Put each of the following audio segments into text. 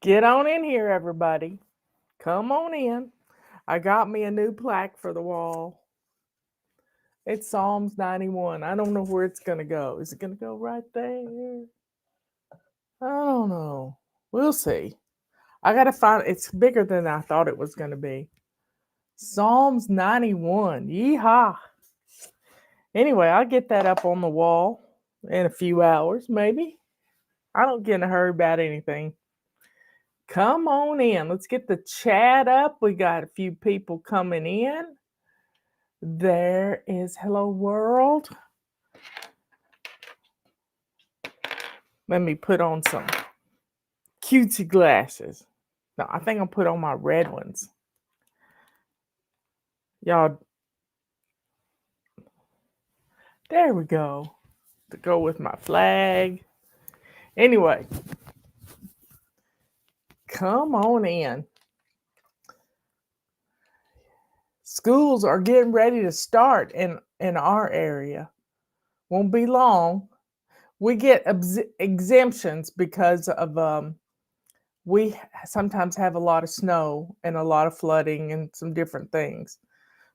Get on in here, everybody. Come on in. I got me a new plaque for the wall. It's Psalms 91. I don't know where it's going to go. Is it going to go right there? I don't know. We'll see. I got to find it's bigger than I thought it was going to be. Psalms 91. Yeehaw. Anyway, I'll get that up on the wall in a few hours, maybe. I don't get in a hurry about anything. Come on in. Let's get the chat up. We got a few people coming in. There is Hello World. Let me put on some cutesy glasses. No, I think I'll put on my red ones. Y'all, there we go. To go with my flag. Anyway, come on in. Schools are getting ready to start in our area. Won't be long. We get exemptions because of we sometimes have a lot of snow and a lot of flooding and some different things.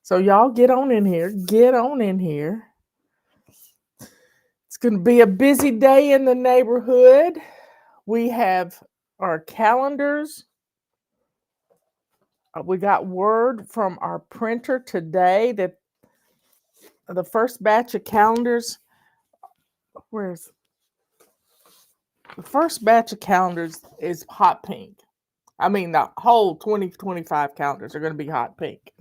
So y'all get on in here. Get on in here. It's going to be a busy day in the neighborhood. We have our calendars. We got word from our printer today that the first batch of calendars, where's the first batch of calendars is hot pink. I mean, the whole 2025 calendars are going to be hot pink.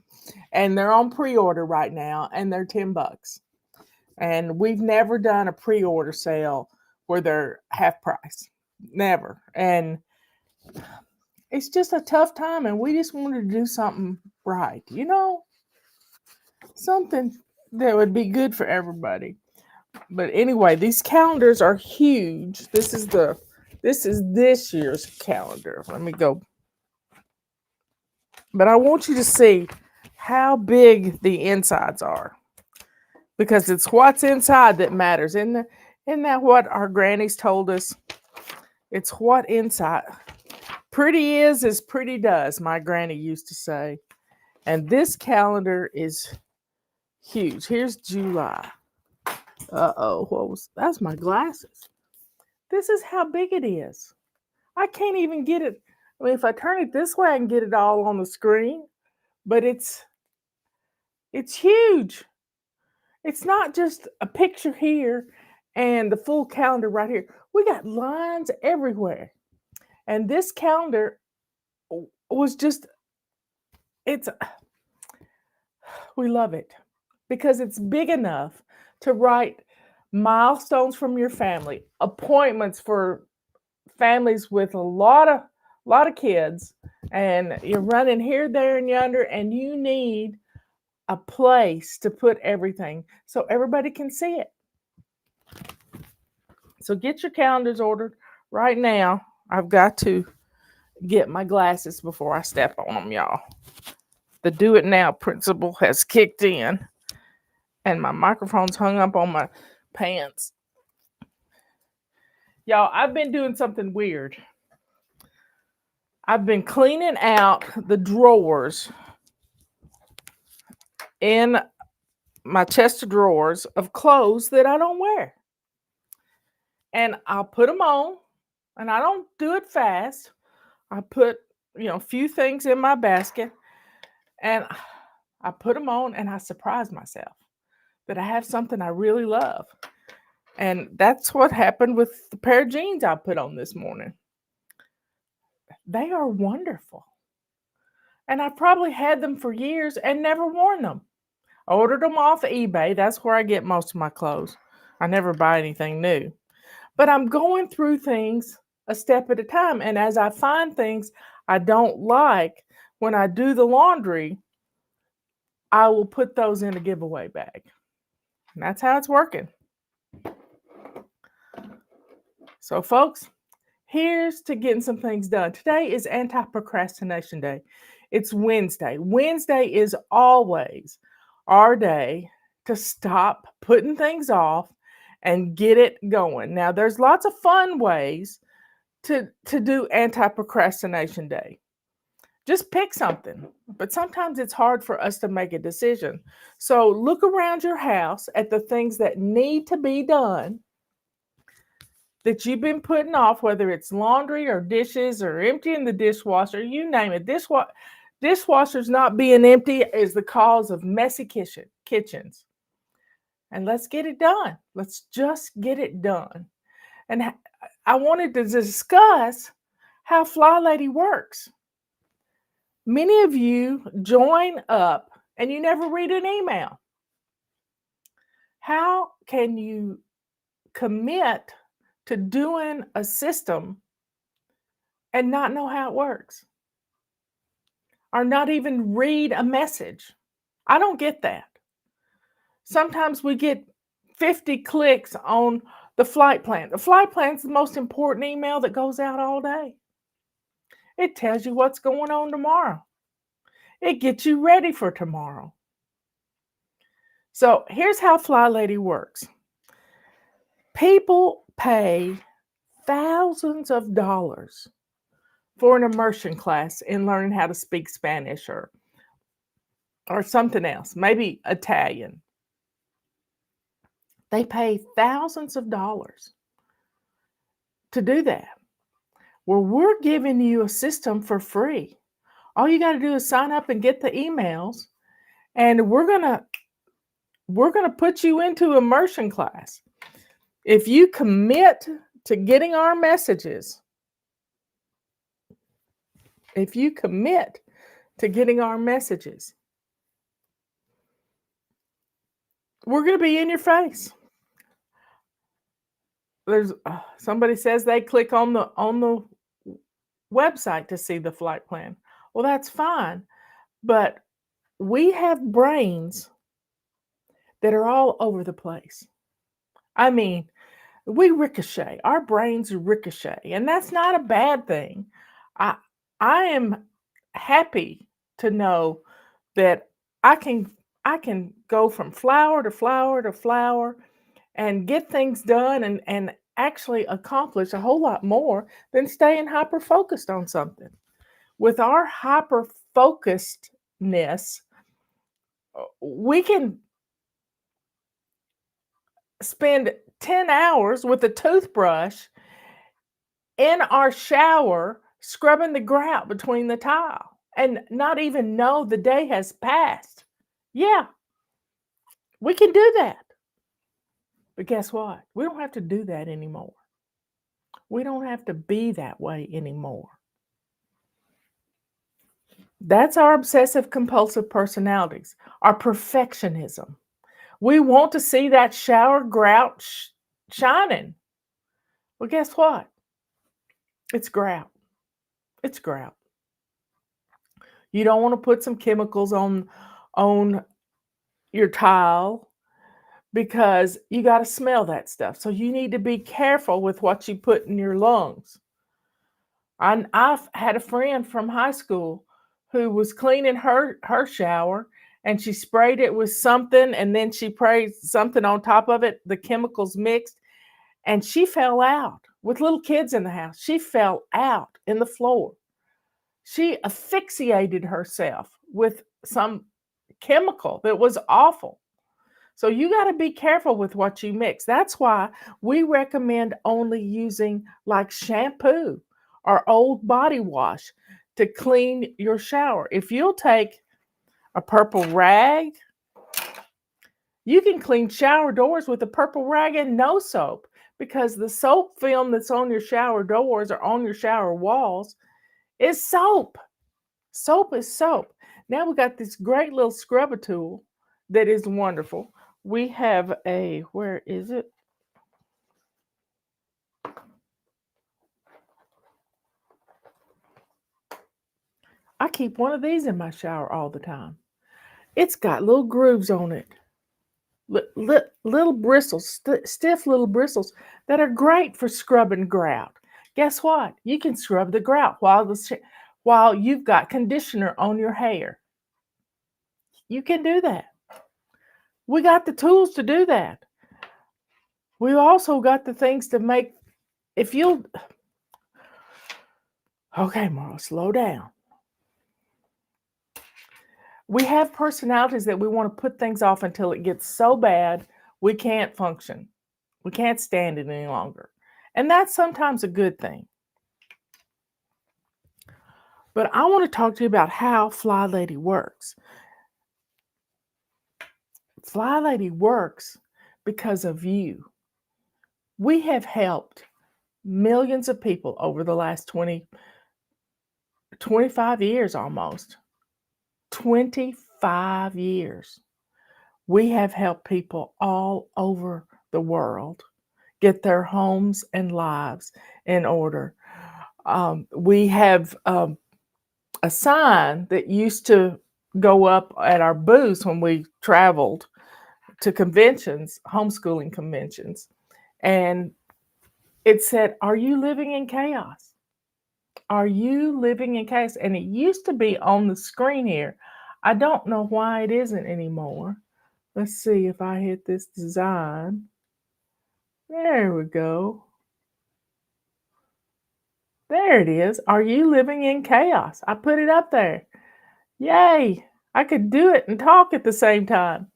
And they're on pre-order right now, and they're $10. And we've never done a pre-order sale where they're half price. Never. And it's just a tough time, and we just wanted to do something right, something that would be good for everybody. But anyway, these calendars are huge. This is this year's calendar. Let me go. But I want you to see how big the insides are, because it's what's inside that matters. Isn't that what our grannies told us? It's what inside. Pretty is as pretty does, my granny used to say. And this calendar is huge. Here's July. That's my glasses. This is how big it is. I can't even get it. I mean, if I turn it this way, I can get it all on the screen. But it's huge. It's not just a picture here and the full calendar right here. We got lines everywhere. And this calendar was we love it because it's big enough to write milestones from your family, appointments for families with a lot of kids, and you're running here, there, and yonder, and you need a place to put everything so everybody can see it. So get your calendars ordered right now. I've got to get my glasses before I step on them, y'all. The do it now principle has kicked in, and my microphone's hung up on my pants. Y'all, I've been doing something weird. I've been cleaning out the drawers in my chest of drawers of clothes that I don't wear. And I'll put them on, and I don't do it fast. I put, a few things in my basket, and I put them on, and I surprise myself that I have something I really love. And that's what happened with the pair of jeans I put on this morning. They are wonderful. And I've probably had them for years and never worn them. I ordered them off eBay. That's where I get most of my clothes. I never buy anything new. But I'm going through things a step at a time. And as I find things I don't like, when I do the laundry, I will put those in a giveaway bag. And that's how it's working. So, folks, here's to getting some things done. Today is Anti-procrastination Day. It's Wednesday. Wednesday is always our day to stop putting things off and get it going. Now, there's lots of fun ways to do anti-procrastination day. Just pick something. But sometimes it's hard for us to make a decision. So look around your house at the things that need to be done that you've been putting off, whether it's laundry or dishes or emptying the dishwasher, you name it. Dishwashers not being empty is the cause of messy kitchens. And let's get it done. Let's just get it done. And I wanted to discuss how FlyLady works. Many of you join up and you never read an email. How can you commit to doing a system and not know how it works? Or not even read a message? I don't get that. Sometimes we get 50 clicks on the flight plan. The flight plan is the most important email that goes out all day. It tells you what's going on tomorrow. It gets you ready for tomorrow. So here's how FlyLady works. People pay thousands of dollars for an immersion class in learning how to speak Spanish or something else, maybe Italian. They pay thousands of dollars to do that. Well, we're giving you a system for free. All you got to do is sign up and get the emails, and we're gonna put you into immersion class. If you commit to getting our messages, we're going to be in your face. There's somebody says they click on the website to see the flight plan. Well, that's fine, but we have brains that are all over the place. I mean, we ricochet. Our brains ricochet, and that's not a bad thing. I am happy to know that I can go from flower to flower to flower and get things done and actually accomplish a whole lot more than staying hyper focused on something. With our hyper focusedness, we can spend 10 hours with a toothbrush in our shower scrubbing the grout between the tile and not even know the day has passed. Yeah, we can do that. But guess what? We don't have to do that anymore. We don't have to be that way anymore. That's our obsessive compulsive personalities, our perfectionism. We want to see that shower grout shining. Well, guess what? It's grout. It's grout. You don't want to put some chemicals on your tile because you got to smell that stuff. So you need to be careful with what you put in your lungs. I've had a friend from high school who was cleaning her shower, and she sprayed it with something, and then she sprayed something on top of it, the chemicals mixed, and she fell out with little kids in the house. She fell out in the floor. She asphyxiated herself with some chemical that was awful. So you got to be careful with what you mix. That's why we recommend only using like shampoo or old body wash to clean your shower. If you'll take a purple rag, you can clean shower doors with a purple rag and no soap, because the soap film that's on your shower doors or on your shower walls is soap. Soap is soap. Now we got this great little scrubber tool that is wonderful. We have where is it? I keep one of these in my shower all the time. It's got little grooves on it. Little bristles, stiff little bristles that are great for scrubbing grout. Guess what? You can scrub the grout while you've got conditioner on your hair. You can do that. We got the tools to do that. We also got the things to make, if you'll, Okay, Marla, slow down. We have personalities that we want to put things off until it gets so bad we can't function. We can't stand it any longer. And that's sometimes a good thing. But I want to talk to you about how FlyLady works. FlyLady works because of you. We have helped millions of people over the last 25 years almost. 25 years. We have helped people all over the world get their homes and lives in order. We have a sign that used to go up at our booths when we traveled to conventions, homeschooling conventions, and it said, "Are you living in chaos? Are you living in chaos?" And it used to be on the screen here. I don't know why it isn't anymore. Let's see if I hit this design. There we go. There it is. Are you living in chaos? I put it up there. Yay! I could do it and talk at the same time.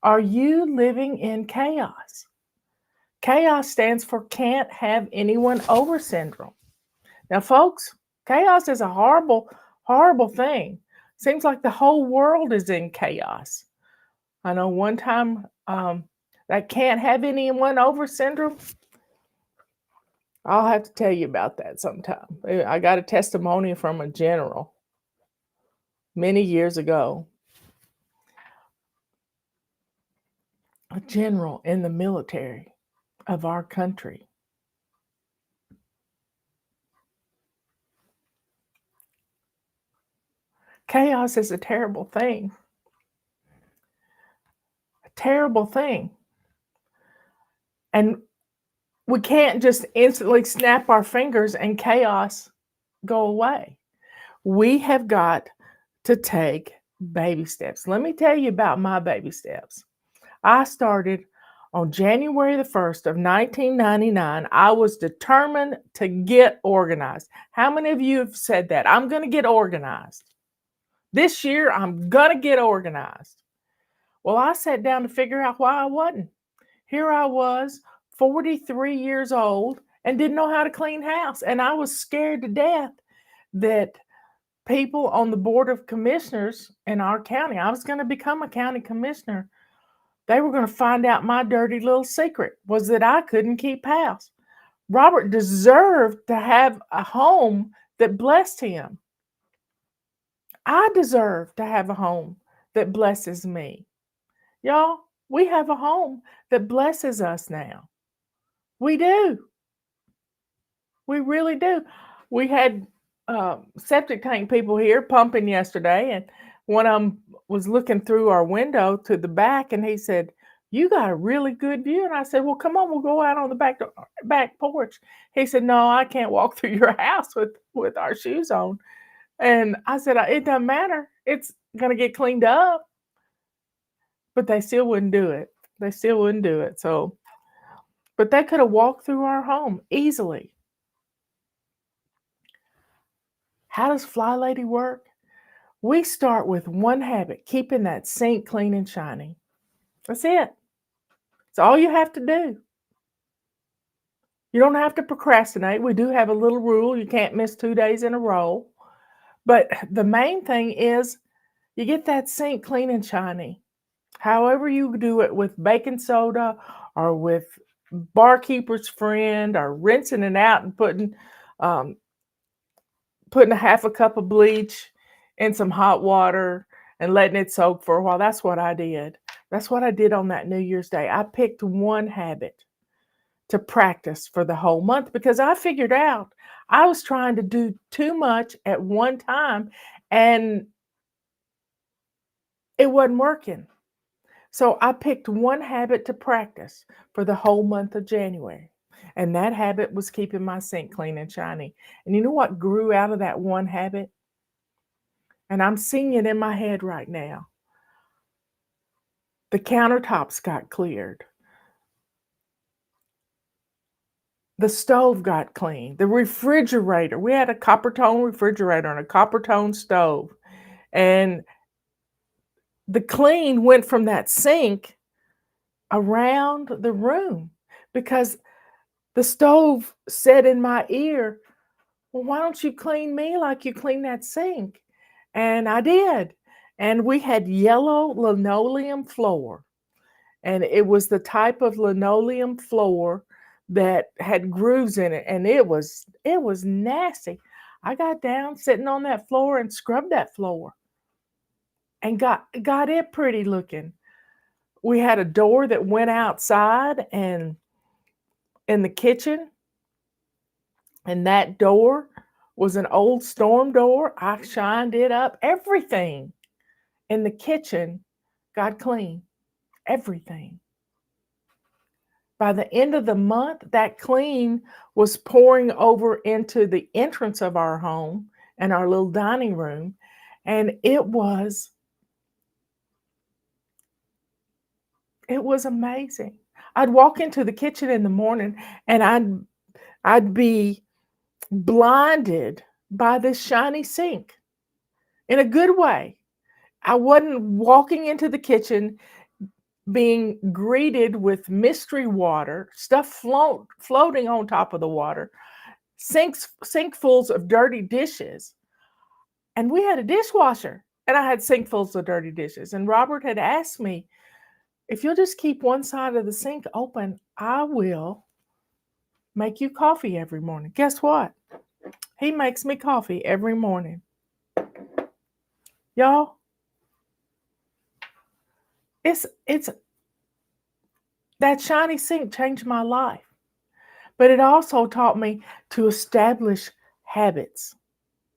Are you living in chaos? Chaos stands for can't have anyone over syndrome. Now, folks, chaos is a horrible, horrible thing. Seems like the whole world is in chaos. I know one time that can't have anyone over syndrome. I'll have to tell you about that sometime. I got a testimony from a general many years ago. A general in the military of our country. Chaos is a terrible thing. A terrible thing. And we can't just instantly snap our fingers and chaos go away. We have got to take baby steps. Let me tell you about my baby steps. I started on January the 1st of 1999. I was determined to get organized. How many of you have said that? I'm going to get organized. This year, I'm going to get organized. Well, I sat down to figure out why I wasn't. Here I was, 43 years old, and didn't know how to clean house. And I was scared to death that people on the board of commissioners in our county, I was going to become a county commissioner, they were going to find out my dirty little secret was that I couldn't keep house. Robert deserved to have a home that blessed him. I deserve to have a home that blesses me. Y'all, we have a home that blesses us now. We do. We really do. We had septic tank people here pumping yesterday, and one of them was looking through our window to the back, and he said, "You got a really good view." And I said, "Well, come on, we'll go out on the back porch." He said, "No, I can't walk through your house with our shoes on." And I said, "It doesn't matter. It's gonna get cleaned up." But they still wouldn't do it. They still wouldn't do it. So, but they could have walked through our home easily. How does FlyLady work? We start with one habit, keeping that sink clean and shiny. That's it. It's all you have to do. You don't have to procrastinate. We do have a little rule. You can't miss 2 days in a row. But the main thing is you get that sink clean and shiny. However you do it, with baking soda or with barkeeper's friend, or rinsing it out and putting a half a cup of bleach in some hot water and letting it soak for a while. That's what I did. That's what I did on that New Year's Day. I picked one habit to practice for the whole month because I figured out I was trying to do too much at one time and it wasn't working. So I picked one habit to practice for the whole month of January. And that habit was keeping my sink clean and shiny. And you know what grew out of that one habit? And I'm seeing it in my head right now. The countertops got cleared. The stove got clean. The refrigerator, we had a copper tone refrigerator and a copper tone stove. And the clean went from that sink around the room because the stove said in my ear, well, why don't you clean me like you clean that sink? And I did. And we had yellow linoleum floor. And it was the type of linoleum floor that had grooves in it. And it was nasty. I got down sitting on that floor and scrubbed that floor and got it pretty looking. We had a door that went outside and in the kitchen, and that door was an old storm door. I shined it up. Everything in the kitchen got clean. Everything. By the end of the month, that clean was pouring over into the entrance of our home and our little dining room. And it was amazing. I'd walk into the kitchen in the morning and I'd be blinded by this shiny sink in a good way. I wasn't walking into the kitchen being greeted with mystery water, stuff floating on top of the water, sinkfuls of dirty dishes. And we had a dishwasher, and I had sinkfuls of dirty dishes. And Robert had asked me, if you'll just keep one side of the sink open, I will make you coffee every morning. Guess what? He makes me coffee every morning. Y'all, it's that shiny sink changed my life. But it also taught me to establish habits,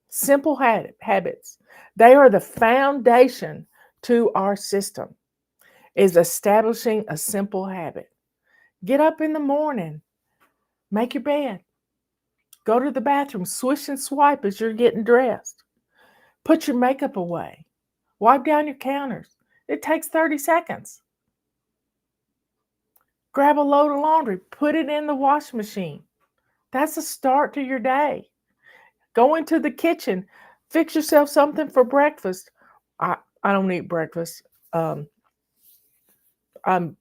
simple habits. They are the foundation to our system, is establishing a simple habit. Get up in the morning, make your bed, go to the bathroom, swish and swipe as you're getting dressed. Put your makeup away, wipe down your counters. It takes 30 seconds. Grab a load of laundry, put it in the washing machine. That's a start to your day. Go into the kitchen, fix yourself something for breakfast. I don't eat breakfast. Um, I'm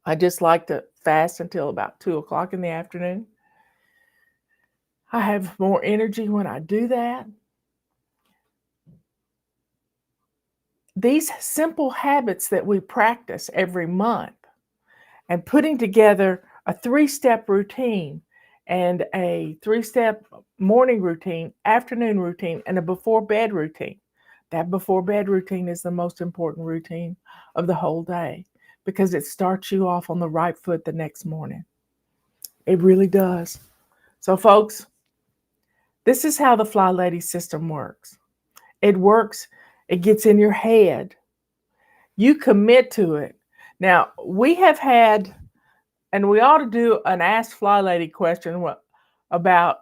I just like to fast until about 2 o'clock in the afternoon. I have more energy when I do that. These simple habits that we practice every month and putting together a 3-step routine and a 3-step morning routine, afternoon routine, and a before bed routine. That before bed routine is the most important routine of the whole day because it starts you off on the right foot the next morning. It really does. So, folks, this is how the FlyLady system works. It works, it gets in your head. You commit to it. Now, we have had, and we ought to do an Ask FlyLady question about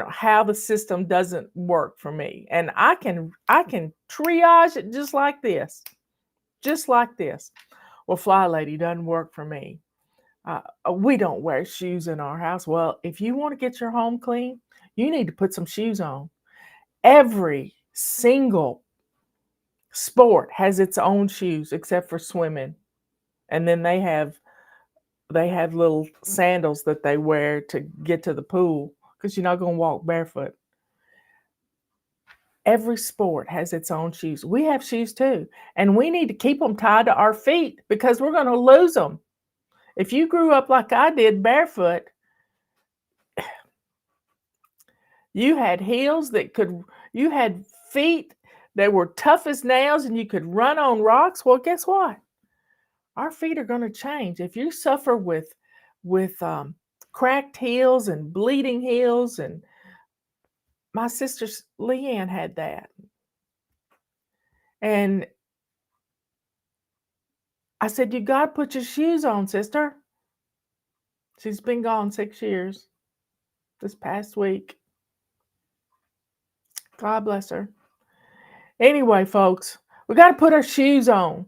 how the system doesn't work for me. And I can triage it just like this. Just like this. Well, FlyLady doesn't work for me. We don't wear shoes in our house. Well, if you want to get your home clean, you need to put some shoes on. Every single sport has its own shoes except for swimming. And then they have little sandals that they wear to get to the pool because you're not going to walk barefoot. Every sport has its own shoes. We have shoes too, and we need to keep them tied to our feet because we're going to lose them. If you grew up like I did barefoot, you had you had feet that were tough as nails and you could run on rocks. Well, guess what? Our feet are going to change. If you suffer with cracked heels and bleeding heels, and my sister Leanne had that. And I said, you got to put your shoes on, sister. She's been gone 6 years this past week. God bless her. Anyway, folks, we got to put our shoes on.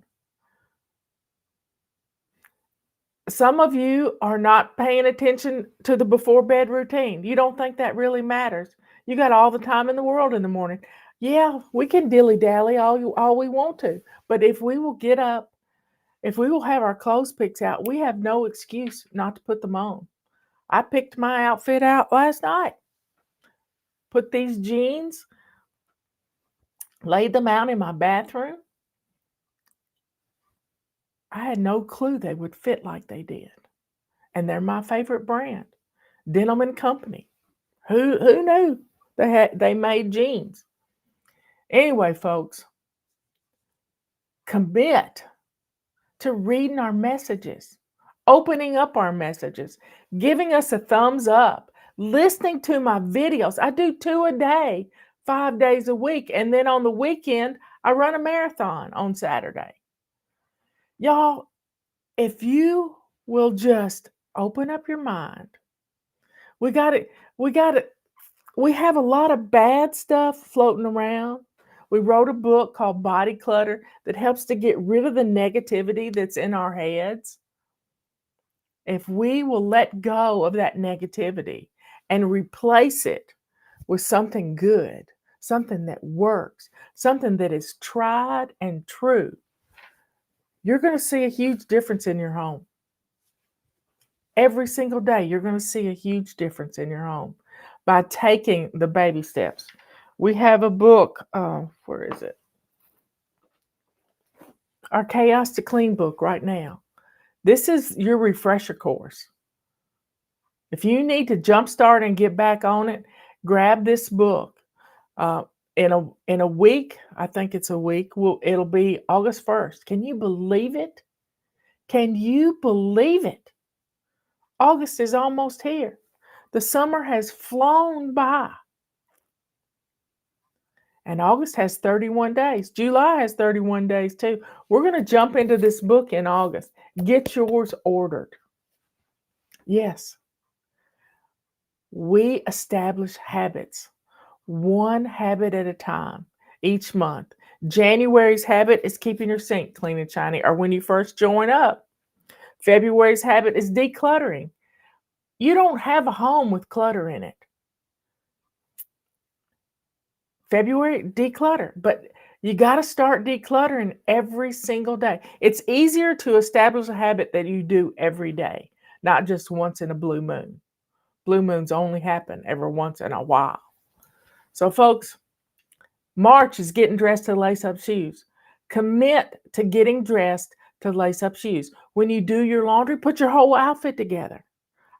Some of you are not paying attention to the before bed routine. You don't think that really matters. You got all the time in the world in the morning. Yeah, we can dilly dally all we want to, but if we will get up, if we will have our clothes picked out, we have no excuse not to put them on. I picked my outfit out last night. Put these jeans, laid them out in my bathroom. I had no clue they would fit like they did. And they're my favorite brand, Denim and Company. Who knew they made jeans? Anyway, folks, commit to reading our messages, opening up our messages, giving us a thumbs up, listening to my videos. I do 2 a day, 5 days a week, and then on the weekend I run a marathon on Saturday. Y'all, if you will just open up your mind. We got it. We have a lot of bad stuff floating around. We wrote a book called Body Clutter that helps to get rid of the negativity that's in our heads. If we will let go of that negativity and replace it with something good, something that works, something that is tried and true, you're going to see a huge difference in your home. Every single day, you're going to see a huge difference in your home by taking the baby steps. We have a book. Where is it? Our Chaos to Clean book right now. This is your refresher course. If you need to jumpstart and get back on it, grab this book. In a week, I think it's a week. It'll be August 1st. Can you believe it? Can you believe it? August is almost here. The summer has flown by. And August has 31 days. July has 31 days too. We're going to jump into this book in August. Get yours ordered. Yes. We establish habits, one habit at a time, each month. January's habit is keeping your sink clean and shiny, or when you first join up. February's habit is decluttering. You don't have a home with clutter in it. February, declutter, but you got to start decluttering every single day. It's easier to establish a habit that you do every day, not just once in a blue moon. Blue moons only happen every once in a while. So, folks, March is getting dressed to lace up shoes. Commit to getting dressed to lace up shoes. When you do your laundry, put your whole outfit together.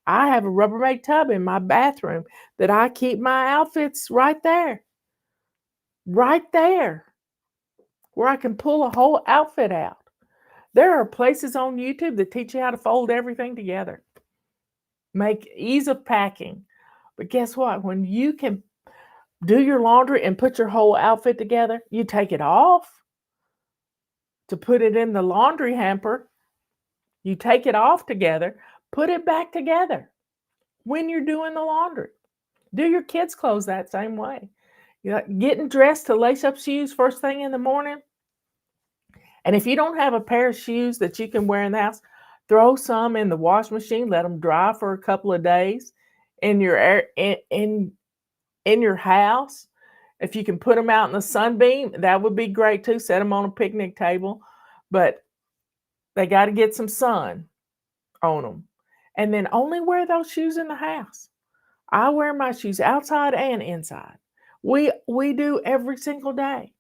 I have a Rubbermaid tub in my bathroom that I keep my outfits right there, where I can pull a whole outfit out. There are places on YouTube that teach you how to fold everything together. Make ease of packing. But guess what? When you can do your laundry and put your whole outfit together, you take it off to put it in the laundry hamper. You take it off together, put it back together when you're doing the laundry. Do your kids' clothes that same way. Getting dressed to lace up shoes first thing in the morning. And if you don't have a pair of shoes that you can wear in the house, throw some in the wash machine, let them dry for a couple of days in your house. If you can put them out in the sunbeam, that would be great too. Set them on a picnic table, but they got to get some sun on them. And then only wear those shoes in the house. I wear my shoes outside and inside. We do every single day.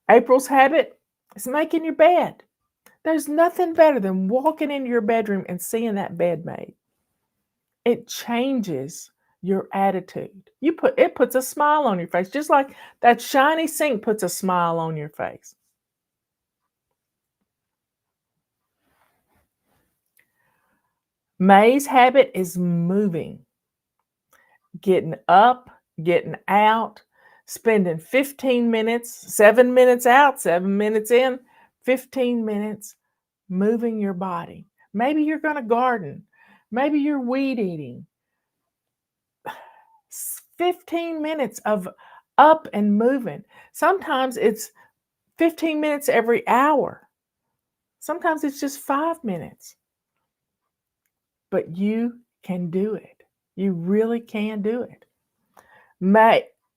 April's habit is making your bed. There's nothing better than walking into your bedroom and seeing that bed made. It changes your attitude. It puts a smile on your face, just like that shiny sink puts a smile on your face. May's habit is moving, getting up, getting out, spending 15 minutes, 7 minutes out, 7 minutes in, 15 minutes moving your body. Maybe you're going to garden. Maybe you're weed eating. 15 minutes of up and moving. Sometimes it's 15 minutes every hour. Sometimes it's just 5 minutes. But you can do it. You really can do it.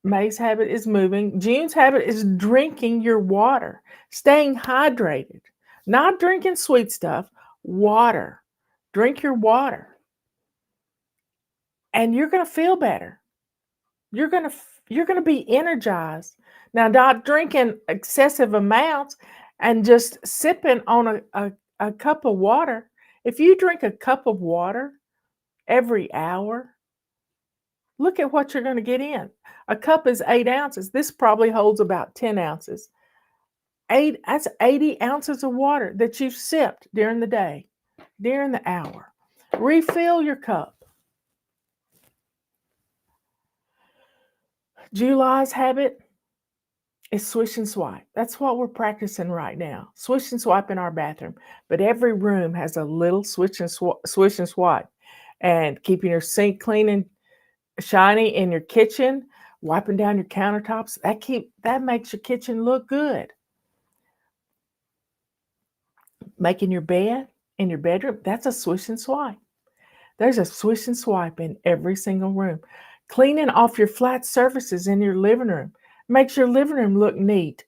May's habit is moving. June's habit is drinking your water, staying hydrated, not drinking sweet stuff, water. Drink your water, and you're going to feel better. You're going to be energized. Now, not drinking excessive amounts and just sipping on a cup of water. If you drink a cup of water every hour, look at what you're going to get in. A cup is 8 ounces. This probably holds about 10 ounces. That's 80 ounces of water that you've sipped during the day, during the hour. Refill your cup. July's habit is swish and swipe. That's what we're practicing right now. Swish and swipe in our bathroom. But every room has a little swish and swipe. And keeping your sink clean and shiny in your kitchen, wiping down your countertops, that makes your kitchen look good. Making your bed in your bedroom, that's a swish and swipe. There's a swish and swipe in every single room. Cleaning off your flat surfaces in your living room makes your living room look neat.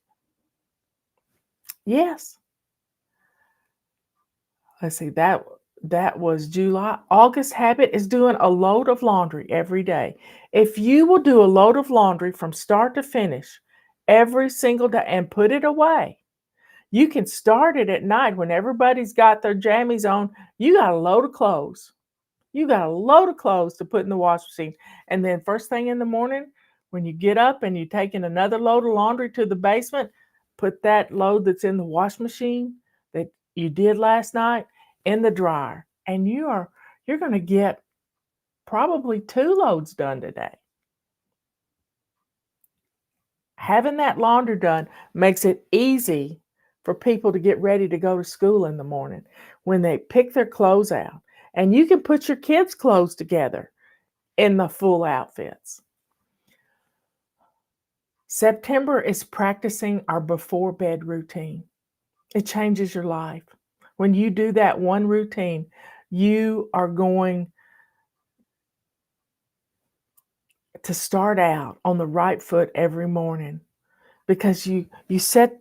Yes. Let's see, that was July. August habit is doing a load of laundry every day. If you will do a load of laundry from start to finish every single day and put it away, you can start it at night when everybody's got their jammies on. You got a load of clothes. You got a load of clothes to put in the wash machine. And then first thing in the morning, when you get up and you're taking another load of laundry to the basement, put that load that's in the wash machine that you did last night in the dryer. And you're going to get probably 2 loads done today. Having that laundry done makes it easy for people to get ready to go to school in the morning when they pick their clothes out. And you can put your kids' clothes together in the full outfits. September is practicing our before bed routine. It changes your life. When you do that one routine, you are going to start out on the right foot every morning because you set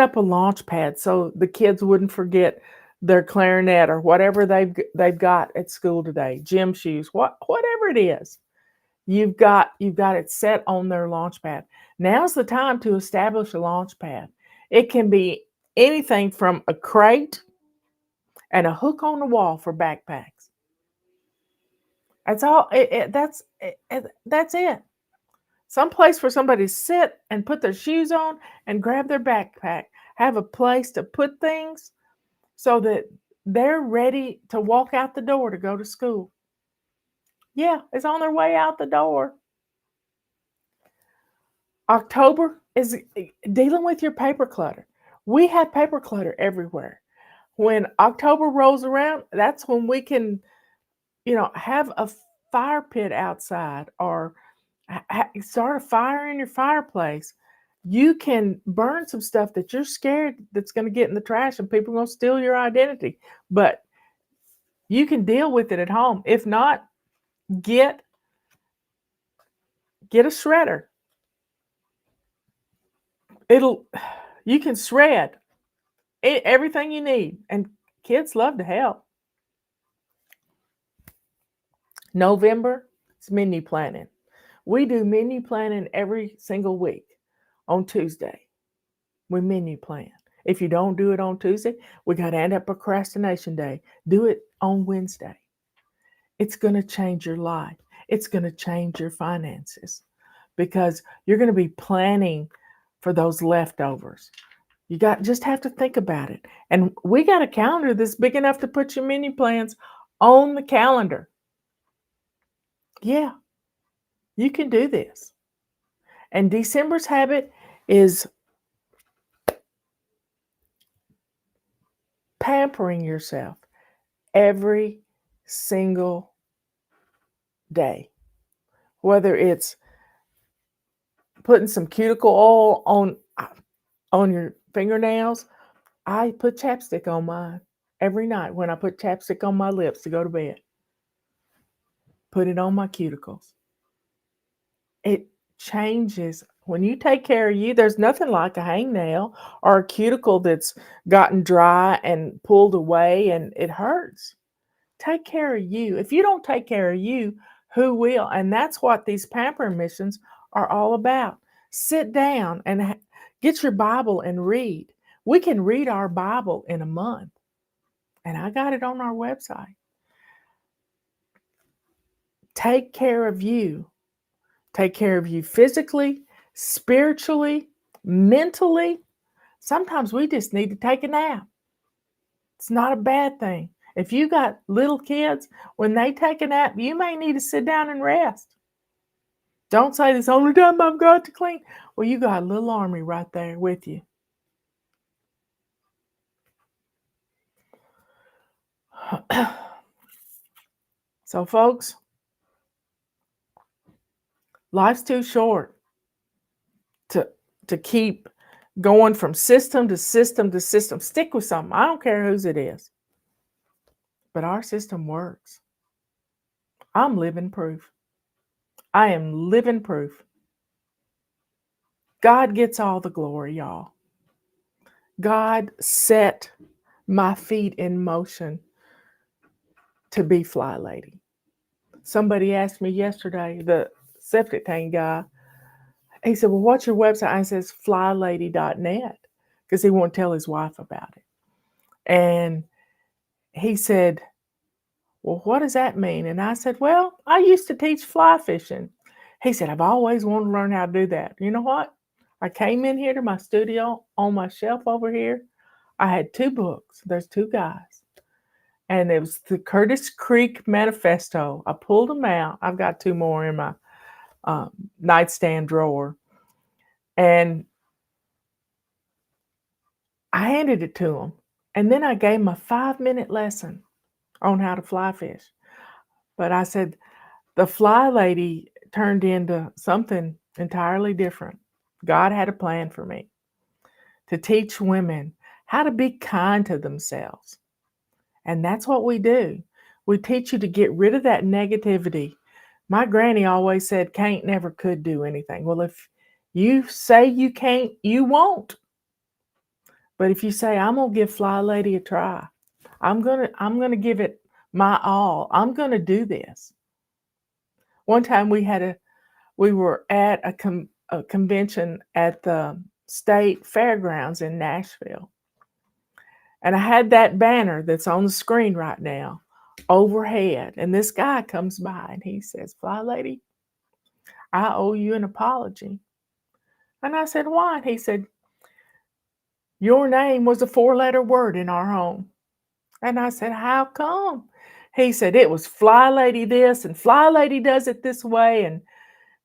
up a launch pad so the kids wouldn't forget their clarinet or whatever they've got at school today, gym shoes, whatever it is. You've got it set on their launch pad. Now's the time to establish a launch pad. It can be anything from a crate and a hook on the wall for backpacks. That's all. That's it. Some place for somebody to sit and put their shoes on and grab their backpack. Have a place to put things so that they're ready to walk out the door to go to school. Yeah, it's on their way out the door. October is dealing with your paper clutter. We have paper clutter everywhere. When October rolls around, that's when we can, have a fire pit outside or start a fire in your fireplace. You can burn some stuff that you're scared that's going to get in the trash and people are going to steal your identity. But you can deal with it at home. If not, get a shredder. You can shred everything you need, and kids love to help. November, it's menu planning. We do menu planning every single week on Tuesday. We menu plan. If you don't do it on Tuesday, we got Anti-procrastination day. Do it on Wednesday. It's going to change your life. It's going to change your finances because you're going to be planning for those leftovers. You just have to think about it. And we got a calendar that's big enough to put your menu plans on the calendar. Yeah, you can do this. And December's habit is pampering yourself every single day. Whether it's putting some cuticle oil on your fingernails. I put chapstick on mine every night when I put chapstick on my lips to go to bed. Put it on my cuticles. It changes. When you take care of you, there's nothing like a hangnail or a cuticle that's gotten dry and pulled away and it hurts. Take care of you. If you don't take care of you, who will? And that's what these pampering missions are all about. Sit down and get your Bible and read. We can read our Bible in a month. And I got it on our website. Take care of you. Take care of you physically, spiritually, mentally. Sometimes we just need to take a nap. It's not a bad thing. If you got little kids, when they take a nap, you may need to sit down and rest. Don't say this only time I've got to clean. Well, you got a little army right there with you. So, folks, life's too short to keep going from system to system to system. Stick with something. I don't care whose it is. But our system works. I'm living proof. I am living proof. God gets all the glory, y'all. God set my feet in motion to be FlyLady. Somebody asked me yesterday, the septic tank guy, he said, well, what's your website? I says, FlyLady.net, because he won't tell his wife about it. And he said, well, what does that mean? And I said, well, I used to teach fly fishing. He said, I've always wanted to learn how to do that. You know what? I came in here to my studio on my shelf over here. I had 2 books. There's 2 guys. And it was the Curtis Creek Manifesto. I pulled them out. I've got 2 more in my nightstand drawer. And I handed it to him. And then I gave him a 5-minute lesson on how to fly fish. But I said, the FlyLady turned into something entirely different. God had a plan for me to teach women how to be kind to themselves. And that's what we do. We teach you to get rid of that negativity. My granny always said, can't, never, could do anything. Well, if you say you can't, you won't. But if you say, I'm going to give FlyLady a try, I'm going to give it my all. I'm going to do this. One time we were at a convention at the state fairgrounds in Nashville. And I had that banner that's on the screen right now overhead. And this guy comes by and he says, FlyLady, I owe you an apology. And I said, why? And he said, your name was a 4-letter word in our home. And I said, how come? He said, it was FlyLady this and FlyLady does it this way. And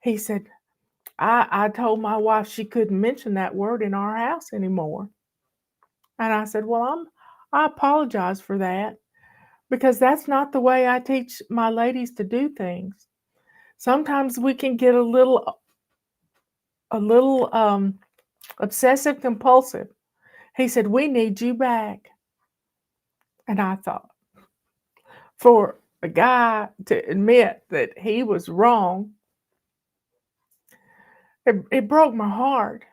he said, I told my wife she couldn't mention that word in our house anymore. And I said, well, I apologize for that, because that's not the way I teach my ladies to do things. Sometimes we can get a little obsessive compulsive. He said, we need you back. And I thought, for a guy to admit that he was wrong, it broke my heart.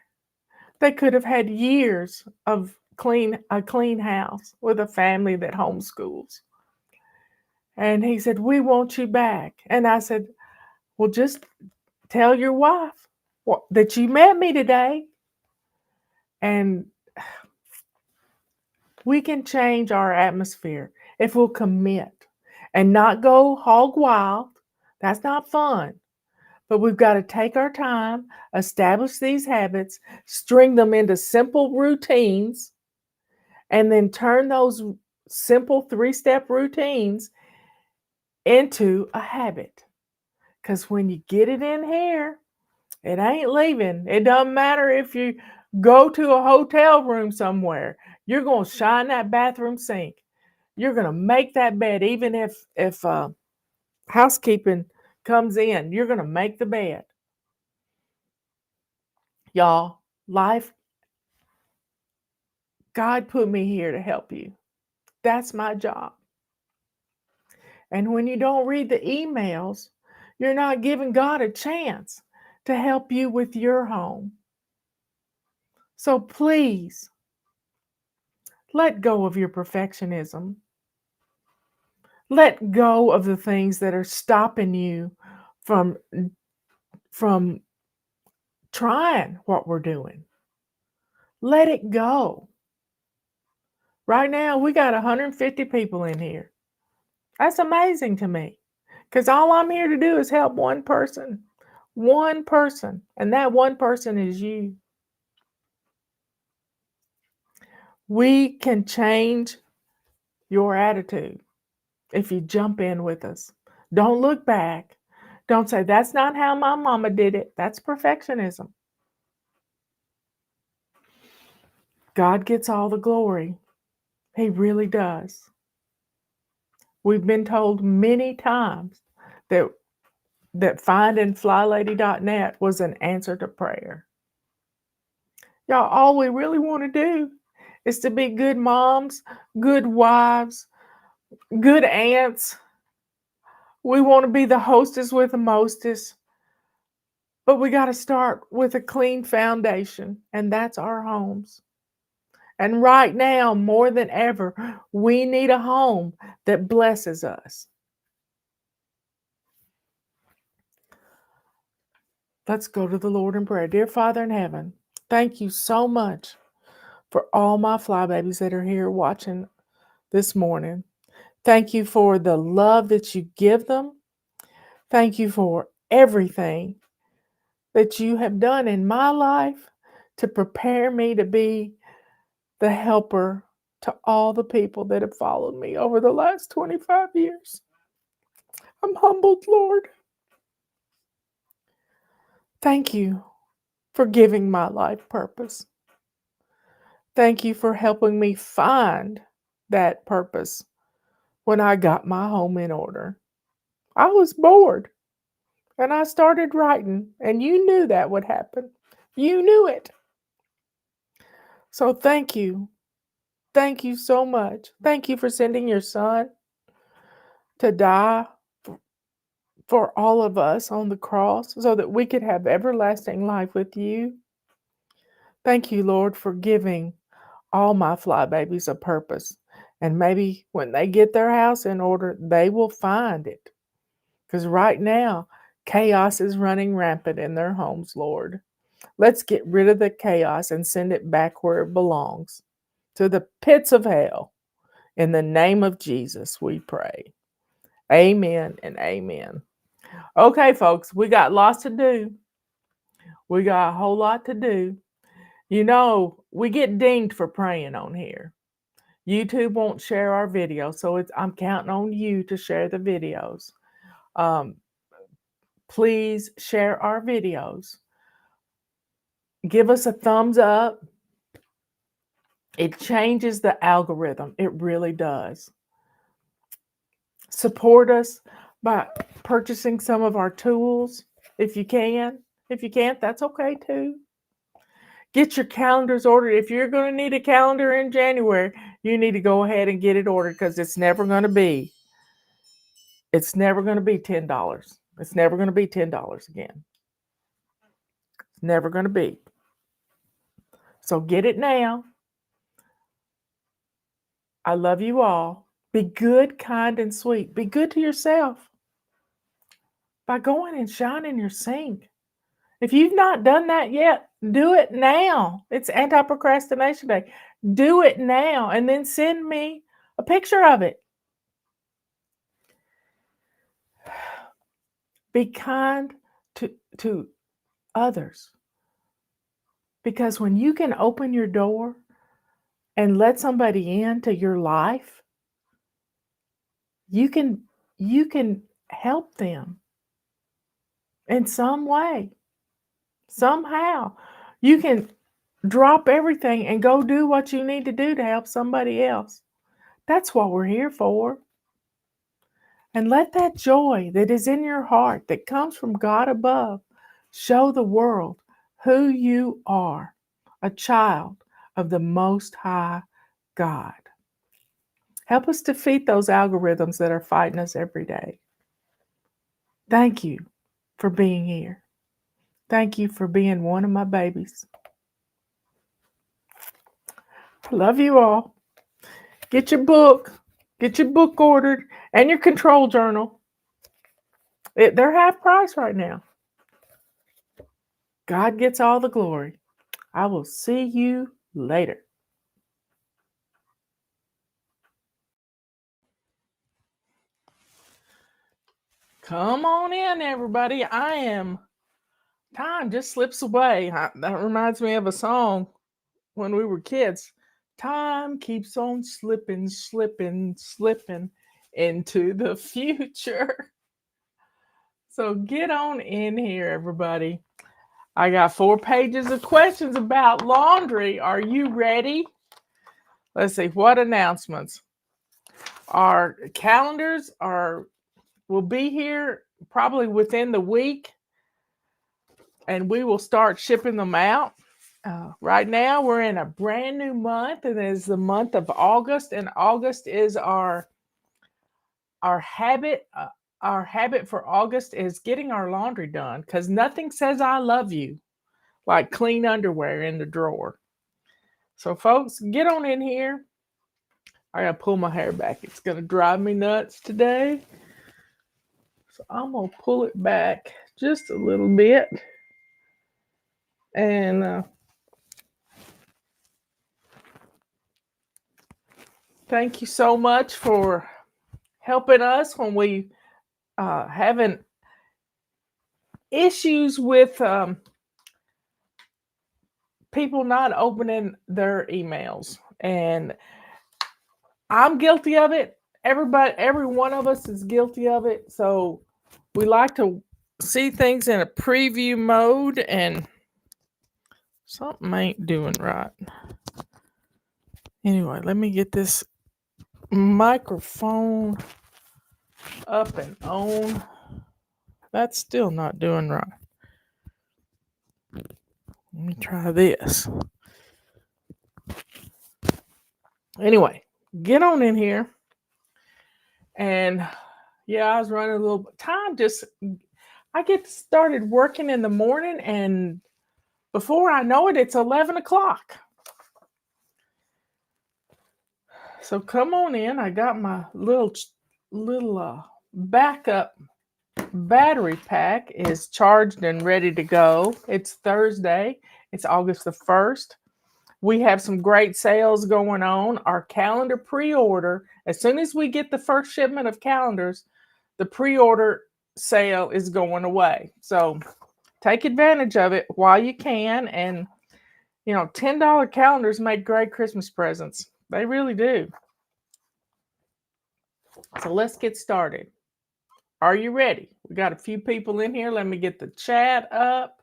They could have had years of a clean house with a family that homeschools. And he said, we want you back. And I said, well, just tell your wife that you met me today. And we can change our atmosphere if we'll commit and not go hog wild. That's not fun. But we've got to take our time, establish these habits, string them into simple routines, and then turn those simple 3-step routines into a habit. Because when you get it in here, it ain't leaving. It doesn't matter if you go to a hotel room somewhere. You're going to shine that bathroom sink. You're going to make that bed, even if housekeeping comes in. You're going to make the bed. Y'all, life, God put me here to help you. That's my job. And when you don't read the emails, you're not giving God a chance to help you with your home. So please, let go of your perfectionism. Let go of the things that are stopping you from from trying what we're doing. Let it go. Right now, we got 150 people in here. That's amazing to me because all I'm here to do is help one person. One person. And that one person is you. We can change your attitude if you jump in with us. Don't look back. Don't say, that's not how my mama did it. That's perfectionism. God gets all the glory. He really does. We've been told many times that finding FlyLady.net was an answer to prayer. Y'all, all we really want to do is to be good moms, good wives, good aunts. We want to be the hostess with the mostest. But we got to start with a clean foundation, and that's our homes. And right now, more than ever, we need a home that blesses us. Let's go to the Lord in prayer. Dear Father in heaven, thank you so much for all my fly babies that are here watching this morning. Thank you for the love that you give them. Thank you for everything that you have done in my life to prepare me to be the helper to all the people that have followed me over the last 25 years. I'm humbled, Lord. Thank you for giving my life purpose. Thank you for helping me find that purpose when I got my home in order. I was bored and I started writing, and you knew that would happen. You knew it. So thank you. Thank you so much. Thank you for sending your son to die for all of us on the cross so that we could have everlasting life with you. Thank you, Lord, for giving all my fly babies a purpose. And maybe when they get their house in order, they will find it. Because right now, chaos is running rampant in their homes, Lord. Let's get rid of the chaos and send it back where it belongs, to the pits of hell. In the name of Jesus, we pray. Amen and amen. Okay, folks, we got lots to do. We got a whole lot to do. You know, we get dinged for praying on here. YouTube won't share our videos, so I'm counting on you to share the videos. Please share our videos. Give us a thumbs up. It changes the algorithm. It really does. Support us by purchasing some of our tools if you can. If you can't, that's okay too. Get your calendars ordered. If you're going to need a calendar in January, you need to go ahead and get it ordered because it's never going to be $10. It's never going to be $10 again. It's never going to be. So get it now. I love you all. Be good, kind, and sweet. Be good to yourself by going and shining your sink. If you've not done that yet, do it now. It's Anti-Procrastination Day. Do it now and then send me a picture of it. Be kind to others. Because when you can open your door and let somebody into your life, you can help them in some way. Somehow. You can drop everything and go do what you need to do to help somebody else. That's what we're here for. And let that joy that is in your heart that comes from God above show the world who you are, a child of the Most High God. Help us defeat those algorithms that are fighting us every day. Thank you for being here. Thank you for being one of my babies. I love you all. Get your book. Get your book ordered and your control journal. They're half price right now. God gets all the glory. I will see you later. Come on in, everybody. Time just slips away. That reminds me of a song when we were kids. Time keeps on slipping, slipping, slipping into the future. So get on in here, everybody. I got 4 pages of questions about laundry. Are you ready? Let's see, what announcements? Our calendars will be here probably within the week, and we will start shipping them out. Right now, we're in a brand new month, and it is the month of August, and August is our habit. Our habit for August is getting our laundry done, because nothing says I love you like clean underwear in the drawer. So, folks, get on in here. I gotta pull my hair back. It's gonna drive me nuts today. So I'm gonna pull it back just a little bit. And thank you so much for helping us when we having issues with people not opening their emails. And I'm guilty of it. Every one of us is guilty of it. So we like to see things in a preview mode, and something ain't doing right. Anyway, let me get this microphone up and on. That's still not doing right. Let me try this. Anyway, get on in here. And yeah, I was running a little time. I get started working in the morning, and before I know it, it's 11 o'clock. So come on in. I got my little backup battery pack is charged and ready to go. It's Thursday. It's August the 1st. We have some great sales going on. Our calendar pre-order, as soon as we get the first shipment of calendars, the pre-order sale is going away. So take advantage of it while you can. And, $10 calendars make great Christmas presents. They really do. So let's get started. Are you ready? We got a few people in here. Let me get the chat up.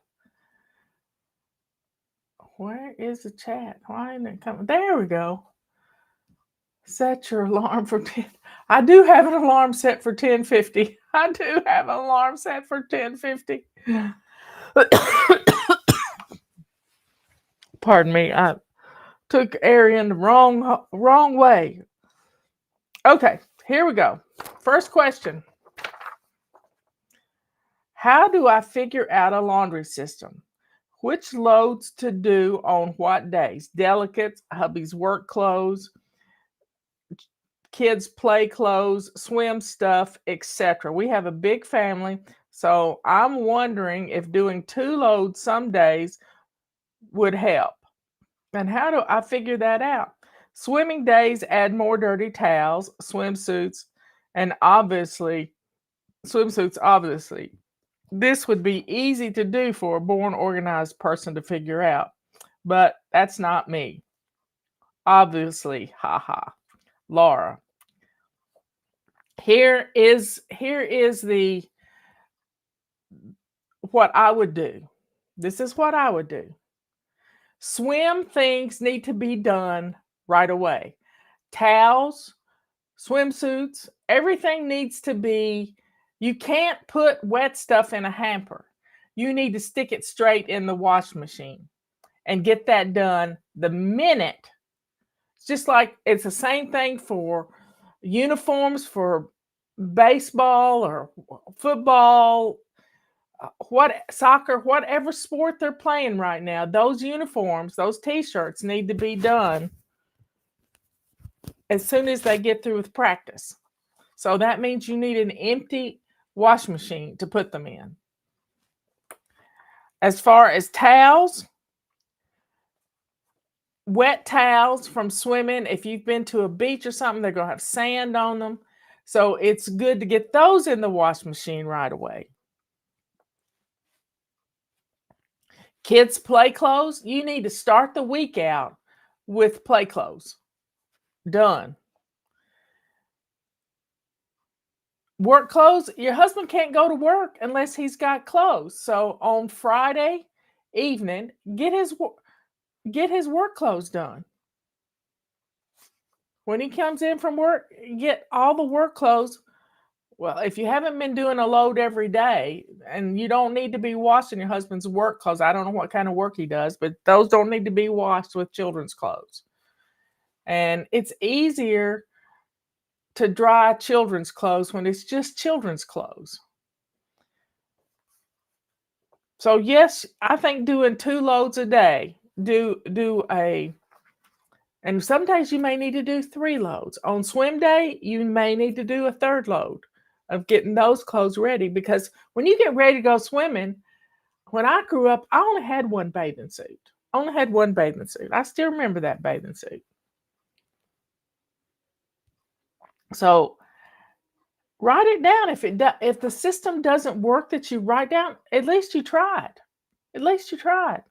Where is the chat? Why isn't it coming? There we go. Set your alarm for 10. I do have an alarm set for 10:50. I do have an alarm set for 10:50. Pardon me. I took air in the wrong way. Okay, here we go. First question. How do I figure out a laundry system? Which loads to do on what days? Delicates, hubby's work clothes, kids' play clothes, swim stuff, etc. We have a big family, so I'm wondering if doing 2 loads some days would help. And how do I figure that out? Swimming days add more dirty towels, swimsuits, obviously. This would be easy to do for a born organized person to figure out, but that's not me. Obviously, haha. Laura. Here is what I would do. This is what I would do. Swim things need to be done right away. Towels, swimsuits, everything needs to be. You can't put wet stuff in a hamper. You need to stick it straight in the wash machine and get that done the minute It's just like it's the same thing for uniforms for baseball or football, what soccer, whatever sport they're playing right now. Those uniforms, those t-shirts need to be done as soon as they get through with practice. So that means you need an empty wash machine to put them in. As far as towels, wet towels from swimming, if you've been to a beach or something, they're going to have sand on them. So it's good to get those in the wash machine right away. Kids' play clothes, you need to start the week out with play clothes. Done. Work clothes, your husband can't go to work unless he's got clothes. So on Friday evening, get his work clothes done. When he comes in from work, get all the work clothes. Well, if you haven't been doing a load every day, and you don't need to be washing your husband's work clothes, I don't know what kind of work he does, but those don't need to be washed with children's clothes. And it's easier to dry children's clothes when it's just children's clothes. So yes, I think doing 2 loads a day, and some days you may need to do 3 loads. On swim day, you may need to do a 3rd load of getting those clothes ready, because when you get ready to go swimming, when I grew up, I only had one bathing suit. I still remember that bathing suit. So write it down. If the system doesn't work that you write down, at least you tried. At least you tried.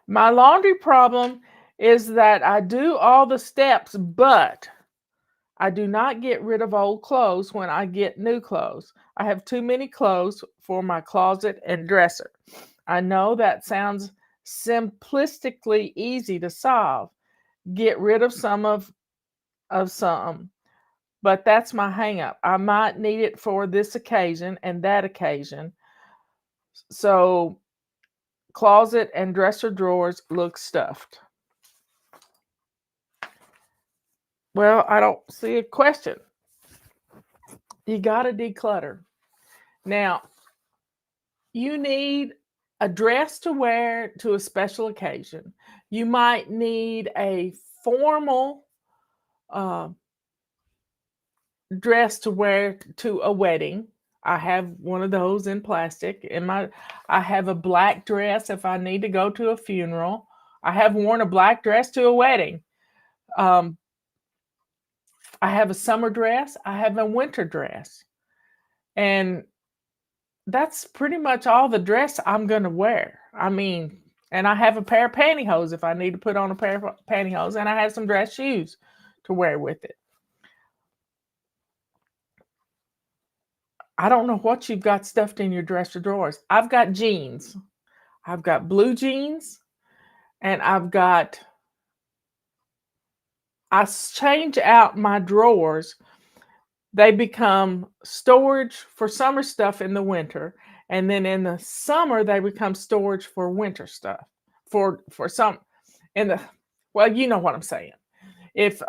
My laundry problem is that I do all the steps, but I do not get rid of old clothes when I get new clothes. I have too many clothes for my closet and dresser. I know that sounds simplistically easy to solve. Get rid of some, but that's my hang up. I might need it for this occasion and that occasion. So closet and dresser drawers look stuffed. Well, I don't see a question. You got to declutter. Now, you need a dress to wear to a special occasion. You might need a formal dress to wear to a wedding. I have one of those in plastic. I have a black dress if I need to go to a funeral. I have worn a black dress to a wedding. I have a summer dress. I have a winter dress. And that's pretty much all the dress I'm going to wear. I mean, and I have a pair of pantyhose if I need to put on a pair of pantyhose, and I have some dress shoes to wear with it. I don't know what you've got stuffed in your dresser drawers. I've got jeans. I've got blue jeans, and I change out my drawers. They become storage for summer stuff in the winter, and then in the summer they become storage for winter stuff. For some in the well, you know what I'm saying. If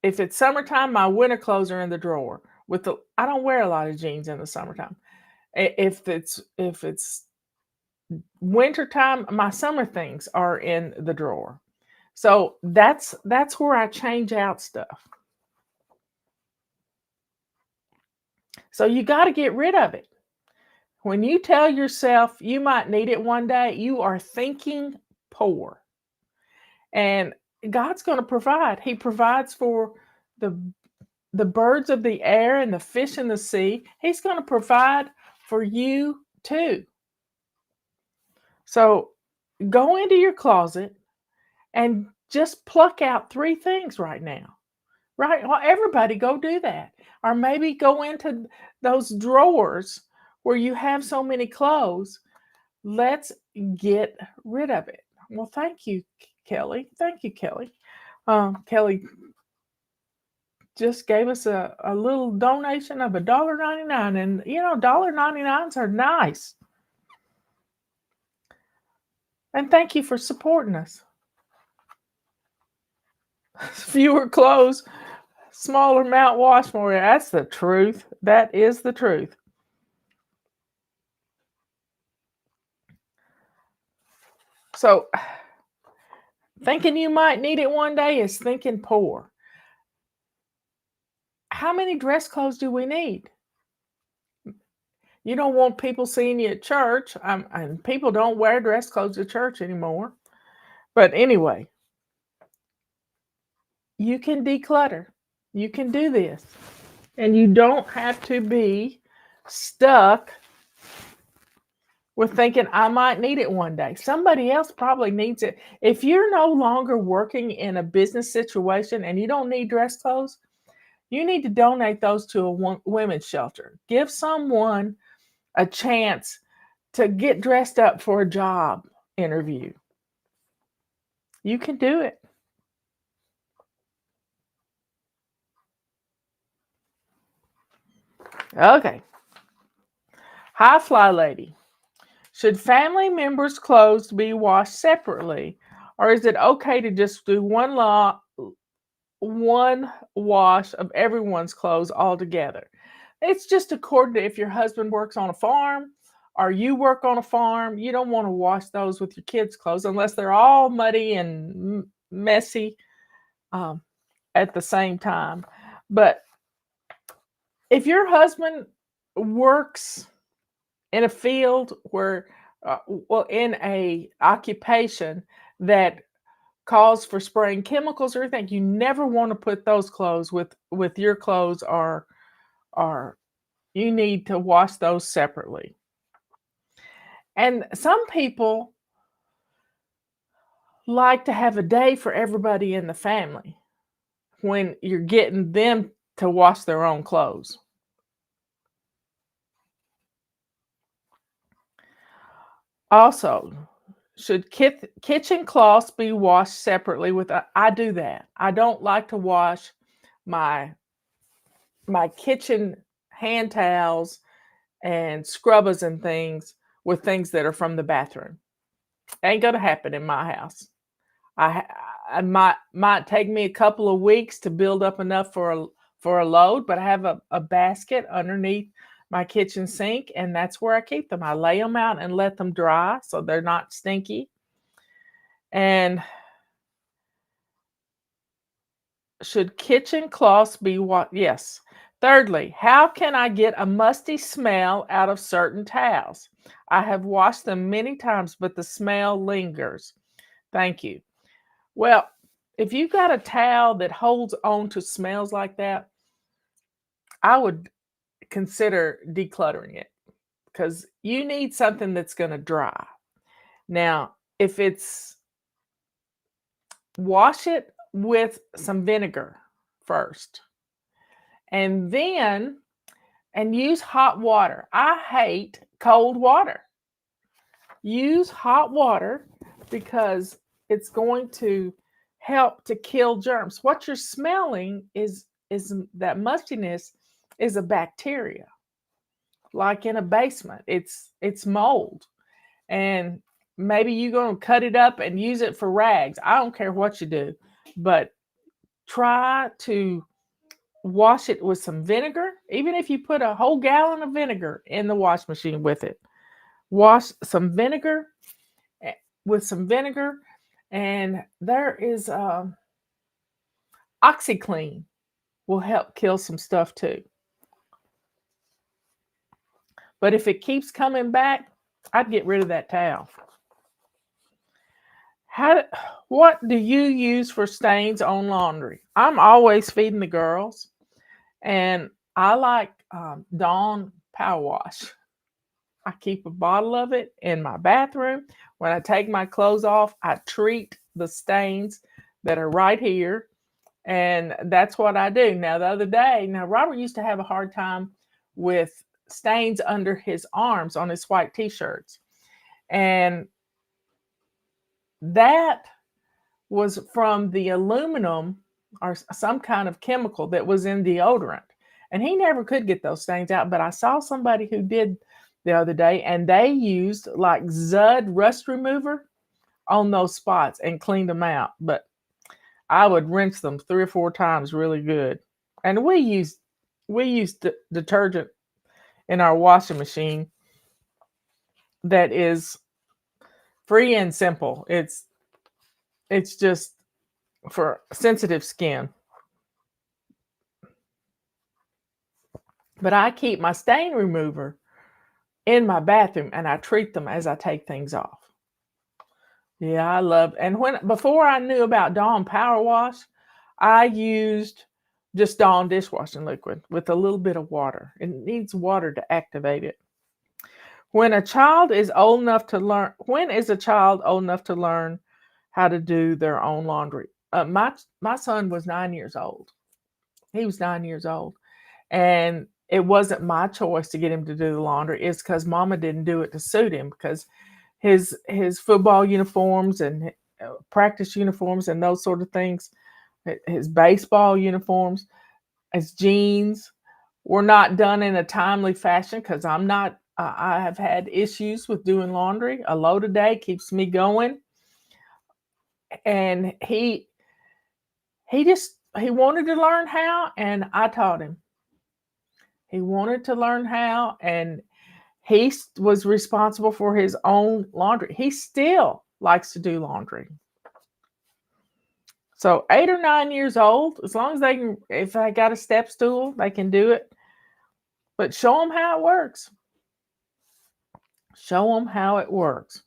it's summertime, my winter clothes are in the drawer. I don't wear a lot of jeans in the summertime. If it's wintertime, my summer things are in the drawer. So that's where I change out stuff. So you got to get rid of it. When you tell yourself you might need it one day, you are thinking poor. And God's going to provide. He provides for the birds of the air and the fish in the sea. He's going to provide for you too. So go into your closet and just pluck out 3 things right now. Right? Well, everybody go do that. Or maybe go into those drawers where you have so many clothes. Let's get rid of it. Well, thank you, Kelly. Thank you, Kelly. Kelly just gave us a little donation of $1.99. And, $1.99s are nice. And thank you for supporting us. Fewer clothes, smaller amount wash more. That's the truth. That is the truth. So, thinking you might need it one day is thinking poor. How many dress clothes do we need? You don't want people seeing you at church, and people don't wear dress clothes to church anymore. But anyway, you can declutter. You can do this. And you don't have to be stuck with thinking, I might need it one day. Somebody else probably needs it. If you're no longer working in a business situation and you don't need dress clothes, you need to donate those to a women's shelter. Give someone a chance to get dressed up for a job interview. You can do it. Okay. Hi, FlyLady. Should family members' clothes be washed separately, or is it okay to just do one wash of everyone's clothes all together? It's just according to if your husband works on a farm or you work on a farm, you don't want to wash those with your kids' clothes unless they're all muddy and messy um, at the same time. But if your husband works in a field where, in a occupation that calls for spraying chemicals or anything, you never want to put those clothes with your clothes, or you need to wash those separately. And some people like to have a day for everybody in the family when you're getting them to wash their own clothes. Also, should kitchen cloths be washed separately? I do that. I don't like to wash my kitchen hand towels and scrubbers and things with things that are from the bathroom. Ain't gonna happen in my house. I might take me a couple of weeks to build up enough for a load, but I have a basket underneath my kitchen sink, and that's where I keep them. I lay them out and let them dry so they're not stinky. And should kitchen cloths be what? Yes. Thirdly, how can I get a musty smell out of certain towels? I have washed them many times, but the smell lingers. Thank you. Well, if you've got a towel that holds on to smells like that, I would consider decluttering it because you need something that's going to dry. Now, if it's wash it with some vinegar first, and then use hot water. I hate cold water. Use hot water because it's going to help to kill germs. What you're smelling is that mustiness is a bacteria. Like in a basement, it's mold. And maybe you're going to cut it up and use it for rags. I don't care what you do, but try to wash it with some vinegar. Even if you put a whole gallon of vinegar in the wash machine with it, wash some vinegar with some vinegar, and there is OxyClean will help kill some stuff too. But if it keeps coming back, I'd get rid of that towel. What do you use for stains on laundry? I'm always feeding the girls, and I like Dawn Power Wash. I keep a bottle of it in my bathroom. When I take my clothes off, I treat the stains that are right here, and that's what I do. Now, the other day, Robert used to have a hard time with stains under his arms on his white t-shirts, and that was from the aluminum or some kind of chemical that was in deodorant. And he never could get those stains out, but I saw somebody who did the other day, and they used like Zud rust remover on those spots and cleaned them out. But I would rinse them 3 or 4 times really good. And we use detergent in our washing machine that is free and simple. It's just for sensitive skin. But I keep my stain remover in my bathroom and I treat them as I take things off. Yeah, I love, and before I knew about Dawn Power Wash, I used just Dawn dishwashing liquid with a little bit of water. It needs water to activate it. When a child is old enough to learn, when is a child old enough to learn how to do their own laundry? My son was 9 years old. He was 9 years old, and it wasn't my choice to get him to do the laundry. It's because Mama didn't do it to suit him, because his football uniforms and practice uniforms and those sort of things, his baseball uniforms, his jeans were not done in a timely fashion, because I'm not. I have had issues with doing laundry. A load a day keeps me going, and he wanted to learn how, and I taught him. He wanted to learn how, and he was responsible for his own laundry. He still likes to do laundry. So 8 or 9 years old, as long as they can, if they got a step stool, they can do it. But show them how it works. Show them how it works.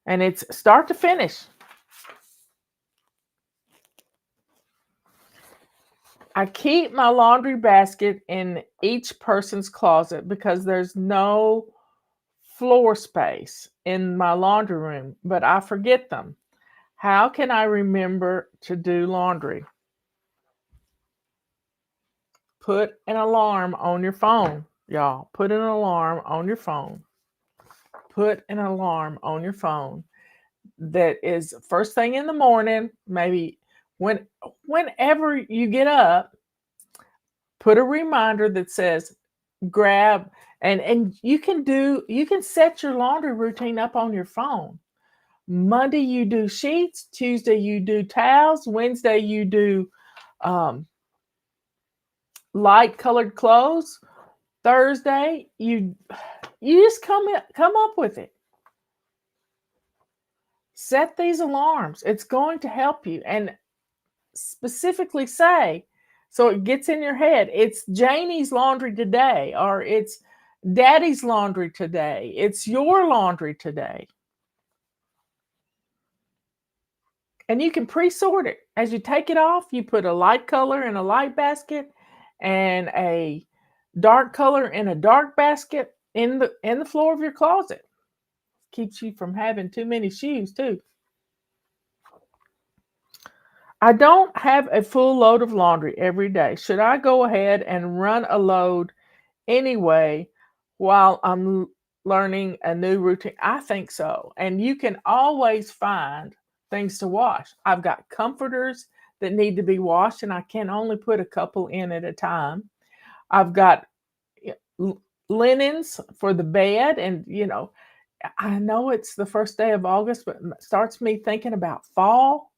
And it's start to finish. I keep my laundry basket in each person's closet because there's no floor space in my laundry room, but I forget them. How can I remember to do laundry? Put an alarm on your phone, y'all. Put an alarm on your phone. Put an alarm on your phone that is first thing in the morning, maybe whenever you get up, put a reminder that says grab, and you can set your laundry routine up on your phone. Monday you do sheets, Tuesday you do towels, Wednesday you do light colored clothes, Thursday you just come up with it. Set these alarms. It's going to help you, and specifically say, so it gets in your head, it's Janie's laundry today, or it's Daddy's laundry today. It's your laundry today. And you can pre-sort it. As you take it off, you put a light color in a light basket and a dark color in a dark basket in the floor of your closet. Keeps you from having too many shoes too. I don't have a full load of laundry every day. Should I go ahead and run a load anyway while I'm learning a new routine? I think so. And you can always find things to wash. I've got comforters that need to be washed, and I can only put a couple in at a time. I've got linens for the bed, and I know it's the first day of August, but it starts me thinking about fall.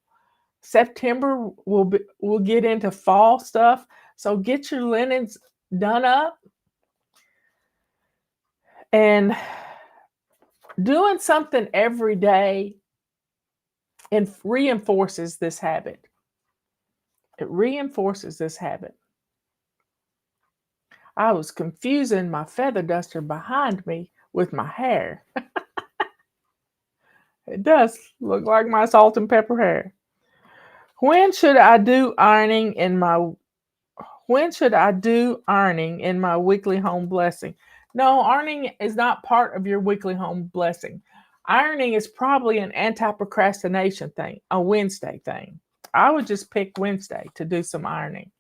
September we'll get into fall stuff. So get your linens done up, and doing something every day and reinforces this habit. It reinforces this habit. I was confusing my feather duster behind me with my hair. It does look like my salt and pepper hair. When should I do ironing in my weekly home blessing? No, ironing is not part of your weekly home blessing. Ironing is probably an anti-procrastination thing, a Wednesday thing. I would just pick Wednesday to do some ironing.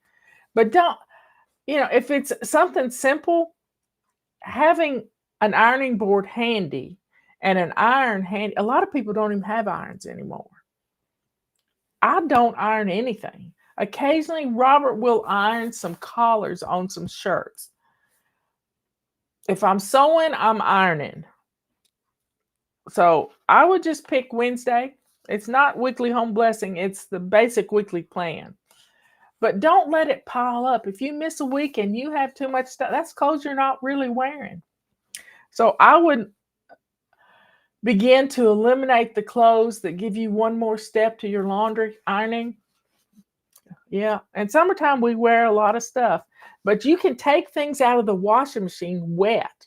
But don't, if it's something simple, having an ironing board handy and an iron handy, a lot of people don't even have irons anymore. I don't iron anything. Occasionally, Robert will iron some collars on some shirts. If I'm sewing, I'm ironing. So I would just pick Wednesday. It's not weekly home blessing, it's the basic weekly plan. But don't let it pile up. If you miss a week and you have too much stuff, that's clothes you're not really wearing. So I would begin to eliminate the clothes that give you one more step to your laundry ironing. Yeah. And summertime, we wear a lot of stuff, but you can take things out of the washing machine wet,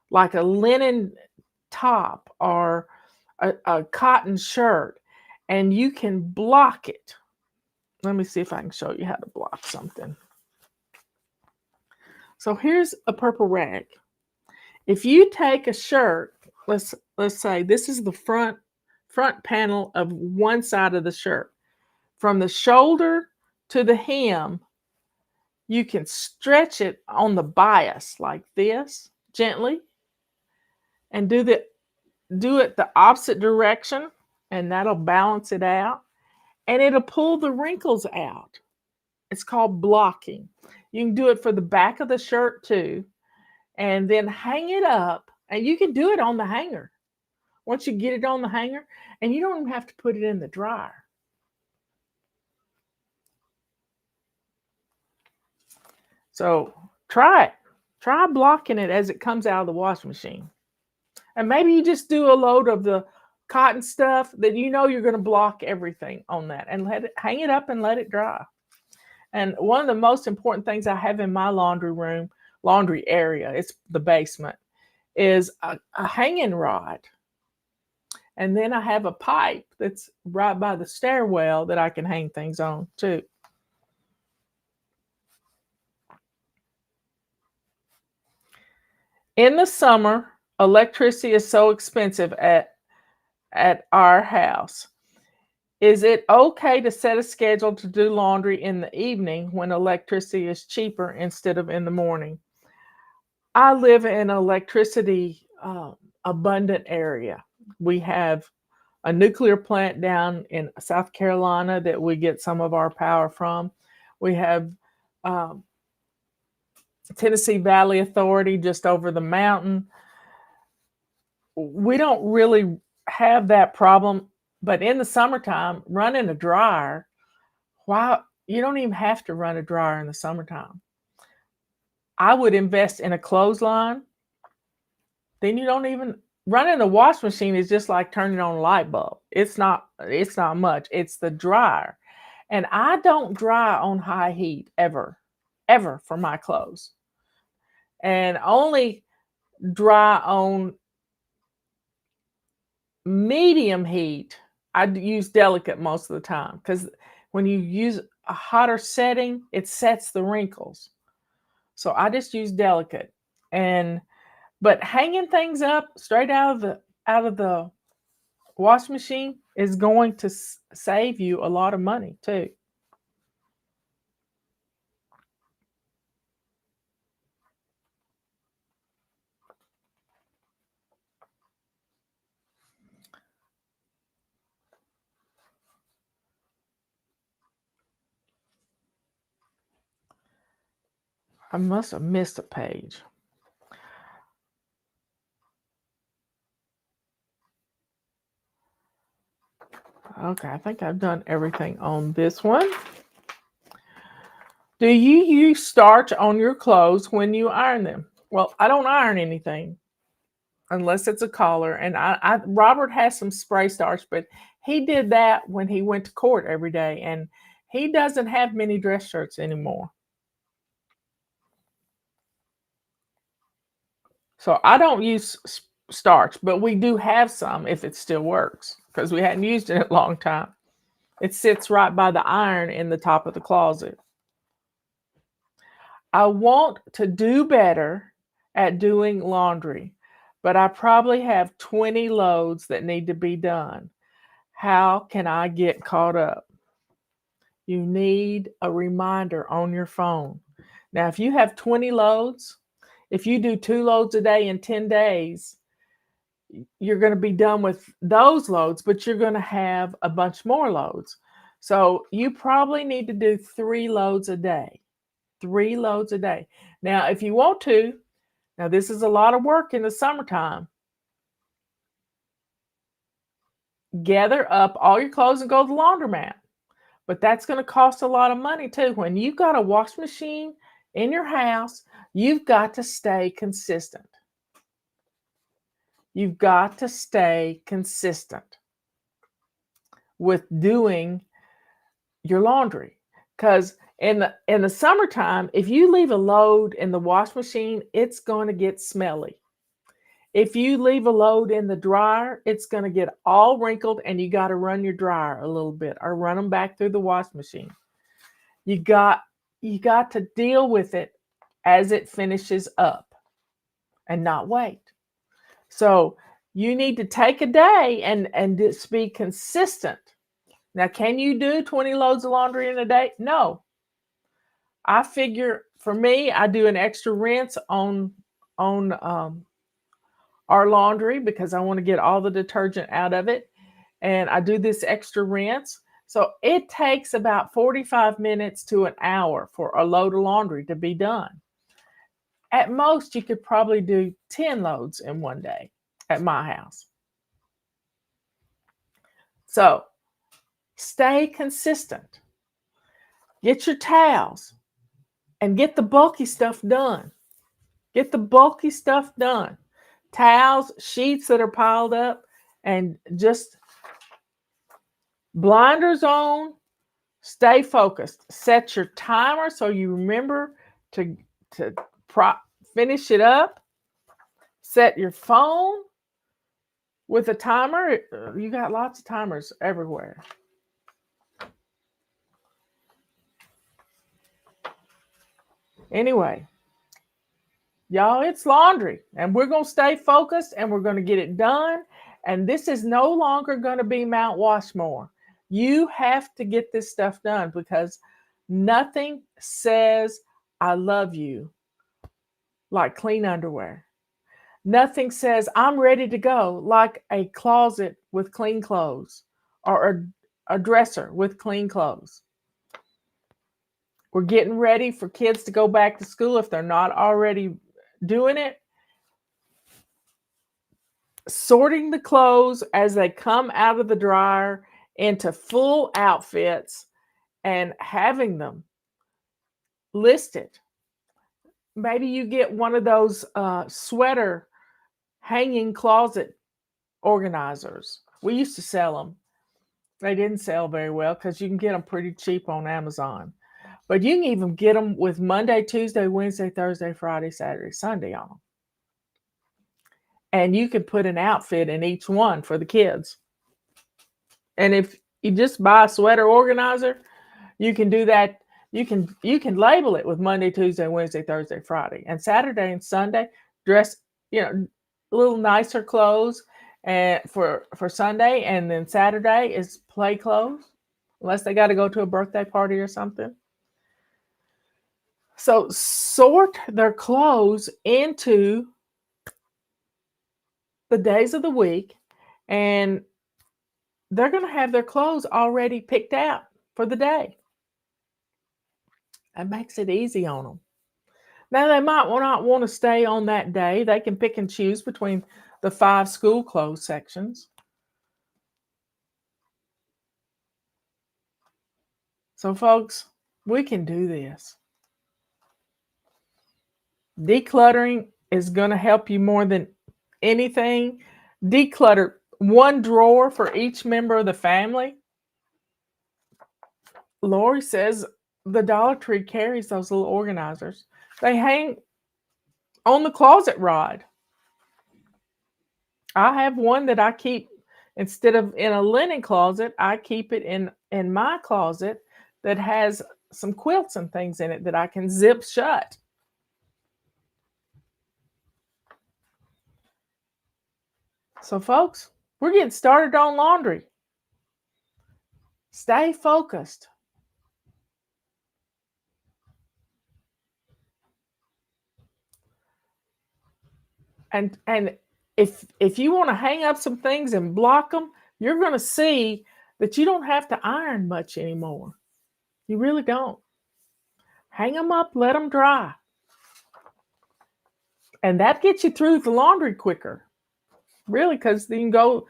like a linen top or a cotton shirt, and you can block it. Let me see if I can show you how to block something. So here's a purple rag. If you take a shirt, let's say this is the front panel of one side of the shirt. From the shoulder to the hem, you can stretch it on the bias like this gently and do it the opposite direction, and that'll balance it out, and it'll pull the wrinkles out. It's called blocking. You can do it for the back of the shirt too, and then hang it up, and you can do it on the hanger. Once you get it on the hanger, and you don't even have to put it in the dryer. So try it. Try blocking it as it comes out of the washing machine. And maybe you just do a load of the cotton stuff that you know you're going to block everything on that, and hang it up and let it dry. And one of the most important things I have in my laundry area, it's the basement, is a hanging rod. And then I have a pipe that's right by the stairwell that I can hang things on too. In the summer, electricity is so expensive at our house. Is it okay to set a schedule to do laundry in the evening when electricity is cheaper instead of in the morning? I live in an electricity abundant area. We have a nuclear plant down in South Carolina that we get some of our power from. We have Tennessee Valley Authority just over the mountain. We don't really have that problem, but in the summertime, running a dryer, wow, you don't even have to run a dryer in the summertime. I would invest in a clothesline. Then you don't even running a wash machine is just like turning on a light bulb. It's not much. It's the dryer. And I don't dry on high heat ever for my clothes. And only dry on medium heat. I use delicate most of the time, because when you use a hotter setting, it sets the wrinkles. So I just use delicate. But hanging things up straight out of the wash machine is going to save you a lot of money too. I must have missed a page. Okay, I think I've done everything on this one. Do you use starch on your clothes when you iron them? Well, I don't iron anything unless it's a collar. And Robert has some spray starch, but he did that when he went to court every day, and he doesn't have many dress shirts anymore. So I don't use starch, but we do have some if it still works, because we hadn't used it in a long time. It sits right by the iron in the top of the closet. I want to do better at doing laundry, but I probably have 20 loads that need to be done. How can I get caught up? You need a reminder on your phone. Now, if you have 20 loads, if you do 2 loads a day in 10 days, you're going to be done with those loads, but you're going to have a bunch more loads. So you probably need to do 3 loads a day. 3 loads a day. Now, if you want to, now this is a lot of work in the summertime. gather up all your clothes and go to the laundromat. But that's going to cost a lot of money too. When you've got a wash machine in your house, you've got to stay consistent. You've got to stay consistent with doing your laundry. Because in the summertime, if you leave a load in the wash machine, it's going to get smelly. If you leave a load in the dryer, it's going to get all wrinkled, and you got to run your dryer a little bit or run them back through the wash machine. You got to deal with it as it finishes up and not wait. So you need to take a day and just be consistent. Now, can you do 20 loads of laundry in a day? No. I figure for me, I do an extra rinse on our laundry because I want to get all the detergent out of it. And I do this extra rinse. So it takes about 45 minutes to an hour for a load of laundry to be done. At most, you could probably do 10 loads in one day at my house. So stay consistent. Get your towels and get the bulky stuff done. Get the bulky stuff done. Towels, sheets that are piled up, and just blinders on. Stay focused. Set your timer so you remember to finish it up. Set your phone with a timer. You got lots of timers everywhere. Anyway, y'all, it's laundry, and we're going to stay focused, and we're going to get it done. And this is no longer going to be Mount Washmore. You have to get this stuff done because nothing says I love you like clean underwear. Nothing says I'm ready to go like a closet with clean clothes or a dresser with clean clothes. We're getting ready for kids to go back to school if they're not already doing it. Sorting the clothes as they come out of the dryer into full outfits and having them listed. Maybe you get one of those sweater hanging closet organizers. We used to sell them. They didn't sell very well because you can get them pretty cheap on Amazon. But you can even get them with Monday, Tuesday, Wednesday, Thursday, Friday, Saturday, Sunday on them. And you could put an outfit in each one for the kids. And if you just buy a sweater organizer, you can do that. You can label it with Monday, Tuesday, Wednesday, Thursday, Friday, and Saturday and Sunday dress, a little nicer clothes and for Sunday, and then Saturday is play clothes, unless they got to go to a birthday party or something. So sort their clothes into the days of the week, and they're going to have their clothes already picked out for the day. That makes it easy on them. Now, they might not want to stay on that day. They can pick and choose between the 5 school clothes sections. So, folks, we can do this. Decluttering is going to help you more than anything. Declutter one drawer for each member of the family. Lori says the Dollar Tree carries those little organizers. They hang on the closet rod. I have one that I keep, instead of in a linen closet, I keep it in my closet that has some quilts and things in it that I can zip shut. So, folks, we're getting started on laundry. Stay focused. And if you want to hang up some things and block them, you're going to see that you don't have to iron much anymore. You really don't. Hang them up, let them dry. And that gets you through the laundry quicker. Really, because you can go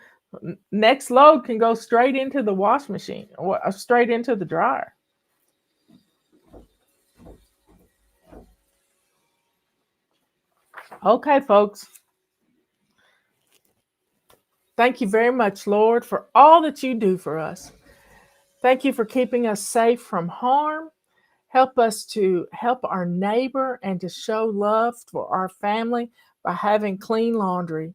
Next load can go straight into the wash machine or straight into the dryer. Okay, folks. Thank you very much, Lord, for all that you do for us. Thank you for keeping us safe from harm. Help us to help our neighbor and to show love for our family by having clean laundry.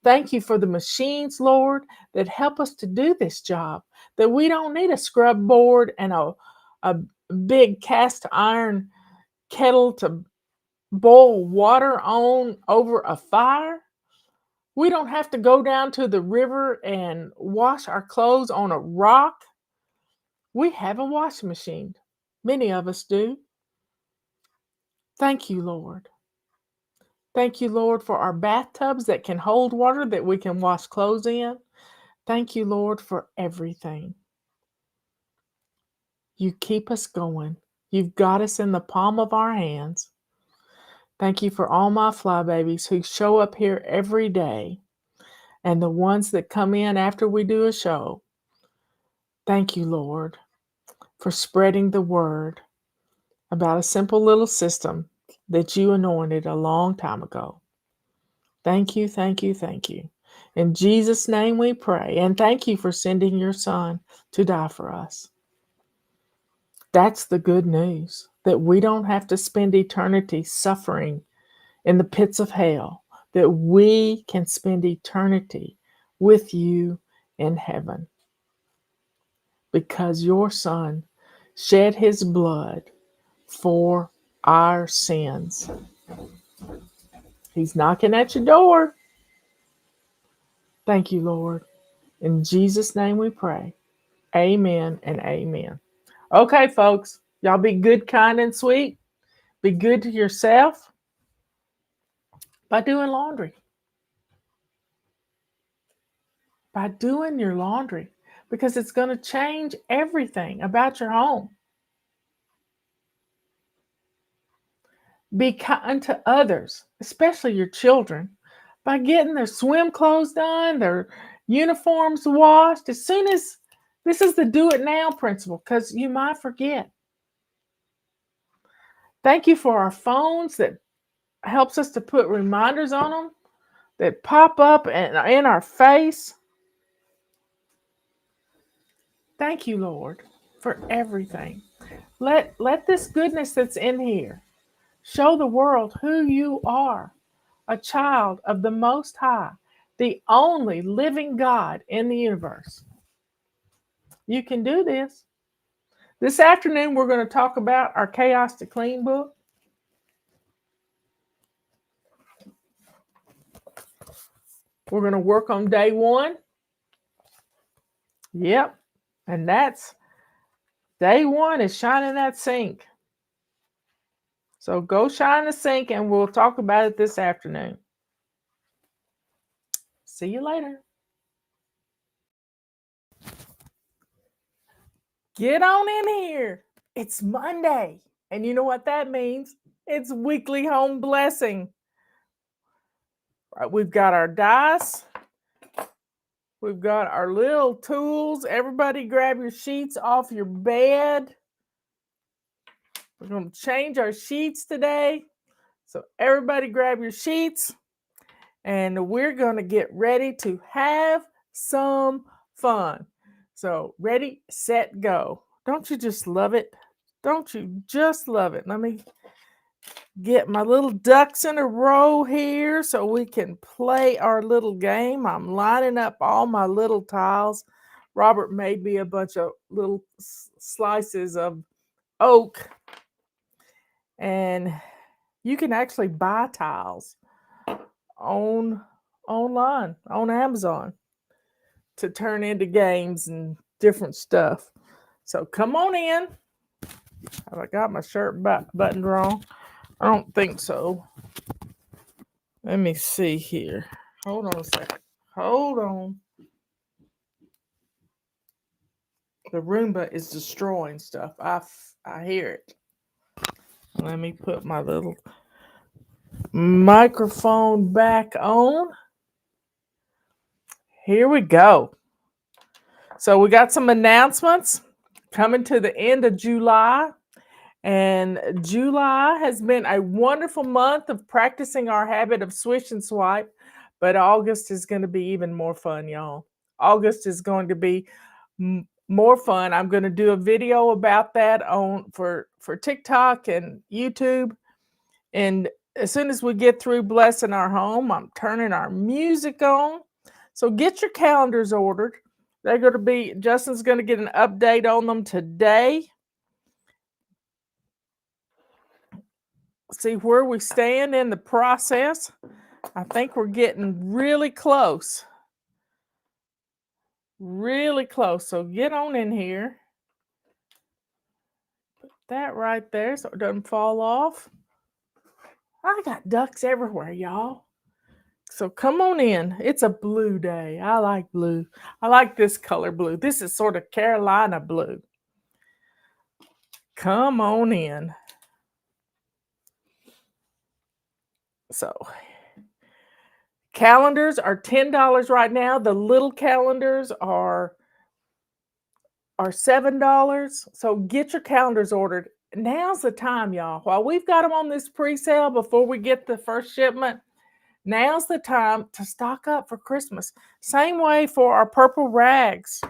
Thank you for the machines, Lord, that help us to do this job, that we don't need a scrub board and a big cast iron kettle to boil water on over a fire. We don't have to go down to the river and wash our clothes on a rock. We have a washing machine. Many of us do. Thank you, Lord. Thank you, Lord, for our bathtubs that can hold water that we can wash clothes in. Thank you, Lord, for everything. You keep us going. You've got us in the palm of our hands. Thank you for all my fly babies who show up here every day and the ones that come in after we do a show. Thank you, Lord, for spreading the word about a simple little system that you anointed a long time ago. Thank you, thank you, thank you. In Jesus' name we pray, and thank you for sending your son to die for us. That's the good news, that we don't have to spend eternity suffering in the pits of hell, that we can spend eternity with you in heaven because your son shed his blood for our sins. He's knocking at your door. Thank you, Lord. In Jesus' name we pray. Amen and amen. Okay, folks, y'all be good, kind, and sweet. Be good to yourself by doing laundry. By doing your laundry, because it's going to change everything about your home. Be kind to others, especially your children, by getting their swim clothes done, their uniforms washed. As soon as this is the do it now principle, because you might forget. Thank you for our phones that helps us to put reminders on them that pop up in our face. Thank you, Lord, for everything. Let this goodness that's in here show the world who you are, a child of the Most High, the only living God in the universe. You can do this. This afternoon, we're going to talk about our Chaos to Clean book. We're going to work on day 1. Yep. And that's day 1 is shining that sink. So go shine the sink and we'll talk about it this afternoon. See you later. Get on in here. It's Monday. And you know what that means? It's weekly home blessing. Right, we've got our dice. We've got our little tools. Everybody grab your sheets off your bed. We're going to change our sheets today. So everybody grab your sheets. And we're going to get ready to have some fun. So ready, set, go. Don't you just love it? Don't you just love it? Let me get my little ducks in a row here so we can play our little game. I'm lining up all my little tiles. Robert made me a bunch of little slices of oak. And you can actually buy tiles online on Amazon to turn into games and different stuff. So come on in. Have I got my shirt buttoned wrong? I don't think so. Let me see here. Hold on a second. Hold on. The Roomba is destroying stuff. I hear it. Let me put my little microphone back on. Here we go. So we got some announcements coming to the end of July. And July has been a wonderful month of practicing our habit of swish and swipe. But August is going to be even more fun, y'all. August is going to be more fun. I'm going to do a video about that for TikTok and YouTube. And as soon as we get through blessing our home, I'm turning our music on. So get your calendars ordered. They're going to be, Justin's going to get an update on them today. See where we stand in the process. I think we're getting really close. Really close. So get on in here. Put that right there so it doesn't fall off. I got ducks everywhere, y'all. So come on in. It's a blue day. I like blue. I like this color blue. This is sort of Carolina blue. Come on in. So calendars are $10 right now. The little calendars are $7. So get your calendars ordered. Now's the time, y'all. While we've got them on this pre-sale before we get the first shipment, now's the time to stock up for Christmas. Same way for our purple rags.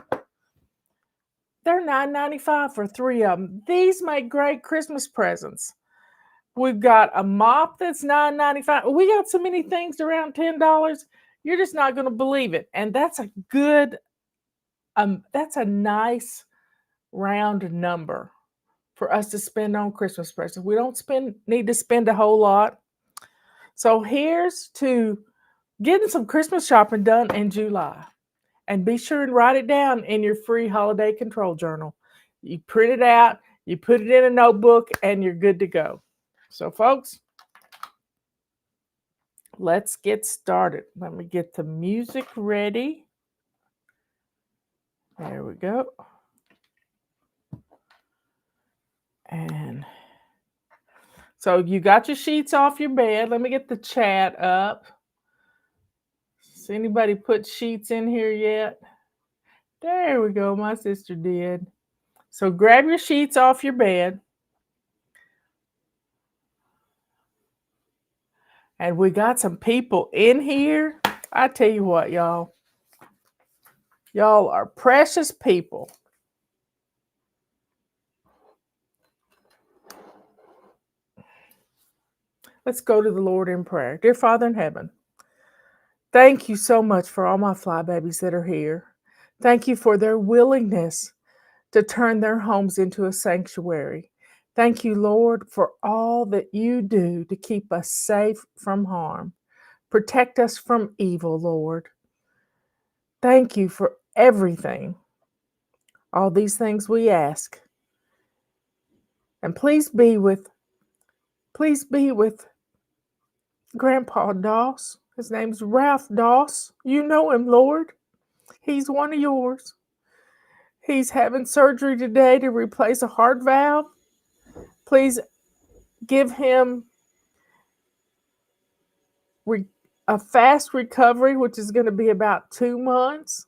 They're $9.95 for 3 of them. These make great Christmas presents. We've got a mop that's $9.95. We got so many things around $10. You're just not going to believe it. And that's a good, that's a nice round number for us to spend on Christmas presents. We don't need to spend a whole lot. So here's to getting some Christmas shopping done in July. And be sure and write it down in your free holiday control journal. You print it out, you put it in a notebook, and you're good to go. So, folks, let's get started. Let me get the music ready. There we go. And so you got your sheets off your bed. Let me get the chat up. Has anybody put sheets in here yet? There we go. My sister did. So grab your sheets off your bed. And we got some people in here. I tell you what, y'all. Y'all are precious people. Let's go to the Lord in prayer. Dear Father in heaven, thank you so much for all my fly babies that are here. Thank you for their willingness to turn their homes into a sanctuary. Thank you, Lord, for all that you do to keep us safe from harm. Protect us from evil, Lord. Thank you for everything. All these things we ask. And please be with Grandpa Doss. His name's Ralph Doss. You know him, Lord. He's one of yours. He's having surgery today to replace a heart valve. Please give him a fast recovery, which is going to be about 2 months.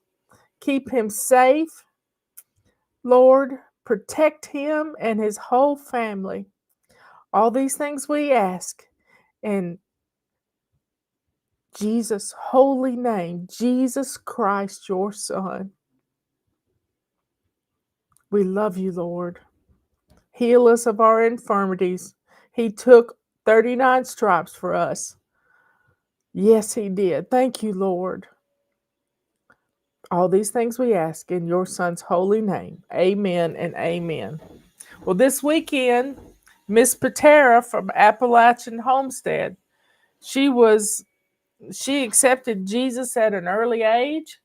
Keep him safe. Lord, protect him and his whole family. All these things we ask in Jesus' holy name, Jesus Christ, your Son. We love you, Lord. Heal us of our infirmities. He took 39 stripes for us. Yes, he did. Thank you, Lord. All these things we ask in your Son's holy name. Amen and amen. Well, this weekend, Miss Patera from Appalachian Homestead, she accepted Jesus at an early age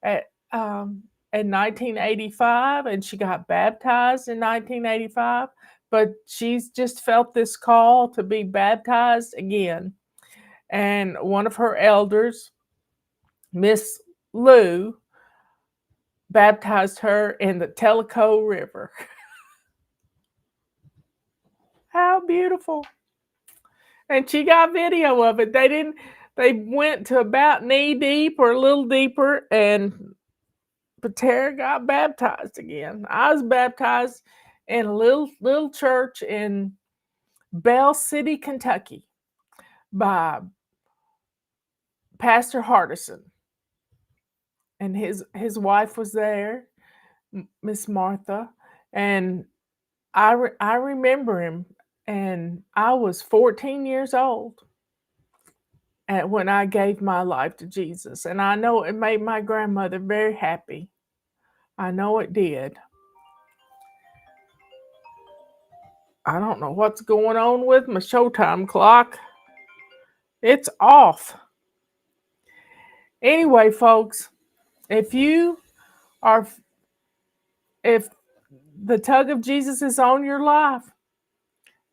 in 1985, and she got baptized in 1985, but she's just felt this call to be baptized again. And one of her elders, Miss Lou, baptized her in the Tellico River. How beautiful. And she got video of it. They went to about knee deep or a little deeper, and Patera got baptized again. I was baptized in a little church in Bell City, Kentucky, by Pastor Hardison, and his wife was there, Miss Martha, and I remember him, and I was 14 years old when I gave my life to Jesus, and I know it made my grandmother very happy. I know it did. I don't know what's going on with my Showtime clock. It's off. Anyway, folks, if you are, if the tug of Jesus is on your life,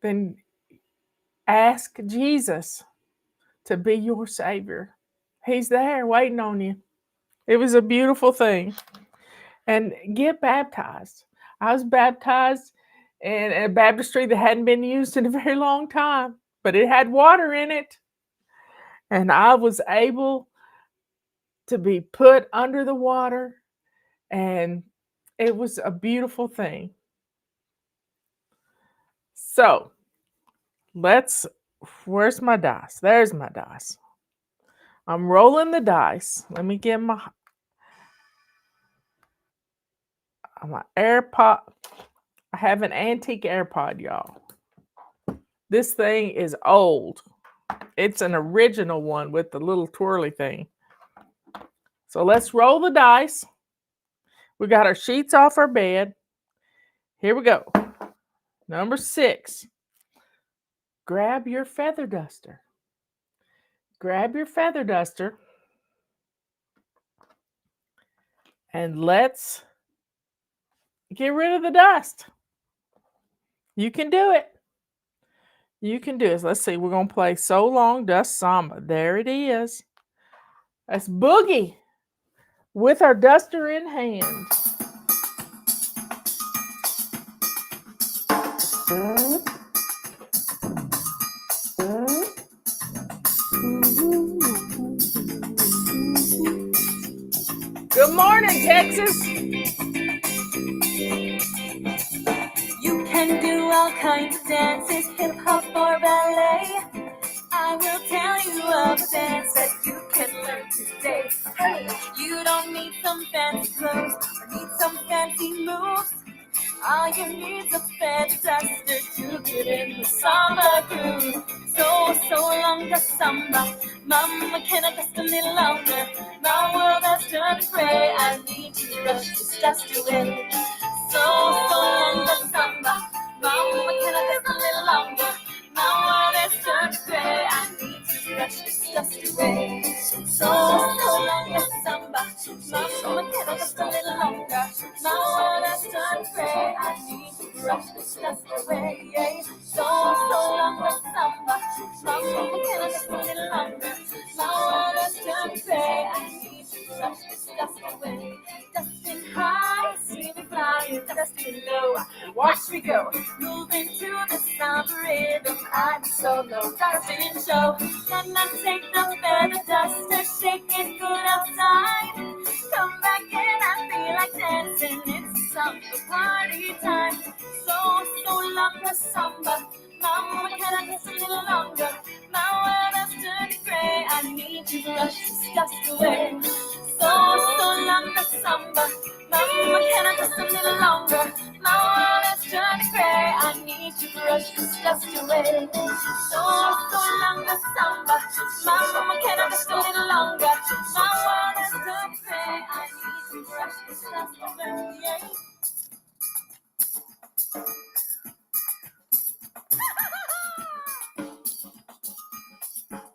then ask Jesus to be your Savior. He's there waiting on you. It was a beautiful thing. And get baptized. I was baptized in a baptistry that hadn't been used in a very long time, but it had water in it. And I was able to be put under the water, and it was a beautiful thing. So, where's my dice? There's my dice. I'm rolling the dice. Let me get my AirPod. I have an antique AirPod, y'all. This thing is old. It's an original one with the little twirly thing. So let's roll the dice. We got our sheets off our bed. Here we go. Number 6. Grab your feather duster. Grab your feather duster. And let's get rid of the dust. You can do it. You can do it. Let's see. We're going to play So Long Dust Samba. There it is. That's Boogie with our duster in hand. Good morning, Texas. You can do all kinds of dances, hip hop or ballet. I will tell you of a dance that you can learn today. Hey, you don't need some fancy clothes or need some fancy moves. All you need's a feather duster to get in the samba groove. So long the samba, mama, can I just a little longer? My world has turned gray, I need to brush this dust away. So long the samba, mama, can I just a little longer? My world has turned gray, I need to brush this dust away. So long the samba, mama, can I just a little longer? My world has turned gray, I need to brush this dust away. So long the samba, mama, can I just a little longer? My world has turned gray, I need to brush this dust away. Dusting high, see me flying, dusting low, watch me go, moving to the sound of rhythm. I'm solo, dusting show. Then I take the feather duster, shake it good outside. Come back and I feel like dancing. It's samba party time. So long the samba. Mama, can I dance a little longer? My world has turned gray. I need to brush this dust away. So long the samba. Mama, can I dance a little longer? My world has turned gray. I need to brush this dust away. So long the samba. Mama, can I dance a little longer? My world has turned gray. I need to brush this dust away. Yeah.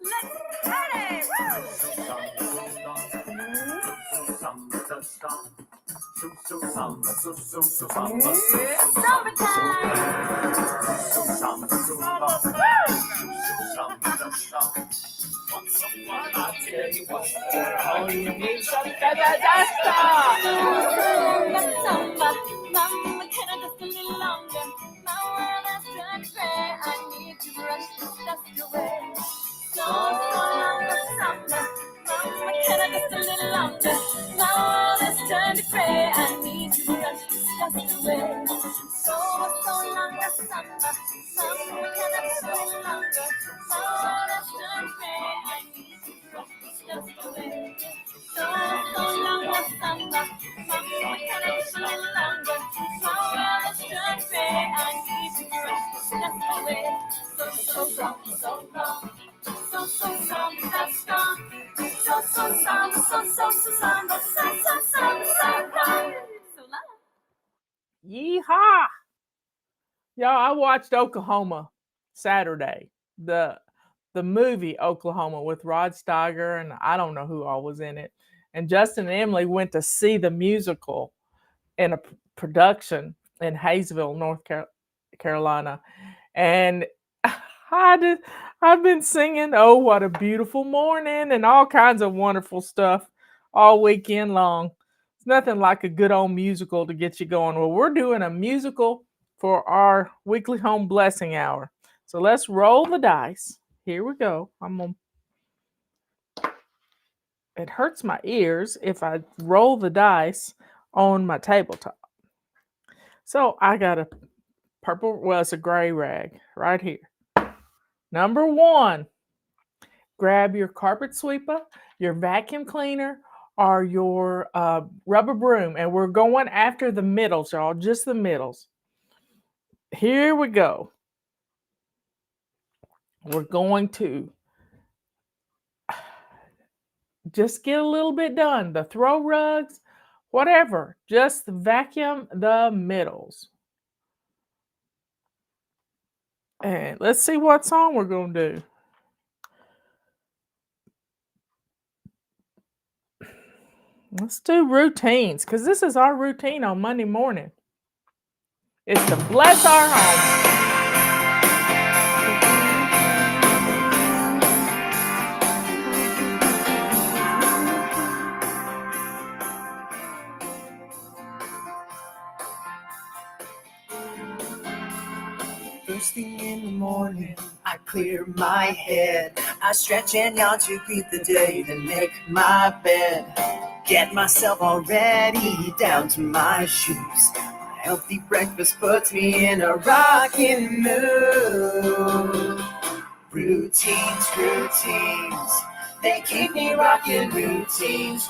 Let's get it! I tell you what, all you need some feather duster. Mama, can I just a little longer? My world has turned gray. I need to brush this dust away. So long the samba, someone can have a little longer. Someone else should pay. I need to trust this just the way. So long, the samba, someone can have a little longer. Someone else should pay. I need to trust this just the way. So strong, so long. So strong, that's strong. So samba, so samba, so long. So long. Yeehaw! Y'all, I watched Oklahoma Saturday. The movie Oklahoma with Rod Steiger and I don't know who all was in it. And Justin and Emily went to see the musical in a production in Hayesville, North Carolina. And I've been singing "Oh What a Beautiful Morning" and all kinds of wonderful stuff all weekend long. It's nothing like a good old musical to get you going. Well, we're doing a musical for our weekly home blessing hour. So let's roll the dice. Here we go. It hurts my ears if I roll the dice on my tabletop. So I got a purple, well, it's a gray rag right here. Number 1, grab your carpet sweeper, your vacuum cleaner, or your rubber broom, and we're going after the middles, y'all, just the middles. Here we go. We're going to just get a little bit done. The throw rugs, whatever, just vacuum the middles. And let's see what song we're going to do. Let's do routines, because this is our routine on Monday morning. It's to bless our home. First thing in the morning, I clear my head. I stretch and yawn to greet the day, then make my bed. Get myself all ready, down to my shoes. A healthy breakfast puts me in a rockin' mood. Routines, they keep me rockin'. Routines,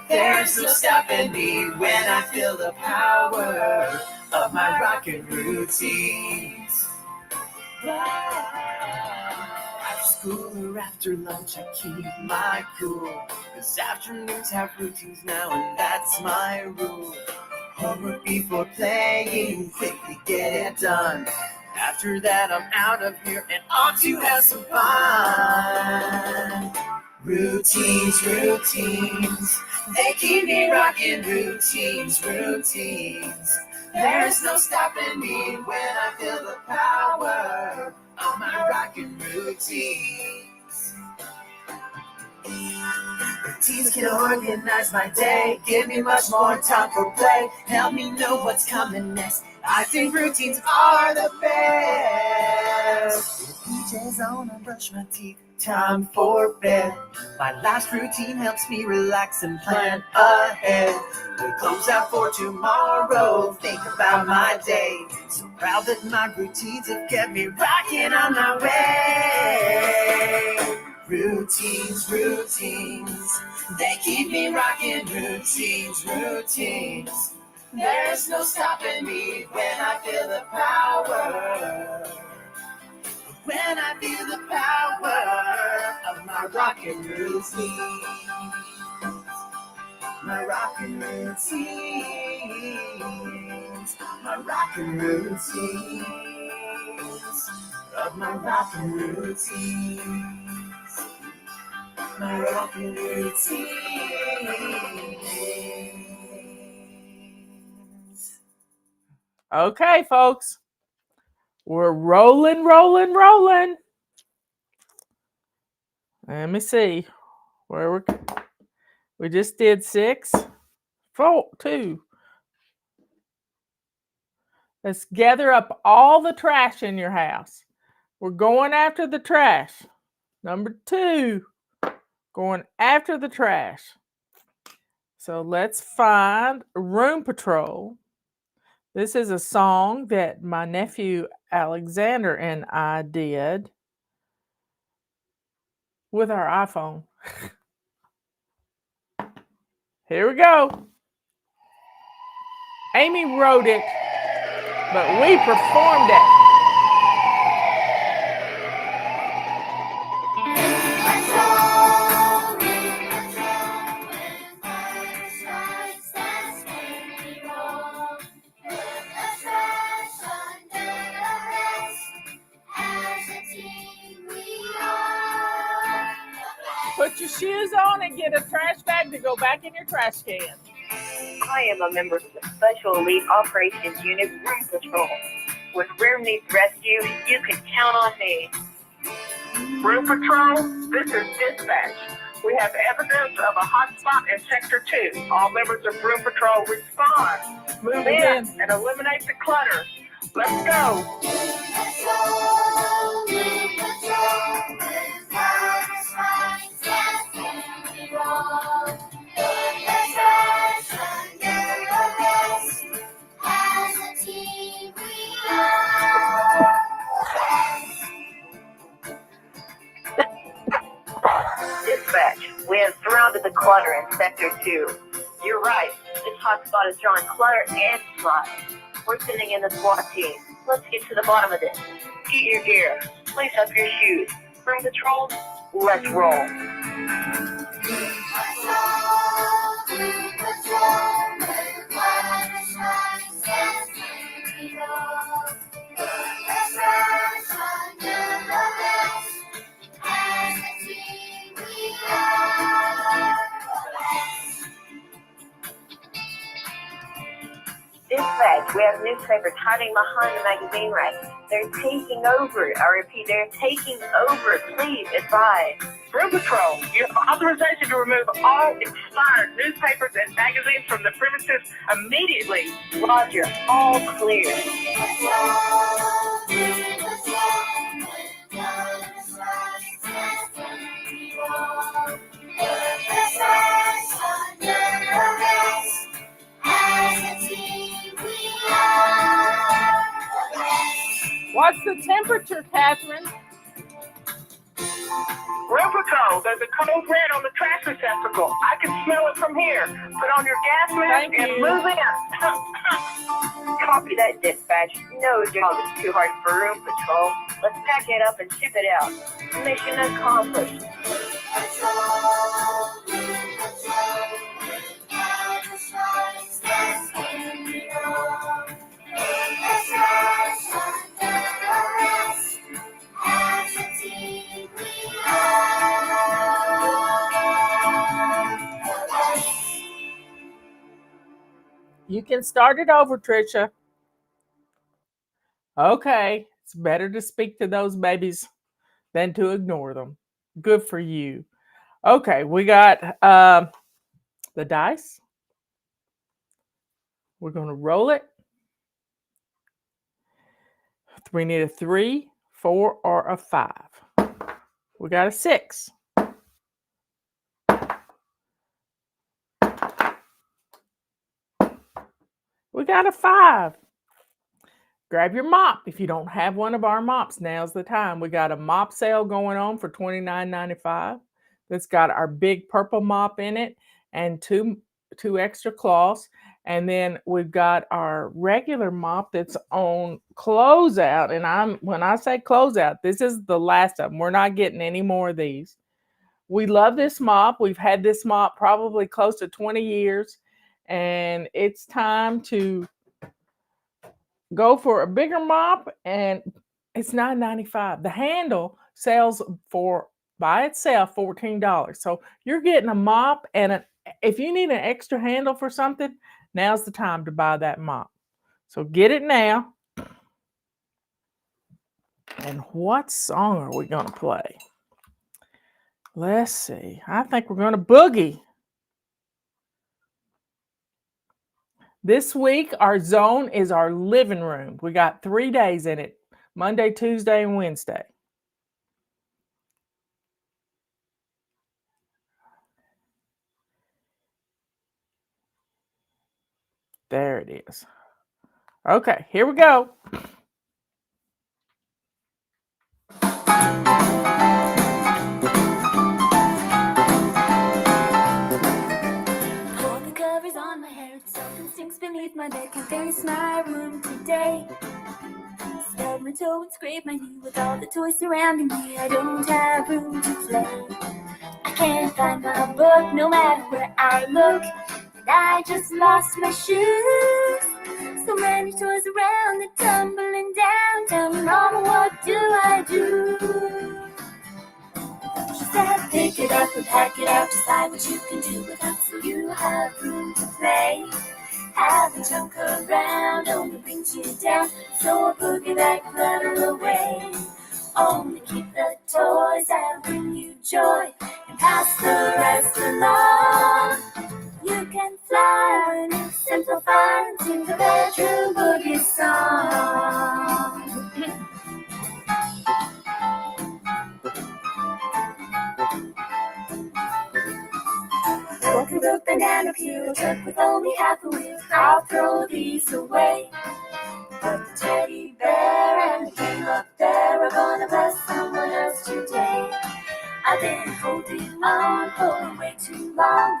there's no stopping me when I feel the power of my rockin' routines. After school or after lunch, I keep my cool. 'Cause afternoons have routines now, and that's my rule. Homework before playing, quickly get it done. After that, I'm out of here and on to have some fun. Routines, they keep me rocking. Routines, there's no stopping me when I feel the power of my rocking routines. Routines can organize my day, give me much more time for play, help me know what's coming next. I think routines are the best. With PJs on, I brush my teeth, time for bed. My last routine helps me relax and plan ahead. What comes out for tomorrow, think about my day. So proud that my routines have kept me rocking on my way. Routines, they keep me rocking. Routines, there's no stopping me when I feel the power. When I feel the power of my rockin' routines. My rockin' routines. My rockin' routines. Of my rockin' routines. My rockin' routines. Okay, folks. We're rolling. Let me see. Where we just did 6, 4, 2. Let's gather up all the trash in your house. We're going after the trash. Number 2, going after the trash. So let's find room patrol. This is a song that my nephew Alexander and I did with our iPhone. Here we go. Amy wrote it, but we performed it. Put your shoes on and get a trash bag to go back in your trash can. I am a member of the Special Elite Operations Unit Room Patrol. When room needs rescue, you can count on me. Room Patrol, this is dispatch. We have evidence of a hotspot in Sector 2. All members of Room Patrol respond. Move in and eliminate the clutter. Let's go. Dispatch, we have surrounded the clutter in Sector 2. You're right, this hotspot is drawing clutter and slime. We're sending in the SWAT team. Let's get to the bottom of this. Get your gear. Lace up your shoes. Room Patrol, let's roll. Dispatch, we have newspapers hiding behind the magazine rack. They're taking over. I repeat, they're taking over. Please advise. Room Patrol, you have authorization to remove all expired newspapers and magazines from the premises immediately. Roger, all clear. What's the temperature, Catherine? Room Patrol, there's a code red on the trash receptacle. I can smell it from here. Put on your gas mask and move in. Copy that, dispatch. No job is too hard for Room Patrol. Let's pack it up and ship it out. Mission accomplished. You can start it over, Tricia. Okay, it's better to speak to those babies than to ignore them. Good for you. Okay, we got the dice. We're going to roll it. We need a 3, 4, or a 5. We got a 6. We got a 5. Grab your mop. If you don't have one of our mops, now's the time. We got a mop sale going on for $29.95. That's got our big purple mop in it and two extra cloths. And then we've got our regular mop that's on closeout. And when I say closeout, this is the last of them. We're not getting any more of these. We love this mop. We've had this mop probably close to 20 years. And it's time to go for a bigger mop, and it's $9.95. The handle sells for by itself $14. So you're getting a mop, and if you need an extra handle for something, now's the time to buy that mop. So get it now. And what song are we going to play? Let's see. I think we're going to boogie. This week, our zone is our living room. We got 3 days in it, Monday, Tuesday, and Wednesday. There it is. Okay, here we go. Pull the covers on my hair, something stinks beneath my bed. Can't face my room today. Stub my toe and scrape my knee with all the toys surrounding me. I don't have room to play. I can't find my book no matter where I look. And I just lost my shoes. So many toys around, they're tumbling down. Tell me, Mama, what do I do? She said, pick it up and pack it out. Decide what you can do with it so you have room to play. Having junk around only brings you down. So I'll boogie that clutter away. Only keep the toys that bring you joy and pass the rest along. You can fly when you simplify and sing the bedroom boogie song. Broken book, banana peel, truck with only half a wheel. I'll throw these away. But the teddy bear and the game up there are gonna bless someone else today. I've been holding on for way too long.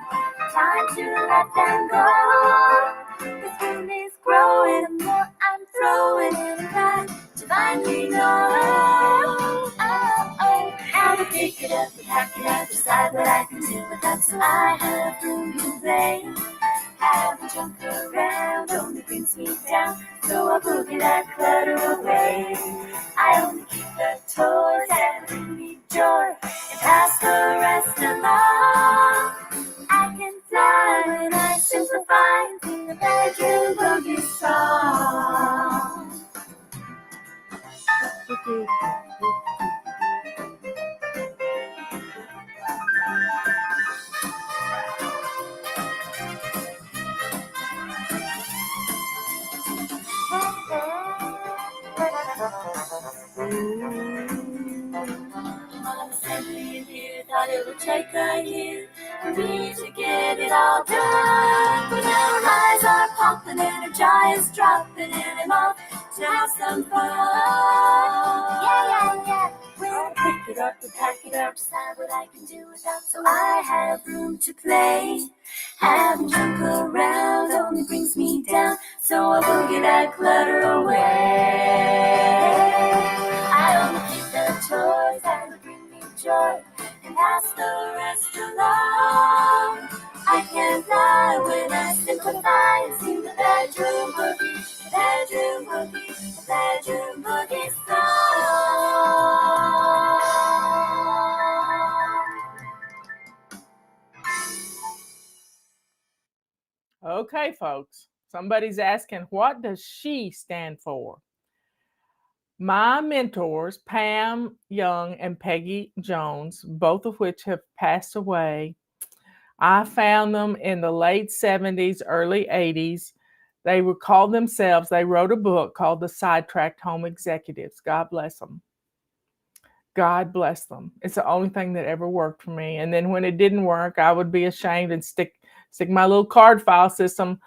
Time to let them go. The spoon is growing, the more I'm throwing in a cry to finally know. How to pick it up and pack it up, decide what I can do with them so I have room to play. Having junk around only brings me down, so I boogie that clutter away. I only keep the toys that bring me joy and pass the rest along. I can fly when I simplify and sing the bedroom boogie song. Mama sent me in here, thought it would take a year for me to get it all done. But now her eyes are popping and her jaw is dropping and I'm off to have some fun. Yeah. We'll pick it up and pack it up, decide what I can do without so I have room to play. Having junk around only brings me down, so I'll boogie that clutter away. I only keep the toys that bring me joy and pass the rest along. I can fly when I simplify and sing the bedroom boogie, the bedroom boogie, the bedroom boogie song. Okay, folks. Somebody's asking, what does she stand for? My mentors, Pam Young and Peggy Jones, both of which have passed away, I found them in the late 70s, early 80s. They would call themselves, they wrote a book called The Sidetracked Home Executives. God bless them. God bless them. It's the only thing that ever worked for me. And then when it didn't work, I would be ashamed and stick my little card file system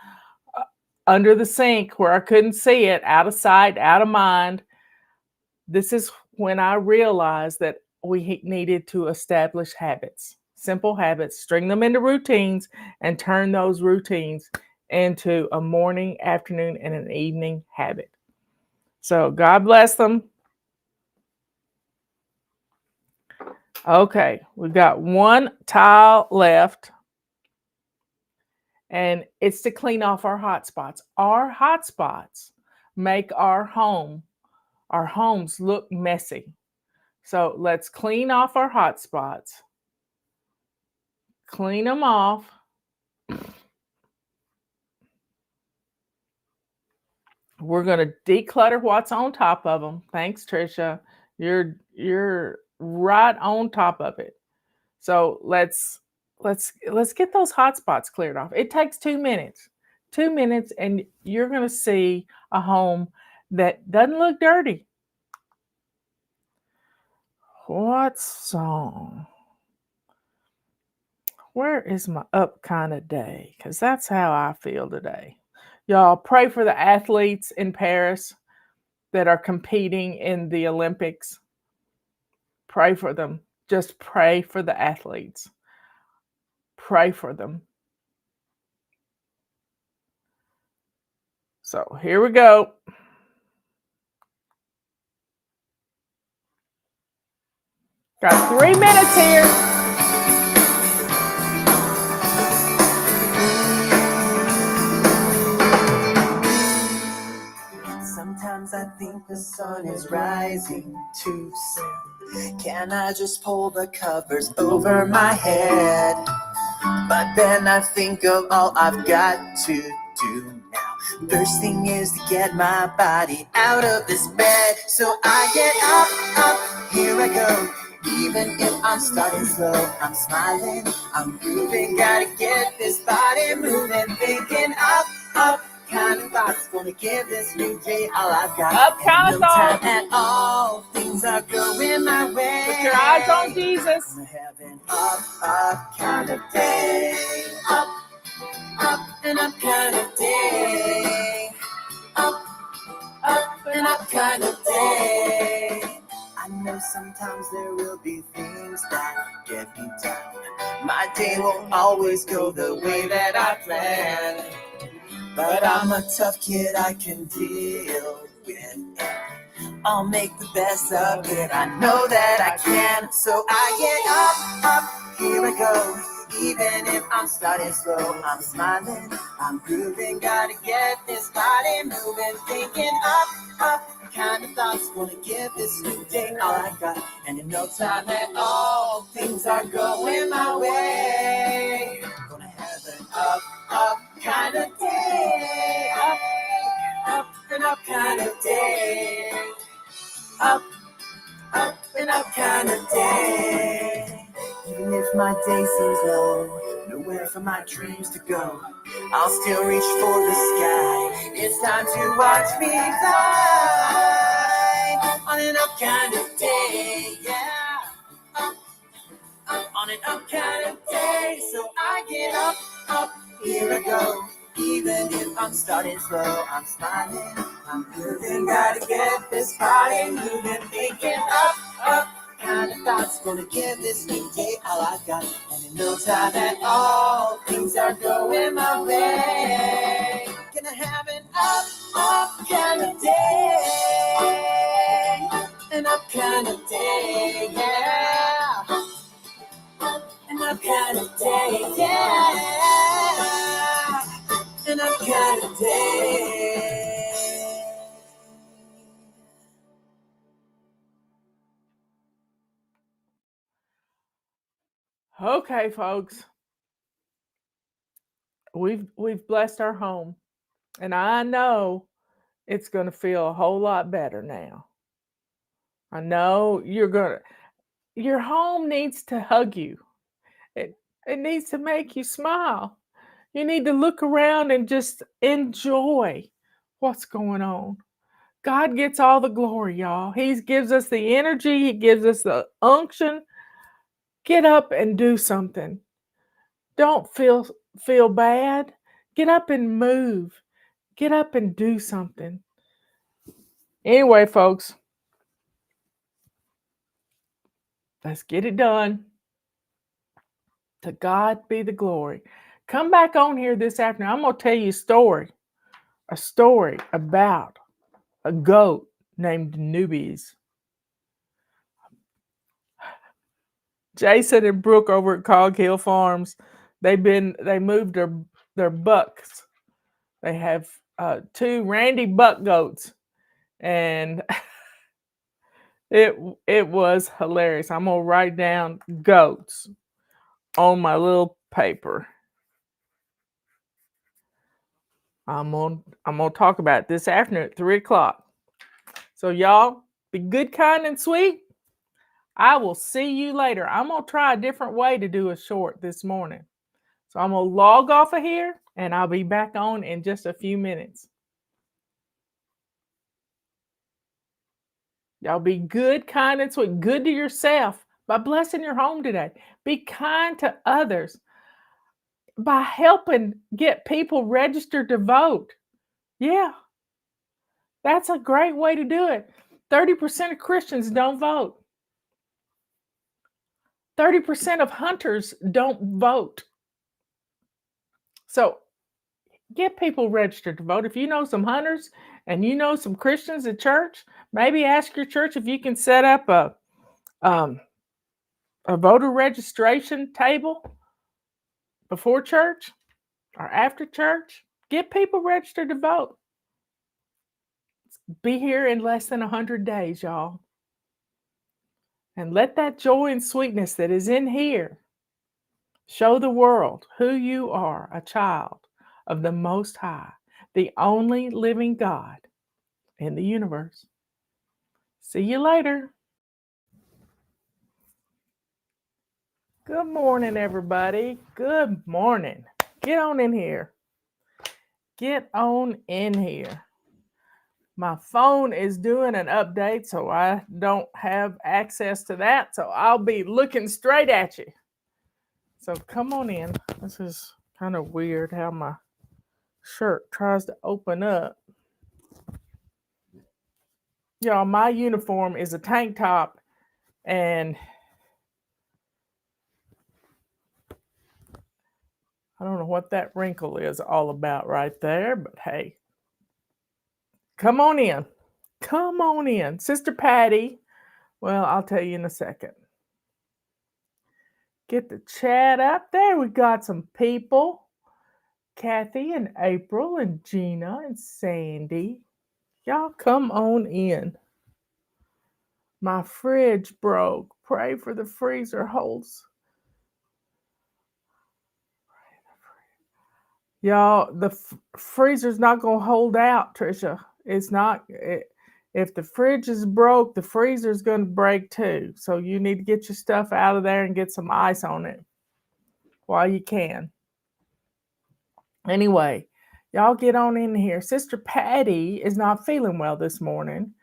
under the sink where I couldn't see it, out of sight, out of mind. This is when I realized that we needed to establish habits, simple habits, string them into routines, and turn those routines into a morning, afternoon, and an evening habit. So God bless them. Okay, we've got one tile left, and it's to clean off our hot spots. Our hot spots make our homes look messy. So let's clean off our hot spots. Clean them off. We're going to declutter what's on top of them. Thanks, Trisha. You're right on top of it. So let's get those hot spots cleared off. It takes 2 minutes. 2 minutes and you're going to see a home that doesn't look dirty. What song? Where is my up kind of day? Because that's how I feel today. Y'all pray for the athletes in Paris that are competing in the Olympics. Pray for them. Just pray for the athletes. Pray for them. So here we go. Got 3 minutes here. Sometimes I think the sun is rising too soon. Can I just pull the covers over my head? But then I think of all I've got to do now. First thing is to get my body out of this bed. So I get up, here I go. Even if I'm starting slow, I'm smiling, I'm grooving. Gotta get this body moving, thinking up. Kind of thoughts, gonna give this new day all I've got. Up kind of no thoughts. time at all, things are going my way. Put your eyes on Jesus. I'm having up kind of day. Up and up kind of day. Up and up kind of day. I know sometimes there will be things that get me down. My day won't always go the way that I planned. But I'm a tough kid, I can deal with it. I'll make the best of it, I know that I can. So I get up, here I go. Even if I'm starting slow, I'm smiling, I'm grooving. Gotta get this body moving, thinking up. Kind of thoughts, gonna give this new day all I got. And in no time at all, things are going my way. Gonna have an up kind of day. Up and up kind of day. Up and up kind of day. Even if my day seems low, nowhere for my dreams to go, I'll still reach for the sky. It's time to watch me fly. On an up kind of day, yeah. On an up kind of day. So I get up, here I go. Even if I'm starting slow, I'm smiling, I'm moving. Gotta get this body moving, thinking up. Kind of thoughts, gonna give this new day all I've got. And in no time at all, things are going my way. Gonna have an up kind of day. An up kind of day, yeah. An up kind of day, yeah. An up kind of day. Okay, folks. We've blessed our home, and I know it's going to feel a whole lot better now. I know your home needs to hug you. It needs to make you smile. You need to look around and just enjoy what's going on. God gets all the glory, y'all. He gives us the energy, He gives us the unction. Get up and do something. Don't feel bad. Get up and move. Get up and do something. Anyway, folks, let's get it done. To God be the glory. Come back on here this afternoon. I'm going to tell you a story about a goat named Newbies. Jason and Brooke over at Cog Hill Farms, they moved their bucks. They have 2 Randy buck goats, and it was hilarious. I'm gonna write down goats on my little paper. I'm gonna talk about it this afternoon at 3:00. So y'all be good, kind, and sweet. I will see you later. I'm gonna try a different way to do a short this morning. So I'm gonna log off of here, and I'll be back on in just a few minutes. Y'all be good, kind, and sweet. Good to yourself by blessing your home today. Be kind to others by helping get people registered to vote. Yeah, that's a great way to do it. 30% of Christians don't vote. 30% of hunters don't vote. So get people registered to vote. If you know some hunters and you know some Christians at church, maybe ask your church if you can set up a voter registration table before church or after church. Get people registered to vote. Be here in less than 100 days, y'all. And let that joy and sweetness that is in here show the world who you are, a child of the Most High, the only living God in the universe. See you later. Good morning, everybody. Good morning. Get on in here. Get on in here. My phone is doing an update, so I don't have access to that. So I'll be looking straight at you. So come on in. This is kind of weird how my shirt tries to open up. Y'all, my uniform is a tank top, and I don't know what that wrinkle is all about right there, but hey, come on in. Come on in. Sister Patty, well, I'll tell you in a second. Get the chat up there. We got some people. Kathy and April and Gina and Sandy. Y'all come on in. My fridge broke. Pray for the freezer holds. Y'all, the freezer's not going to hold out, Trisha. It's not. If the fridge is broke, the freezer's going to break too. So you need to get your stuff out of there and get some ice on it while you can. Anyway, y'all get on in here. Sister Patty is not feeling well this morning.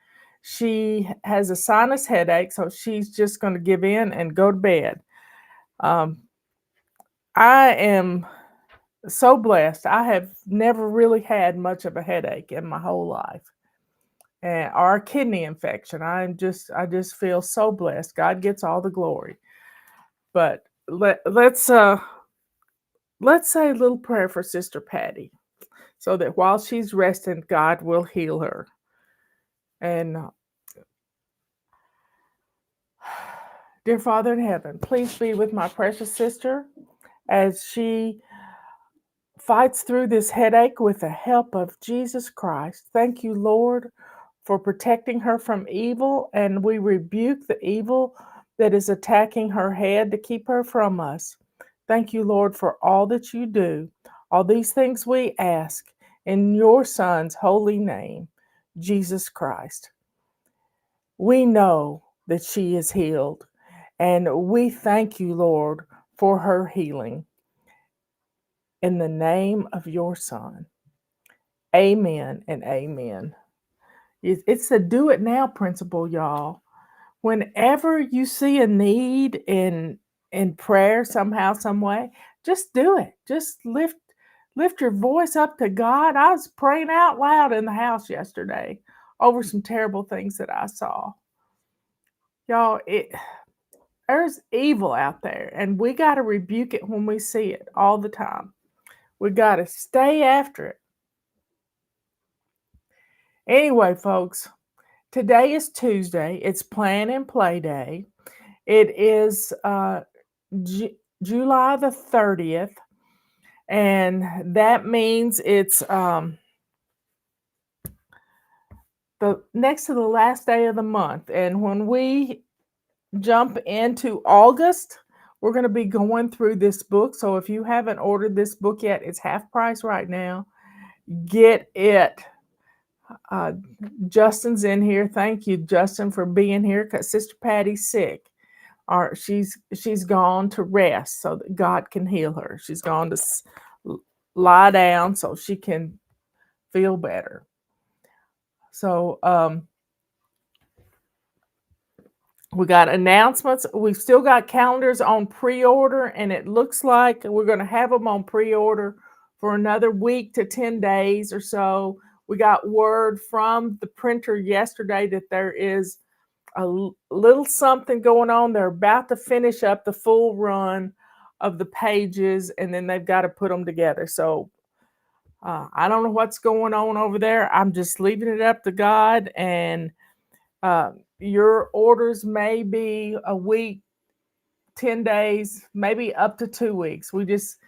She has a sinus headache, so she's just going to give in and go to bed. I am so blessed. I have never really had much of a headache in my whole life, or a kidney infection. I just feel so blessed. God gets all the glory. But let's say a little prayer for Sister Patty, so that while she's resting, God will heal her. And dear Father in heaven, please be with my precious sister as she fights through this headache with the help of Jesus Christ. Thank you, Lord, for protecting her from evil, and we rebuke the evil that is attacking her head to keep her from us. Thank you, Lord, for all that you do. All these things we ask in your Son's holy name, Jesus Christ. We know that she is healed, and we thank you, Lord, for her healing. In the name of your Son. Amen and amen. It's the do it now principle, y'all. Whenever you see a need in prayer somehow, some way, just do it. Just lift your voice up to God. I was praying out loud in the house yesterday over some terrible things that I saw. Y'all, there's evil out there, and we got to rebuke it when we see it all the time. We got to stay after it. Anyway, folks, today is Tuesday. It's Plan and Play Day. It is July the 30th, and that means it's the next to the last day of the month. And when we jump into August, we're going to be going through this book. So if you haven't ordered this book yet, it's half price right now. Get it. Justin's in here. Thank you, Justin, for being here, because Sister Patty's sick. Or she's gone to rest so that God can heal her. She's gone to lie down so she can feel better. So we got announcements. We've still got calendars on pre-order, and it looks like we're going to have them on pre-order for another week to 10 days or so. We got word from the printer yesterday that there is a little something going on. They're about to finish up the full run of the pages, and then they've got to put them together. So I don't know what's going on over there. I'm just leaving it up to God, and your orders may be a week, 10 days, maybe up to 2 weeks. We just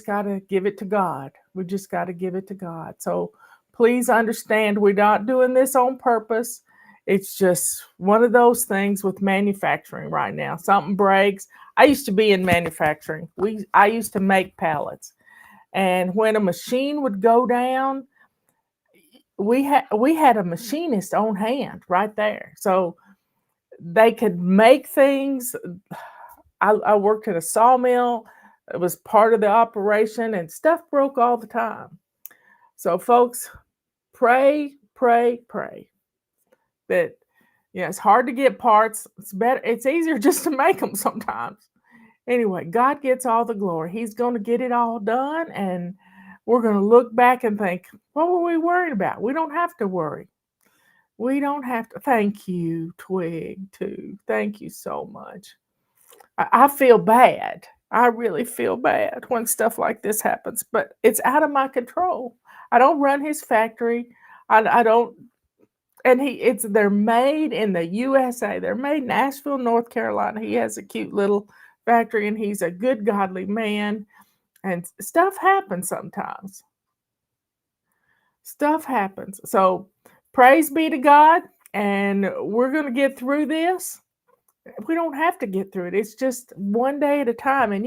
got to give it to God. We just got to give it to God. So please understand, we're not doing this on purpose. It's just one of those things with manufacturing right now. Something breaks. I used to be in manufacturing. I used to make pallets. And when a machine would go down, we had a machinist on hand right there. So they could make things. I worked at a sawmill. It was part of the operation, and stuff broke all the time. So folks, pray that, it's hard to get parts. It's easier just to make them sometimes. Anyway, God gets all the glory. He's going to get it all done, and we're going to look back and think, what were we worried about? We don't have to worry. We don't have to. Thank you, Twig, too. Thank you so much. I feel bad. I really feel bad when stuff like this happens, but it's out of my control. I don't run his factory. I don't, and they're made in the USA. They're made in Nashville, North Carolina. He has a cute little factory, and he's a good, godly man. And stuff happens sometimes. Stuff happens. So praise be to God, and we're going to get through this. We don't have to get through it. It's just one day at a time. And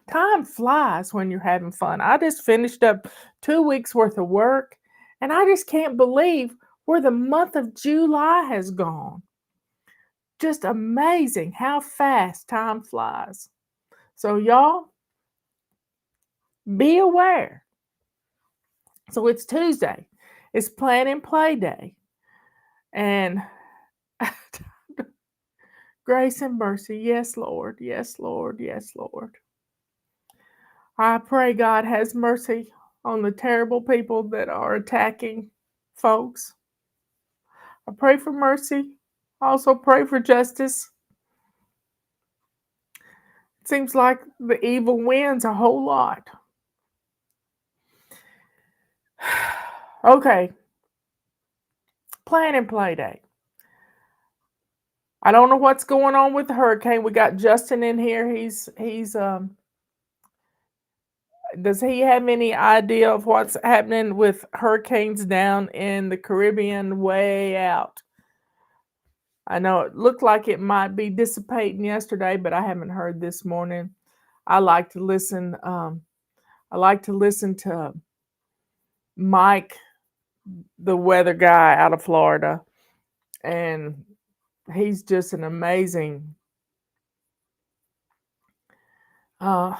time flies when you're having fun. I just finished up 2 weeks worth of work, and I just can't believe where the month of July has gone. Just amazing how fast time flies. So y'all, be aware. So it's Tuesday. It's Plan and Play Day. And grace and mercy. Yes, Lord. Yes, Lord. Yes, Lord. I pray God has mercy on the terrible people that are attacking folks. I pray for mercy. I also pray for justice. It seems like the evil wins a whole lot. Okay. Plan and Play Day. I don't know what's going on with the hurricane. We got Justin in here. Does he have any idea of what's happening with hurricanes down in the Caribbean way out? I know it looked like it might be dissipating yesterday, but I haven't heard this morning. I like to listen. To Mike, the weather guy out of Florida, and he's just an amazing, weatherman,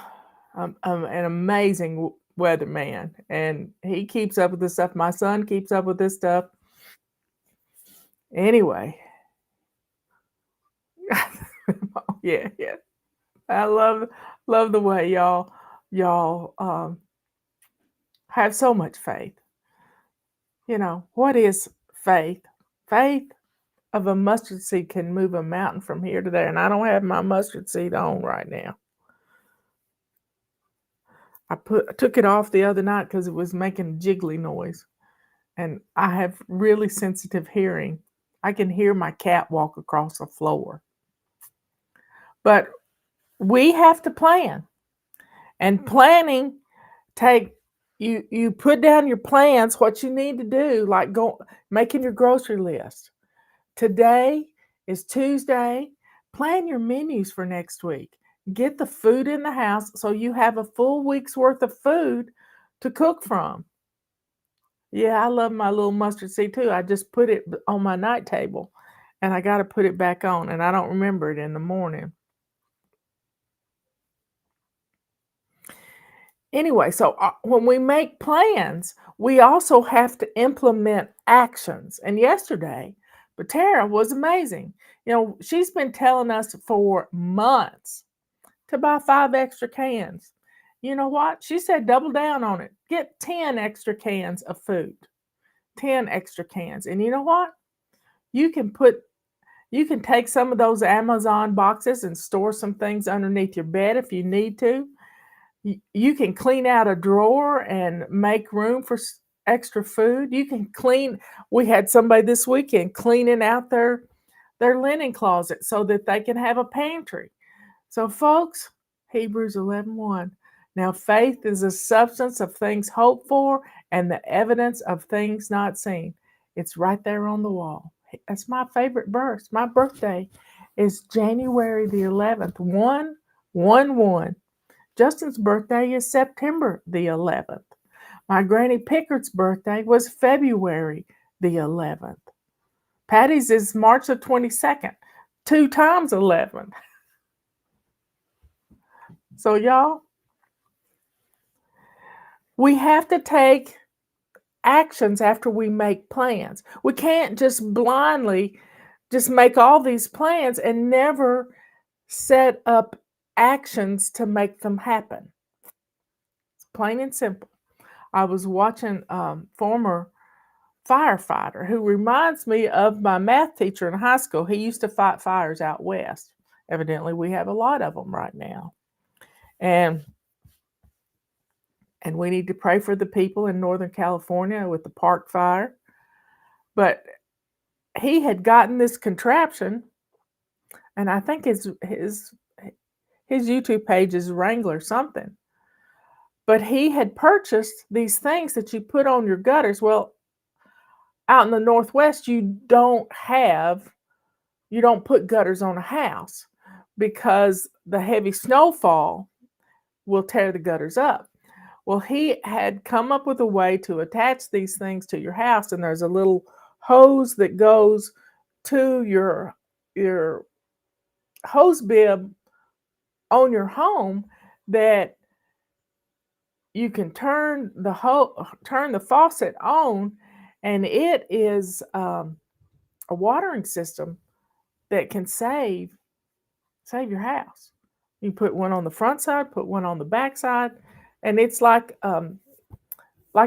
and he keeps up with this stuff. My son keeps up with this stuff. Anyway, yeah. I love the way y'all have so much faith. What is faith? Faith of a mustard seed can move a mountain from here to there, and I don't have my mustard seed on right now. I took it off the other night because it was making a jiggly noise, and I have really sensitive hearing. I can hear my cat walk across the floor. But we have to plan, and planning you put down your plans, what you need to do, like making your grocery list. Today is Tuesday. Plan your menus for next week. Get the food in the house so you have a full week's worth of food to cook from. Yeah, I love my little mustard seed too. I just put it on my night table, and I got to put it back on, and I don't remember it in the morning. Anyway, so when we make plans, we also have to implement actions. And yesterday, Tara was amazing. She's been telling us for months to buy 5 extra cans. You know what? She said double down on it. Get 10 extra cans of food. 10 extra cans. And you know what? You can take some of those Amazon boxes and store some things underneath your bed if you need to. You can clean out a drawer and make room for extra food. You can clean. We had somebody this weekend cleaning out their linen closet so that they can have a pantry. So, folks, Hebrews 11:1. Now, faith is the substance of things hoped for and the evidence of things not seen. It's right there on the wall. That's my favorite verse. My birthday is January the 11th, 1/1/1. Justin's birthday is September the 11th. My Granny Pickard's birthday was February the 11th. Patty's is March the 22nd, 2 times 11. So, y'all, we have to take actions after we make plans. We can't just blindly just make all these plans and never set up actions to make them happen. It's plain and simple. I was watching former firefighter who reminds me of my math teacher in high school. He used to fight fires out west. Evidently, we have a lot of them right now. And we need to pray for the people in Northern California with the park fire. But he had gotten this contraption, and I think his YouTube page is Wrangler something. But he had purchased these things that you put on your gutters. Well, out in the Northwest, you don't put gutters on a house because the heavy snowfall will tear the gutters up. Well, he had come up with a way to attach these things to your house, and there's a little hose that goes to your hose bib on your home that you can turn the faucet on, and it is a watering system that can save your house. You put one on the front side, put one on the back side, and it's like a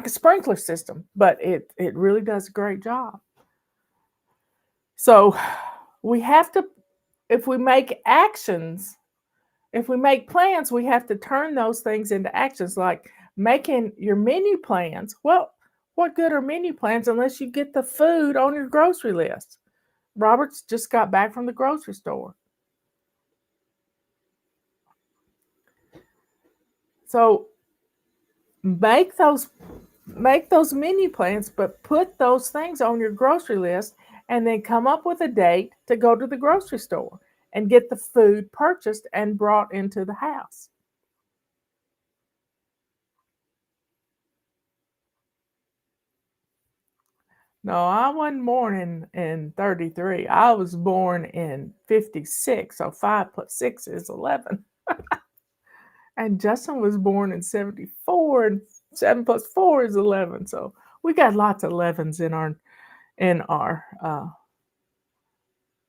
sprinkler system, but it really does a great job. So we have to, if we make plans, we have to turn those things into actions, like making your menu plans. Well, what good are menu plans unless you get the food on your grocery list? Robert's just got back from the grocery store. So make those menu plans, but put those things on your grocery list, and then come up with a date to go to the grocery store and get the food purchased and brought into the house. No, I wasn't born in 33. I was born in 56. So 5 plus 6 is 11. And Justin was born in 74, and 7 plus 4 is 11. So we got lots of 11s in our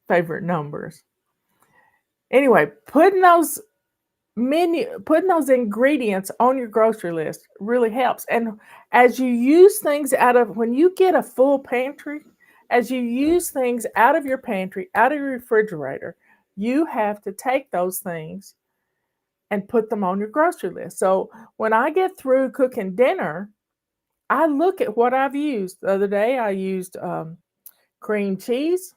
favorite numbers. Anyway, putting those ingredients on your grocery list really helps. And as you use things when you get a full pantry, as you use things out of your pantry, out of your refrigerator, you have to take those things and put them on your grocery list. So when I get through cooking dinner, I look at what I've used. The other day, I used cream cheese.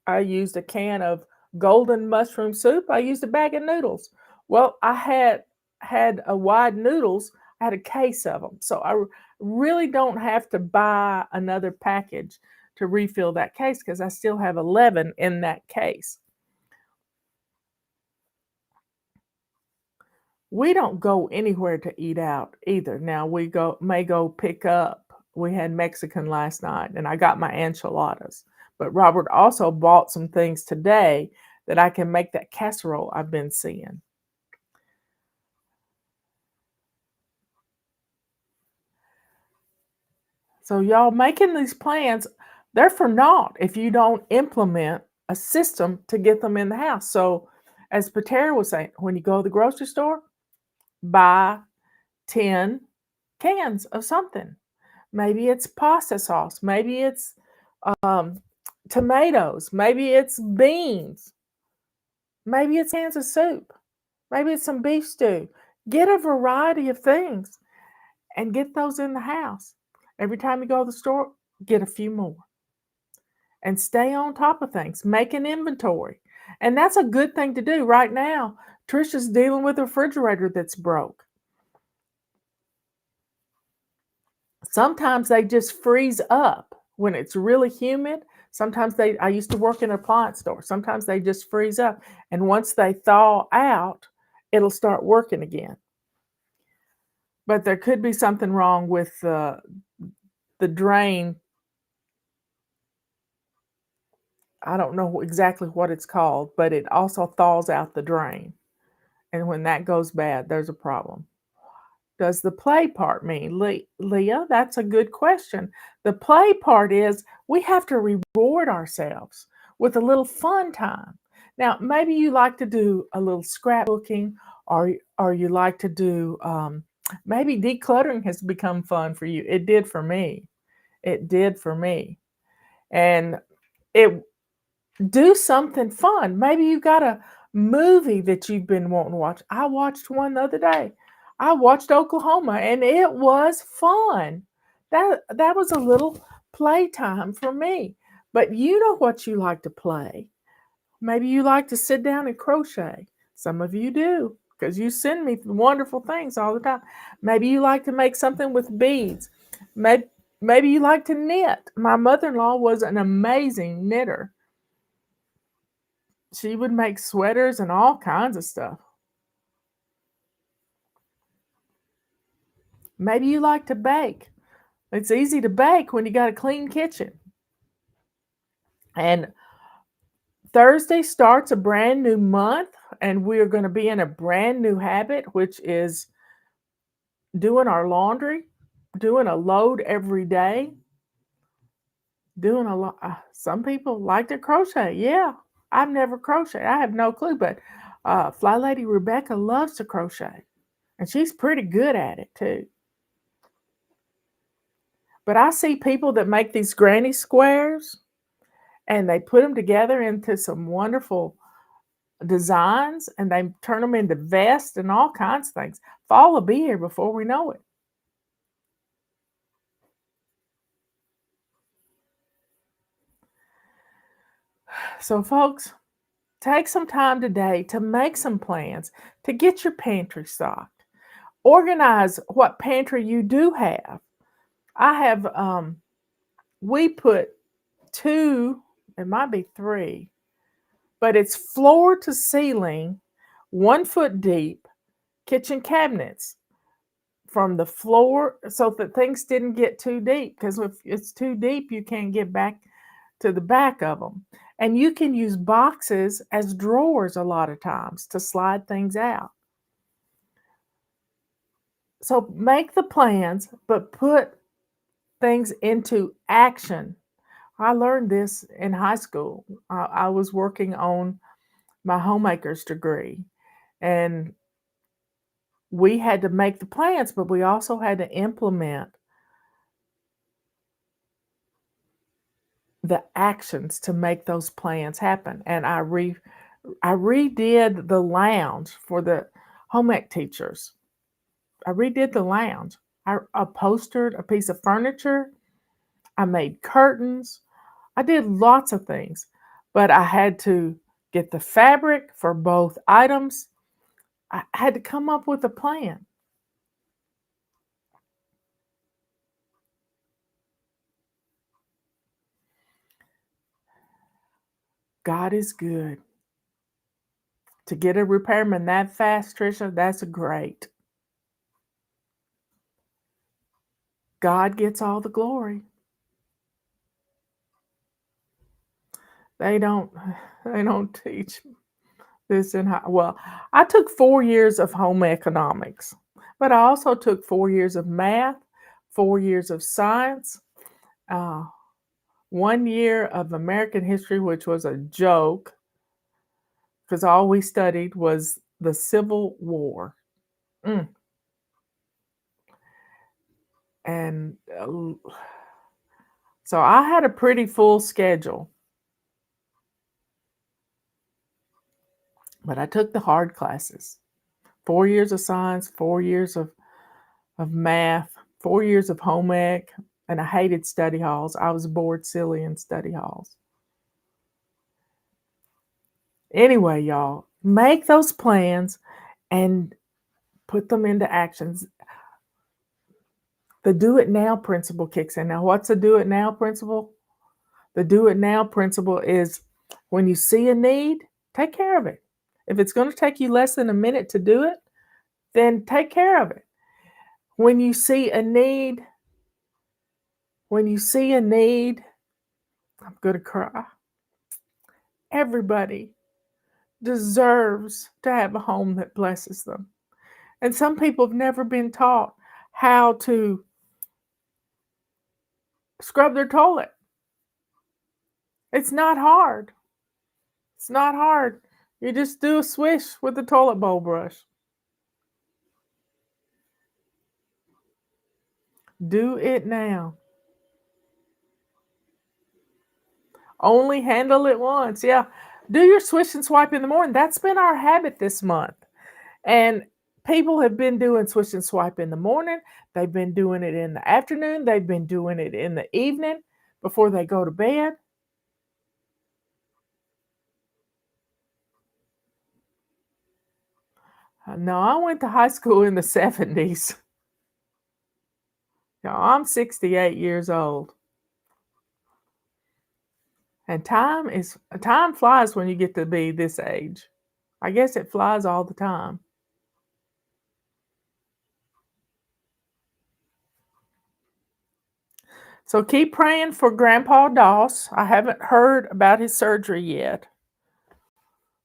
I used a can of golden mushroom soup. I used a bag of noodles. Well, I had a wide noodles. I had a case of them. So I really don't have to buy another package to refill that case because I still have 11 in that case. We don't go anywhere to eat out either. Now we may go pick up. We had Mexican last night, and I got my enchiladas. But Robert also bought some things today that I can make that casserole I've been seeing. So y'all making these plans, they're for naught if you don't implement a system to get them in the house. So as Patera was saying, when you go to the grocery store, buy 10 cans of something. Maybe it's pasta sauce. Maybe it's um, tomatoes. Maybe it's beans. Maybe it's cans of soup. Maybe it's some beef stew. Get a variety of things and get those in the house. Every time you go to the store, get a few more and stay on top of things. Make an inventory. And that's a good thing to do right now. Trisha's dealing with a refrigerator that's broke. Sometimes they just freeze up when it's really humid. Sometimes I used to work in an appliance store. Sometimes they just freeze up. And once they thaw out, it'll start working again. But there could be something wrong with the drain. I don't know exactly what it's called, but it also thaws out the drain. And when that goes bad, there's a problem. Does the play part mean? Leah, that's a good question. The play part is we have to reward ourselves with a little fun time. Now, maybe you like to do a little scrapbooking, or you like to do, maybe decluttering has become fun for you. It did for me. It did for me. And it do something fun. Maybe you got a movie that you've been wanting to watch. I watched one the other day. I watched Oklahoma and it was fun. That was a little playtime for me. But you know what you like to play. Maybe you like to sit down and crochet. Some of you do because you send me wonderful things all the time. Maybe you like to make something with beads. Maybe you like to knit. My mother-in-law was an amazing knitter. She would make sweaters and all kinds of stuff. Maybe you like to bake. It's easy to bake when you got a clean kitchen. And Thursday starts a brand new month, and we are going to be in a brand new habit, which is doing our laundry, doing a load every day, doing a lot. Some people like to crochet. Yeah, I've never crocheted. I have no clue, but FlyLady Rebecca loves to crochet, and she's pretty good at it too. But I see people that make these granny squares and they put them together into some wonderful designs and they turn them into vests and all kinds of things. Fall will be here before we know it. So, folks, take some time today to make some plans to get your pantry stocked. Organize what pantry you do have. I have, we put 2, it might be 3, but it's floor to ceiling, 1 foot deep kitchen cabinets from the floor so that things didn't get too deep, because if it's too deep, you can't get back to the back of them. And you can use boxes as drawers a lot of times to slide things out. So make the plans, but put things into action. I learned this in high school. I was working on my homemaker's degree, and we had to make the plans, but we also had to implement the actions to make those plans happen. And I redid the lounge for the home ec teachers. I redid the lounge. I upholstered a piece of furniture. I made curtains. I did lots of things, but I had to get the fabric for both items. I had to come up with a plan. God is good. To get a repairman that fast, Trisha, that's great. God gets all the glory. They don't teach this in high. Well, I took 4 years of home economics, but I also took 4 years of math, 4 years of science, 1 year of American history, which was a joke because all we studied was the Civil War. And so I had a pretty full schedule. But I took the hard classes. 4 years of science, 4 years of math, 4 years of home ec, and I hated study halls. I was bored silly in study halls. Anyway, y'all, make those plans and put them into actions. The do it now principle kicks in. Now, what's the do it now principle? The do it now principle is when you see a need, take care of it. If it's going to take you less than a minute to do it, then take care of it. When you see a need, I'm going to cry. Everybody deserves to have a home that blesses them. And some people have never been taught how to scrub their toilet. It's not hard. It's not hard. You just do a swish with the toilet bowl brush. Do it now. Only handle it once. Yeah. Do your swish and swipe in the morning. That's been our habit this month. And people have been doing swish and swipe in the morning. They've been doing it in the afternoon. They've been doing it in the evening before they go to bed. No, I went to high school in the 70s. Now, I'm 68 years old. And time flies when you get to be this age. I guess it flies all the time. So keep praying for Grandpa Doss. I haven't heard about his surgery yet.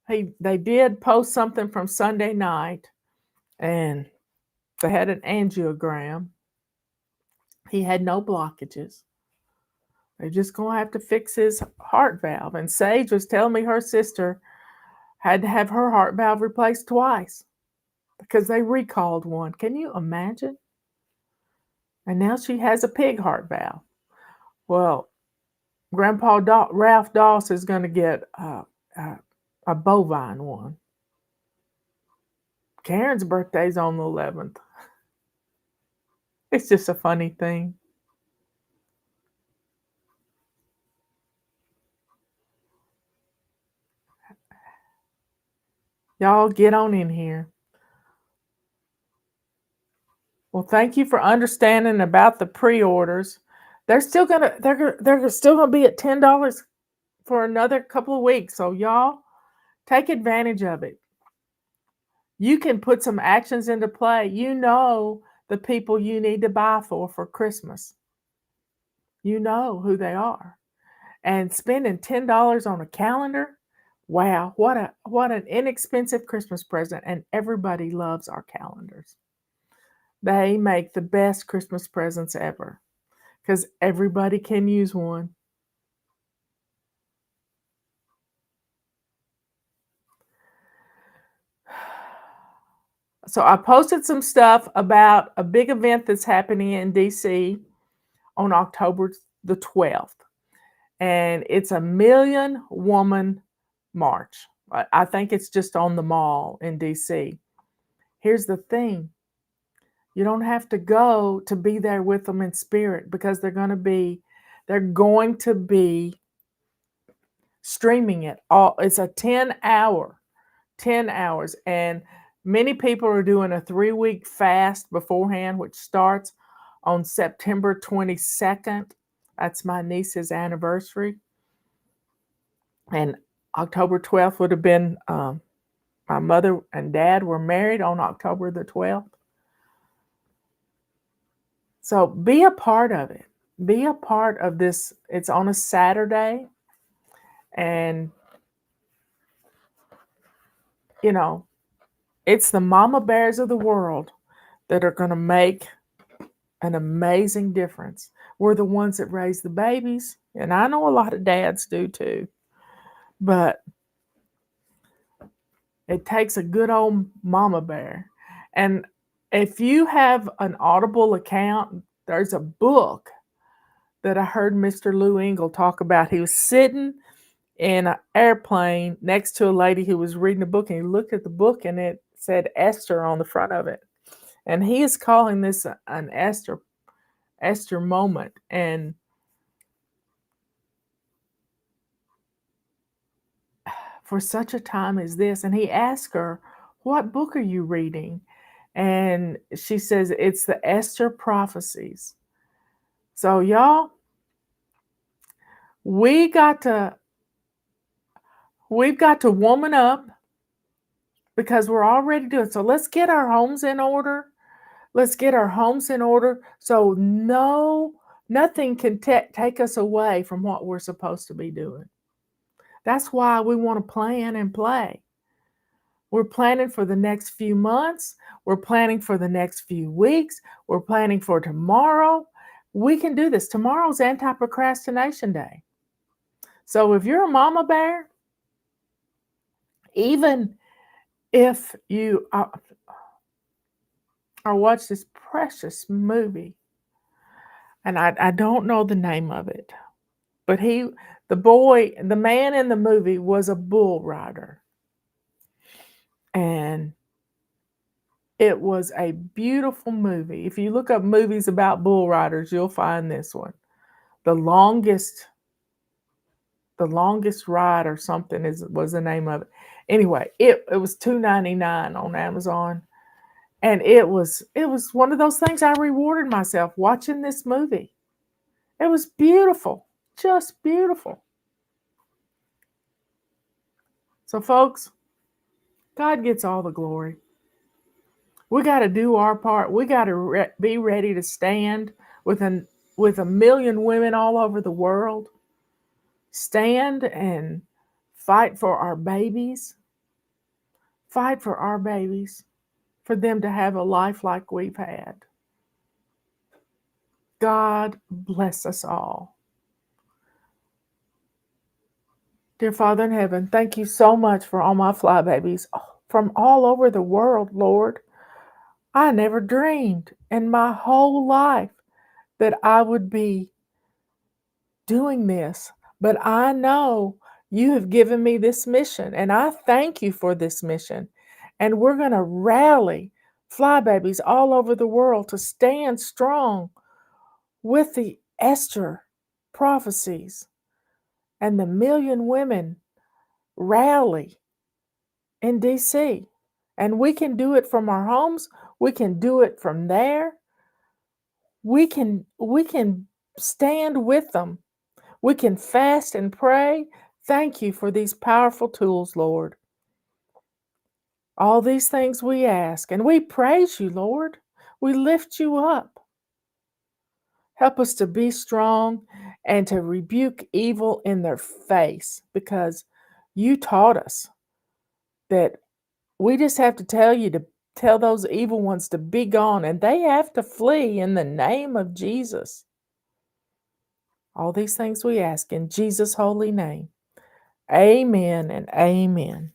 They did post something from Sunday night, and they had an angiogram. He had no blockages. They're just going to have to fix his heart valve. And Sage was telling me her sister had to have her heart valve replaced twice because they recalled one. Can you imagine? And now she has a pig heart valve. Well, Grandpa Ralph Doss is going to get a bovine one. Karen's birthday's on the 11th. It's just a funny thing. Y'all get on in here. Well, thank you for understanding about the pre-orders. They're still gonna be at $10 for another couple of weeks. So y'all take advantage of it. You can put some actions into play. You know the people you need to buy for Christmas. You know who they are. And spending $10 on a calendar, wow, what an inexpensive Christmas present. And everybody loves our calendars. They make the best Christmas presents ever because everybody can use one. So I posted some stuff about a big event that's happening in DC on October the 12th. And it's a 1,000,000 woman march. I think it's just on the mall in DC. Here's the thing. You don't have to go to be there with them in spirit because they're going to be streaming it all. It's a 10 hours. And many people are doing a 3-week fast beforehand, which starts on September 22nd. That's my niece's anniversary. And October 12th would have been, my mother and dad were married on October the 12th. So be a part of it. Be a part of this. It's on a Saturday. And, it's the mama bears of the world that are going to make an amazing difference. We're the ones that raise the babies. And I know a lot of dads do too. But it takes a good old mama bear. And If you have an Audible account, there's a book that I heard Mr. Lou Engle talk about. He was sitting in an airplane next to a lady who was reading a book, and he looked at the book and it said Esther on the front of it. And he is calling this an Esther moment. And for such a time as this, and he asked her, "What book are you reading?" And she says, "It's the Esther prophecies." So y'all, we got to we've got to woman up because we're already doing it. So let's get our homes in order. Let's get our homes in order so nothing can take us away from what we're supposed to be doing. That's why we want to plan and play. We're planning for the next few months. We're planning for the next few weeks. We're planning for tomorrow. We can do this. Tomorrow's Anti-procrastination Day. So if you're a mama bear, even if you or watch this precious movie, and I don't know the name of it, but the man in the movie was a bull rider. And it was a beautiful movie. If you look up movies about bull riders, you'll find this one. The longest ride or something was the name of it. Anyway, it was $2.99 on Amazon. And it was one of those things I rewarded myself watching this movie. It was beautiful, just beautiful. So folks, God gets all the glory. We got to do our part. We got to be ready to stand with a million women all over the world. Stand and fight for our babies. Fight for our babies, for them to have a life like we've had. God bless us all. Dear Father in heaven, thank you so much for all my fly babies from all over the world, Lord. I never dreamed in my whole life that I would be doing this, but I know you have given me this mission, and I thank you for this mission. And we're going to rally fly babies all over the world to stand strong with the Esther prophecies, and the million women rally in DC. And we can do it from our homes. We can do it from there. We can stand with them. We can fast and pray. Thank you for these powerful tools, Lord. All these things we ask, and we praise you, Lord. We lift you up. Help us to be strong and to rebuke evil in their face, because you taught us that we just have to tell those evil ones to be gone, and they have to flee in the name of Jesus. All these things we ask in Jesus' holy name. Amen and amen.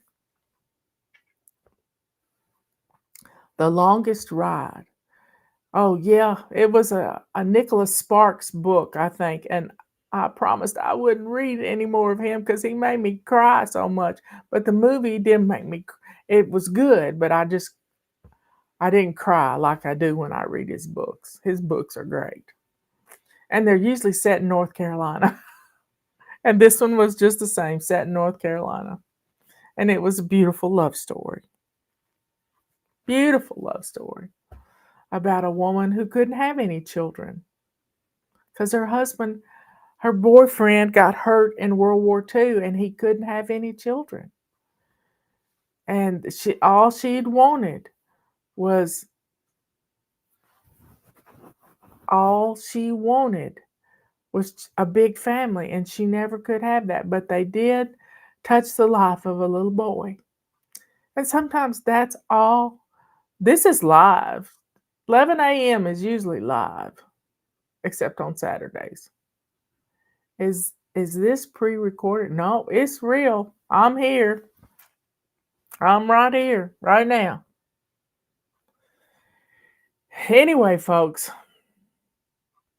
The longest ride. Oh, yeah, it was a Nicholas Sparks book, I think. And I promised I wouldn't read any more of him because he made me cry so much. But the movie didn't make me, it was good, but I didn't cry like I do when I read his books. His books are great. And they're usually set in North Carolina. And this one was just the same, set in North Carolina. And it was a beautiful love story. Beautiful love story about a woman who couldn't have any children because her boyfriend got hurt in World War II and he couldn't have any children. And all she'd wanted was a big family, and she never could have that. But they did touch the life of a little boy. And sometimes that's all. This is live. 11 a.m. is usually live, except on Saturdays. Is this pre-recorded? No, it's real. I'm here. I'm right here, right now. Anyway, folks,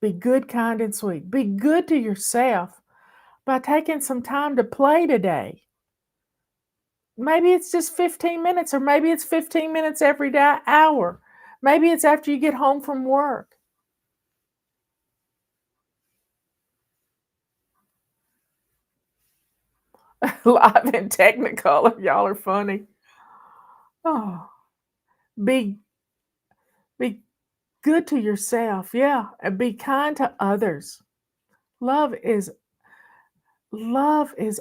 be good, kind, and sweet. Be good to yourself by taking some time to play today. Maybe it's just 15 minutes, or maybe it's 15 minutes every day, hour. Maybe it's after you get home from work. Live in Technicolor. Y'all are funny. Oh, be good to yourself, yeah, and be kind to others. Love is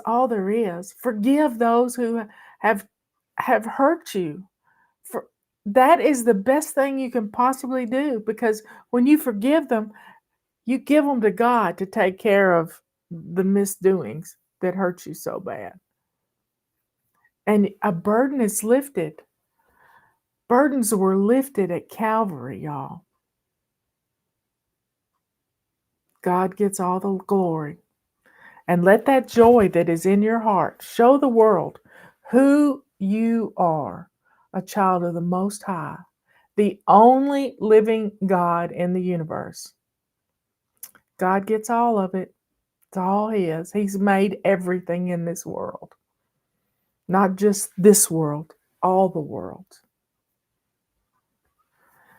all there is. Forgive those who have hurt you. For that is the best thing you can possibly do, because when you forgive them, you give them to God to take care of the misdoings that hurt you so bad. And a burden is lifted. Burdens were lifted at Calvary, y'all. God gets all the glory. And let that joy that is in your heart show the world who you are, a child of the Most High, the only living God in the universe. God gets all of it. It's all His. He's made everything in this world. Not just this world, all the world.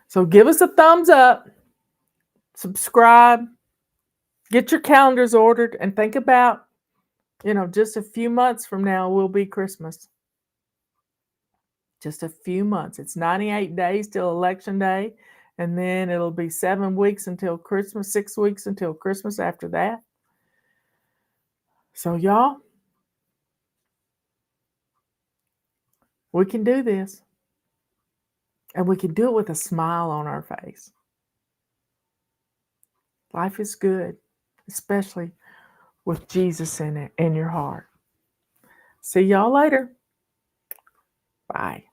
So give us a thumbs up, subscribe, get your calendars ordered, and think about, just a few months from now will be Christmas. Just a few months. It's 98 days till Election Day, and then it'll be 7 weeks until Christmas, 6 weeks until Christmas after that. So, y'all, we can do this. And we can do it with a smile on our face. Life is good, especially with Jesus in it, in your heart. See y'all later. Bye.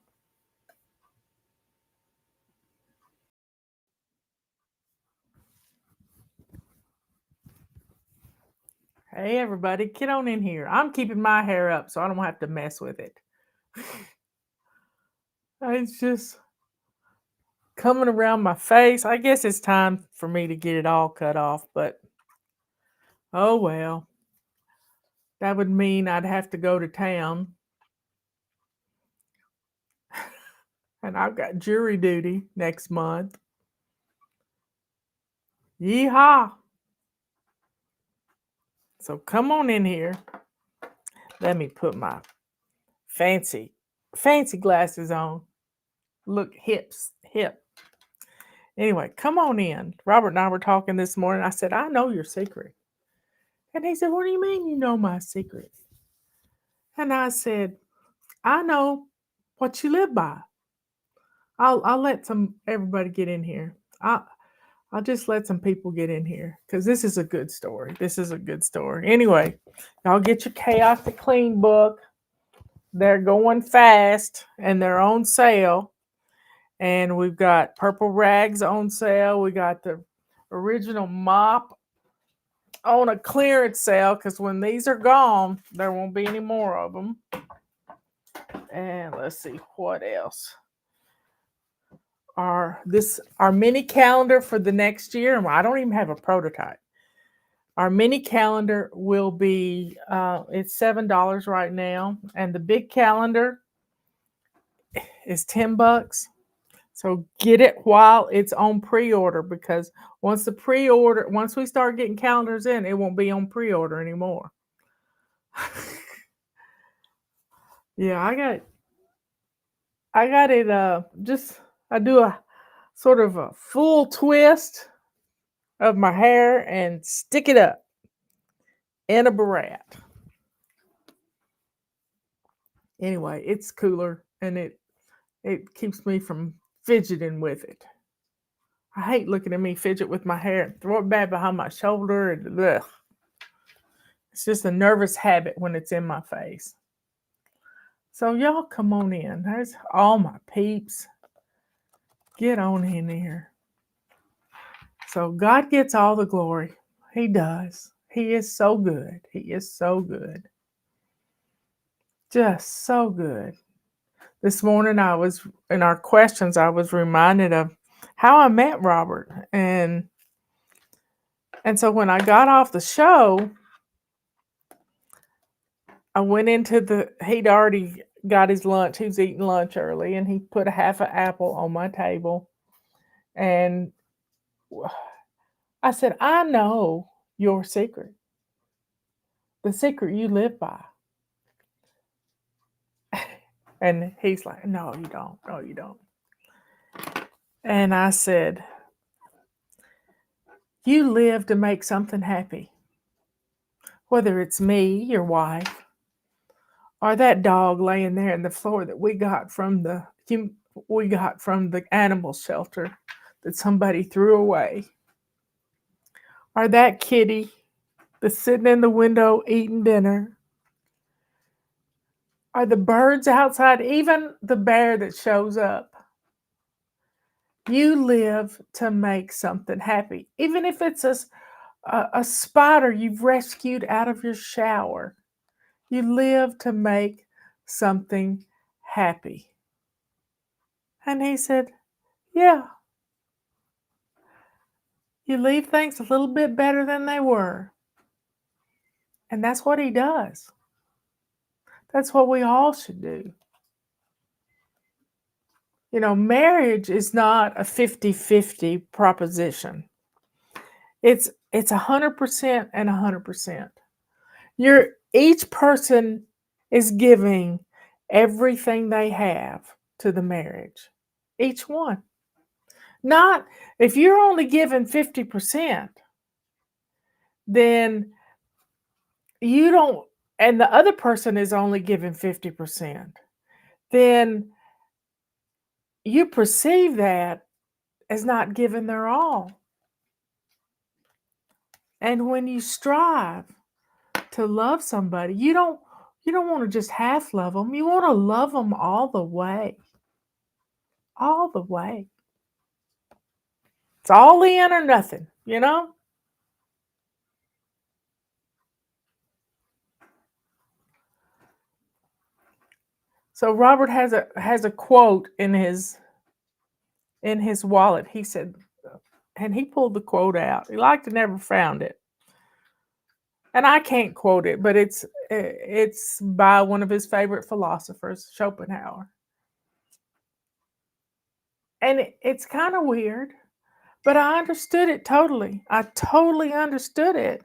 Hey, everybody, get on in here. I'm keeping my hair up so I don't have to mess with it. It's just coming around my face. I guess it's time for me to get it all cut off, but oh well. That would mean I'd have to go to town. And I've got jury duty next month. Yeehaw! So come on in here. Let me put my fancy glasses on. Look hip. Anyway, come on in. Robert and I were talking this morning. I said, I know your secret. And he said, what do you mean you know my secret? And I said, I know what you live by. I'll let everybody get in here. I'll just let some people get in here, because this is a good story. Anyway, y'all get your Chaos to Clean book. They're going fast and they're on sale. And we've got purple rags on sale. We got the original mop on a clearance sale, because when these are gone, there won't be any more of them. And let's see what else. Our mini calendar for the next year. I don't even have a prototype. Our mini calendar will be it's $7 right now, and the big calendar is $10. So get it while it's on pre-order, because once we start getting calendars in, it won't be on pre-order anymore. Yeah, I got it. I do a sort of a full twist of my hair and stick it up in a beret. Anyway, it's cooler, and it keeps me from fidgeting with it. I hate looking at me fidget with my hair, throw it back behind my shoulder, and ugh. It's just a nervous habit when it's in my face. So y'all come on in. There's all my peeps. Get on in here. So God gets all the glory. He does. He is so good. He is so good. Just so good. This morning in our questions, I was reminded of how I met Robert. And so when I got off the show, I went into he'd already got his lunch. He was eating lunch early, and he put a half an apple on my table. And I said, I know your secret, the secret you live by. And he's like, no, you don't. No, you don't. And I said, you live to make something happy. Whether it's me, your wife, or that dog laying there in the floor that we got from the animal shelter that somebody threw away, or that kitty that's sitting in the window eating dinner, or the birds outside, even the bear that shows up. You live to make something happy, even if it's a spider you've rescued out of your shower. You live to make something happy. And he said, yeah, you leave things a little bit better than they were. And that's what he does. That's what we all should do. You know, marriage is not a 50-50 proposition. It's 100% and 100%. Each person is giving everything they have to the marriage. Each one. Not if you're only giving 50%, then you don't, and the other person is only giving 50%, then you perceive that as not giving their all. And when you strive to love somebody, you don't want to just half love them. You want to love them all the way. All the way. It's all in or nothing, you know? So Robert has a quote in his wallet. He said, and he pulled the quote out. He liked to never found it. And I can't quote it, but it's by one of his favorite philosophers, Schopenhauer. And it's kind of weird, but I understood it totally. I totally understood it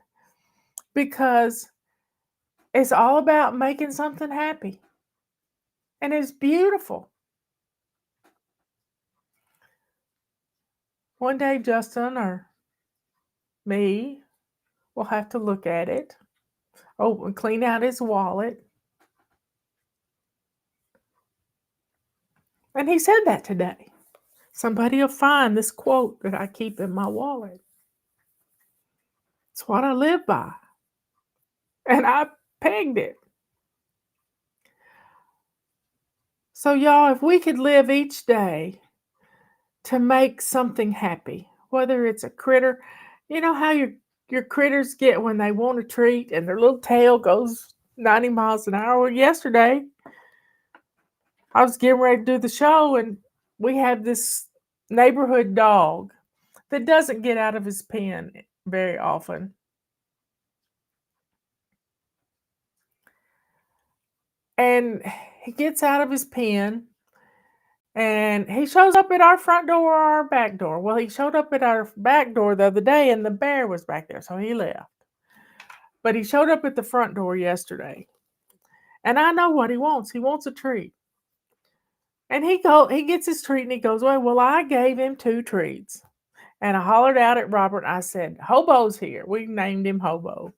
because it's all about making something happy. And it's beautiful. One day, Justin or me will have to look at it. Oh, and clean out his wallet. And he said that today. Somebody will find this quote that I keep in my wallet. It's what I live by. And I pegged it. So, y'all, if we could live each day to make something happy, whether it's a critter, you know how your critters get when they want a treat and their little tail goes 90 miles an hour? Well, yesterday, I was getting ready to do the show, and we have this neighborhood dog that doesn't get out of his pen very often. And he gets out of his pen, and he shows up at our front door or our back door. Well, he showed up at our back door the other day, and the bear was back there, so he left. But he showed up at the front door yesterday. And I know what he wants. He wants a treat. And he gets his treat, and he goes, well, I gave him 2 treats. And I hollered out at Robert, and I said, Hobo's here. We named him Hobo.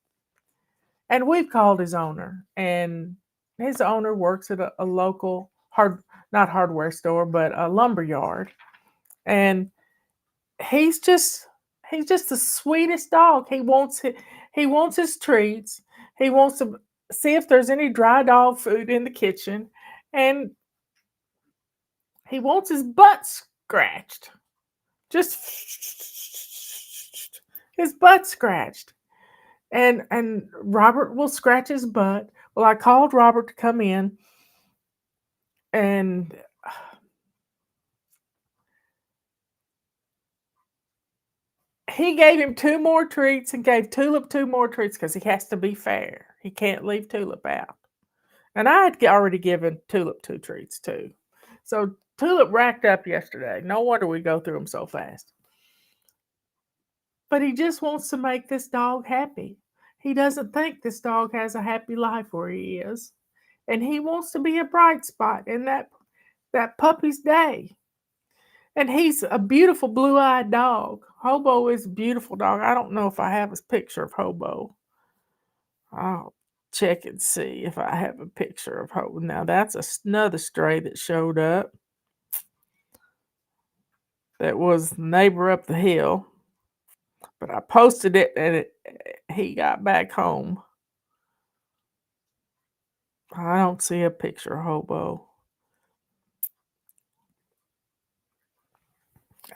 And we've called his owner. And his owner works at a local, not hardware store, but a lumber yard. And he's just the sweetest dog. He wants his treats. He wants to see if there's any dry dog food in the kitchen. And he wants his butt scratched. Just his butt scratched. And Robert will scratch his butt. Well, I called Robert to come in, and he gave him 2 more treats and gave Tulip 2 more treats because he has to be fair. He can't leave Tulip out. And I had already given Tulip 2 treats too. So Tulip racked up yesterday. No wonder we go through them so fast. But he just wants to make this dog happy. He doesn't think this dog has a happy life where he is. And he wants to be a bright spot in that puppy's day. And he's a beautiful blue-eyed dog. Hobo is a beautiful dog. I don't know if I have a picture of Hobo. I'll check and see if I have a picture of Hobo. Now that's another stray that showed up. That was the neighbor up the hill. But I posted it and he got back home. I don't see a picture of Hobo.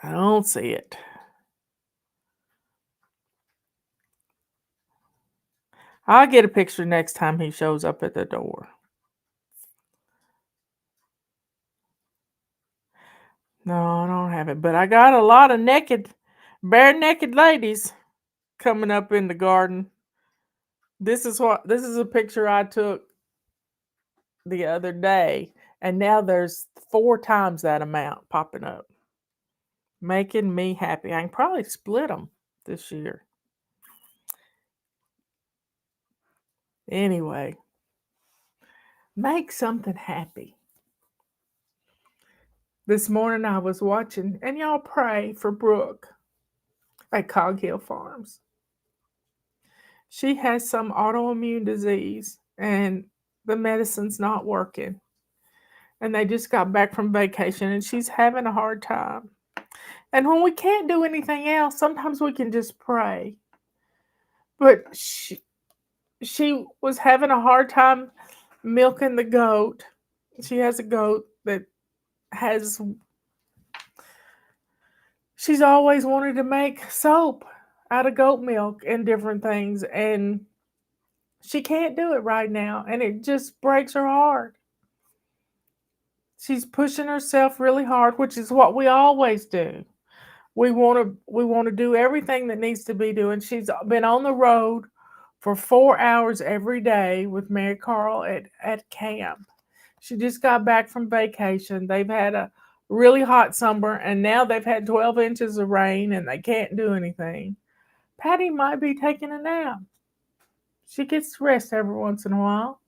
I don't see it. I'll get a picture next time he shows up at the door. No, I don't have it. But I got a lot of bare naked ladies coming up in the garden. This is a picture I took the other day, and now there's 4 times that amount popping up. Making me happy. I can probably split them this year. Anyway, make something happy. This morning I was watching, and y'all pray for Brooke at Cog Hill Farms. She has some autoimmune disease, and the medicine's not working. And they just got back from vacation, and she's having a hard time. And when we can't do anything else, sometimes we can just pray. But she was having a hard time milking the goat. She has a goat that has... She's always wanted to make soap out of goat milk and different things, and she can't do it right now, and it just breaks her heart. She's pushing herself really hard, which is what we always do. We want to do everything that needs to be doing. She's been on the road for 4 hours every day with Mary Carl at camp. She just got back from vacation. They've had a really hot summer, and now they've had 12 inches of rain, and they can't do anything. Patty might be taking a nap. She gets to rest every once in a while.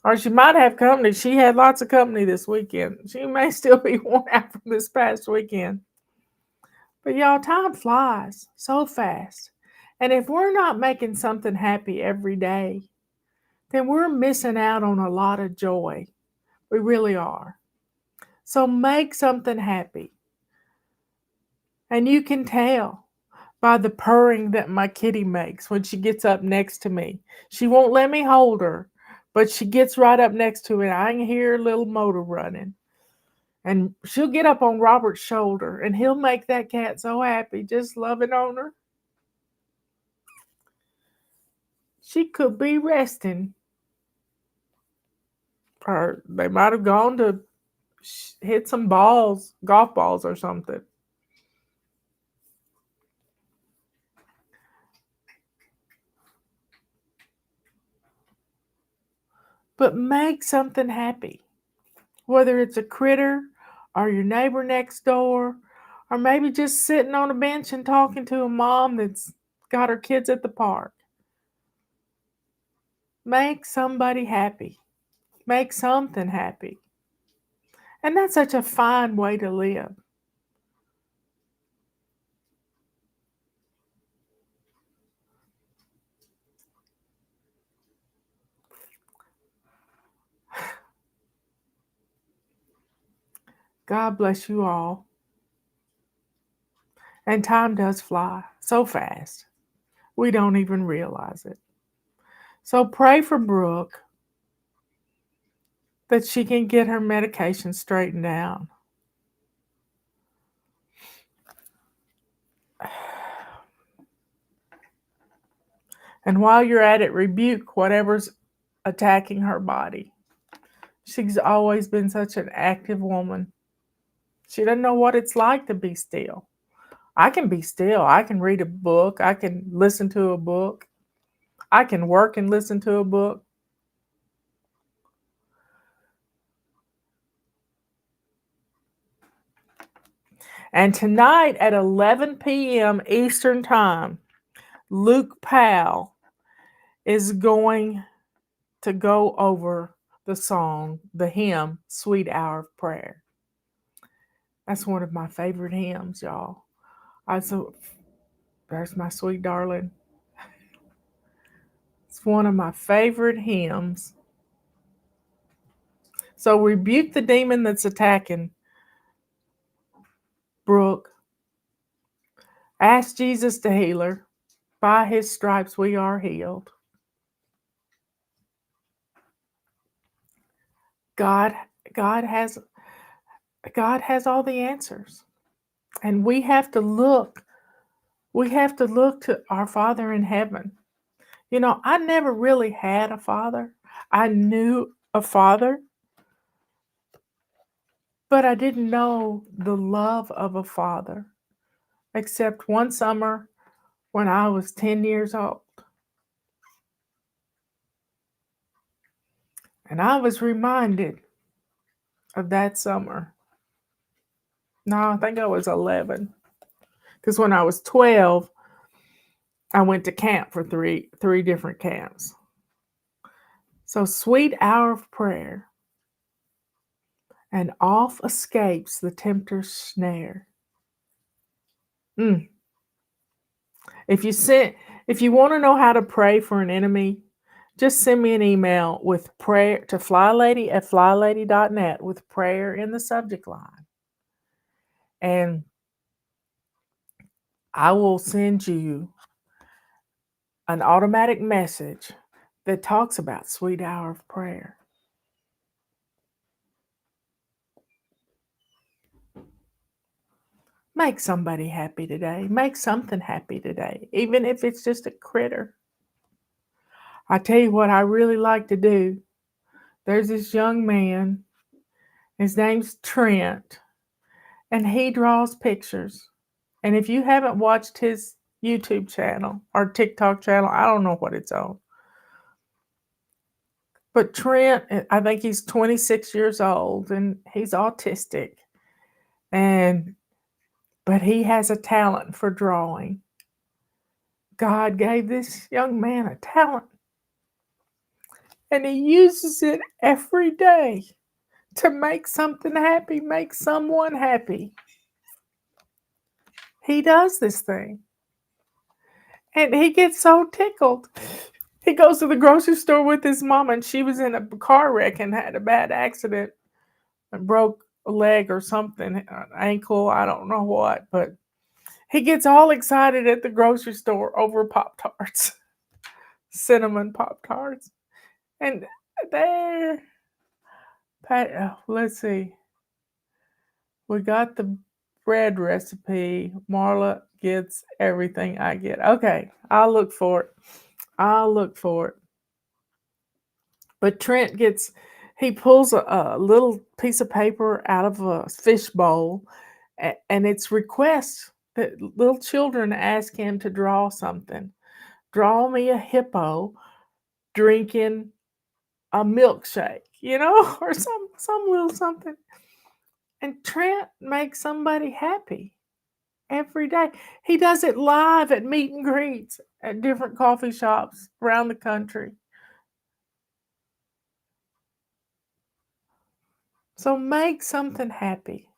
Or she might have company. She had lots of company this weekend. She may still be worn out from this past weekend. But y'all, time flies so fast. And if we're not making something happy every day, then we're missing out on a lot of joy. We really are. So make something happy. And you can tell by the purring that my kitty makes when she gets up next to me. She won't let me hold her, but she gets right up next to it. I can hear her little motor running. And she'll get up on Robert's shoulder, and he'll make that cat so happy, just loving on her. She could be resting. Or they might have gone to hit some balls, golf balls or something. But make something happy. Whether it's a critter or your neighbor next door, or maybe just sitting on a bench and talking to a mom that's got her kids at the park. Make somebody happy. Make something happy. And that's such a fine way to live. God bless you all. And time does fly so fast. We don't even realize it. So pray for Brooke that she can get her medication straightened out. And while you're at it, rebuke whatever's attacking her body. She's always been such an active woman. She doesn't know what it's like to be still. I can be still. I can read a book. I can listen to a book. I can work and listen to a book. And tonight at 11 p.m. Eastern Time, Luke Powell is going to go over the song, the hymn, Sweet Hour of Prayer. That's one of my favorite hymns, y'all. There's my sweet darling. It's one of my favorite hymns. So rebuke the demon that's attacking Brooke. Ask Jesus to heal her. By his stripes we are healed. God has all the answers. And we have to look to our Father in heaven. You know, I never really had a father. I knew a father, but I didn't know the love of a father, except one summer when I was 10 years old. And I was reminded of that summer. No, I think I was 11. Because when I was 12, I went to camp for three different camps. So, sweet hour of prayer, and off escapes the tempter's snare. If you want to know how to pray for an enemy, just send me an email with prayer to FlyLady at FlyLady.net with prayer in the subject line. And I will send you an automatic message that talks about sweet hour of prayer. Make somebody happy today. Make something happy today, even if it's just a critter. I tell you what I really like to do. There's this young man. His name's Trent, and he draws pictures. And if you haven't watched his YouTube channel or TikTok channel, I don't know what it's on. But Trent, I think he's 26 years old, and he's autistic. But he has a talent for drawing. God gave this young man a talent, and he uses it every day to make something happy, make someone happy. He does this thing, and he gets so tickled. He goes to the grocery store with his mom, and she was in a car wreck and had a bad accident and broke a leg or something, an ankle, I don't know what, but he gets all excited at the grocery store over Pop-Tarts, cinnamon Pop-Tarts. And there, let's see, we got the bread recipe. Marla gets everything I get. Okay, I'll look for it. But Trent he pulls a little piece of paper out of a fish bowl, and it's requests that little children ask him to draw something. Draw me a hippo drinking a milkshake, or some little something. And Trent makes somebody happy every day. He does it live at meet and greets at different coffee shops around the country. So make something happy.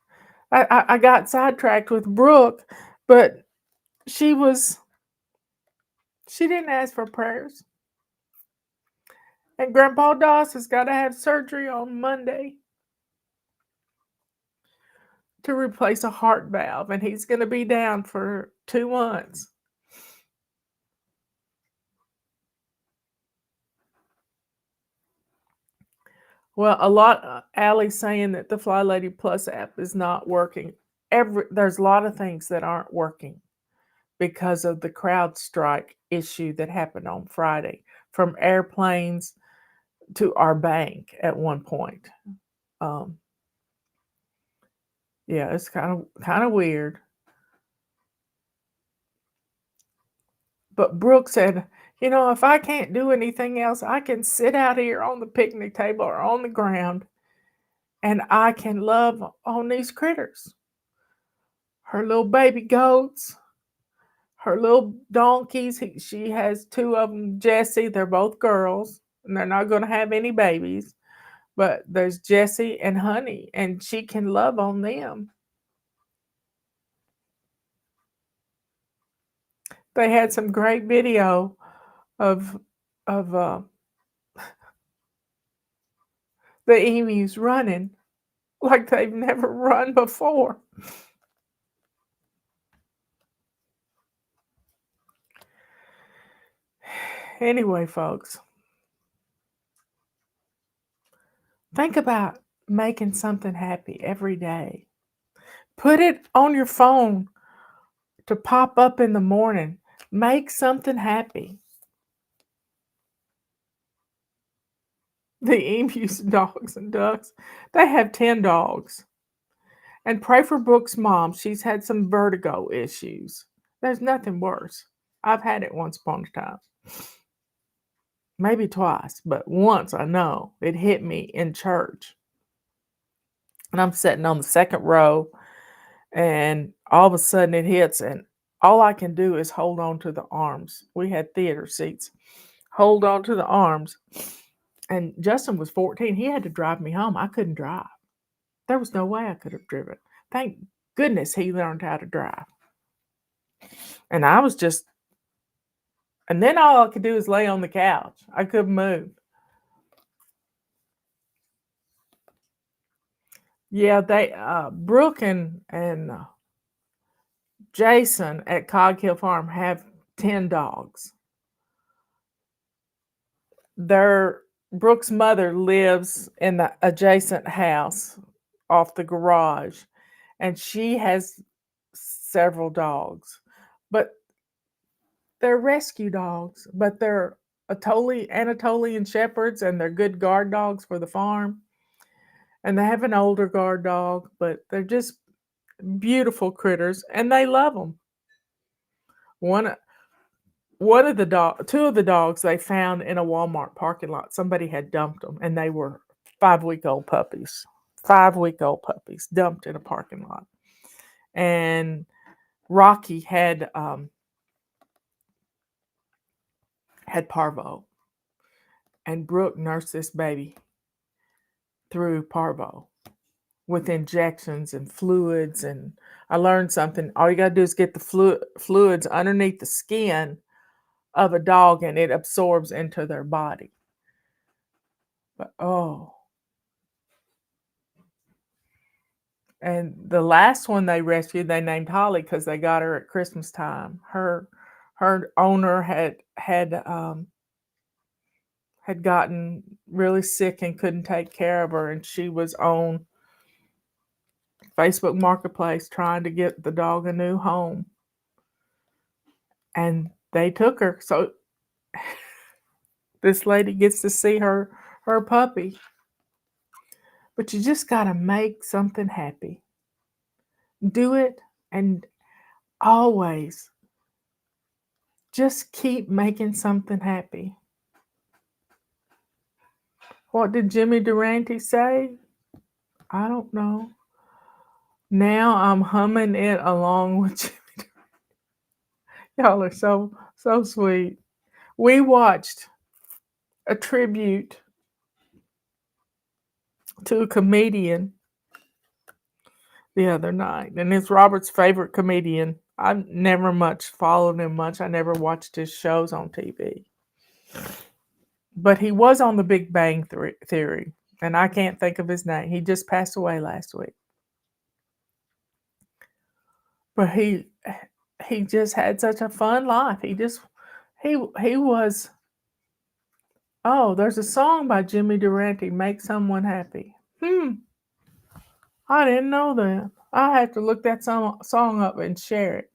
I got sidetracked with Brooke, but she didn't ask for prayers. And Grandpa Doss has got to have surgery on Monday to replace a heart valve, and he's going to be down for 2 months. Well, Allie's saying that the FlyLady Plus app is not working. There's a lot of things that aren't working because of the CrowdStrike issue that happened on Friday, from airplanes to our bank at one point. Yeah, it's kind of weird. But Brooke said, if I can't do anything else, I can sit out here on the picnic table or on the ground and I can love on these critters. Her little baby goats, her little donkeys. She has two of them, Jessie. They're both girls and they're not going to have any babies. But there's Jessie and Honey, and she can love on them. They had some great video of of the emus running like they've never run before. Anyway, folks, think about making something happy every day. Put it on your phone to pop up in the morning. Make something happy. The emus, dogs, and ducks, they have 10 dogs. And pray for Brooke's mom. She's had some vertigo issues. There's nothing worse. I've had it once upon a time. Maybe twice, but once I know it hit me in church. And I'm sitting on the second row, and all of a sudden it hits, and all I can do is hold on to the arms. We had theater seats. Hold on to the arms. And Justin was 14. He had to drive me home. I couldn't drive. There was no way I could have driven. Thank goodness he learned how to drive. And I was just, and then all I could do is lay on the couch. I couldn't move. Yeah, they, Brooke and Jason at Coghill Farm have 10 dogs. Brooke's mother lives in the adjacent house off the garage, and she has several dogs. But they're rescue dogs, but they're Anatolian shepherds, and they're good guard dogs for the farm. And they have an older guard dog, but they're just beautiful critters, and they love them. Two of the dogs they found in a Walmart parking lot. Somebody had dumped them, and they were 5-week-old puppies. 5-week-old puppies dumped in a parking lot. And Rocky had parvo, and Brooke nursed this baby through parvo with injections and fluids. And I learned something. All you got to do is get the fluids underneath the skin of a dog, and it absorbs into their body. But and the last one they rescued, they named Holly because they got her at Christmas time. Her owner had gotten really sick and couldn't take care of her, and she was on Facebook Marketplace trying to get the dog a new home. And they took her. So this lady gets to see her puppy. But you just got to make something happy. Do it, and always just keep making something happy. What did Jimmy Durante say? I don't know. Now I'm humming it along with Jimmy Durante. Y'all are so sweet. We watched a tribute to a comedian the other night, and it's Robert's favorite comedian. I've never much followed him much. I never watched his shows on TV. But he was on the Big Bang Theory, and I can't think of his name. He just passed away last week. But he just had such a fun life. He was. Oh, there's a song by Jimmy Durante, "Make Someone Happy." I didn't know that. I have to look that song up and share it.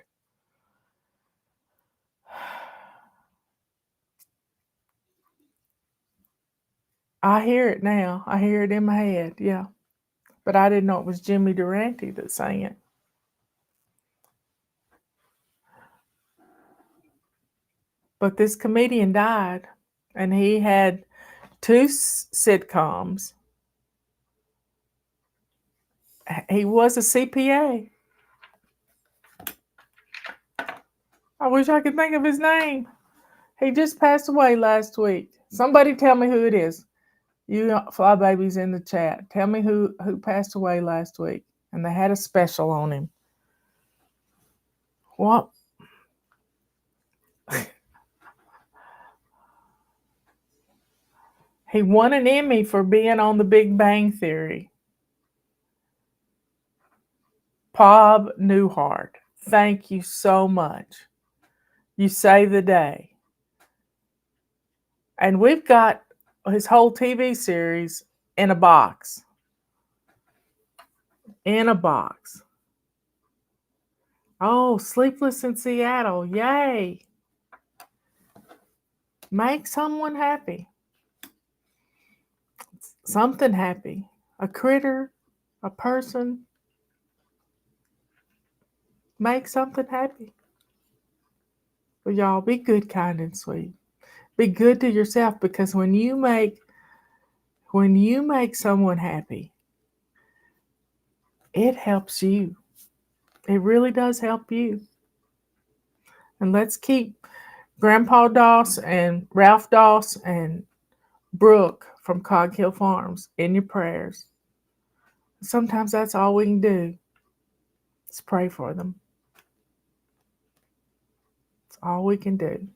I hear it now. I hear it in my head, yeah. But I didn't know it was Jimmy Durante that sang it. But this comedian died, and he had 2 sitcoms. He was a CPA. I wish I could think of his name. He just passed away last week. Somebody tell me who it is. You fly babies in the chat. Tell me who passed away last week. And they had a special on him. What? He won an Emmy for being on The Big Bang Theory. Bob Newhart, thank you so much. You saved the day. And we've got his whole TV series in a box. In a box. Oh, Sleepless in Seattle. Yay. Make someone happy. Something happy. A critter, a person. Make something happy. But y'all, be good, kind, and sweet. Be good to yourself, because when you make someone happy, it helps you. It really does help you. And let's keep Grandpa Doss and Ralph Doss and Brooke from Cog Hill Farms in your prayers. Sometimes that's all we can do. Is pray for them. It's all we can do.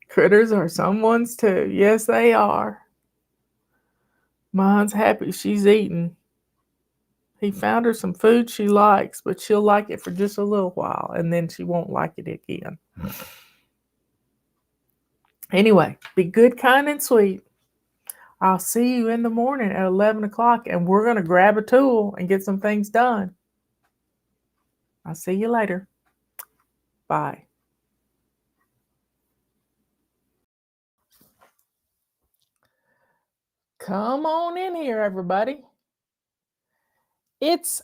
Critters are someone's too. Yes, they are. Mine's happy she's eating. He found her some food she likes, but she'll like it for just a little while, and then she won't like it again. Anyway, be good, kind, and sweet. I'll see you in the morning at 11 o'clock, and we're going to grab a tool and get some things done. I'll see you later. Bye. Come on in here, everybody. It's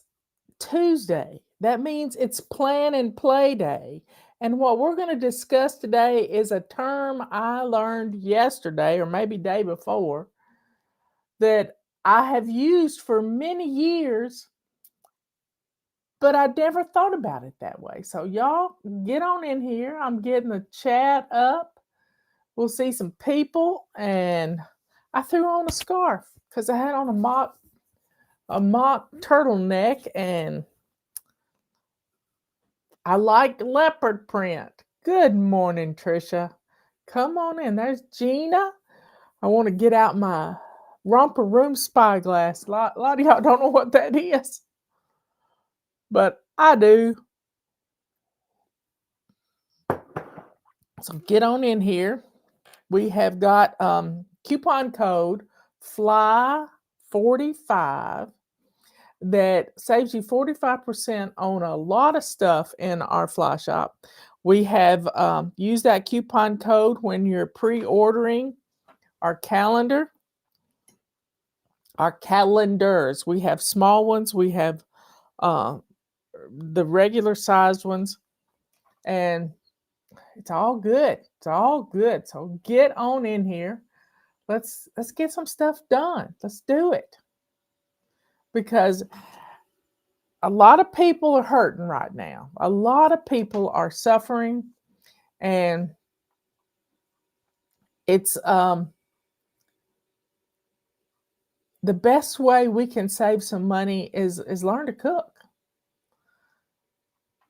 Tuesday. That means it's plan and play day. And what we're going to discuss today is a term I learned yesterday, or maybe day before, that I have used for many years, but I never thought about it that way. So y'all get on in here. I'm getting the chat up. We'll see some people. And I threw on a scarf because I had on a mock turtleneck, and I liked leopard print. Good morning, Trisha. Come on in. There's Gina. I want to get out my romper room spyglass. A lot of y'all don't know what that is, but I do. So get on in here. We have got coupon code FLY45 that saves you 45% on a lot of stuff in our Fly Shop. We have used that coupon code when you're pre-ordering our calendars. We have small ones. We have the regular sized ones. And it's all good. It's all good. So get on in here. Let's get some stuff done. Let's do it. Because a lot of people are hurting right now. A lot of people are suffering, and it's the best way we can save some money is learn to cook.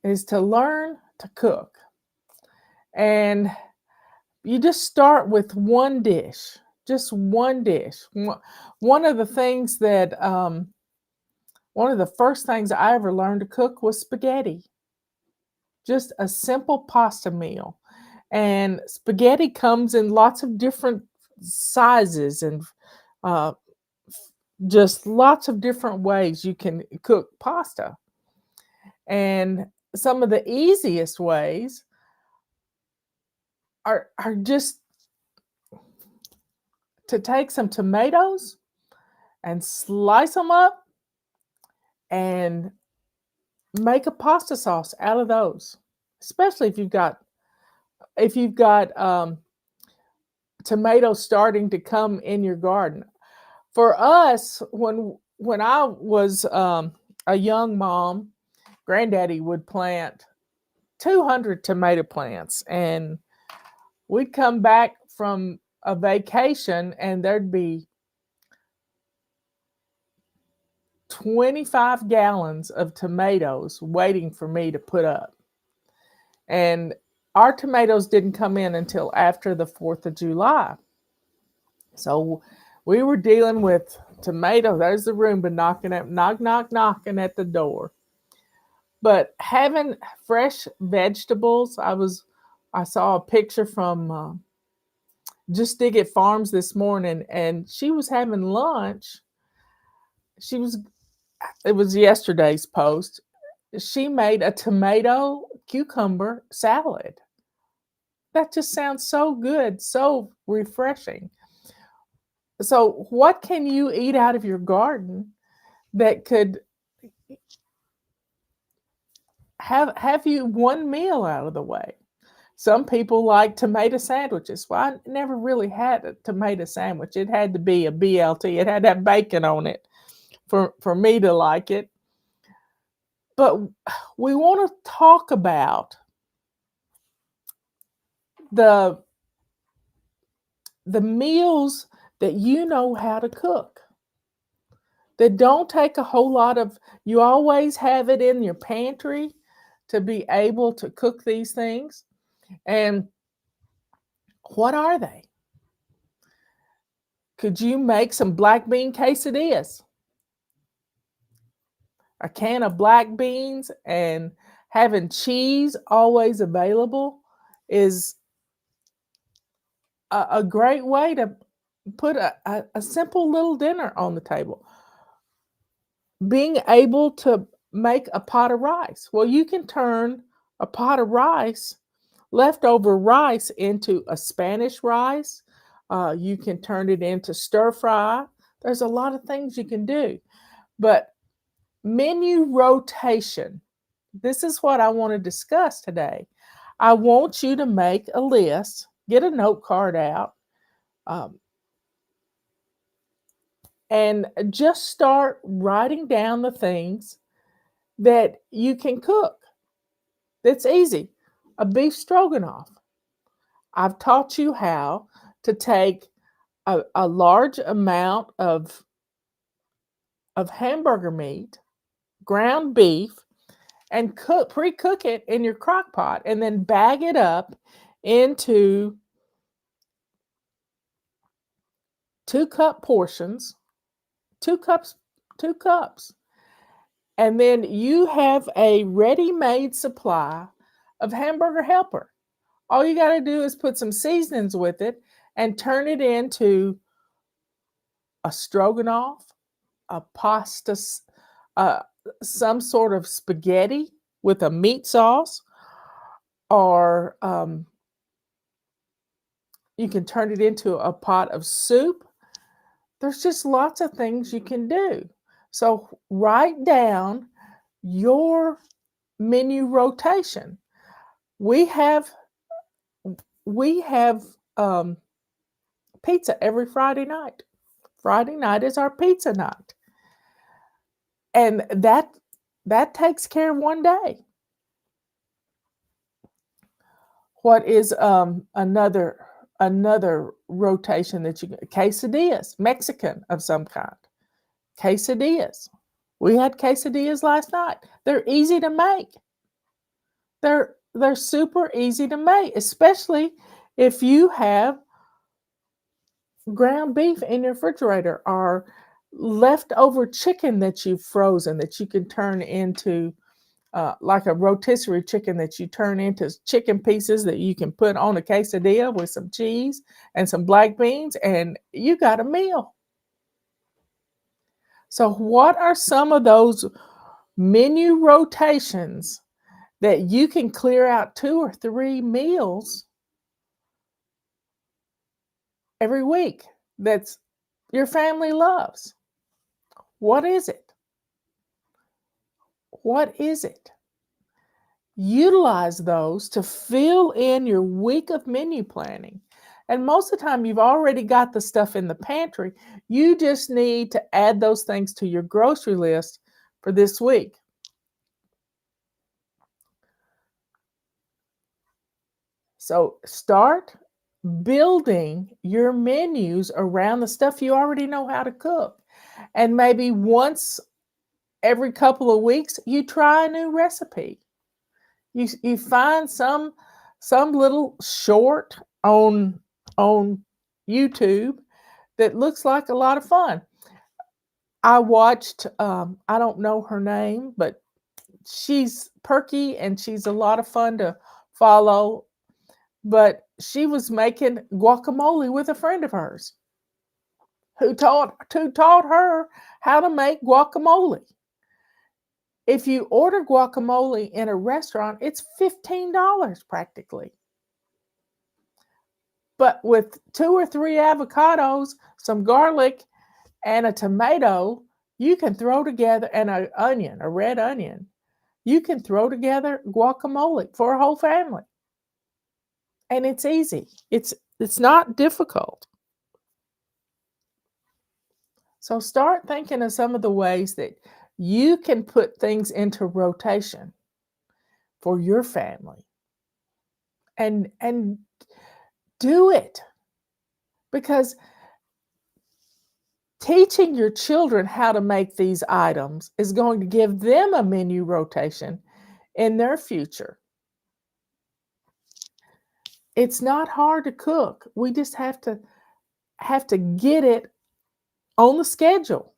Is to learn to cook. And you just start with one dish. Just one dish. One of the things that one of the first things I ever learned to cook was spaghetti. Just a simple pasta meal. And spaghetti comes in lots of different sizes and just lots of different ways you can cook pasta. And some of the easiest ways are just to take some tomatoes and slice them up and make a pasta sauce out of those. Especially if you've got tomatoes starting to come in your garden. For us, when I was a young mom, Granddaddy would plant 200 tomato plants, and we'd come back from a vacation and there'd be 25 gallons of tomatoes waiting for me to put up. And our tomatoes didn't come in until after the 4th of July. So we were dealing with tomatoes. There's the Roomba knocking at the door. But having fresh vegetables, I saw a picture from Just Dig It Farms this morning, and she was having lunch. It was yesterday's post. She made a tomato cucumber salad. That just sounds so good, so refreshing. So, what can you eat out of your garden that could have you one meal out of the way? Some people like tomato sandwiches. Well, I never really had a tomato sandwich. It had to be a BLT. It had to have bacon on it for me to like it. But we want to talk about the meals that you know how to cook, that don't take a whole lot of, you always have it in your pantry to be able to cook these things. And what are they? Could you make some black bean quesadillas? A can of black beans and having cheese always available is a great way to put a simple little dinner on the table. Being able to make a pot of rice. Well, you can turn a pot of rice, leftover rice, into a Spanish rice. You can turn it into stir fry. There's a lot of things you can do. But menu rotation, this is what I want to discuss today. I want you to make a list, get a note card out, and just start writing down the things that you can cook. That's easy. A beef stroganoff. I've taught you how to take a large amount of hamburger meat, ground beef, and pre-cook it in your crock pot, and then bag it up into 2-cup portions, 2 cups, and then you have a ready-made supply of hamburger helper. All you got to do is put some seasonings with it and turn it into a stroganoff, a pasta, some sort of spaghetti with a meat sauce, or you can turn it into a pot of soup. There's just lots of things you can do. So write down your menu rotation. We have pizza every Friday night. Friday night is our pizza night. And that takes care of one day. What is another rotation that you get? Quesadillas, Mexican of some kind. Quesadillas. We had quesadillas last night. They're easy to make. They're super easy to make, especially if you have ground beef in your refrigerator or leftover chicken that you've frozen that you can turn into like a rotisserie chicken that you turn into chicken pieces that you can put on a quesadilla with some cheese and some black beans, and you got a meal. So what are some of those menu rotations that you can clear out 2 or 3 meals every week that's your family loves? What is it? What is it? Utilize those to fill in your week of menu planning. And most of the time, you've already got the stuff in the pantry. You just need to add those things to your grocery list for this week. So start building your menus around the stuff you already know how to cook. And maybe once every couple of weeks, you try a new recipe. You find some little short on YouTube that looks like a lot of fun. I watched I don't know her name, but she's perky and she's a lot of fun to follow. But she was making guacamole with a friend of hers who taught her how to make guacamole. If you order guacamole in a restaurant, it's $15 practically. But with 2 or 3 avocados, some garlic, and a tomato, you can throw together, and an onion, a red onion, you can throw together guacamole for a whole family. And it's easy. It's not difficult. So start thinking of some of the ways that you can put things into rotation for your family. And do it. Because teaching your children how to make these items is going to give them a menu rotation in their future. It's not hard to cook. We just have to get it on the schedule.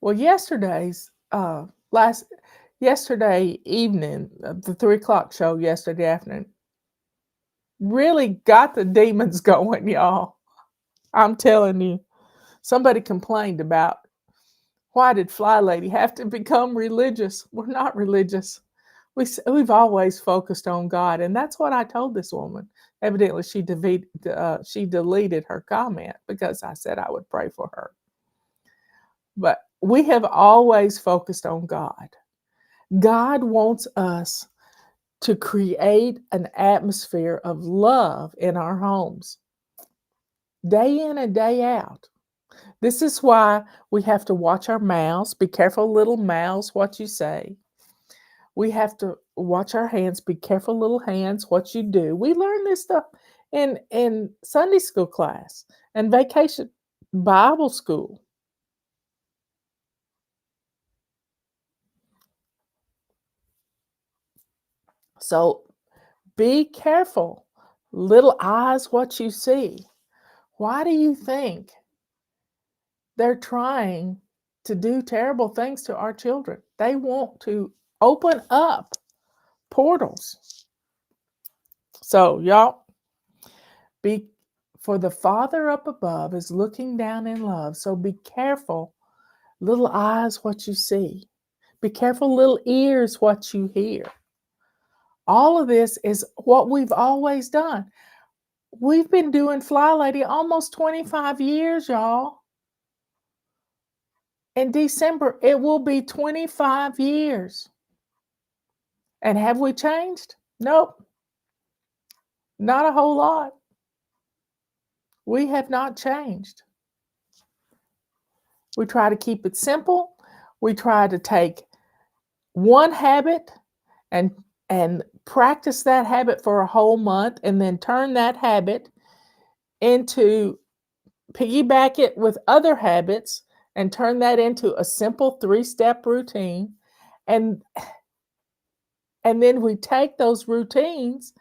Well, yesterday evening, the 3 o'clock show yesterday afternoon really got the demons going, y'all. I'm telling you. Somebody complained about, why did FlyLady have to become religious? We're not religious. We've always focused on God, and that's what I told this woman. Evidently, she deleted her comment because I said I would pray for her. But we have always focused on God. God wants us to create an atmosphere of love in our homes, day in and day out. This is why we have to watch our mouths. Be careful, little mouths, what you say. We have to watch our hands. Be careful, little hands, what you do. We learn this stuff in Sunday school class and vacation Bible school. So be careful, little eyes, what you see. Why do you think they're trying to do terrible things to our children? They want to open up portals. So, y'all, for the Father up above is looking down in love. So be careful, little eyes, what you see. Be careful, little ears, what you hear. All of this is what we've always done. We've been doing FlyLady almost 25 years, y'all. In December, it will be 25 years. And have we changed? Nope. Not a whole lot. We have not changed. We try to keep it simple. We try to take one habit and practice that habit for a whole month, and then turn that habit into, piggyback it with other habits and turn that into a simple 3-step routine. And then we take those routines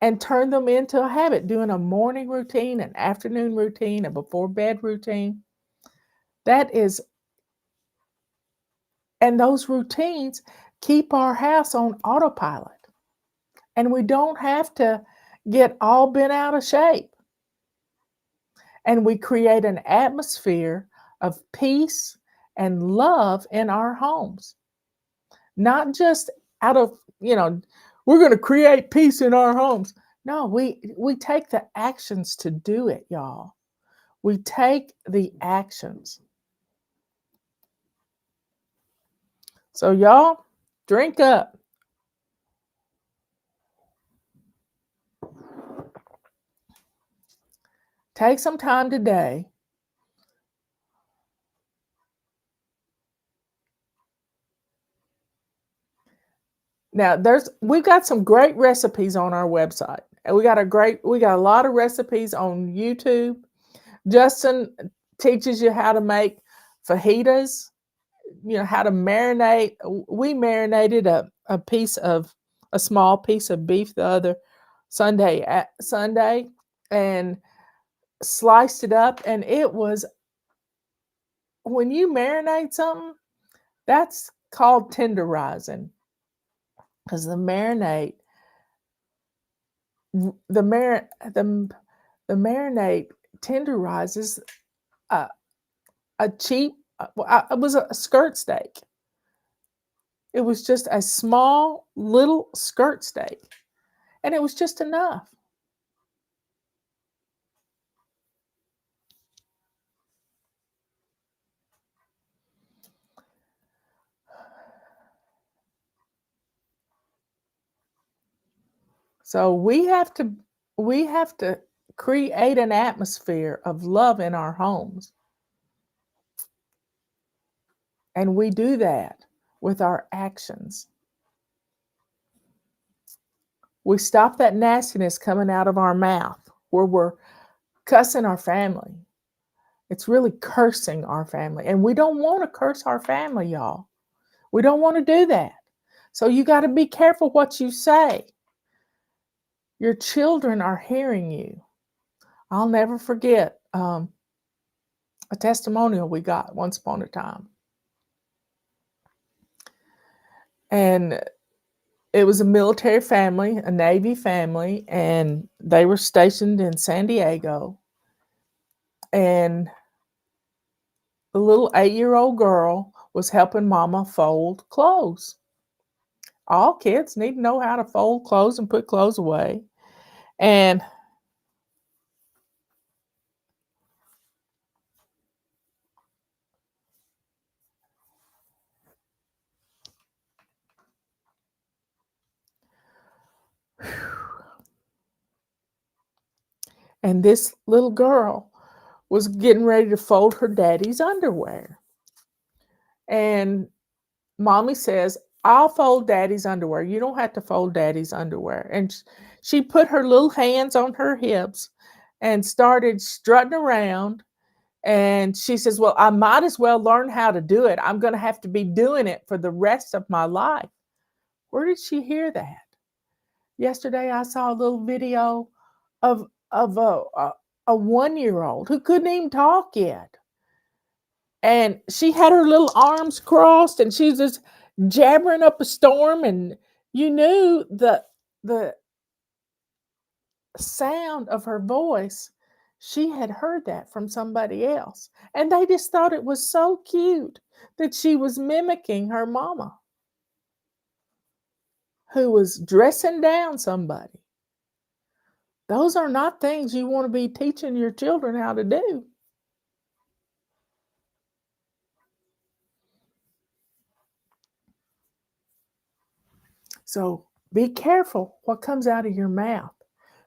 and turn them into a habit, doing a morning routine, an afternoon routine, a before bed routine. And those routines keep our house on autopilot. And we don't have to get all bent out of shape. And we create an atmosphere of peace and love in our homes. Not just out of, we're going to create peace in our homes. No, we take the actions to do it, y'all. We take the actions. So y'all, drink up. Take some time today. Now, we've got some great recipes on our website. And we got a lot of recipes on YouTube. Justin teaches you how to make fajitas, how to marinate. We marinated a small piece of beef the other Sunday and sliced it up, and it was, when you marinate something, that's called tenderizing, because the marinade tenderizes a cheap. It was a skirt steak. It was just a small little skirt steak, and it was just enough. So we have to create an atmosphere of love in our homes. And we do that with our actions. We stop that nastiness coming out of our mouth where we're cussing our family. It's really cursing our family. And we don't want to curse our family, y'all. We don't want to do that. So you got to be careful what you say. Your children are hearing you. I'll never forget a testimonial we got once upon a time. And it was a military family, a Navy family, and they were stationed in San Diego. And the little 8-year-old girl was helping Mama fold clothes. All kids need to know how to fold clothes and put clothes away. And this little girl was getting ready to fold her daddy's underwear. And Mommy says, I'll fold daddy's underwear. You don't have to fold daddy's underwear. And she put her little hands on her hips and started strutting around. And she says, well, I might as well learn how to do it. I'm going to have to be doing it for the rest of my life. Where did she hear that? Yesterday, I saw a little video of a 1-year-old who couldn't even talk yet. And she had her little arms crossed and she was just jabbering up a storm. And you knew the sound of her voice. She had heard that from somebody else. And they just thought it was so cute that she was mimicking her mama, who was dressing down somebody. Those are not things you want to be teaching your children how to do. So be careful what comes out of your mouth.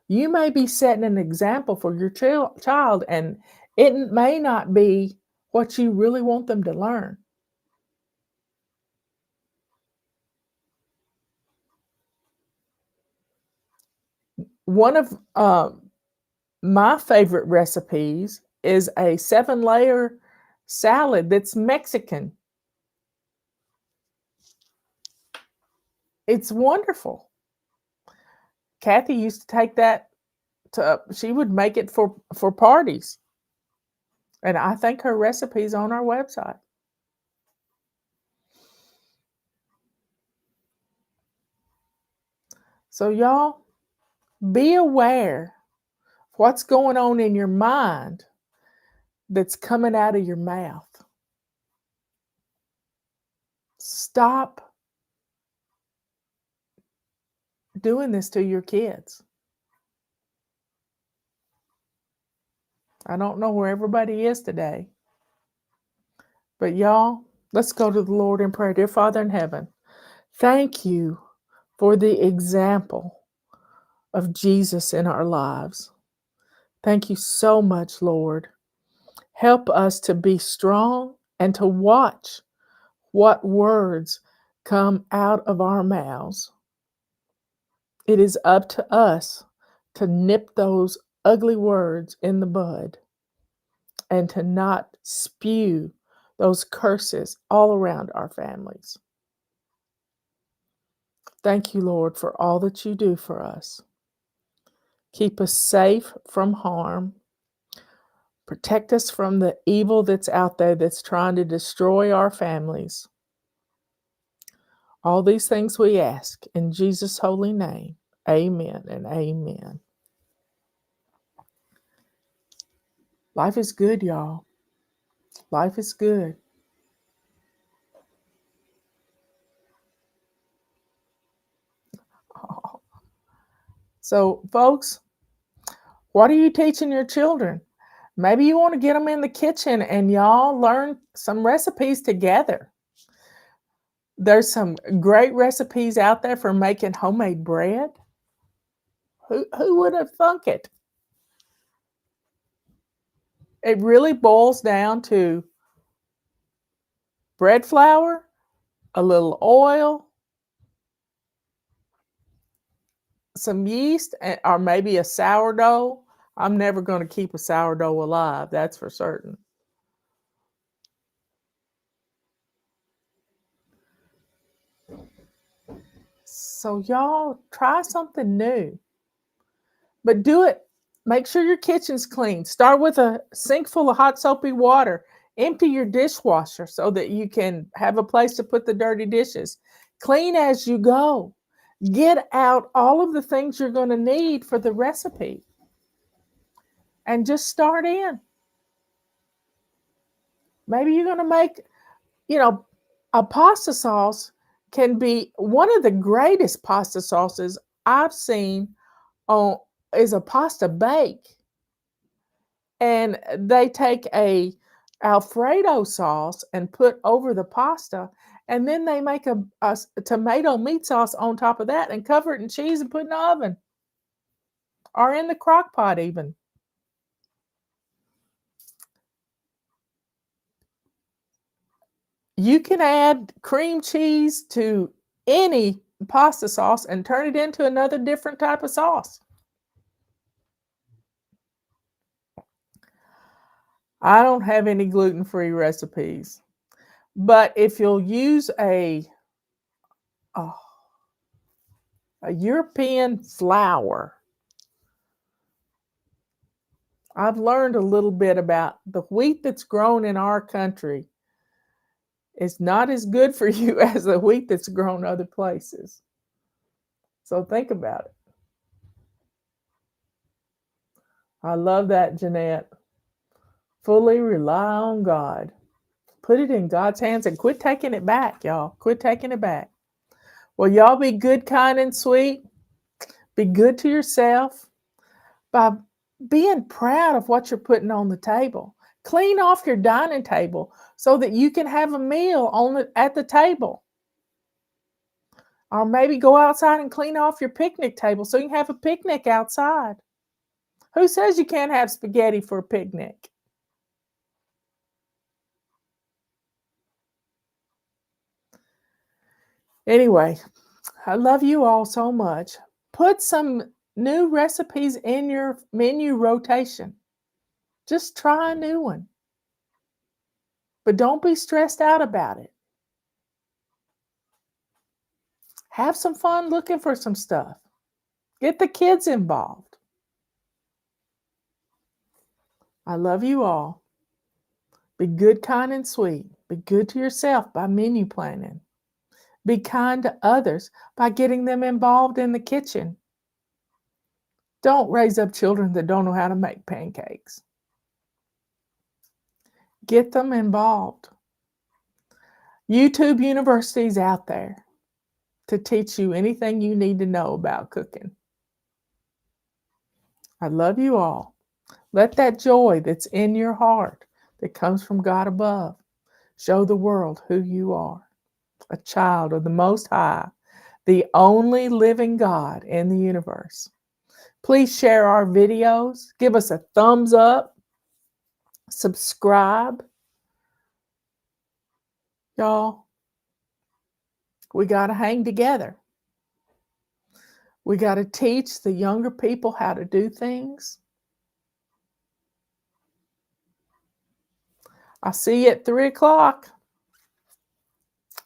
You may be setting an example for your child, and it may not be what you really want them to learn. One of my favorite recipes is a 7-layer salad that's Mexican. It's wonderful. Kathy used to take that she would make it for parties. And I think her recipe's on our website. So y'all, be aware of what's going on in your mind that's coming out of your mouth. Stop doing this to your kids. I don't know where everybody is today. But y'all, let's go to the Lord in prayer. Dear Father in heaven, thank you for the example of Jesus in our lives. Thank you so much, Lord. Help us to be strong and to watch what words come out of our mouths. It is up to us to nip those ugly words in the bud and to not spew those curses all around our families. Thank you, Lord, for all that you do for us. Keep us safe from harm. Protect us from the evil that's out there that's trying to destroy our families. All these things we ask in Jesus' holy name. Amen and amen. Life is good, y'all. Life is good. Oh. So, folks, what are you teaching your children? Maybe you want to get them in the kitchen and y'all learn some recipes together. There's some great recipes out there for making homemade bread. Who would have thunk it? It really boils down to bread flour, a little oil, some yeast, or maybe a sourdough. I'm never going to keep a sourdough alive, that's for certain. So y'all try something new, but do it. Make sure your kitchen's clean. Start with a sink full of hot soapy water. Empty your dishwasher so that you can have a place to put the dirty dishes. Clean as you go. Get out all of the things you're going to need for the recipe and just start in. Maybe you're going to make, a pasta sauce can be one of the greatest pasta sauces I've seen is a pasta bake. And they take a Alfredo sauce and put over the pasta, and then they make a tomato meat sauce on top of that and cover it in cheese and put it in the oven or in the crock pot even. You can add cream cheese to any pasta sauce and turn it into another different type of sauce. I don't have any gluten-free recipes, but if you'll use a European flour, I've learned a little bit about the wheat that's grown in our country is not as good for you as the wheat that's grown other places. So think about it. I love that, Jeanette. Fully rely on God. Put it in God's hands and quit taking it back, y'all. Quit taking it back. Well, y'all be good, kind, and sweet. Be good to yourself by being proud of what you're putting on the table. Clean off your dining table so that you can have a meal at the table. Or maybe go outside and clean off your picnic table so you can have a picnic outside. Who says you can't have spaghetti for a picnic? Anyway, I love you all so much. Put some new recipes in your menu rotation. Just try a new one. But don't be stressed out about it. Have some fun looking for some stuff. Get the kids involved. I love you all. Be good, kind, and sweet. Be good to yourself by menu planning. Be kind to others by getting them involved in the kitchen. Don't raise up children that don't know how to make pancakes. Get them involved. YouTube University's out there to teach you anything you need to know about cooking. I love you all. Let that joy that's in your heart, that comes from God above, show the world who you are, a child of the Most High, the only living God in the universe. Please share our videos. Give us a thumbs up. Subscribe. Y'all, we got to hang together. We got to teach the younger people how to do things. I'll see you at 3 o'clock.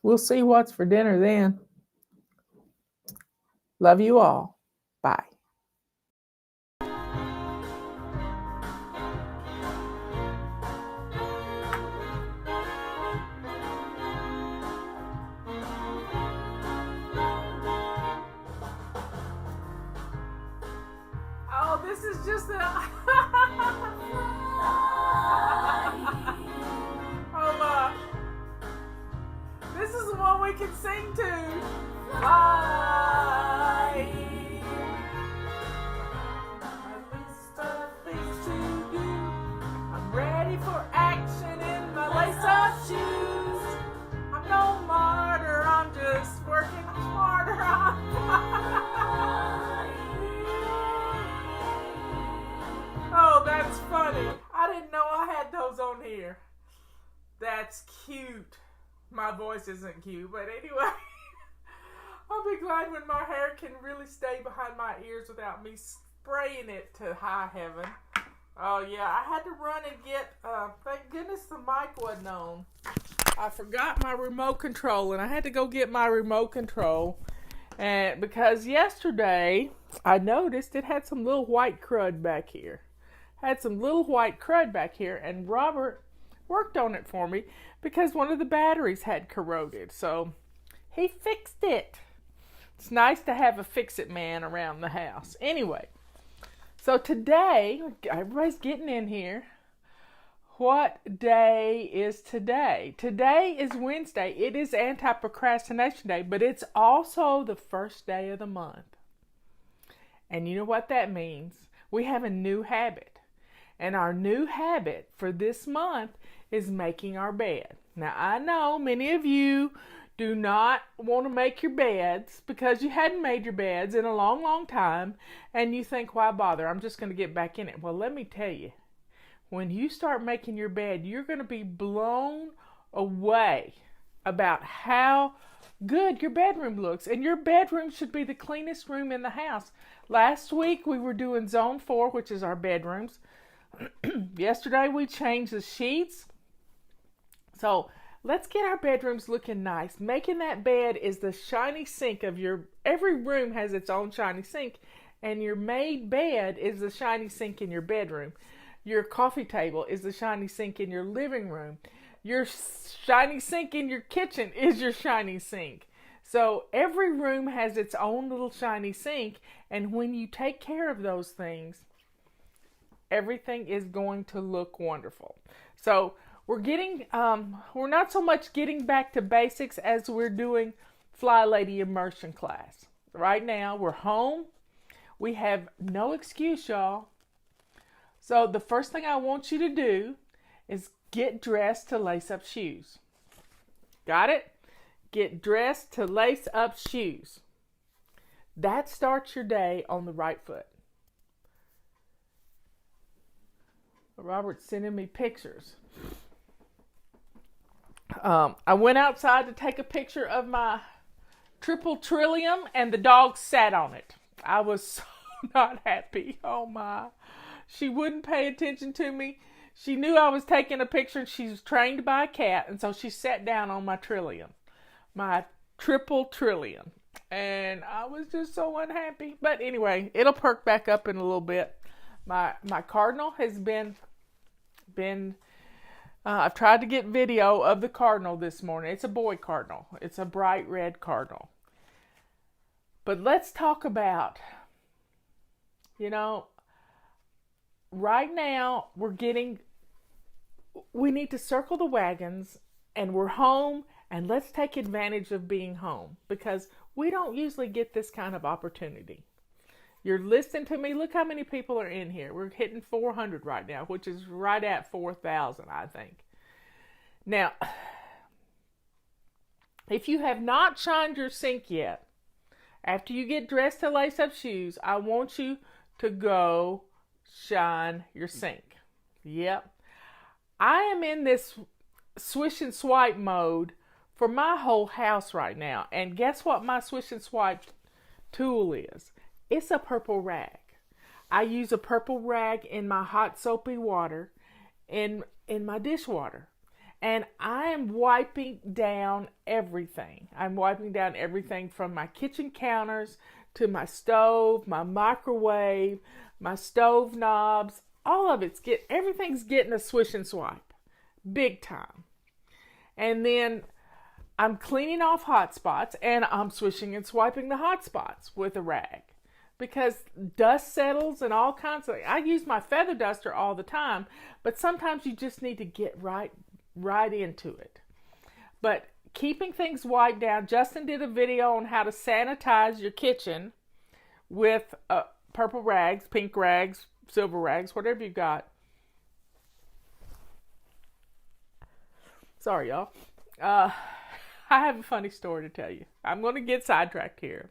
We'll see what's for dinner then. Love you all. Bye. Oh, this is just a... Hold on. This is the one we can sing to. Fly. My list of things to do. I'm ready for action in my lace-up shoes. I'm no martyr, I'm just working smarter. Oh, that's funny. I didn't know I had those on here. That's cute. My voice isn't cute, but anyway. I'll be glad when my hair can really stay behind my ears without me spraying it to high heaven. Oh yeah, I had to run and get, thank goodness the mic wasn't on. I forgot my remote control and I had to go get my remote control. And because yesterday I noticed it had some little white crud back here. And Robert worked on it for me because one of the batteries had corroded. So he fixed it. It's nice to have a fix-it man around the house. Anyway, so today, everybody's getting in here. What day is today? Today is Wednesday. It is Anti-procrastination Day, but it's also the first day of the month. And you know what that means? We have a new habit. And our new habit for this month is making our bed. Now, I know many of you do not want to make your beds because you hadn't made your beds in a long, long time. And you think, why bother? I'm just going to get back in it. Well, let me tell you, when you start making your bed, you're going to be blown away about how good your bedroom looks. And your bedroom should be the cleanest room in the house. Last week, we were doing Zone 4, which is our bedrooms. Yesterday, we changed the sheets. So let's get our bedrooms looking nice. Making that bed is the shiny sink of every room has its own shiny sink, and your made bed is the shiny sink in your bedroom. Your coffee table is the shiny sink in your living room. Your shiny sink in your kitchen is your shiny sink. So every room has its own little shiny sink, and when you take care of those things, everything is going to look wonderful. So we're not so much getting back to basics as we're doing FlyLady immersion class. Right now, we're home. We have no excuse, y'all. So the first thing I want you to do is get dressed to lace up shoes. Got it? Get dressed to lace up shoes. That starts your day on the right foot. Robert's sending me pictures. I went outside to take a picture of my triple trillium and the dog sat on it. I was so not happy. Oh my. She wouldn't pay attention to me. She knew I was taking a picture and she's trained by a cat, and so she sat down on my trillium. My triple trillion. And I was just so unhappy. But anyway, it'll perk back up in a little bit. My cardinal has been I've tried to get video of the cardinal this morning. It's a boy cardinal. It's a bright red cardinal. But let's talk about, right now we need to circle the wagons, and we're home, and let's take advantage of being home because we don't usually get this kind of opportunity. You're listening to me. Look how many people are in here. We're hitting 400 right now, which is right at 4,000, I think. Now, if you have not shined your sink yet, after you get dressed to lace up shoes, I want you to go shine your sink. Yep. I am in this swish and swipe mode for my whole house right now. And guess what my swish and swipe tool is? It's a purple rag. I use a purple rag in my hot soapy water in my dishwater. And I am wiping down everything. I'm wiping down everything from my kitchen counters to my stove, my microwave, my stove knobs. All of everything's getting a swish and swipe. Big time. And then I'm cleaning off hot spots, and I'm swishing and swiping the hot spots with a rag. Because dust settles and all kinds of... I use my feather duster all the time, but sometimes you just need to get right into it. But keeping things wiped down, Justin did a video on how to sanitize your kitchen with purple rags, pink rags, silver rags, whatever you got. Sorry, y'all. I have a funny story to tell you. I'm going to get sidetracked here.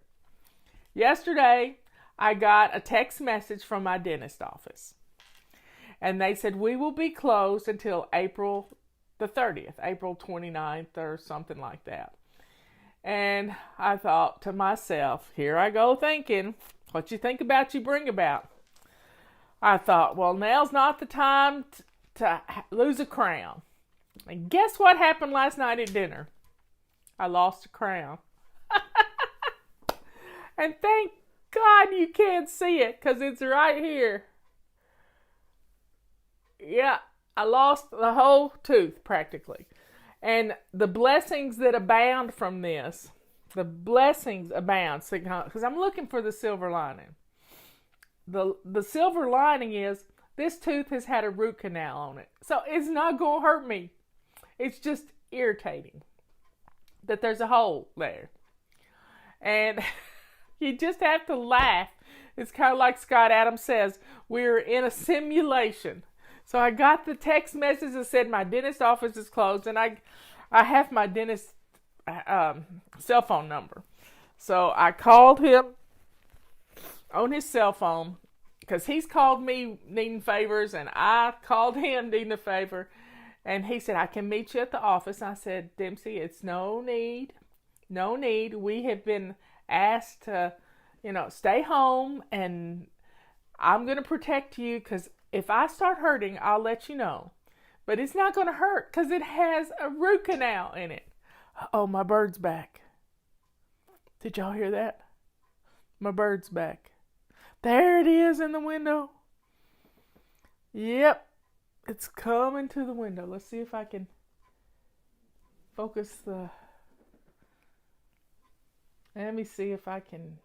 Yesterday, I got a text message from my dentist office. And they said, we will be closed until April the 30th, April 29th or something like that. And I thought to myself, here I go thinking, what you think about, you bring about. I thought, well, now's not the time to lose a crown. And guess what happened last night at dinner? I lost a crown. And thank God you can't see it, because it's right here. Yeah, I lost the whole tooth practically. And the blessings that abound from this, the blessings abound, because I'm looking for the silver lining. The silver lining is this tooth has had a root canal on it. So it's not going to hurt me. It's just irritating that there's a hole there. And you just have to laugh. It's kind of like Scott Adams says, we're in a simulation. So I got the text message that said my dentist office is closed, and I have my dentist cell phone number. So I called him on his cell phone, because he's called me needing favors, and I called him needing a favor. And he said, I can meet you at the office. I said, Dempsey, it's no need. No need. We have been asked to, stay home, and I'm going to protect you, because if I start hurting, I'll let you know. But it's not going to hurt, because it has a root canal in it. Oh, my bird's back. Did y'all hear that? My bird's back. There it is in the window. Yep. It's coming to the window. Let's see if I can focus the... Let me see if I can...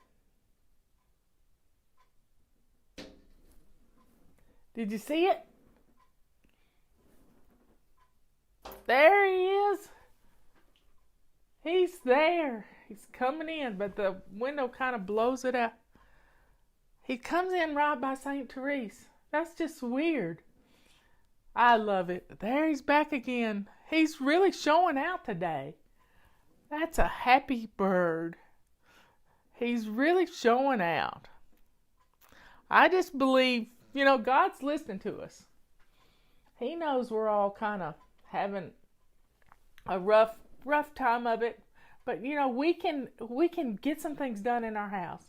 Did you see it? There he is. He's there. He's coming in, but the window kind of blows it out. He comes in right by St. Therese. That's just weird. I love it. There he's back again. He's really showing out today. That's a happy bird. He's really showing out. I just believe, God's listening to us. He knows we're all kind of having a rough time of it. But, we can get some things done in our house.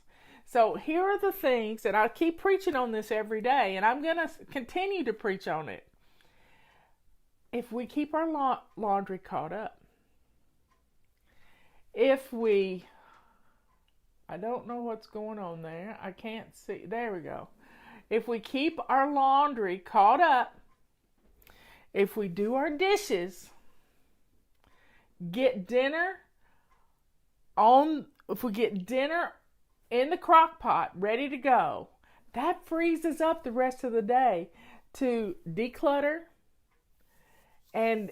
So here are the things, and I keep preaching on this every day, and I'm going to continue to preach on it. If we keep our laundry caught up, I don't know what's going on there. I can't see. There we go. If we keep our laundry caught up, if we do our dishes, if we get dinner in the crock pot ready to go, that frees us up the rest of the day to declutter and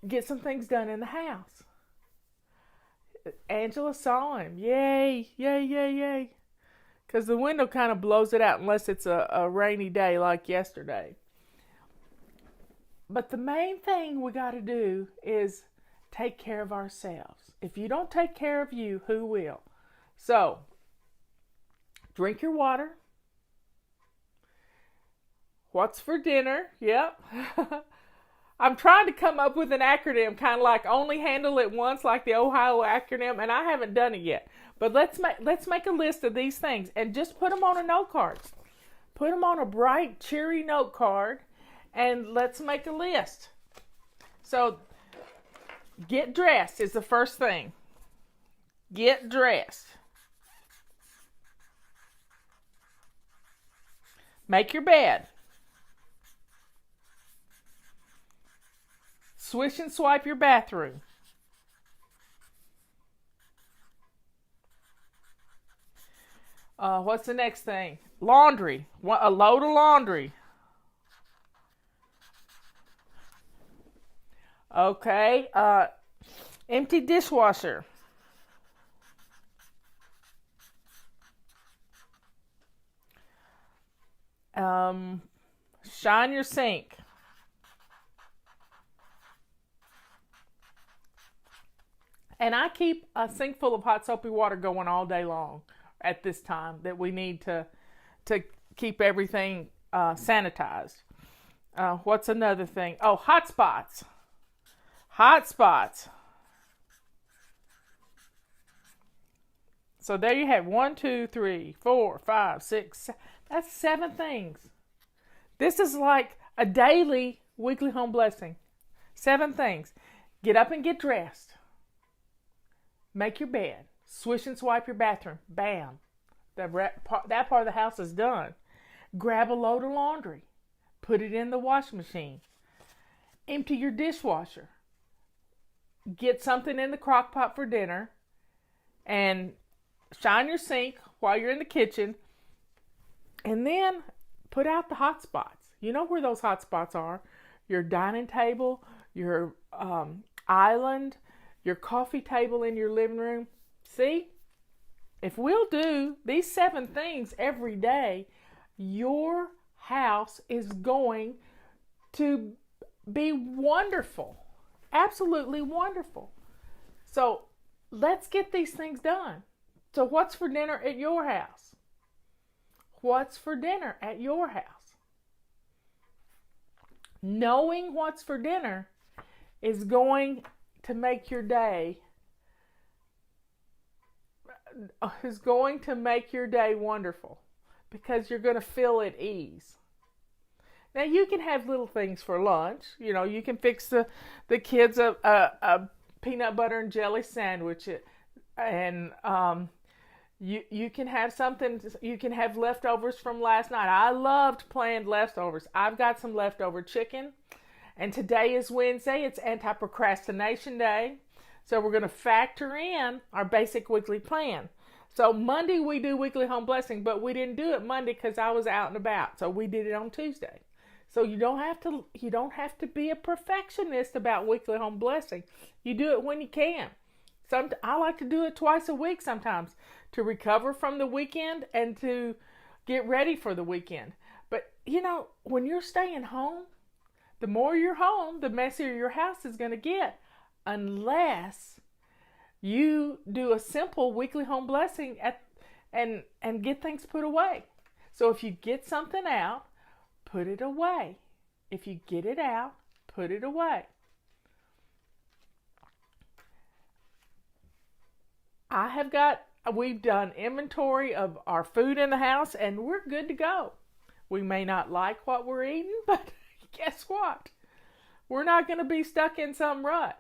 get some things done in the house. Angela saw him. Yay, yay, yay, yay. because the window kind of blows it out unless it's a rainy day like yesterday. But the main thing we got to do is take care of ourselves. If you don't take care of you, who will? So, drink your water. What's for dinner? Yep. I'm trying to come up with an acronym, kind of like only handle it once, like the Ohio acronym, and I haven't done it yet. But let's make a list of these things and just put them on a note card. Put them on a bright, cheery note card, and let's make a list. So, get dressed is the first thing. Get dressed. Make your bed. Swish and swipe your bathroom. What's the next thing? Laundry. A load of laundry. Okay. Empty dishwasher. Shine your sink. And I keep a sink full of hot soapy water going all day long at this time that we need to keep everything sanitized. What's another thing? Oh, hot spots. Hot spots. So there you have 1, 2, 3, 4, 5, 6. That's 7 things. This is like a daily, weekly home blessing. 7 things. Get up and get dressed. Make your bed. Swish and swipe your bathroom. Bam. That part of the house is done. Grab a load of laundry. Put it in the washing machine. Empty your dishwasher. Get something in the crock pot for dinner. And shine your sink while you're in the kitchen. And then put out the hot spots. You know where those hot spots are. Your dining table, your island, your coffee table in your living room. See? If we'll do these 7 things every day, your house is going to be wonderful. Absolutely wonderful. So let's get these things done. So what's for dinner at your house? What's for dinner at your house? Knowing what's for dinner is going to make your day wonderful, because you're going to feel at ease. Now you can have little things for lunch. You know, you can fix the kids a peanut butter and jelly sandwich, and you can have something. You can have leftovers from last night. I loved planned leftovers. I've got some leftover chicken. And today is Wednesday. It's Anti-procrastination Day. So we're going to factor in our basic weekly plan. So Monday we do weekly home blessing, but we didn't do it Monday because I was out and about. So we did it on Tuesday. So you don't have to be a perfectionist about weekly home blessing. You do it when you can. I like to do it twice a week sometimes to recover from the weekend and to get ready for the weekend. But you know, when you're staying home, the more you're home, the messier your house is going to get, unless you do a simple weekly home blessing and get things put away. So if you get something out, put it away. If you get it out, put it away. We've done inventory of our food in the house, and we're good to go. We may not like what we're eating, but guess what? We're not going to be stuck in some rut.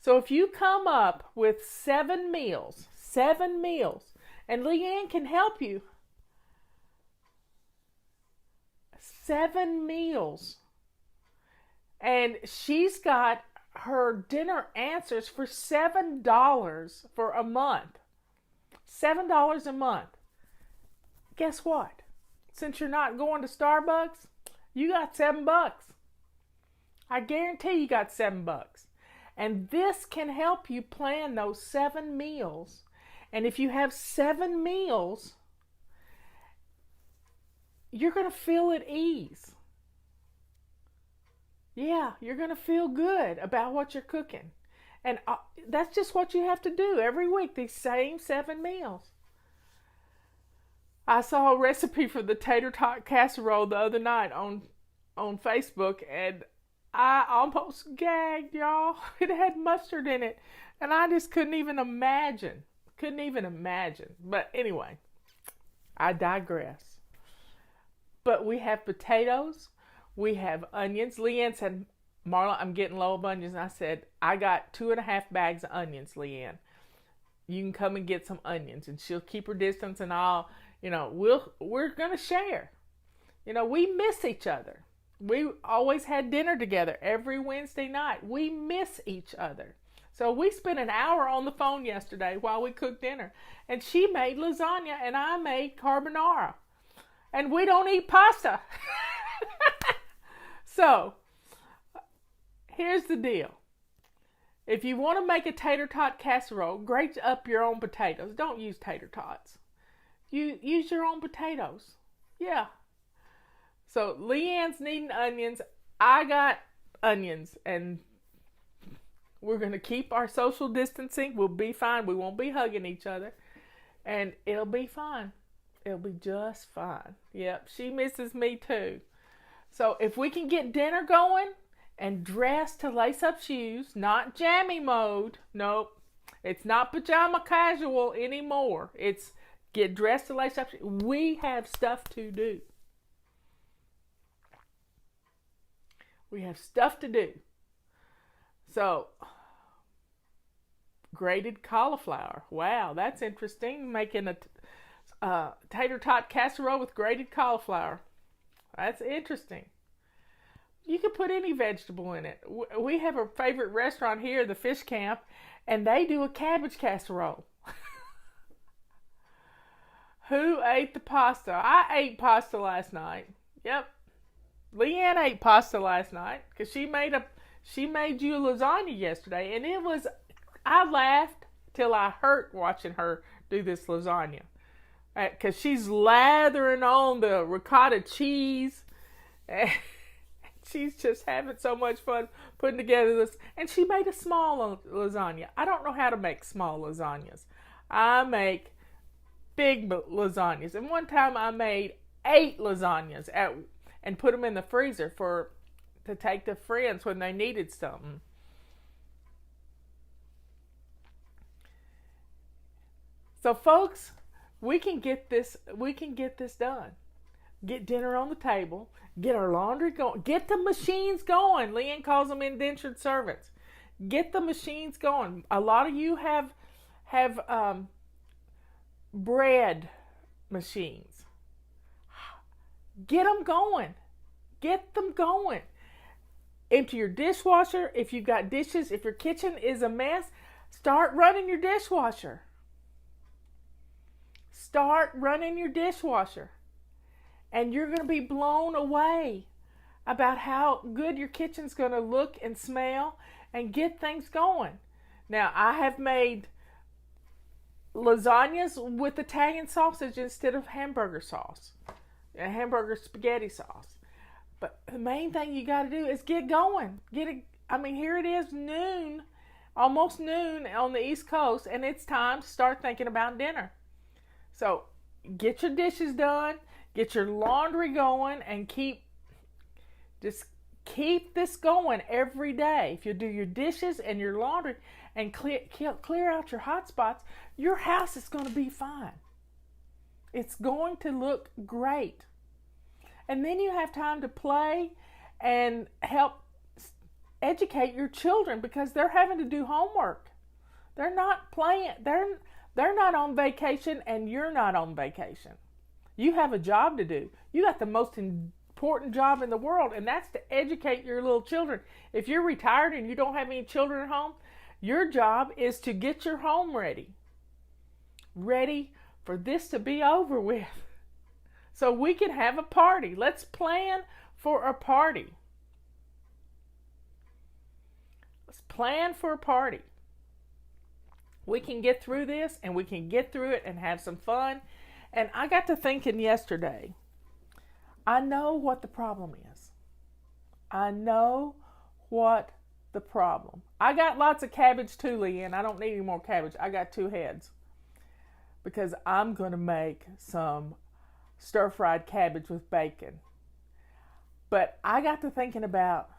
So if you come up with 7 meals, and Leanne can help you. 7 meals. And she's got her dinner answers for $7 for a month. $7 a month. Guess what? Since you're not going to Starbucks, you got $7. I guarantee you got $7. And this can help you plan those 7 meals. And if you have 7 meals, you're going to feel at ease. Yeah, you're going to feel good about what you're cooking. And that's just what you have to do every week, these same 7 meals. I saw a recipe for the tater tot casserole the other night on Facebook, and I almost gagged, y'all. It had mustard in it, and I just couldn't even imagine. But anyway, I digress. But we have potatoes. We have onions. Leanne said, Marla, I'm getting low of onions. And I said, I got 2.5 bags of onions, Leanne. You can come and get some onions. And she'll keep her distance, and I'll, we're going to share. We miss each other. We always had dinner together every Wednesday night. We miss each other. So we spent an hour on the phone yesterday while we cooked dinner. And she made lasagna, and I made carbonara. And we don't eat pasta. So, here's the deal. If you want to make a tater tot casserole, grate up your own potatoes. Don't use tater tots. You use your own potatoes. Yeah. So, Leanne's needing onions. I got onions. And we're going to keep our social distancing. We'll be fine. We won't be hugging each other. And it'll be fine. It'll be just fine. Yep, she misses me too. So if we can get dinner going and dress to lace up shoes, not jammy mode. Nope. It's not pajama casual anymore. It's get dressed to lace up shoes. We have stuff to do. We have stuff to do. So, grated cauliflower. Wow, that's interesting. Making a tater tot casserole with grated cauliflower. That's interesting. You can put any vegetable in it. We have a favorite restaurant here, the Fish Camp, and they do a cabbage casserole. Who ate the pasta? I ate pasta last night. Yep. Leanne ate pasta last night because she made you a lasagna yesterday, and I laughed till I hurt watching her do this lasagna. Because she's lathering on the ricotta cheese. And she's just having so much fun putting together this. And she made a small lasagna. I don't know how to make small lasagnas. I make big lasagnas. And one time I made 8 lasagnas and put them in the freezer to take to friends when they needed something. So folks, we can get this done. Get dinner on the table. Get our laundry going. Get the machines going. Leanne calls them indentured servants. Get the machines going. A lot of you have bread machines. Get them going. Get them going. Empty your dishwasher. If you've got dishes, if your kitchen is a mess, start running your dishwasher. Start running your dishwasher. And you're going to be blown away about how good your kitchen's going to look and smell and get things going. Now, I have made lasagnas with Italian sausage instead of hamburger sauce. Hamburger spaghetti sauce. But the main thing you got to do is get going. Here it is noon, almost noon on the East Coast, and it's time to start thinking about dinner. So get your dishes done, get your laundry going, and keep this going every day. If you do your dishes and your laundry and clear out your hot spots, your house is going to be fine. It's going to look great. And then you have time to play and help educate your children because they're having to do homework. They're not playing. They're not on vacation, and you're not on vacation. You have a job to do. You got the most important job in the world, and that's to educate your little children. If you're retired and you don't have any children at home, your job is to get your home ready for this to be over with. So we can have a party. Let's plan for a party. Let's plan for a party. We can get through this, and we can get through it and have some fun. And I got to thinking yesterday, I know what the problem is. I know what the problem. I got lots of cabbage too, Leanne. I don't need any more cabbage. I got 2 heads. Because I'm going to make some stir-fried cabbage with bacon. But I got to thinking about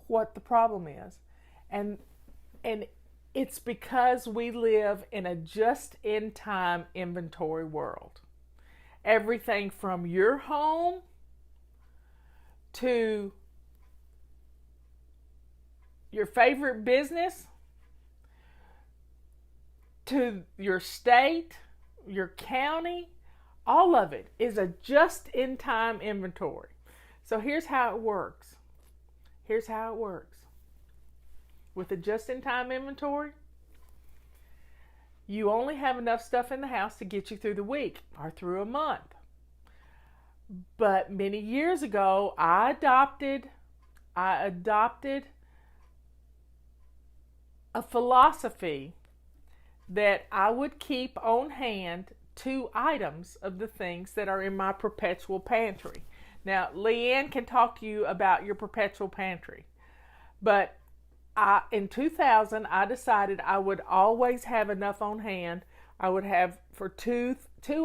what the problem is. And it's because we live in a just-in-time inventory world. Everything from your home to your favorite business to your state, your county, all of it is a just-in-time inventory. So here's how it works. With a just-in-time inventory, you only have enough stuff in the house to get you through the week or through a month. But many years ago, I adopted a philosophy that I would keep on hand 2 items of the things that are in my perpetual pantry. Now, Leanne can talk to you about your perpetual pantry. But in 2000, I decided I would always have enough on hand. I would have for two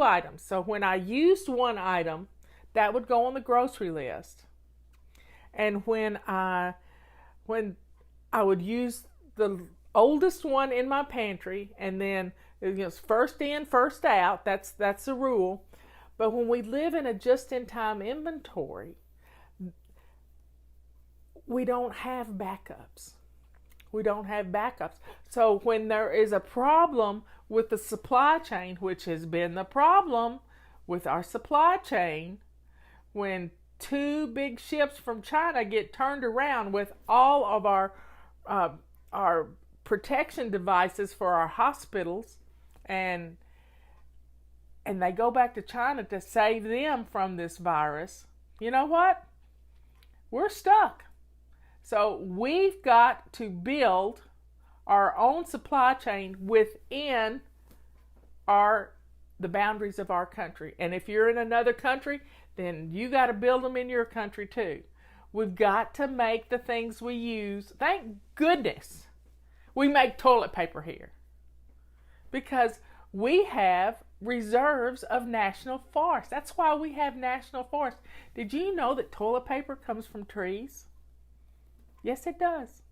items. So when I used one item, that would go on the grocery list. And when I would use the oldest one in my pantry, and then first in, first out, that's the rule. But when we live in a just-in-time inventory, we don't have backups. So when there is a problem with the supply chain, which has been the problem with our supply chain, when 2 big ships from China get turned around with all of our protection devices for our hospitals, and they go back to China to save them from this virus, you know what? We're stuck. So we've got to build our own supply chain within the boundaries of our country. And if you're in another country, then you got to build them in your country too. We've got to make the things we use. Thank goodness we make toilet paper here, because we have reserves of national forests. That's why we have national forests. Did you know that toilet paper comes from trees? Yes, it does.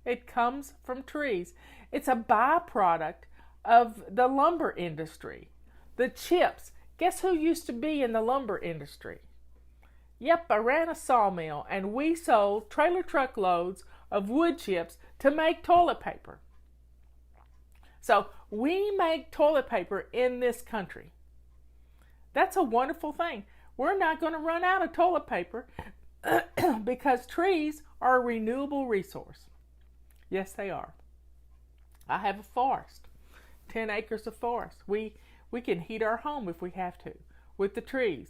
It comes from trees. It's a byproduct of the lumber industry. The chips. Guess who used to be in the lumber industry? Yep, I ran a sawmill, and we sold trailer truckloads of wood chips to make toilet paper. So we make toilet paper in this country. That's a wonderful thing. We're not going to run out of toilet paper because trees are a renewable resource. Yes, they are. I have a forest, 10 acres of forest. We can heat our home if we have to with the trees.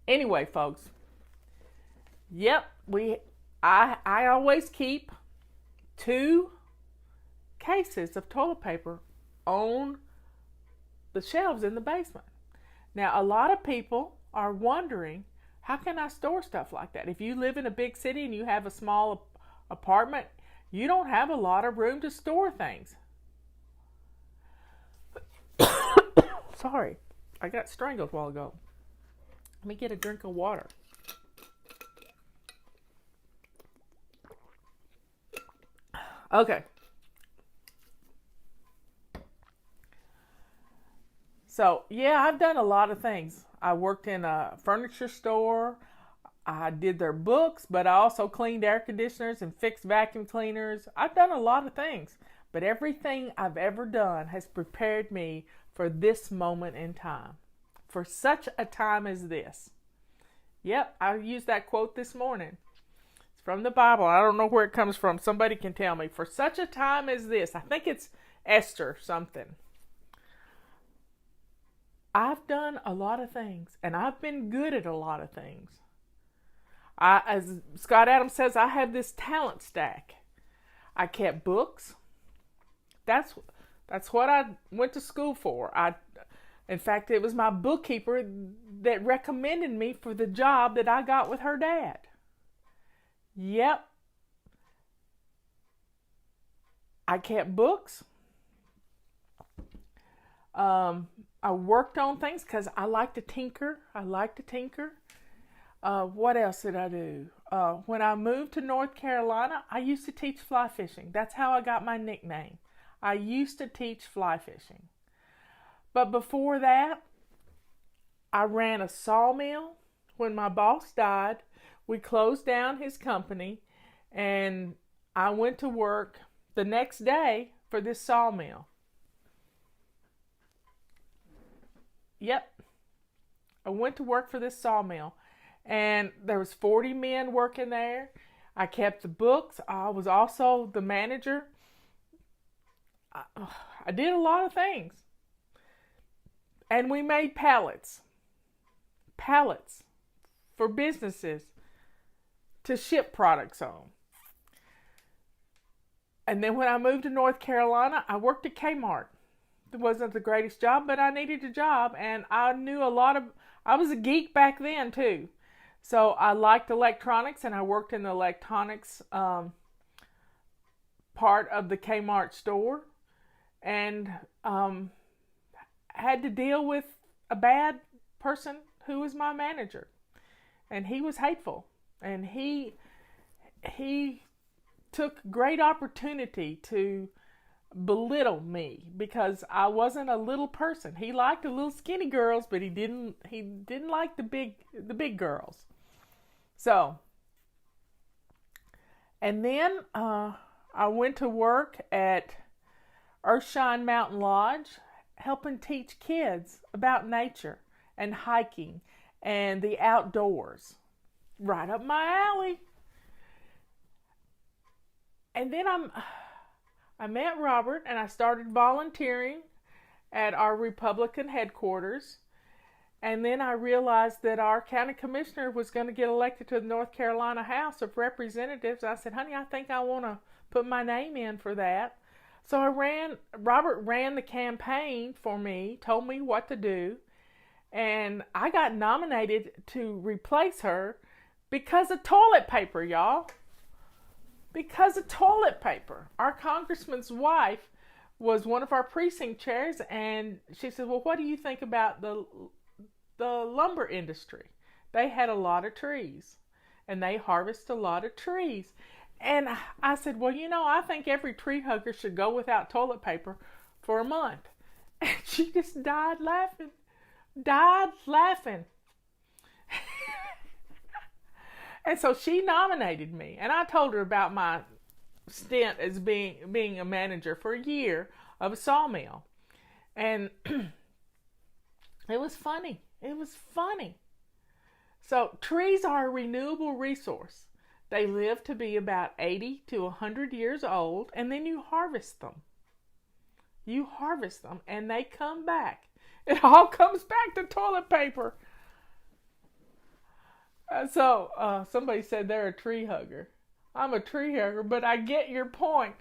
Anyway, folks. Yep, I always keep 2 cases of toilet paper on the shelves in the basement. Now, a lot of people are wondering, how can I store stuff like that? If you live in a big city and you have a small apartment, you don't have a lot of room to store things. Sorry, I got strangled a while ago. Let me get a drink of water. Okay. So, yeah, I've done a lot of things. I worked in a furniture store. I did their books, but I also cleaned air conditioners and fixed vacuum cleaners. I've done a lot of things, but everything I've ever done has prepared me for this moment in time. For such a time as this. Yep, I used that quote this morning. It's from the Bible. I don't know where it comes from. Somebody can tell me. For such a time as this. I think it's Esther something. I've done a lot of things, and I've been good at a lot of things. As Scott Adams says, I have this talent stack. I kept books. That's what I went to school for. In fact, it was my bookkeeper that recommended me for the job that I got with her dad. Yep. I kept books. I worked on things because I like to tinker. What else did I do? When I moved to North Carolina, I used to teach fly fishing. That's how I got my nickname. I used to teach fly fishing. But before that, I ran a sawmill. When my boss died, we closed down his company, and I went to work the next day for this sawmill. Yep. I went to work for this sawmill, and there was 40 men working there. I kept the books. I was also the manager. I did a lot of things. And we made pallets for businesses to ship products on. And then when I moved to North Carolina, I worked at Kmart. It wasn't the greatest job, but I needed a job, and I knew I was a geek back then too. So I liked electronics, and I worked in the electronics part of the Kmart store, and had to deal with a bad person who was my manager, and he was hateful, and he took great opportunity to belittle me because I wasn't a little person. He liked the little skinny girls, but he didn't like the big girls. So, and then I went to work at Earthshine Mountain Lodge, helping teach kids about nature and hiking and the outdoors. Right up my alley. And then I met Robert, and I started volunteering at our Republican headquarters. And then I realized that our county commissioner was going to get elected to the North Carolina House of Representatives. I said, honey, I think I want to put my name in for that. So Robert ran the campaign for me, told me what to do, and I got nominated to replace her because of toilet paper, y'all. Because of toilet paper. Our congressman's wife was one of our precinct chairs, and she said, well, what do you think about the lumber industry? They had a lot of trees, and they harvest a lot of trees. And I said, well, I think every tree hugger should go without toilet paper for a month. And she just died laughing. And so she nominated me, and I told her about my stint as being a manager for a year of a sawmill. And it was funny. So trees are a renewable resource. They live to be about 80 to 100 years old, and then you harvest them. And they come back. It all comes back to toilet paper. So somebody said they're a tree hugger. I'm a tree hugger, but I get your point.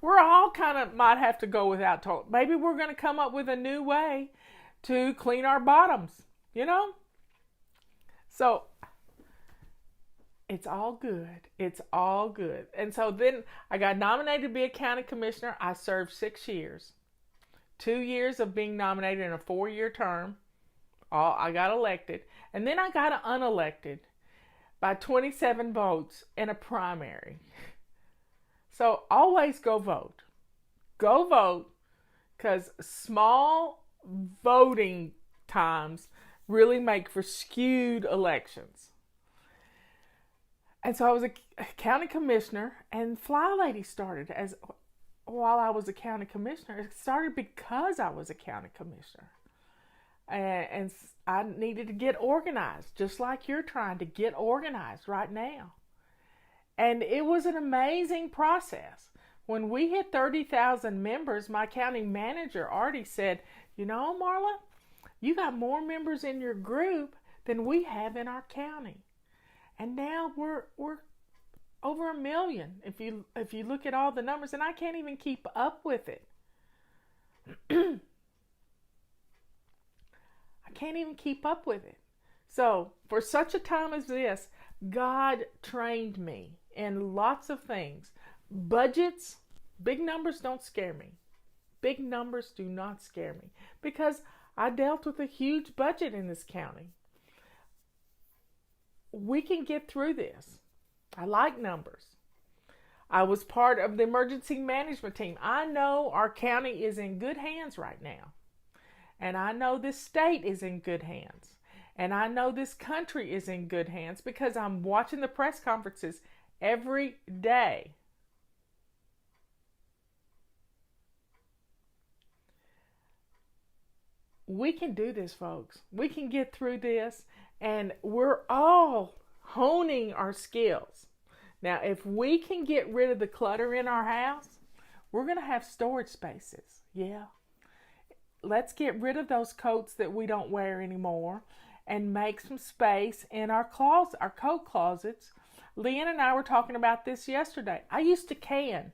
We're all kind of might have to go without toilet. Maybe we're going to come up with a new way to clean our bottoms, So it's all good. And so then I got nominated to be a county commissioner. I served 6 years. 2 years of being nominated in a 4-year term. I got elected. And then I got unelected by 27 votes in a primary. So always go vote. Go vote, because small voting times really make for skewed elections. And so I was a county commissioner, and FlyLady started while I was a county commissioner. It started because I was a county commissioner. And I needed to get organized, just like you're trying to get organized right now. And it was an amazing process. When we hit 30,000 members, my county manager already said, Marla, you got more members in your group than we have in our county. And now we're over 1 million if you look at all the numbers, and I can't even keep up with it. I can't even keep up with it. So for such a time as this, God trained me in lots of things. Budgets, big numbers don't scare me. Big numbers do not scare me because I dealt with a huge budget in this county. We can get through this. I like numbers. I was part of the emergency management team. I know our county is in good hands right now. And I know this state is in good hands. And I know this country is in good hands because I'm watching the press conferences every day. We can do this, folks. We can get through this, and we're all honing our skills. Now, if we can get rid of the clutter in our house, we're going to have storage spaces. Yeah. Let's get rid of those coats that we don't wear anymore and make some space in our closet, our coat closets. Leanne and I were talking about this yesterday. I used to can.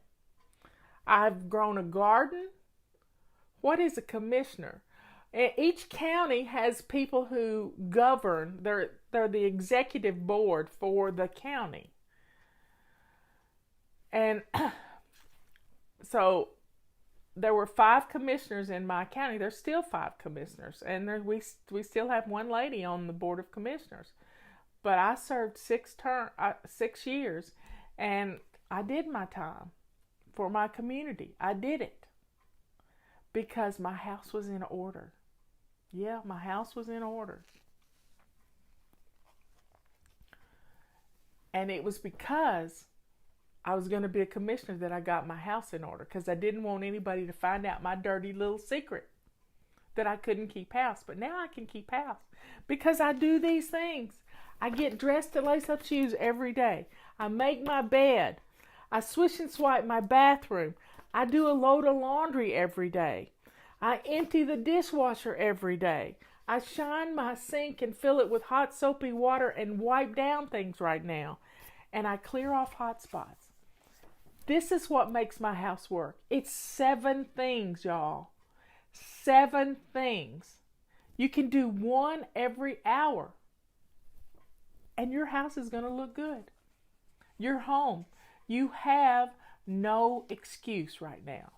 I've grown a garden. What is a commissioner? Each county has people who govern. They're the executive board for the county. And so there were 5 commissioners in my county. There's still 5 commissioners. And we still have one lady on the board of commissioners. But I served 6 years, and I did my time for my community. I did it because my house was in order. Yeah, my house was in order. And it was because I was going to be a commissioner that I got my house in order, because I didn't want anybody to find out my dirty little secret that I couldn't keep house. But now I can keep house because I do these things. I get dressed to lace up shoes every day. I make my bed. I swish and swipe my bathroom. I do a load of laundry every day. I empty the dishwasher every day. I shine my sink and fill it with hot soapy water and wipe down things right now. And I clear off hot spots. This is what makes my house work. It's 7 things, y'all. 7 things. You can do 1 every hour. And your house is going to look good. Your home. You have no excuse right now.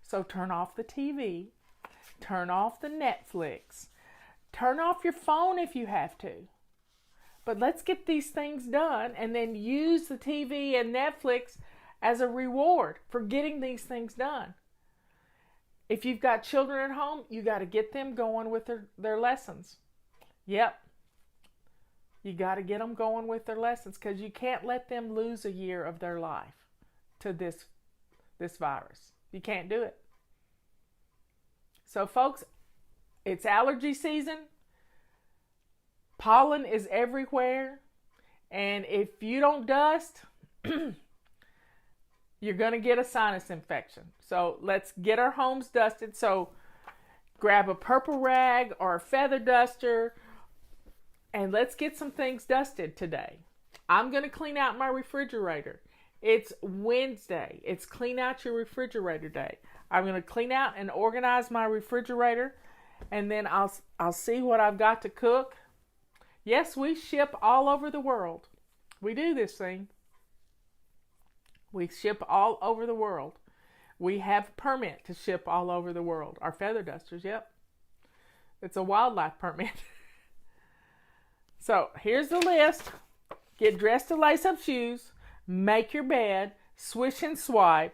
So turn off the TV. Turn off the Netflix. Turn off your phone if you have to. But let's get these things done and then use the TV and Netflix as a reward for getting these things done. If you've got children at home, you got to get them going with their lessons. Yep. You got to get them going with their lessons because you can't let them lose a year of their life to this virus. You can't do it. So, folks, it's allergy season. Pollen is everywhere. And if you don't dust, you're going to get a sinus infection. So let's get our homes dusted. So grab a purple rag or a feather duster and let's get some things dusted today. I'm going to clean out my refrigerator. It's Wednesday. It's clean out your refrigerator day. I'm going to clean out and organize my refrigerator, and then I'll see what I've got to cook. Yes, we ship all over the world. We do this thing. We ship all over the world. We have a permit to ship all over the world. Our feather dusters, yep. It's a wildlife permit. So here's the list. Get dressed to lace up shoes. Make your bed. Swish and swipe.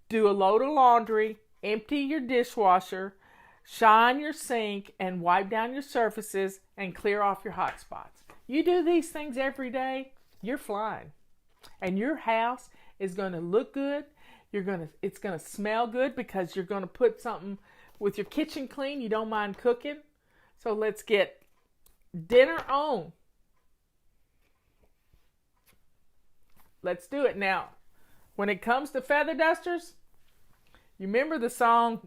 Do a load of laundry. Empty your dishwasher. Shine your sink and wipe down your surfaces and clear off your hot spots. You do these things every day, you're flying. And your house is going to look good. It's going to smell good because you're going to put something with your kitchen clean. You don't mind cooking. So let's get dinner on. Let's do it. Now, when it comes to feather dusters, you remember the song,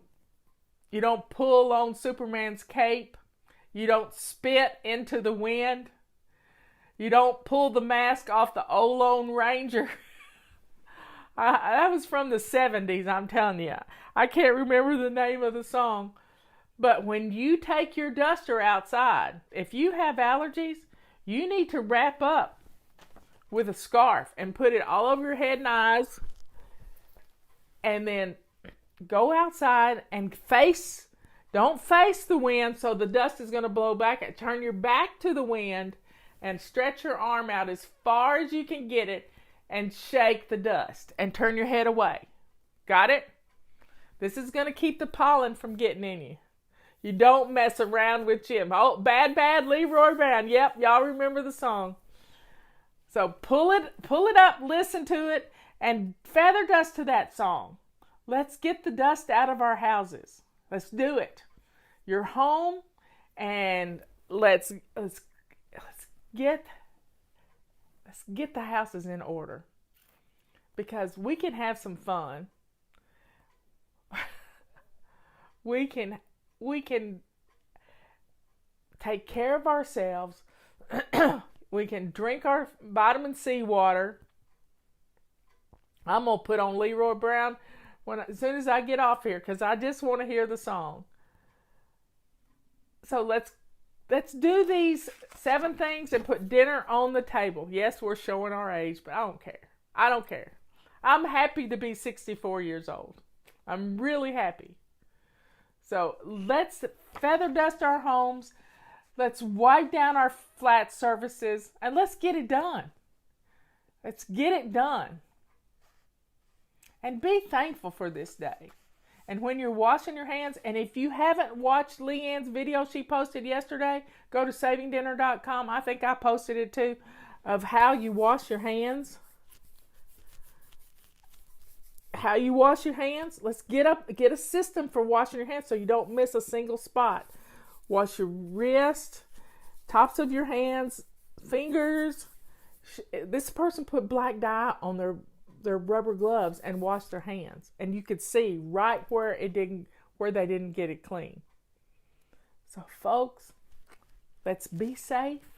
you don't pull on Superman's cape. You don't spit into the wind. You don't pull the mask off the old Lone Ranger. That was from the 70s, I'm telling you. I can't remember the name of the song. But when you take your duster outside, if you have allergies, you need to wrap up with a scarf and put it all over your head and eyes. And then go outside and don't face the wind so the dust is going to blow back. Turn your back to the wind and stretch your arm out as far as you can get it and shake the dust and turn your head away. Got it? This is going to keep the pollen from getting in you. You don't mess around with Jim. Oh, bad, Leroy Brown. Yep, y'all remember the song. So pull it up, listen to it, and feather dust to that song. Let's get the dust out of our houses. Let's do it. You're home, and let's get the houses in order, because we can have some fun. We can take care of ourselves. We can drink our vitamin C water. I'm going to put on Leroy Brown as soon as I get off here, because I just want to hear the song. So let's do these 7 things and put dinner on the table. Yes, we're showing our age, but I don't care. I'm happy to be 64 years old. I'm really happy. So let's feather dust our homes. Let's wipe down our flat surfaces, and let's get it done. Let's get it done. And be thankful for this day. And when you're washing your hands, and if you haven't watched Leanne's video she posted yesterday, go to savingdinner.com. I think I posted it too, of how you wash your hands. How you wash your hands. Let's get a system for washing your hands so you don't miss a single spot. Wash your wrist, tops of your hands, fingers. This person put black dye on their rubber gloves and washed their hands, and you could see right where they didn't get it clean. So folks, let's be safe.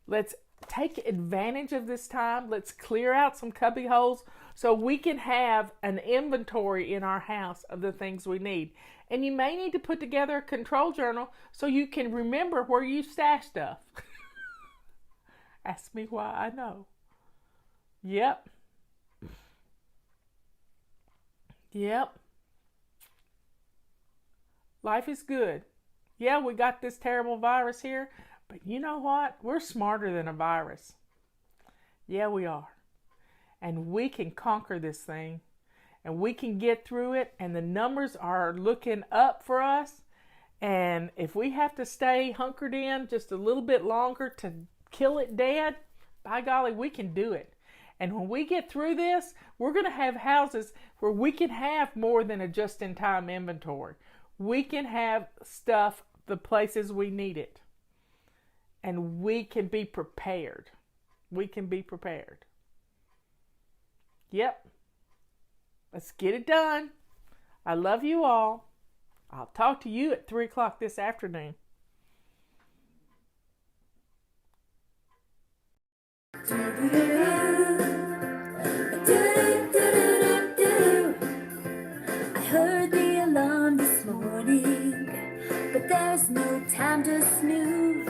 Let's take advantage of this time. Let's clear out some cubby holes so we can have an inventory in our house of the things we need. And you may need to put together a control journal so you can remember where you stash stuff. Ask me why I know. Yep. Life is good. Yeah, we got this terrible virus here, but you know what? We're smarter than a virus. Yeah, we are. And we can conquer this thing, and we can get through it, and the numbers are looking up for us. And if we have to stay hunkered in just a little bit longer to kill it dead, by golly, we can do it. And when we get through this, we're going to have houses where we can have more than a just-in-time inventory. We can have stuff the places we need it. And we can be prepared. Yep. Let's get it done. I love you all. I'll talk to you at 3 o'clock this afternoon. I heard the alarm this morning, but there's no time to snooze.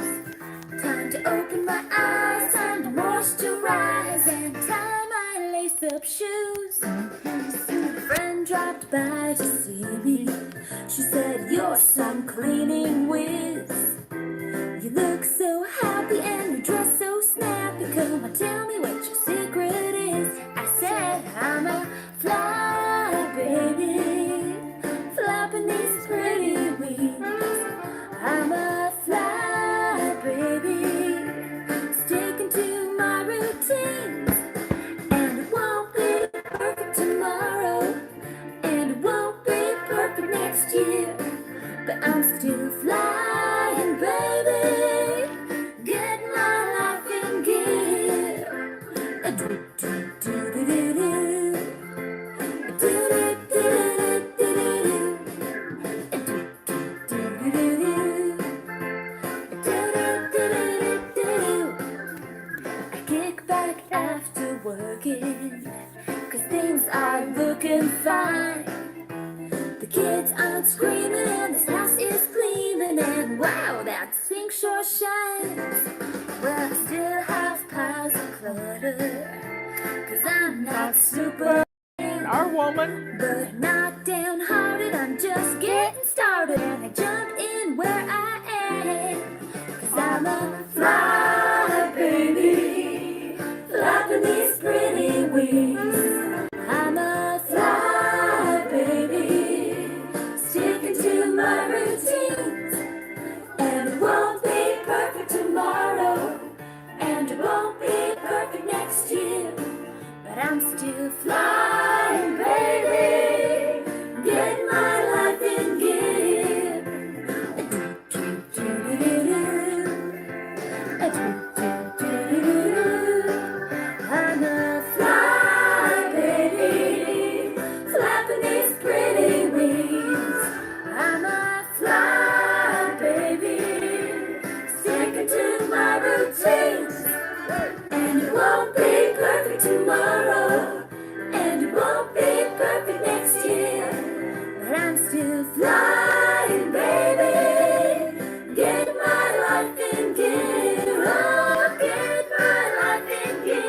Time to open my eyes, time to moisturize, and tie my lace-up shoes. A friend dropped by to see me. She said, "You're some cleaning whiz. You look so happy and you dress so snappy. Come on, tell me what your secret is." I said, "I'm a fly baby, flapping these pretty wings. I'm a fly baby, sticking to my routines. And it won't be perfect tomorrow, and it won't be perfect next year, but I'm still flying, baby, get my life in gear." super Our woman. but not downhearted. I'm just getting started and I jump in where I am. 'Cause I'm a fly baby, flapping these pretty wings. I'm a fly baby, sticking to my routines. And it won't be perfect tomorrow, and it won't be perfect next year, but I'm still flying, baby, getting my life in gear. I'm a fly, baby, flapping these pretty wings. I'm a fly, baby, sticking to my routines. And it won't be perfect tomorrow, and it won't be perfect next year, but I'm still flying, baby, get my life in gear. Oh, get my life in gear.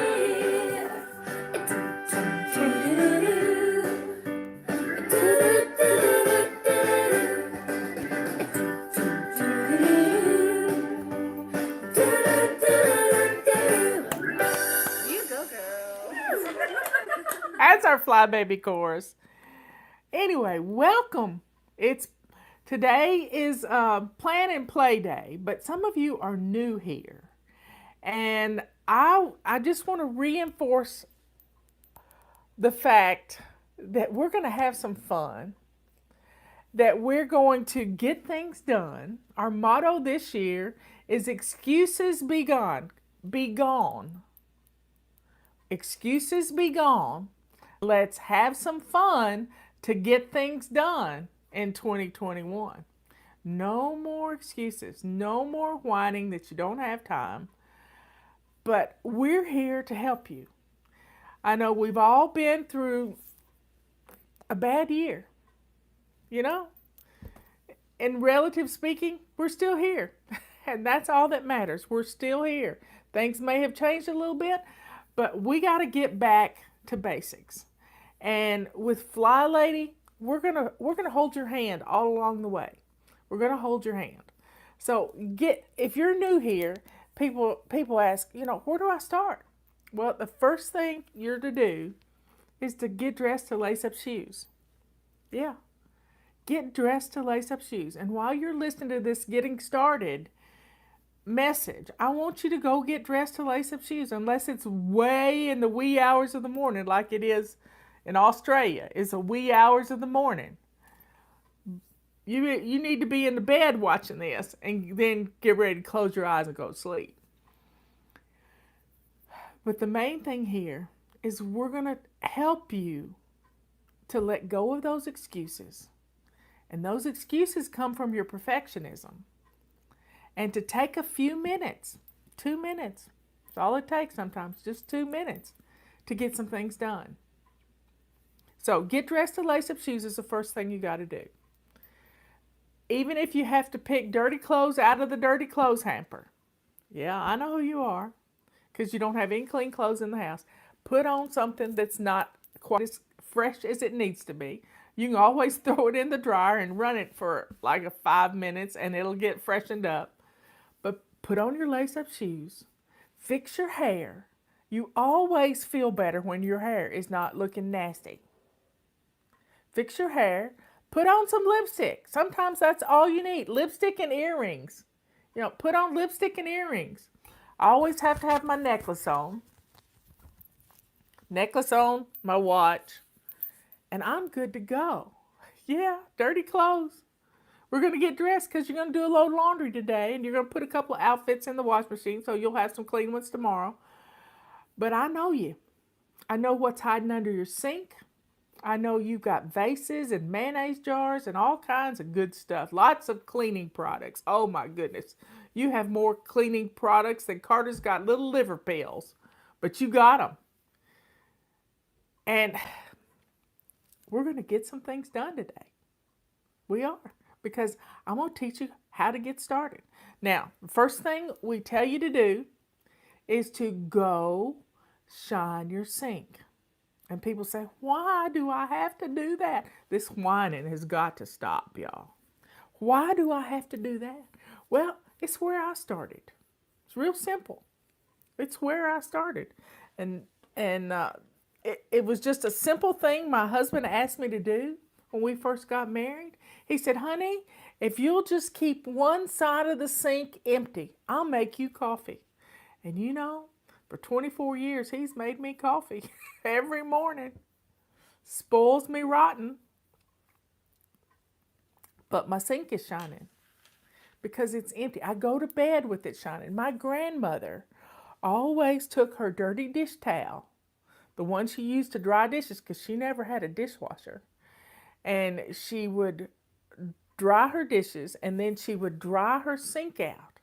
You go, girl. That's our Fly Baby chorus. Anyway, welcome. Today is Plan and Play Day, but some of you are new here. And I just want to reinforce the fact that we're going to have some fun, that we're going to get things done. Our motto this year is excuses be gone. Be gone. Excuses be gone. Let's have some fun to get things done in 2021. No more excuses. No more whining that you don't have time. But we're here to help you. I know we've all been through a bad year. You know, in relative speaking, we're still here. And that's all that matters. We're still here. Things may have changed a little bit, but we got to get back to basics. And with FlyLady, we're gonna hold your hand all along the way. We're gonna hold your hand. So if you're new here, people ask, where do I start? Well, the first thing you're to do is to get dressed to lace up shoes. Yeah. Get dressed to lace up shoes. And while you're listening to this getting started message, I want you to go get dressed to lace up shoes, unless it's way in the wee hours of the morning like it is in Australia. It's the wee hours of the morning. You need to be in the bed watching this and then get ready to close your eyes and go to sleep. But the main thing here is we're going to help you to let go of those excuses. And those excuses come from your perfectionism. And to take a few minutes, 2 minutes, that's all it takes sometimes, just 2 minutes to get some things done. So get dressed to lace up shoes is the first thing you got to do. Even if you have to pick dirty clothes out of the dirty clothes hamper. Yeah, I know who you are, because you don't have any clean clothes in the house. Put on something that's not quite as fresh as it needs to be. You can always throw it in the dryer and run it for like 5 minutes and it'll get freshened up. But put on your lace-up shoes. Fix your hair. You always feel better when your hair is not looking nasty. Fix your hair. Put on some lipstick. Sometimes that's all you need. Lipstick and earrings. Put on lipstick and earrings. I always have to have my necklace on. Necklace on, my watch. And I'm good to go. Yeah, dirty clothes. We're going to get dressed because you're going to do a load of laundry today. And you're going to put a couple of outfits in the wash machine so you'll have some clean ones tomorrow. But I know you. I know what's hiding under your sink. I know you've got vases and mayonnaise jars and all kinds of good stuff. Lots of cleaning products. Oh my goodness. You have more cleaning products than Carter's got little liver pills. But you got them. And we're going to get some things done today. We are. Because I'm going to teach you how to get started. Now, the first thing we tell you to do is to go shine your sink. And people say, why do I have to do that? This whining has got to stop, y'all. Why do I have to do that? Well, it's where I started. It's real simple. It's where I started. And it was just a simple thing my husband asked me to do when we first got married. He said, honey, if you'll just keep one side of the sink empty, I'll make you coffee. And you know, for 24 years, he's made me coffee every morning. Spoils me rotten. But my sink is shining because it's empty. I go to bed with it shining. My grandmother always took her dirty dish towel, the one she used to dry dishes because she never had a dishwasher, and she would dry her dishes and then she would dry her sink out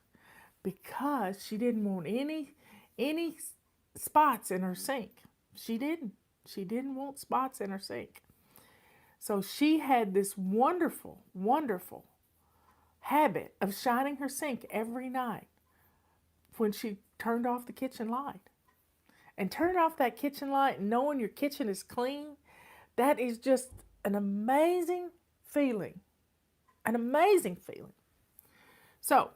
because she didn't want any spots in her sink. She didn't want spots in her sink. So she had this wonderful, wonderful habit of shining her sink every night when she turned off the kitchen light. And turning off that kitchen light and knowing your kitchen is clean, that is just an amazing feeling. An amazing feeling. So,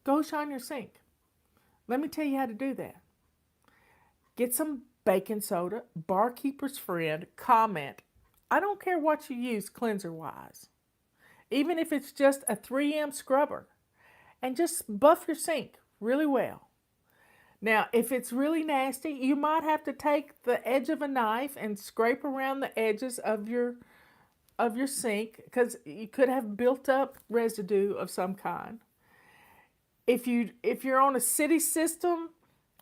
go shine your sink. Let me tell you how to do that. Get some baking soda, barkeeper's friend, comment. I don't care what you use cleanser-wise. Even if it's just a 3M scrubber. And just buff your sink really well. Now, if it's really nasty, you might have to take the edge of a knife and scrape around the edges of your sink because you could have built up residue of some kind. If you're on a city system,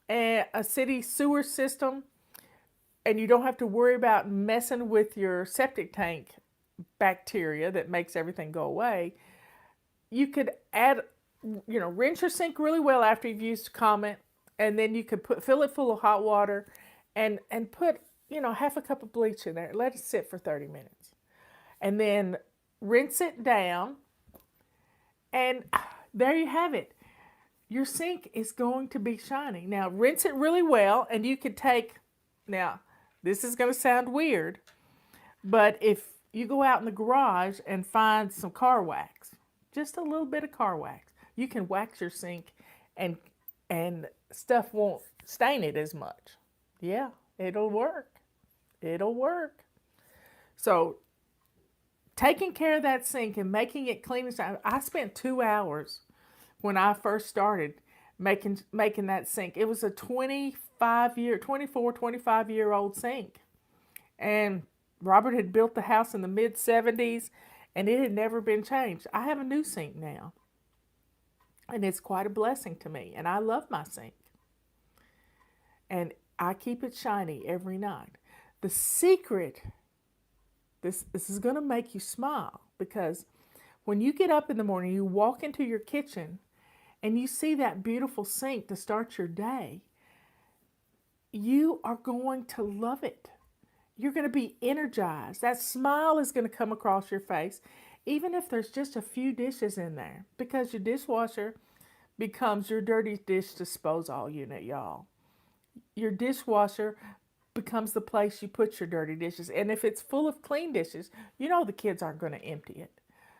a city sewer system, and you don't have to worry about messing with your septic tank bacteria that makes everything go away, you could add, rinse your sink really well after you've used comment, and then you could fill it full of hot water and put, half a cup of bleach in there. Let it sit for 30 minutes. And then rinse it down, and there you have it. Your sink is going to be shiny. Now, rinse it really well, and you could take, now, this is going to sound weird, but if you go out in the garage and find some car wax, just a little bit of car wax, you can wax your sink and stuff won't stain it as much. Yeah, it'll work. It'll work. So, taking care of that sink and making it clean and shiny. I spent 2 hours when I first started making that sink. It was a 25-year-old sink. And Robert had built the house in the mid-70s, and it had never been changed. I have a new sink now. And it's quite a blessing to me. And I love my sink. And I keep it shiny every night. The secret, this is going to make you smile, because when you get up in the morning, you walk into your kitchen and you see that beautiful sink to start your day, you are going to love it. You're going to be energized. That smile is going to come across your face, even if there's just a few dishes in there, because your dishwasher becomes your dirty dish disposal unit, y'all. Your dishwasher becomes the place you put your dirty dishes. And if it's full of clean dishes, the kids aren't going to empty it.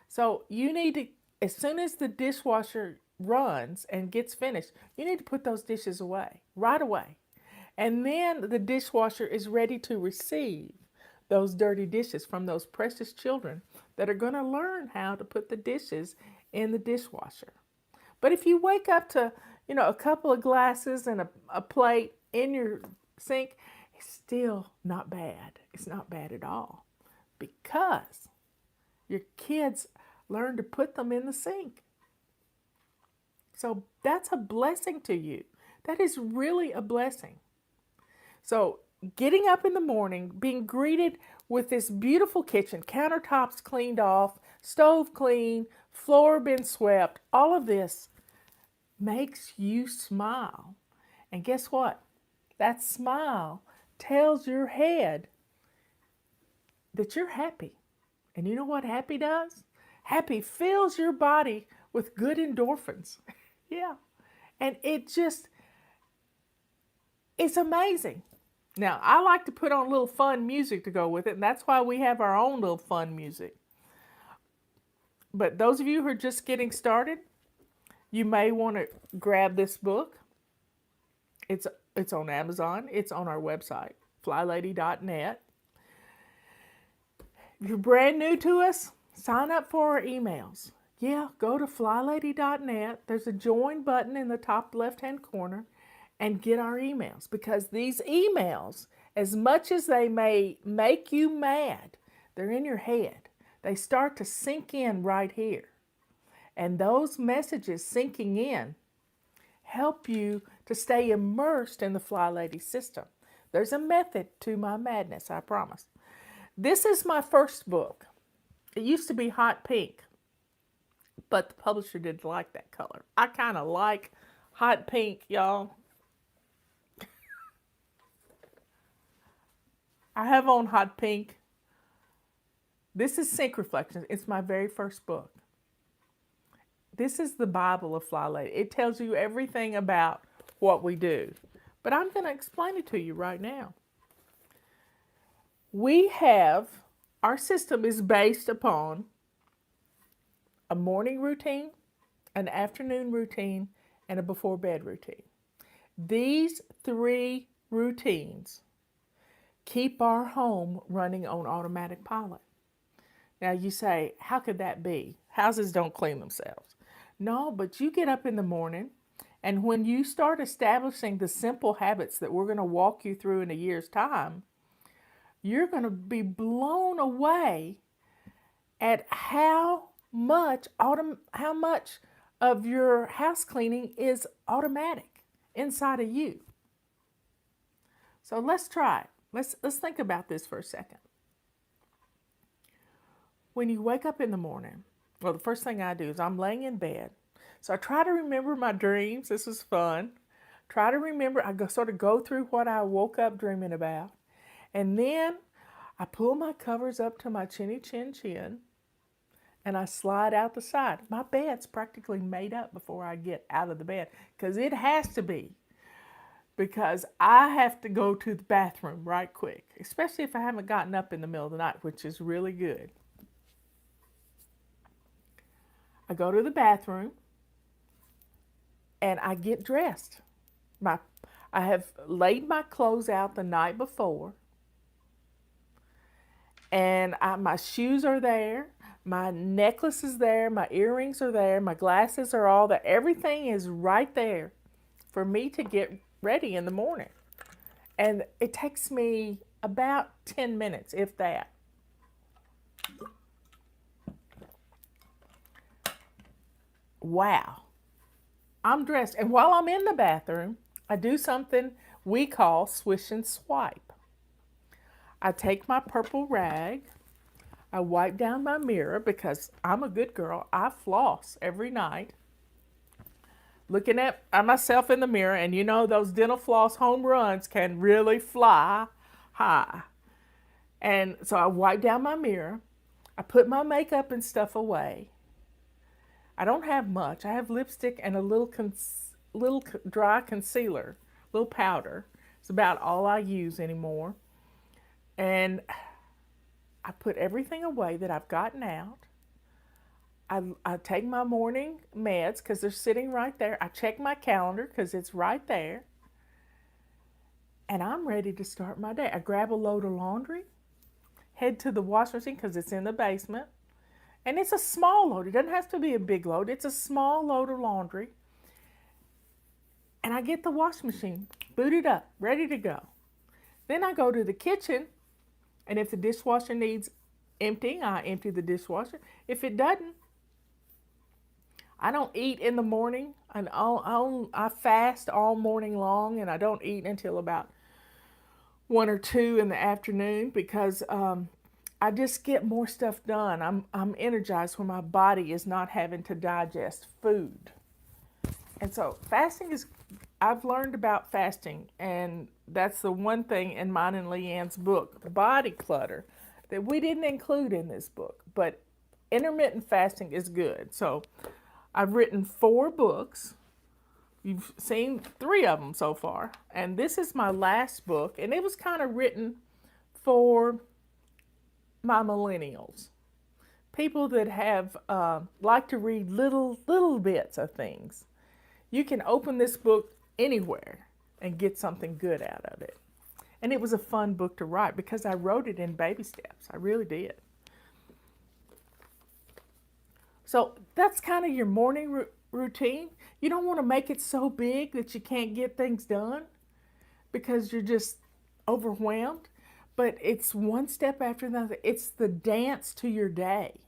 So you need to, as soon as the dishwasher runs and gets finished, you need to put those dishes away right away. And then the dishwasher is ready to receive those dirty dishes from those precious children that are going to learn how to put the dishes in the dishwasher. But if you wake up to, a couple of glasses and a plate in your sink, it's still not bad. It's not bad at all, because your kids learn to put them in the sink. So that's a blessing to you. That is really a blessing. So getting up in the morning, being greeted with this beautiful kitchen, countertops cleaned off, stove clean, floor been swept, all of this makes you smile. And guess what? That smile tells your head that you're happy. And you know what happy does? Happy fills your body with good endorphins. Yeah. And it's amazing. Now, I like to put on a little fun music to go with it, and that's why we have our own little fun music. But those of you who are just getting started, you may want to grab this book. It's on Amazon. It's on our website, FlyLady.net. If you're brand new to us, sign up for our emails. Yeah, go to FlyLady.net. There's a join button in the top left-hand corner and get our emails, because these emails, as much as they may make you mad, they're in your head. They start to sink in right here. And those messages sinking in help you to stay immersed in the FlyLady system. There's a method to my madness, I promise. This is my first book. It used to be hot pink, but the publisher didn't like that color. I kind of like hot pink, y'all. I have on hot pink. This is Sync Reflections. It's my very first book. This is the Bible of FlyLady. It tells you everything about what we do. But I'm going to explain it to you right now. Our system is based upon a morning routine, an afternoon routine, and a before bed routine. These 3 routines keep our home running on automatic pilot. Now you say, how could that be? Houses don't clean themselves. No, but you get up in the morning, and when you start establishing the simple habits that we're going to walk you through in a year's time, you're going to be blown away at how much of your house cleaning is automatic inside of you. So let's try it. Let's think about this for a second. When you wake up in the morning, well, the first thing I do is I'm laying in bed. So I try to remember my dreams. This is fun. Try to remember, sort of go through what I woke up dreaming about. And then I pull my covers up to my chinny chin chin, and I slide out the side. My bed's practically made up before I get out of the bed, because it has to be. Because I have to go to the bathroom right quick, especially if I haven't gotten up in the middle of the night, which is really good. I go to the bathroom and I get dressed. I have laid my clothes out the night before, and my shoes are there, my necklace is there, my earrings are there, my glasses are all there. Everything is right there for me to get ready in the morning. And it takes me about 10 minutes, if that. Wow. I'm dressed. And while I'm in the bathroom, I do something we call swish and swipe. I take my purple rag. I wipe down my mirror, because I'm a good girl. I floss every night. Looking at myself in the mirror, and you know those dental floss home runs can really fly high. And so I wipe down my mirror. I put my makeup and stuff away. I don't have much. I have lipstick and a little dry concealer, little powder. It's about all I use anymore. And I put everything away that I've gotten out. I take my morning meds, because they're sitting right there. I check my calendar, because it's right there. And I'm ready to start my day. I grab a load of laundry, head to the washing machine, because it's in the basement. And it's a small load. It doesn't have to be a big load. It's a small load of laundry. And I get the washing machine booted up, ready to go. Then I go to the kitchen, and if the dishwasher needs emptying, I empty the dishwasher. If it doesn't, I don't eat in the morning. I fast all morning long, and I don't eat until about 1 or 2 in the afternoon, because I just get more stuff done. I'm energized when my body is not having to digest food. And so I've learned about fasting, and that's the one thing in mine and Leanne's book, Body Clutter, that we didn't include in this book. But intermittent fasting is good. So I've written 4 books You've seen 3 of them so far. And this is my last book, and it was kind of written for my millennials. People that have like to read little bits of things. You can open this book anywhere and get something good out of it. And it was a fun book to write because I wrote it in baby steps. I really did. So that's kind of your morning routine. You don't want to make it so big that you can't get things done because you're just overwhelmed. But it's one step after another. It's the dance to your day.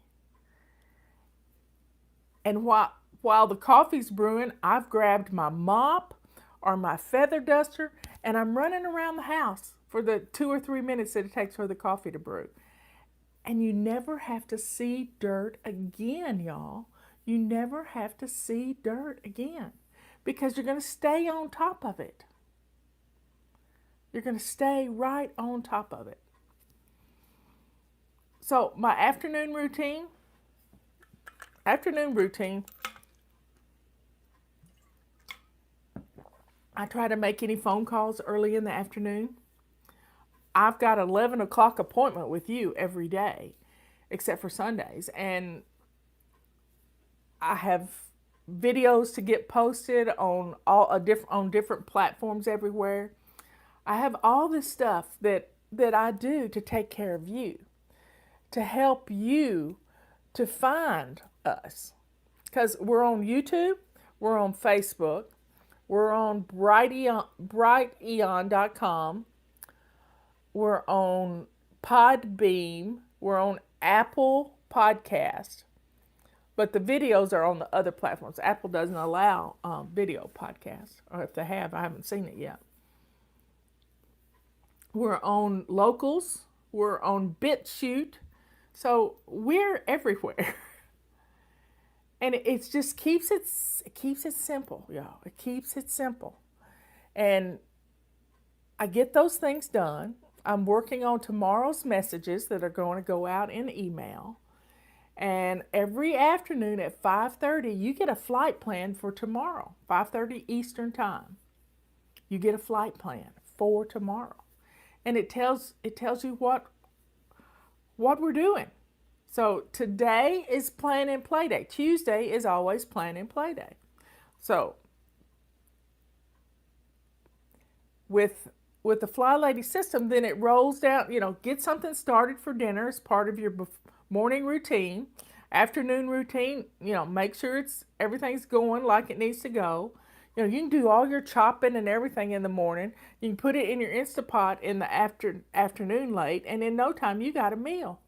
And while the coffee's brewing, I've grabbed my mop or my feather duster and I'm running around the house for the 2 or 3 minutes that it takes for the coffee to brew. And you never have to see dirt again, y'all. You never have to see dirt again because you're going to stay on top of it. You're going to stay right on top of it. So my afternoon routine, I try to make any phone calls early in the afternoon. I've got an 11 o'clock appointment with you every day, except for Sundays. And I have videos to get posted on on different platforms everywhere. I have all this stuff that I do to take care of you, to help you to find us. Because we're on YouTube, we're on Facebook, we're on brighteon.com, we're on Podbeam, we're on Apple Podcast. But the videos are on the other platforms. Apple doesn't allow video podcasts, or if they have, I haven't seen it yet. We're on Locals. We're on BitChute. So we're everywhere. And it just keeps it simple, y'all. It keeps it simple. And I get those things done. I'm working on tomorrow's messages that are going to go out in email. And every afternoon at 5:30, you get a flight plan for tomorrow, 5:30 Eastern Time. You get a flight plan for tomorrow. And it tells you what we're doing. So today is plan and play day. Tuesday is always plan and play day. So with the FlyLady system, then it rolls down, get something started for dinner as part of your morning routine. Afternoon routine, make sure everything's going like it needs to go. You can do all your chopping and everything in the morning. You can put it in your Instapot in the afternoon late, and in no time you got a meal.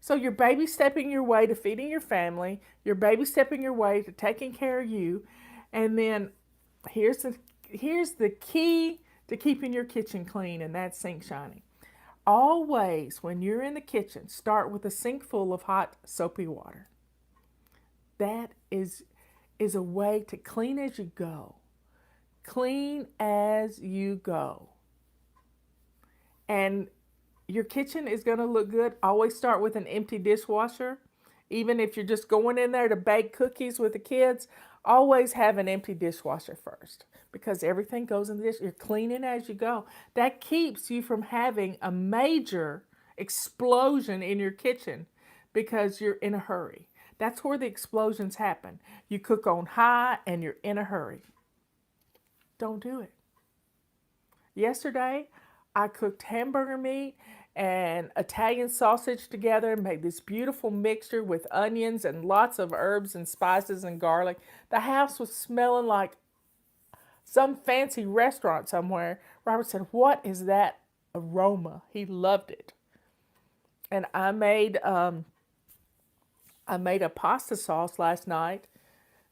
So you're baby stepping your way to feeding your family. You're baby stepping your way to taking care of you. And then here's the key to keeping your kitchen clean and that sink shining. Always, when you're in the kitchen, start with a sink full of hot, soapy water. That is a way to clean as you go. Clean as you go. And your kitchen is going to look good. Always start with an empty dishwasher. Even if you're just going in there to bake cookies with the kids, always have an empty dishwasher first because everything goes in the dish. You're cleaning as you go. That keeps you from having a major explosion in your kitchen because you're in a hurry. That's where the explosions happen. You cook on high and you're in a hurry. Don't do it. Yesterday, I cooked hamburger meat and Italian sausage together and made this beautiful mixture with onions and lots of herbs and spices and garlic. The house was smelling like some fancy restaurant somewhere. Robert said, "What is that aroma?" He loved it. And I made a pasta sauce last night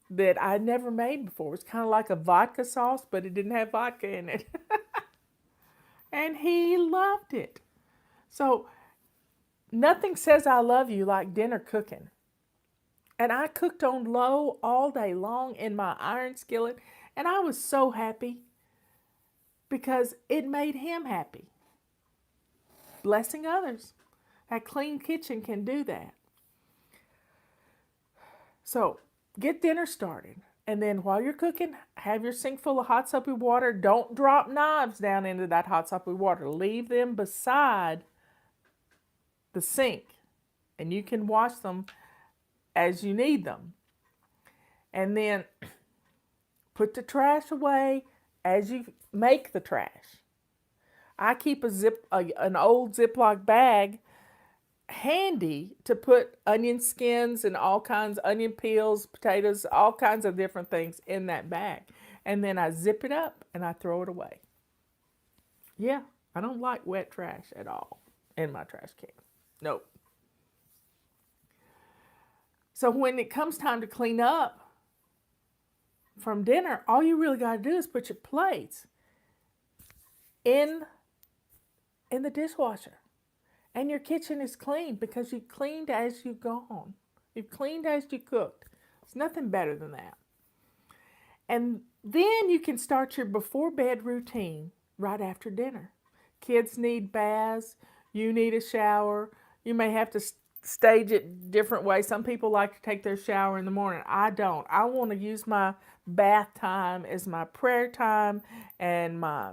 that I'd never made before. It was kind of like a vodka sauce, but it didn't have vodka in it. And he loved it. So nothing says I love you like dinner cooking. And I cooked on low all day long in my iron skillet. And I was so happy because it made him happy. Blessing others. That clean kitchen can do that. So get dinner started. And then while you're cooking, have your sink full of hot soapy water. Don't drop knives down into that hot soapy water. Leave them beside the sink, and you can wash them as you need them. And then put the trash away as you make the trash. I keep an old Ziploc bag handy to put onion skins and all kinds, onion peels, potatoes, all kinds of different things in that bag. And then I zip it up and I throw it away. Yeah, I don't like wet trash at all in my trash can. Nope. So when it comes time to clean up from dinner, all you really got to do is put your plates in the dishwasher. And your kitchen is clean because you cleaned as you gone. You've cleaned as you cooked. It's nothing better than that. And then you can start your before bed routine right after dinner. Kids need baths. You need a shower. You may have to stage it different ways. Some people like to take their shower in the morning. I don't. I want to use my bath time as my prayer time and my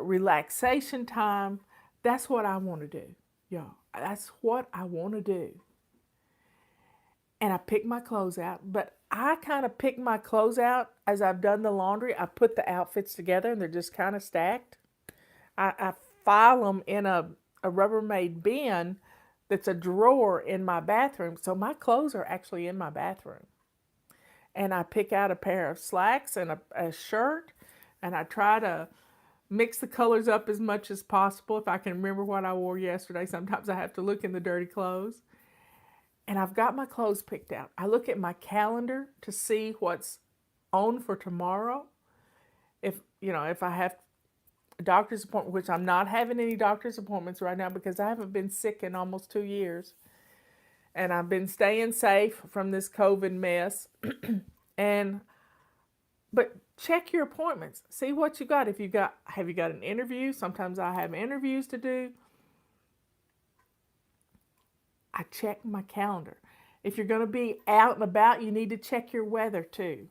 relaxation time. That's what I want to do, y'all. That's what I want to do. And I pick my clothes out, but I kind of pick my clothes out as I've done the laundry. I put the outfits together and they're just kind of stacked. I file them in a Rubbermaid bin that's a drawer in my bathroom. So my clothes are actually in my bathroom. And I pick out a pair of slacks and a shirt, and I try to mix the colors up as much as possible. If I can remember what I wore yesterday, sometimes I have to look in the dirty clothes. And I've got my clothes picked out. I look at my calendar to see what's on for tomorrow. If I have a doctor's appointment, which I'm not having any doctor's appointments right now because I haven't been sick in almost 2 years. And I've been staying safe from this COVID mess. But check your appointments. See what you got. Have you got an interview? Sometimes I have interviews to do. I check my calendar. If you're going to be out and about, you need to check your weather too.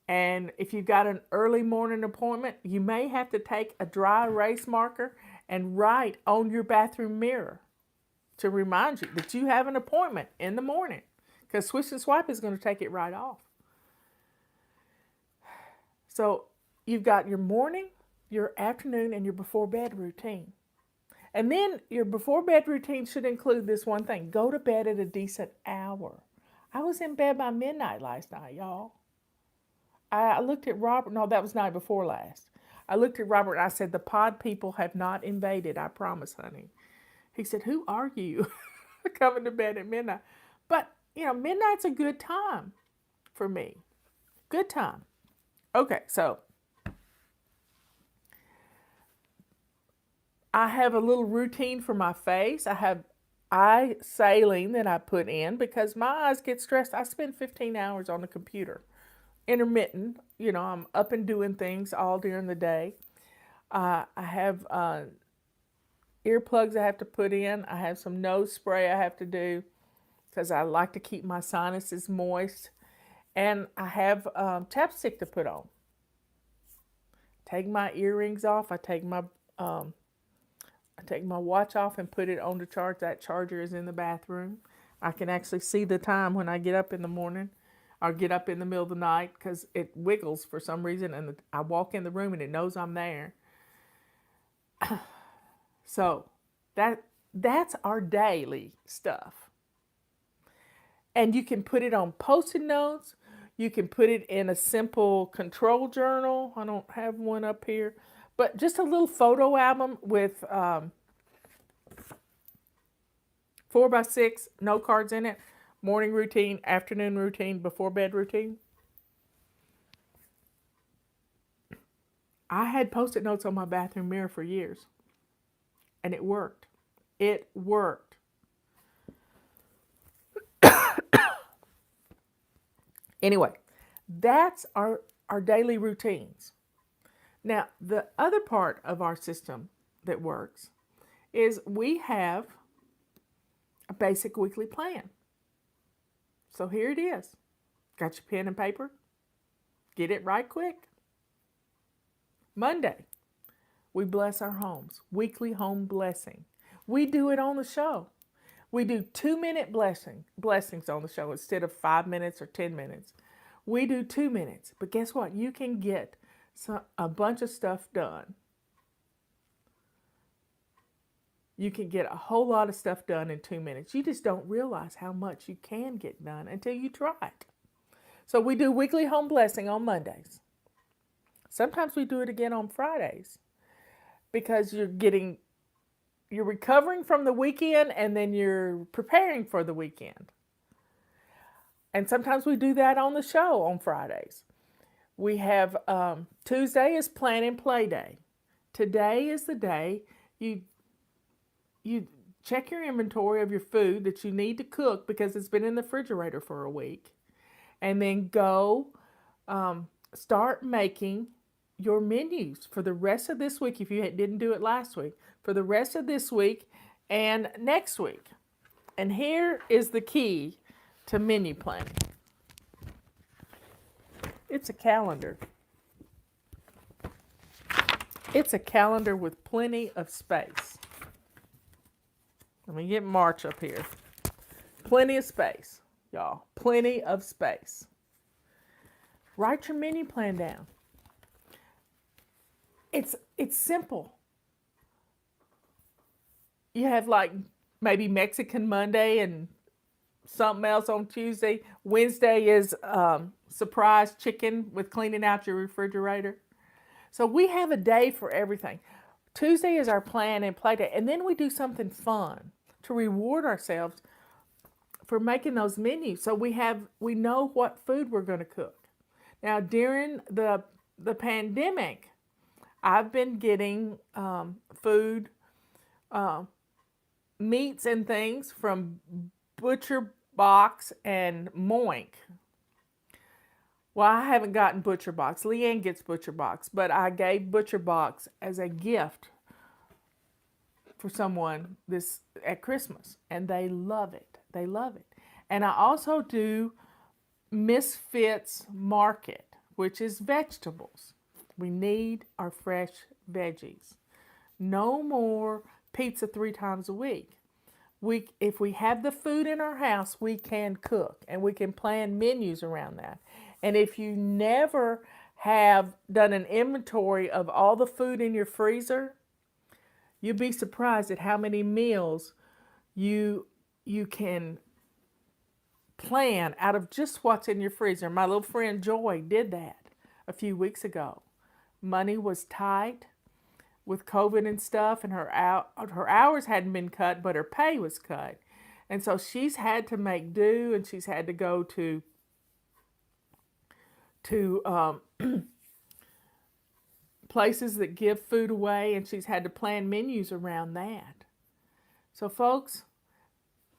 And if you've got an early morning appointment, you may have to take a dry erase marker and write on your bathroom mirror to remind you that you have an appointment in the morning, because Swish and Swipe is going to take it right off. So you've got your morning, your afternoon, and your before bed routine. And then your before bed routine should include this one thing. Go to bed at a decent hour. I was in bed by midnight last night, y'all. I looked at Robert. No, that was night before last. I looked at Robert and I said, the pod people have not invaded, I promise, honey. He said, who are you coming to bed at midnight? But, midnight's a good time for me. Good time. Okay, so I have a little routine for my face. I have eye saline that I put in because my eyes get stressed. I spend 15 hours on the computer. Intermittent, I'm up and doing things all during the day. I have earplugs I have to put in. I have some nose spray I have to do because I like to keep my sinuses moist. And I have chapstick to put on. Take my earrings off. I take my watch off and put it on the charge. That charger is in the bathroom. I can actually see the time when I get up in the morning or get up in the middle of the night because it wiggles for some reason, and I walk in the room and it knows I'm there. So that's our daily stuff. And you can put it on Post-it notes. You can put it in a simple control journal. I don't have one up here. But just a little photo album with 4x6, no cards in it. Morning routine, afternoon routine, before bed routine. I had Post-it notes on my bathroom mirror for years. And it worked. It worked. Anyway, that's our daily routines. Now, the other part of our system that works is we have a basic weekly plan. So here it is. Got your pen and paper? Get it right quick. Monday, we bless our homes. Weekly home blessing. We do it on the show. We do 2-minute blessings on the show instead of 5 minutes or 10 minutes. We do 2 minutes. But guess what? You can get a bunch of stuff done. You can get a whole lot of stuff done in 2 minutes. You just don't realize how much you can get done until you try it. So we do weekly home blessing on Mondays. Sometimes we do it again on Fridays because you're recovering from the weekend and then you're preparing for the weekend. And sometimes we do that on the show on Fridays. We have Tuesday is plan and play day. Today is the day you check your inventory of your food that you need to cook because it's been in the refrigerator for a week. And then go start making your menus for the rest of this week if you didn't do it last week. For the rest of this week and next week. And here is the key to menu planning. It's a calendar. It's a calendar with plenty of space. Let me get March up here. Plenty of space, y'all. Plenty of space. Write your menu plan down. It's simple. You have like maybe Mexican Monday and something else on Tuesday. Wednesday is surprise chicken with cleaning out your refrigerator. So we have a day for everything. Tuesday is our plan and play day. And then we do something fun to reward ourselves for making those menus. So we know what food we're going to cook. Now during the pandemic, I've been getting food, meats and things from Butcher Box and Moink. Well, I haven't gotten Butcher Box. Leanne gets Butcher Box, but I gave Butcher Box as a gift for someone at Christmas, and they love it. They love it. And I also do Misfits Market, which is vegetables. We need our fresh veggies. No more pizza 3 times a week. If we have the food in our house, we can cook and we can plan menus around that. And if you never have done an inventory of all the food in your freezer, you'd be surprised at how many meals you can plan out of just what's in your freezer. My little friend Joy did that a few weeks ago. Money was tight with COVID and stuff, and her hours hadn't been cut, but her pay was cut. And so she's had to make do, and she's had to go to places that give food away, and she's had to plan menus around that. So folks,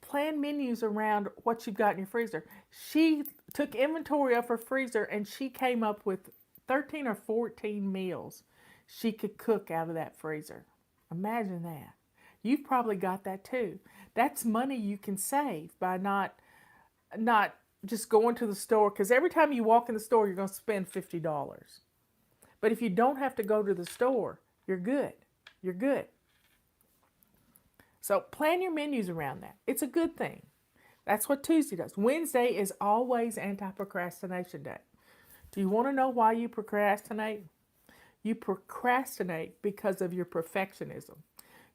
plan menus around what you've got in your freezer. She took inventory of her freezer, and she came up with 13 or 14 meals she could cook out of that freezer. Imagine that. You've probably got that too. That's money you can save by not just going to the store, because every time you walk in the store, you're going to spend $50. But if you don't have to go to the store, you're good. You're good. So plan your menus around that. It's a good thing. That's what Tuesday does. Wednesday is always anti-procrastination day. Do you want to know why you procrastinate? You procrastinate because of your perfectionism.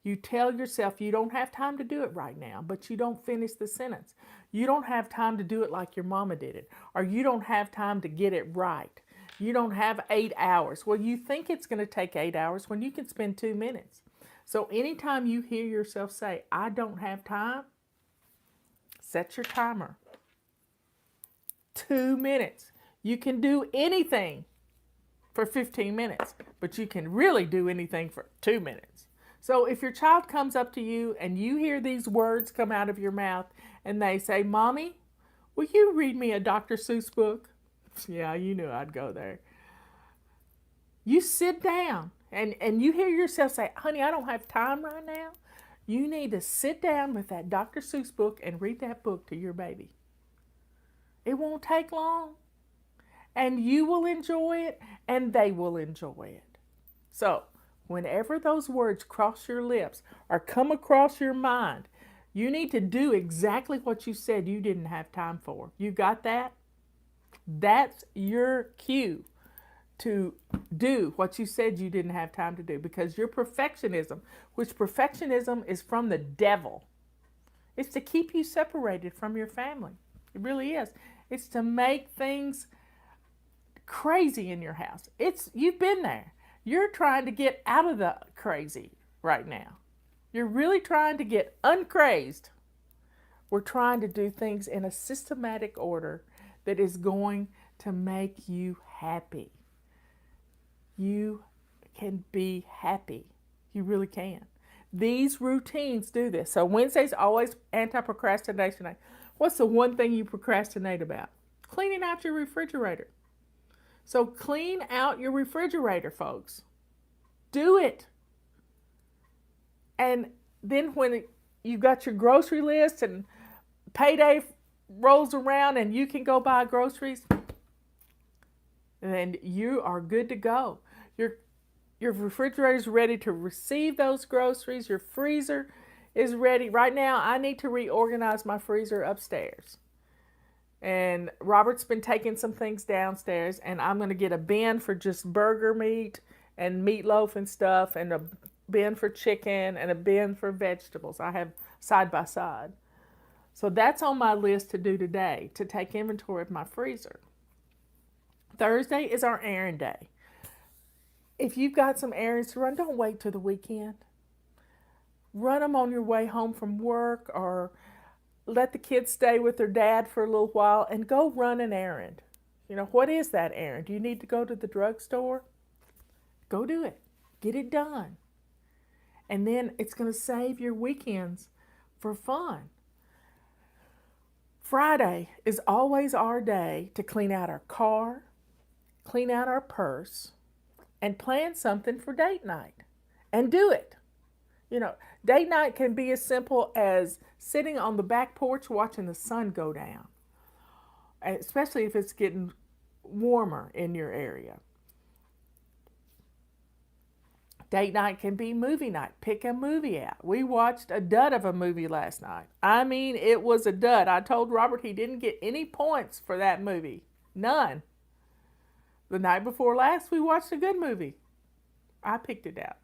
You tell yourself you don't have time to do it right now, but you don't finish the sentence. You don't have time to do it like your mama did it, or you don't have time to get it right. You don't have 8 hours. Well, you think it's going to take 8 hours when you can spend 2 minutes. So anytime you hear yourself say, I don't have time, set your timer. 2 minutes. You can do anything for 15 minutes, but you can really do anything for 2 minutes. So if your child comes up to you and you hear these words come out of your mouth and they say, Mommy, will you read me a Dr. Seuss book? Yeah, you knew I'd go there. You sit down and you hear yourself say, honey, I don't have time right now. You need to sit down with that Dr. Seuss book and read that book to your baby. It won't take long. and you will enjoy it, and they will enjoy it. So, whenever those words cross your lips or come across your mind, you need to do exactly what you said you didn't have time for. You got that? That's your cue to do what you said you didn't have time to do, because your perfectionism, which perfectionism is from the devil, it's to keep you separated from your family. It really is. It's to make things crazy in your house. You've been there. You're trying to get out of the crazy right now. You're really trying to get uncrazed. We're trying to do things in a systematic order that is going to make you happy. You can be happy. You really can. These routines do this. So Wednesday's always anti-procrastination. What's the one thing you procrastinate about? Cleaning out your refrigerator. So clean out your refrigerator, folks. Do it. And then when you've got your grocery list and payday rolls around and you can go buy groceries, then you are good to go. Your refrigerator is ready to receive those groceries. Your freezer is ready. Right now, I need to reorganize my freezer upstairs. And Robert's been taking some things downstairs, and I'm going to get a bin for just burger meat and meatloaf and stuff, and a bin for chicken, and a bin for vegetables. I have side by side. So that's on my list to do today, to take inventory of my freezer. Thursday is our errand day. If you've got some errands to run, don't wait till the weekend. Run them on your way home from work, or let the kids stay with their dad for a little while and go run an errand. You know, what is that errand? Do you need to go to the drugstore? Go do it. Get it done. And then it's going to save your weekends for fun. Friday is always our day to clean out our car, clean out our purse, and plan something for date night. And do it. You know, date night can be as simple as sitting on the back porch watching the sun go down, especially if it's getting warmer in your area. Date night can be movie night. Pick a movie out. We watched a dud of a movie last night. I mean, it was a dud. I told Robert he didn't get any points for that movie. None. The night before last, we watched a good movie. I picked it out.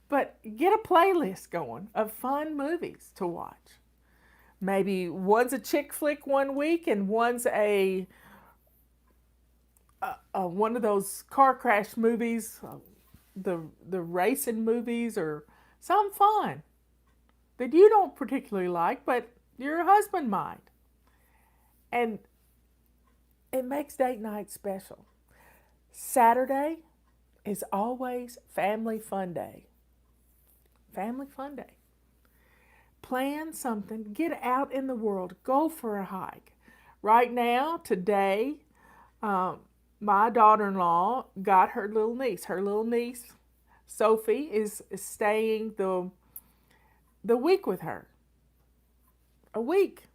But get a playlist going of fun movies to watch. Maybe one's a chick flick one week and one's a one of those car crash movies, the racing movies, or some fun that you don't particularly like, but your husband might. And it makes date night special. Saturday is always family fun day. Family fun day. Plan something. Get out in the world. Go for a hike. Right now, today, my daughter-in-law got her little niece. Her little niece, Sophie, is staying the week with her. A week.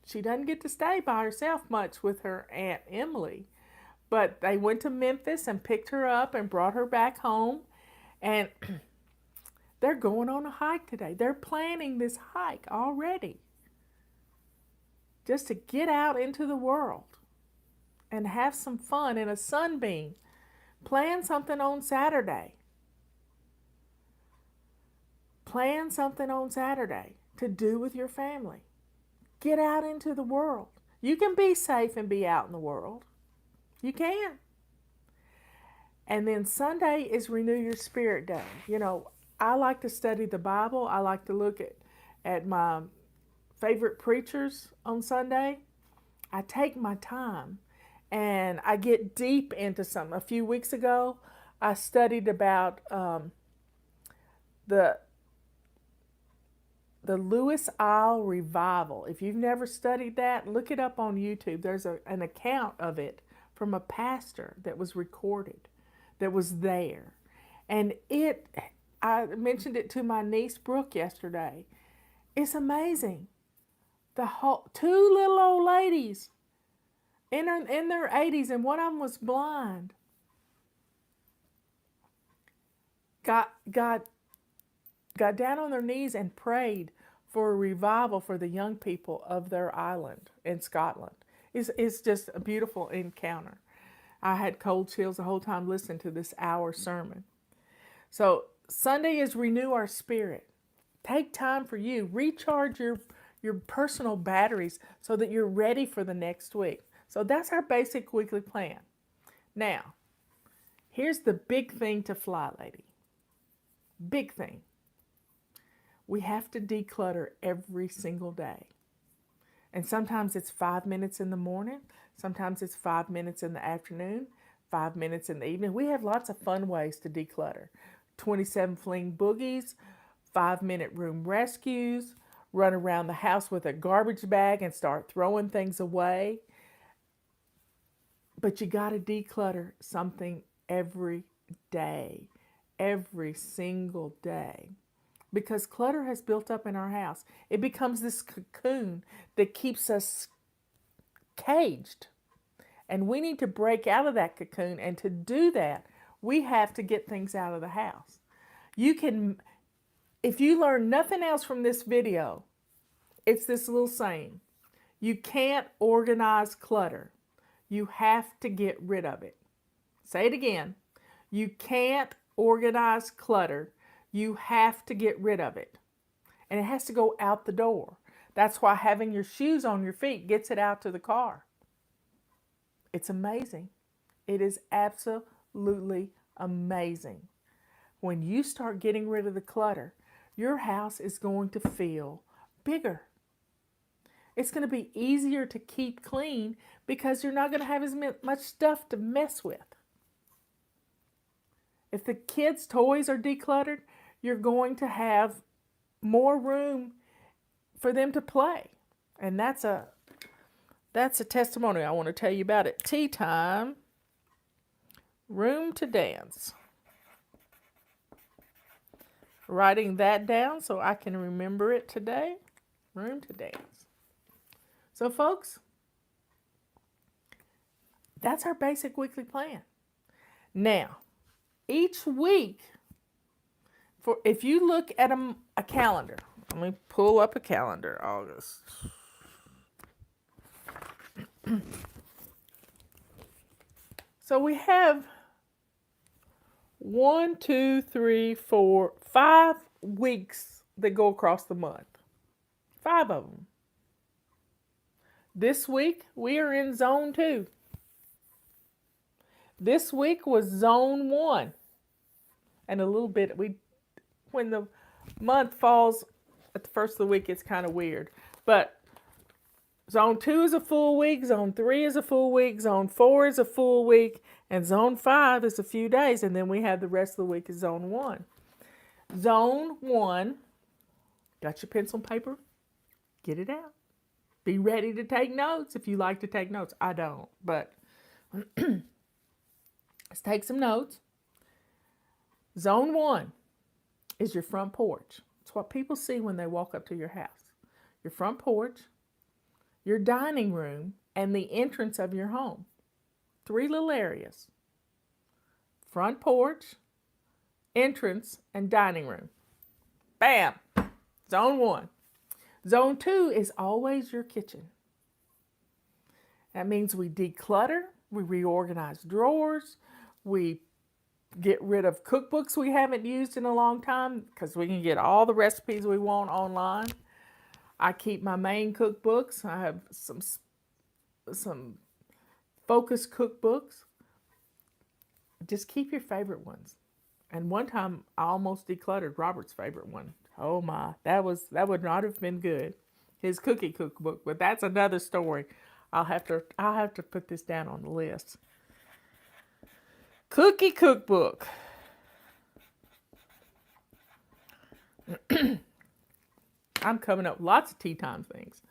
She doesn't get to stay by herself much with her Aunt Emily. But they went to Memphis and picked her up and brought her back home. And they're going on a hike today. They're planning this hike already. Just to get out into the world and have some fun in a sunbeam. Plan something on Saturday. Plan something on Saturday to do with your family. Get out into the world. You can be safe and be out in the world. You can. And then Sunday is Renew Your Spirit Day. You know, I like to study the Bible. I like to look at my favorite preachers on Sunday. I take my time and I get deep into something. A few weeks ago, I studied about the Lewis Isle Revival. If you've never studied that, look it up on YouTube. There's an account of it from a pastor that was recorded, that was there. And I mentioned it to my niece Brooke yesterday. It's amazing. The whole 2 little old ladies in their 80s, and one of them was blind. Got down on their knees and prayed for a revival for the young people of their island in Scotland. It's just a beautiful encounter. I had cold chills the whole time listening to this hour sermon. So Sunday is renew our spirit. Take time for you. Recharge your personal batteries so that you're ready for the next week. So that's our basic weekly plan. Now, here's the big thing to FlyLady. Big thing. We have to declutter every single day. And sometimes it's 5 minutes in the morning. Sometimes it's 5 minutes in the afternoon, 5 minutes in the evening. We have lots of fun ways to declutter. 27 fling boogies, 5-minute room rescues, run around the house with a garbage bag and start throwing things away. But you got to declutter something every day, every single day. Because clutter has built up in our house. It becomes this cocoon that keeps us caged. And we need to break out of that cocoon. And to do that, we have to get things out of the house. You can, if you learn nothing else from this video, it's this little saying. You can't organize clutter. You have to get rid of it. Say it again. You can't organize clutter. You have to get rid of it. And it has to go out the door. That's why having your shoes on your feet gets it out to the car. It's amazing. It is absolutely amazing. When you start getting rid of the clutter, your house is going to feel bigger. It's going to be easier to keep clean because you're not going to have as much stuff to mess with. If the kids' toys are decluttered, you're going to have more room for them to play. And that's a testimony I want to tell you about at tea time. Room to dance. Writing that down so I can remember it today. Room to dance. So folks, that's our basic weekly plan. Now, each week, if you look at a calendar, let me pull up a calendar, August. So we have 1, 2, 3, 4, 5 weeks that go across the month. 5 of them. This week, we are in zone 2. This week was zone 1. And a little bit, when the month falls at the first of the week, it's kind of weird. But zone 2 is a full week, zone 3 is a full week, zone 4 is a full week, and zone 5 is a few days, and then we have the rest of the week is zone 1. Zone 1, got your pencil and paper? Get it out. Be ready to take notes if you like to take notes. I don't, but let's take some notes. Zone 1 is your front porch. It's what people see when they walk up to your house. Your front porch, your dining room, and the entrance of your home. 3 little areas. Front porch, entrance, and dining room. Bam! Zone 1. Zone 2 is always your kitchen. That means we declutter, we reorganize drawers, we get rid of cookbooks we haven't used in a long time because we can get all the recipes we want online. I keep my main cookbooks. I have some focus cookbooks. Just keep your favorite ones. And one time I almost decluttered Robert's favorite one. Oh my, that would not have been good. His cookie cookbook, but that's another story. I'll have to put this down on the list. Cookie cookbook. I'm coming up with lots of tea time things.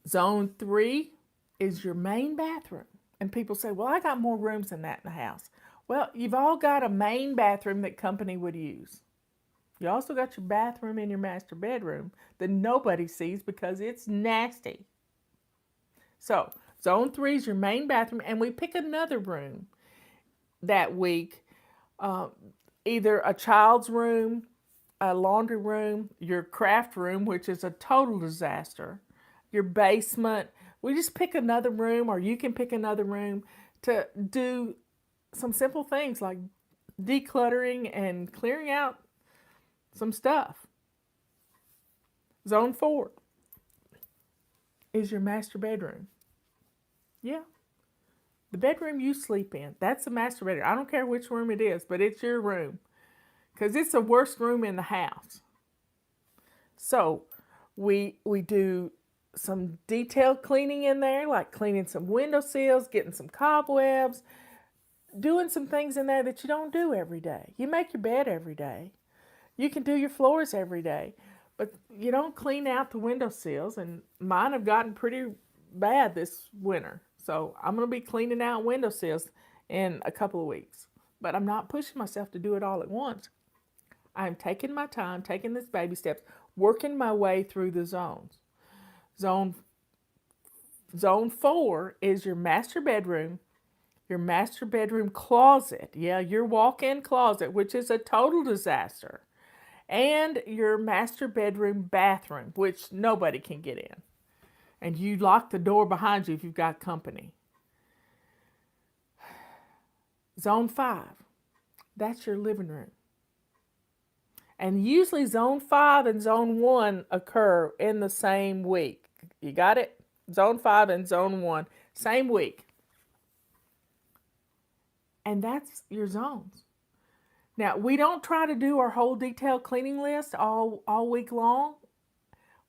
Zone 3 is your main bathroom. And people say, well, I got more rooms than that in the house. Well, you've all got a main bathroom that company would use. You also got your bathroom in your master bedroom that nobody sees because it's nasty. So, zone 3 is your main bathroom, and we pick another room that week, uh, either a child's room, a laundry room, your craft room, which is a total disaster, your basement. We just pick another room, or you can pick another room to do some simple things like decluttering and clearing out some stuff. Zone 4 is your master bedroom. Yeah, the bedroom you sleep in. That's the master bedroom. I don't care which room it is, but it's your room because it's the worst room in the house. So we do some detailed cleaning in there, like cleaning some window sills, getting some cobwebs, doing some things in there that you don't do every day. You make your bed every day. You can do your floors every day, but you don't clean out the window sills, and mine have gotten pretty bad this winter. So I'm going to be cleaning out window sills in a couple of weeks. But I'm not pushing myself to do it all at once. I'm taking my time, taking these baby steps, working my way through the zones. Zone Zone 4 is your master bedroom closet. Yeah, your walk-in closet, which is a total disaster. And your master bedroom bathroom, which nobody can get in. And you lock the door behind you if you've got company. Zone 5, that's your living room. And usually zone 5 and zone 1 occur in the same week. You got it? Zone 5 and zone 1, same week. And that's your zones. Now, we don't try to do our whole detailed cleaning list all week long.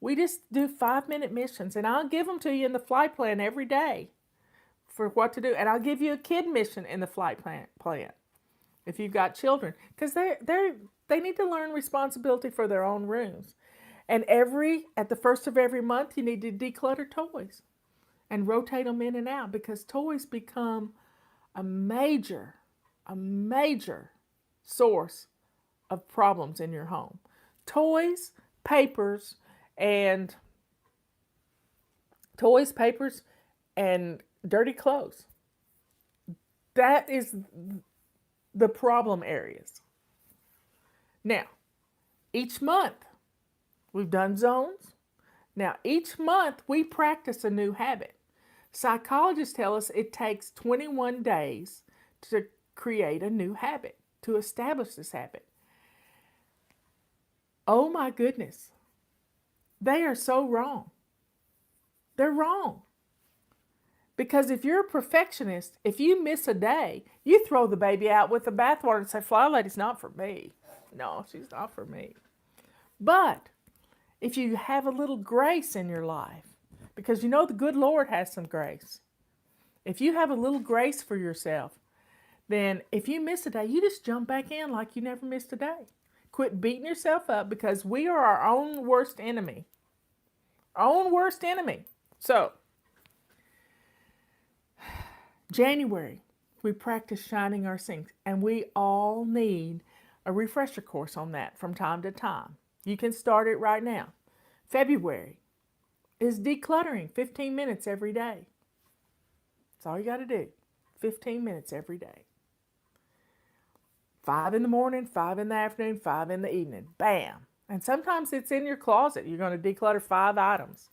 We just do 5-minute missions, and I'll give them to you in the flight plan every day for what to do. And I'll give you a kid mission in the flight plan if you've got children, because they need to learn responsibility for their own rooms. And at the first of every month, you need to declutter toys and rotate them in and out, because toys become a major source of problems in your home. Toys, papers, and dirty clothes. That is the problem areas. Now, each month we've done zones. Now, each month we practice a new habit. Psychologists tell us it takes 21 days to create a new habit, to establish this habit. Oh my goodness. They are so wrong. They're wrong. Because if you're a perfectionist, if you miss a day, you throw the baby out with the bathwater and say, FlyLady's not for me. No, she's not for me. But if you have a little grace in your life, because you know the good Lord has some grace. If you have a little grace for yourself, then if you miss a day, you just jump back in like you never missed a day. Quit beating yourself up, because we are our own worst enemy. Our own worst enemy. So, January, we practice shining our sinks, and we all need a refresher course on that from time to time. You can start it right now. February is decluttering, 15 minutes every day. That's all you got to do, 15 minutes every day. 5 in the morning, 5 in the afternoon, 5 in the evening. Bam. And sometimes it's in your closet. You're going to declutter 5 items.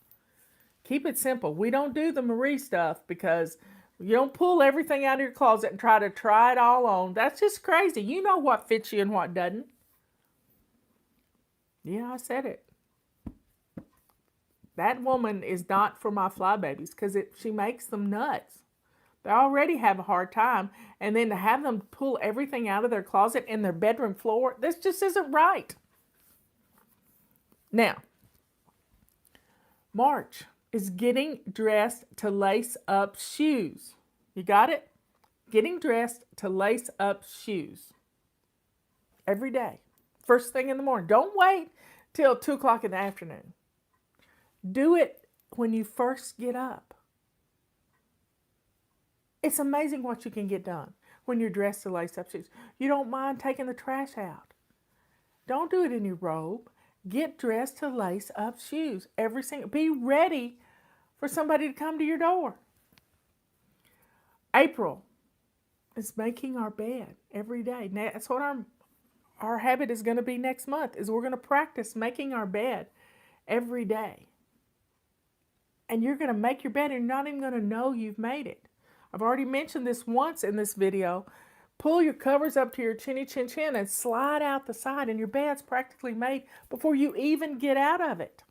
Keep it simple. We don't do the Marie stuff, because you don't pull everything out of your closet and try it all on. That's just crazy. You know what fits you and what doesn't. Yeah, I said it. That woman is not for my fly babies, because she makes them nuts. They already have a hard time, and then to have them pull everything out of their closet and their bedroom floor, this just isn't right. Now, March is getting dressed to lace up shoes. You got it? Getting dressed to lace up shoes. Every day. First thing in the morning. Don't wait till 2 o'clock in the afternoon. Do it when you first get up. It's amazing what you can get done when you're dressed to lace up shoes. You don't mind taking the trash out. Don't do it in your robe. Get dressed to lace up shoes. Be ready for somebody to come to your door. April is making our bed every day. That's what our habit is going to be next month, is we're going to practice making our bed every day. And you're going to make your bed and you're not even going to know you've made it. I've already mentioned this once in this video. Pull your covers up to your chinny chin chin and slide out the side, and your bed's practically made before you even get out of it.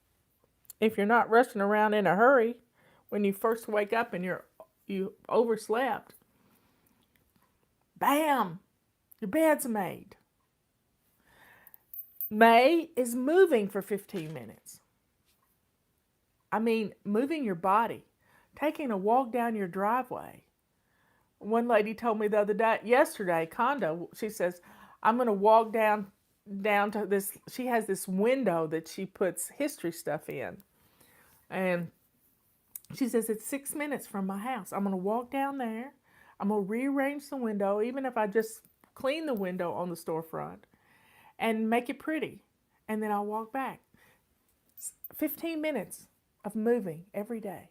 If you're not rushing around in a hurry when you first wake up and you overslept, bam, your bed's made. May is moving for 15 minutes. I mean, moving your body, taking a walk down your driveway. One lady told me yesterday, condo, she says, I'm going to walk down to this. She has this window that she puts history stuff in. And she says, it's 6 minutes from my house. I'm going to walk down there. I'm going to rearrange the window, even if I just clean the window on the storefront, and make it pretty. And then I'll walk back. 15 minutes of moving every day.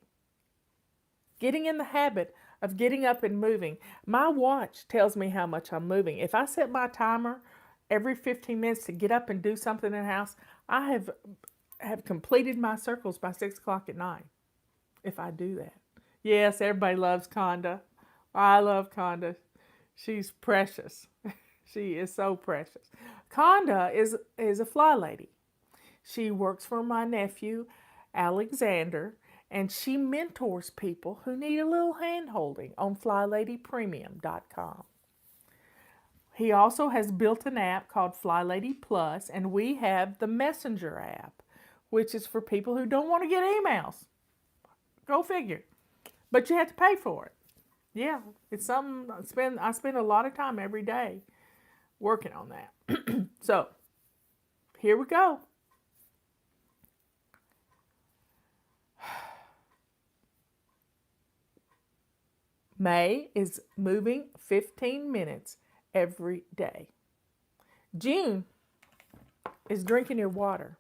Getting in the habit of getting up and moving. My watch tells me how much I'm moving. If I set my timer every 15 minutes to get up and do something in the house, I have completed my circles by 6 o'clock at night. If I do that. Yes, everybody loves Conda. I love Conda. She's precious. She is so precious. Conda is a FlyLady. She works for my nephew, Alexander, and she mentors people who need a little hand-holding on FlyLadyPremium.com. He also has built an app called FlyLady Plus, and we have the Messenger app, which is for people who don't want to get emails. Go figure. But you have to pay for it. Yeah, it's something I spend a lot of time every day working on that. So, here we go. May is moving 15 minutes every day. June is drinking your water.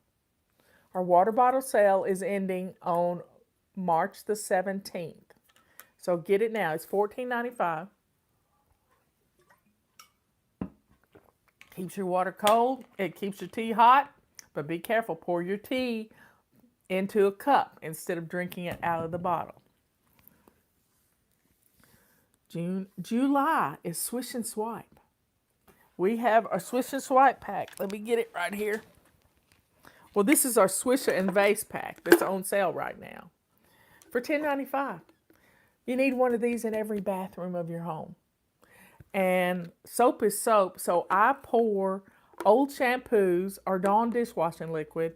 Our water bottle sale is ending on March the 17th. So get it now. It's $14.95. Keeps your water cold. It keeps your tea hot. But be careful. Pour your tea into a cup instead of drinking it out of the bottle. July is Swish and Swipe. We have our Swish and Swipe pack. Let me get it right here. Well, this is our Swisher and Vase pack that's on sale right now for $10.95. You need one of these in every bathroom of your home. And soap is soap, so I pour old shampoos or Dawn dishwashing liquid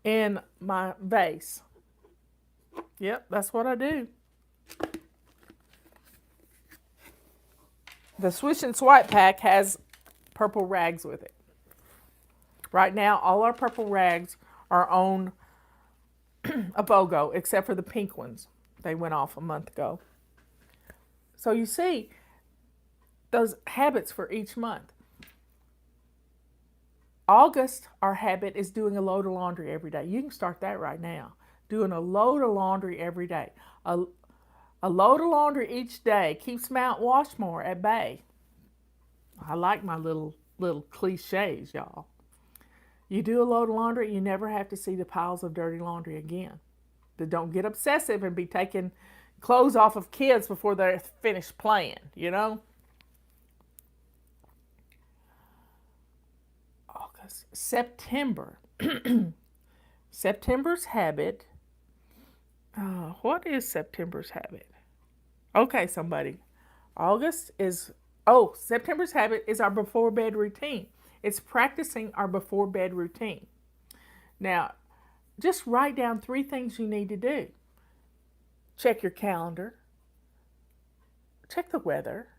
in my vase. Yep, that's what I do. The Swish and Swipe pack has purple rags with it. Right now, all our purple rags are on a BOGO, except for the pink ones. They went off a month ago. So you see, those habits for each month. August, our habit is doing a load of laundry every day. You can start that right now. Doing a load of laundry every day. A load of laundry each day keeps Mount Washmore at bay. I like my little cliches, y'all. You do a load of laundry, you never have to see the piles of dirty laundry again. But don't get obsessive and be taking clothes off of kids before they're finished playing, you know? August, September. September's habit. What is September's habit? Okay, somebody. September's habit is our before bed routine. It's practicing our before bed routine. Now, just write down 3 things you need to do. Check your calendar. Check the weather.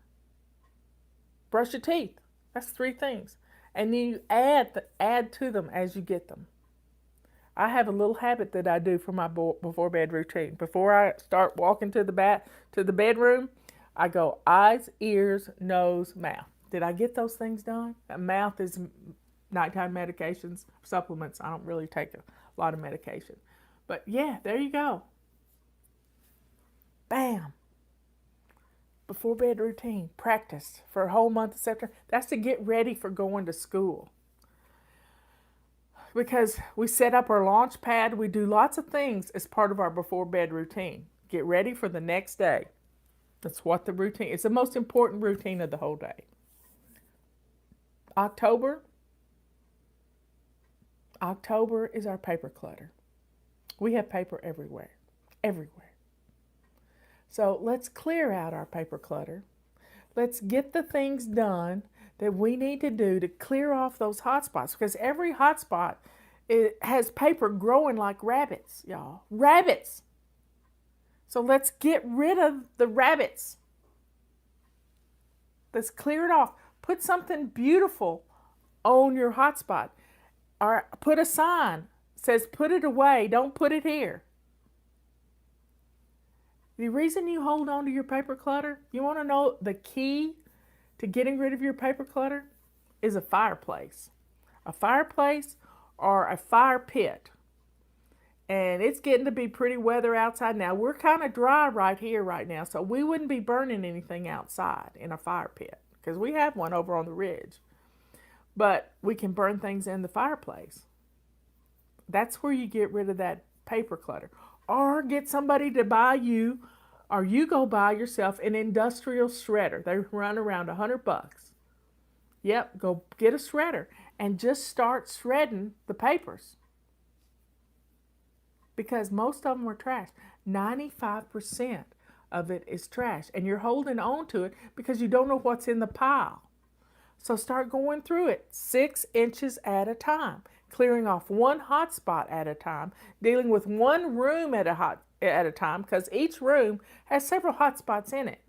Brush your teeth. That's 3 things. And then you add to them as you get them. I have a little habit that I do for my before bed routine. Before I start walking to the bedroom, I go eyes, ears, nose, mouth. Did I get those things done? Mouth is nighttime medications, supplements. I don't really take a lot of medication. But yeah, there you go. Bam. Before bed routine. Practice for a whole month of September. That's to get ready for going to school. Because we set up our launch pad. We do lots of things as part of our before bed routine. Get ready for the next day. That's what the routine is. The most important routine of the whole day. October is our paper clutter. We have paper everywhere. Everywhere. So let's clear out our paper clutter. Let's get the things done that we need to do to clear off those hot spots. Because every hot spot, it has paper growing like rabbits, y'all. Rabbits. So let's get rid of the rabbits. Let's clear it off. Put something beautiful on your hotspot. Or put a sign says put it away, don't put it here. The reason you hold on to your paper clutter, you want to know the key to getting rid of your paper clutter is a fireplace. A fireplace or a fire pit. And it's getting to be pretty weather outside now. We're kind of dry right here right now, so we wouldn't be burning anything outside in a fire pit because we have one over on the ridge. But we can burn things in the fireplace. That's where you get rid of that paper clutter. Or get somebody to buy you, or you go buy yourself an industrial shredder. They run around $100. Yep, go get a shredder and just start shredding the papers. Because most of them are trash. 95% of it is trash. And you're holding on to it because you don't know what's in the pile. So start going through it 6 inches at a time. Clearing off one hot spot at a time. Dealing with one room at a time because each room has several hot spots in it.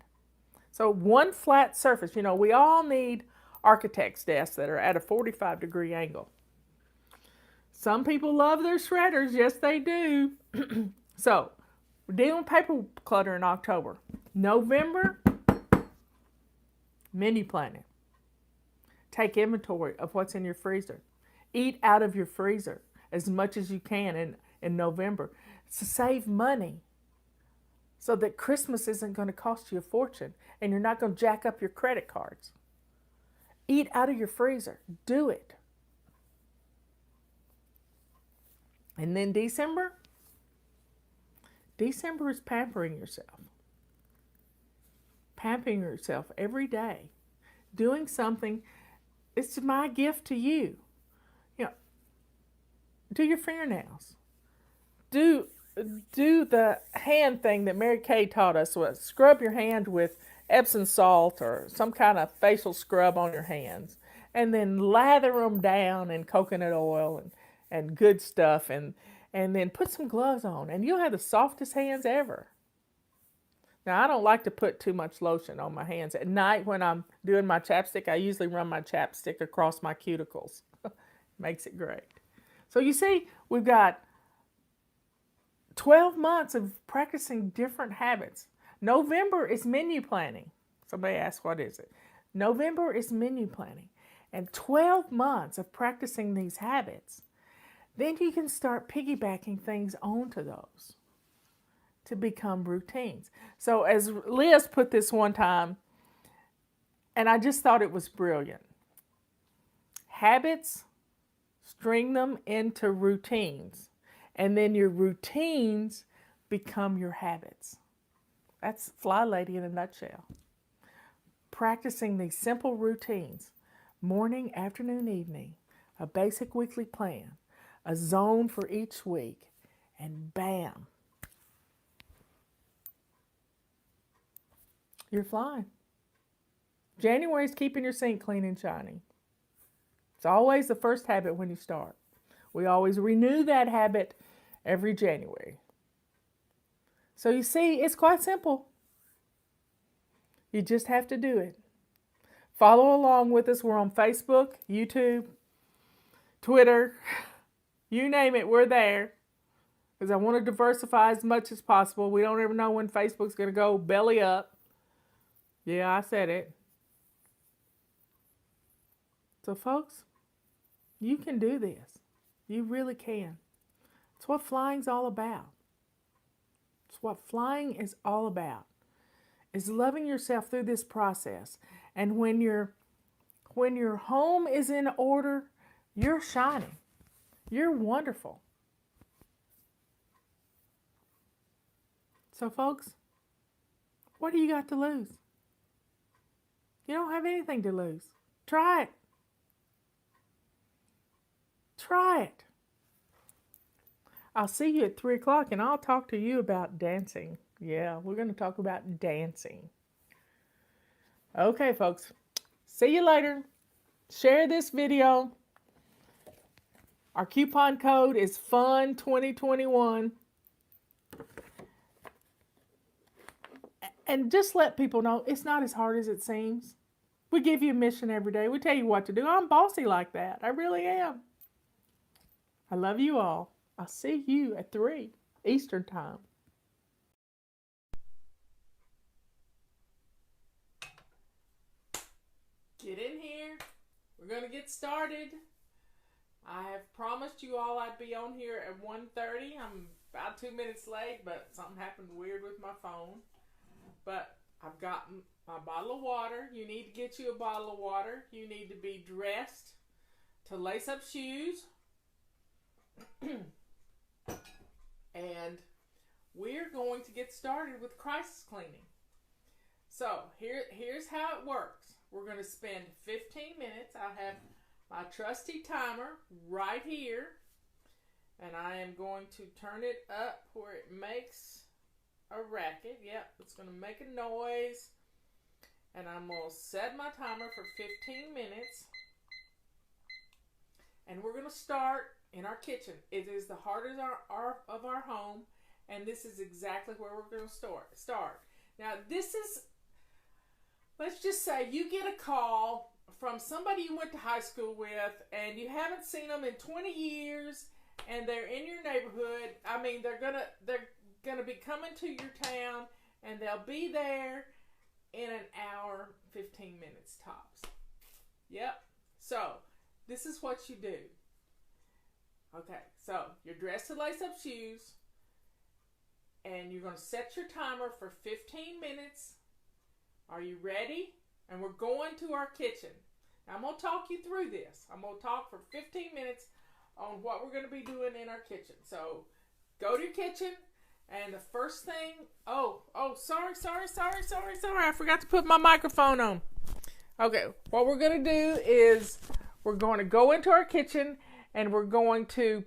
So one flat surface. You know, we all need architect's desks that are at a 45-degree angle. Some people love their shredders. Yes, they do. So, we're dealing with paper clutter in October. November, menu planning. Take inventory of what's in your freezer. Eat out of your freezer as much as you can in November to save money so that Christmas isn't going to cost you a fortune and you're not going to jack up your credit cards. Eat out of your freezer. Do it. And then December is pampering yourself. Pampering yourself every day. Doing something. It's my gift to you. You know, do your fingernails. Do the hand thing that Mary Kay taught us. Was scrub your hand with Epsom salt or some kind of facial scrub on your hands. And then lather them down in coconut oil and good stuff, and then put some gloves on, and you'll have the softest hands ever. Now, I don't like to put too much lotion on my hands. At night when I'm doing my chapstick, I usually run my chapstick across my cuticles. Makes it great. So you see, we've got 12 months of practicing different habits. November is menu planning. Somebody asked, what is it? November is menu planning. And 12 months of practicing these habits. Then you can start piggybacking things onto those to become routines. So as Liz put this one time, and I just thought it was brilliant. Habits, string them into routines. And then your routines become your habits. That's FlyLady in a nutshell. Practicing these simple routines. Morning, afternoon, evening. A basic weekly plan. A zone for each week, and bam, you're flying. January is keeping your sink clean and shiny. It's always the first habit when you start. We always renew that habit every January. So you see, it's quite simple. You just have to do it. Follow along with us. We're on Facebook, YouTube, Twitter. You name it, we're there. Because I want to diversify as much as possible. We don't ever know when Facebook's going to go belly up. Yeah, I said it. So, folks, you can do this. You really can. It's what flying's all about. It's what flying is all about, is loving yourself through this process. And when your home is in order, you're shining. You're wonderful. So folks, what do you got to lose? You don't have anything to lose. Try it. Try it. I'll see you at 3 o'clock and I'll talk to you about dancing. Yeah, we're going to talk about dancing. Okay, folks. See you later. Share this video. Our coupon code is FUN2021. And just let people know it's not as hard as it seems. We give you a mission every day. We tell you what to do. I'm bossy like that. I really am. I love you all. I'll see you at 3 Eastern Time. Get in here. We're going to get started. I have promised you all I'd be on here at 1:30. I'm about 2 minutes late, but something happened weird with my phone. But I've got my bottle of water. You need to get you a bottle of water. You need to be dressed to lace up shoes. And we're going to get started with crisis cleaning. So here's how it works. We're going to spend 15 minutes. I have my trusty timer right here. And I am going to turn it up where it makes a racket. Yep, it's going to make a noise. And I'm going to set my timer for 15 minutes. And we're going to start in our kitchen. It is the heart of our home, and this is exactly where we're going to start. Now, this is, let's just say you get a call from somebody you went to high school with, and you haven't seen them in 20 years, and they're in your neighborhood. I mean, they're gonna be coming to your town, and they'll be there in an hour, 15 minutes tops. Yep. So, this is what you do. Okay, so you're dressed to lace up shoes, and you're going to set your timer for 15 minutes. Are you ready? And we're going to our kitchen. Now, I'm going to talk you through this. I'm going to talk for 15 minutes on what we're going to be doing in our kitchen. So, go to your kitchen, and the first thing, sorry. I forgot to put my microphone on. Okay, what we're going to do is we're going to go into our kitchen, and we're going to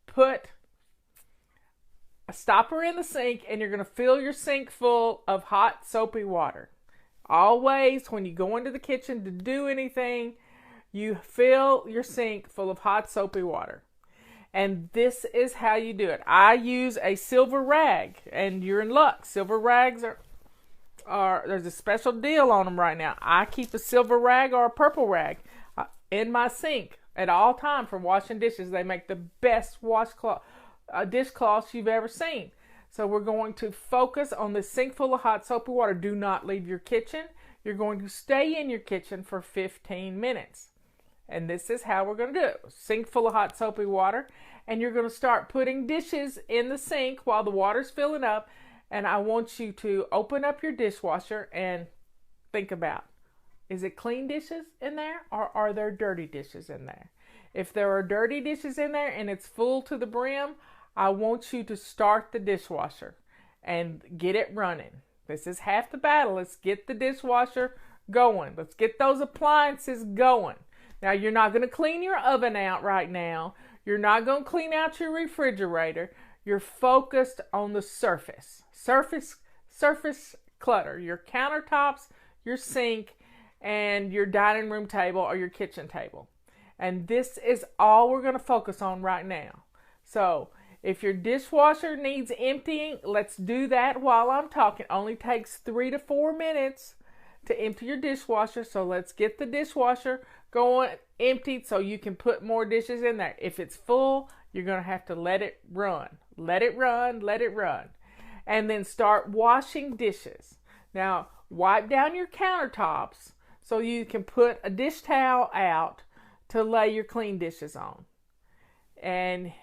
put a stopper in the sink, and you're going to fill your sink full of hot, soapy water. Always, when you go into the kitchen to do anything, you fill your sink full of hot, soapy water. And this is how you do it. I use a silver rag, and you're in luck. Silver rags are there's a special deal on them right now. I keep a silver rag or a purple rag in my sink at all times for washing dishes. They make the best dishcloths you've ever seen. So we're going to focus on the sink full of hot soapy water. Do not leave your kitchen. You're going to stay in your kitchen for 15 minutes. And this is how we're going to do it. Sink full of hot soapy water. And you're going to start putting dishes in the sink while the water's filling up. And I want you to open up your dishwasher and think about, is it clean dishes in there, or are there dirty dishes in there? If there are dirty dishes in there and it's full to the brim, I want you to start the dishwasher and get it running. This is half the battle. Let's get the dishwasher going. Let's get those appliances going. Now, you're not going to clean your oven out right now. You're not going to clean out your refrigerator. You're focused on the surface clutter, your countertops, your sink, and your dining room table or your kitchen table. And this is all we're going to focus on right now. So if your dishwasher needs emptying, let's do that while I'm talking. It only takes 3 to 4 minutes to empty your dishwasher. So let's get the dishwasher going emptied so you can put more dishes in there. If it's full, you're going to have to let it run. Let it run. And then start washing dishes. Now, wipe down your countertops so you can put a dish towel out to lay your clean dishes on. And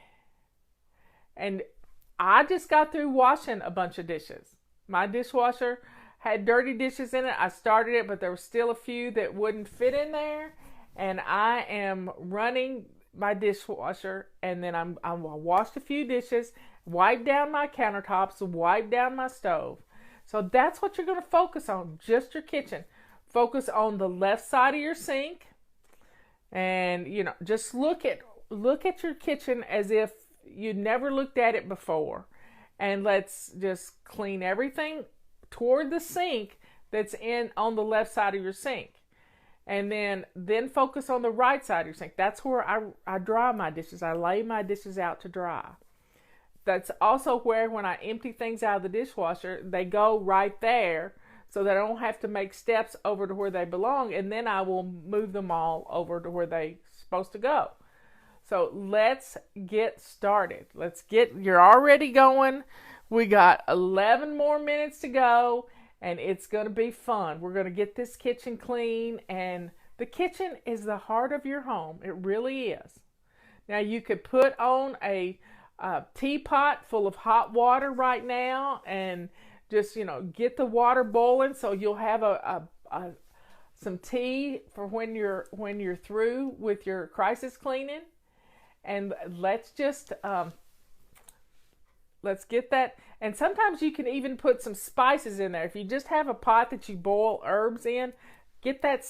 I just got through washing a bunch of dishes. My dishwasher had dirty dishes in it. I started it, but there were still a few that wouldn't fit in there. And I am running my dishwasher, and then I washed a few dishes, wiped down my countertops, wiped down my stove. So that's what you're going to focus on, just your kitchen. Focus on the left side of your sink, and just look at your kitchen as if you never looked at it before. And let's just clean everything toward the sink that's on the left side of your sink. And then focus on the right side of your sink. That's where I dry my dishes. I lay my dishes out to dry. That's also where, when I empty things out of the dishwasher, they go right there, so that I don't have to make steps over to where they belong, and then I will move them all over to where they're supposed to go. So let's get started. You're already going. We got 11 more minutes to go, and it's going to be fun. We're going to get this kitchen clean, and the kitchen is the heart of your home. It really is. Now, you could put on a teapot full of hot water right now, and just, get the water boiling, so you'll have some tea for when you're through with your crisis cleaning. And let's get that. And sometimes you can even put some spices in there. If you just have a pot that you boil herbs in, get that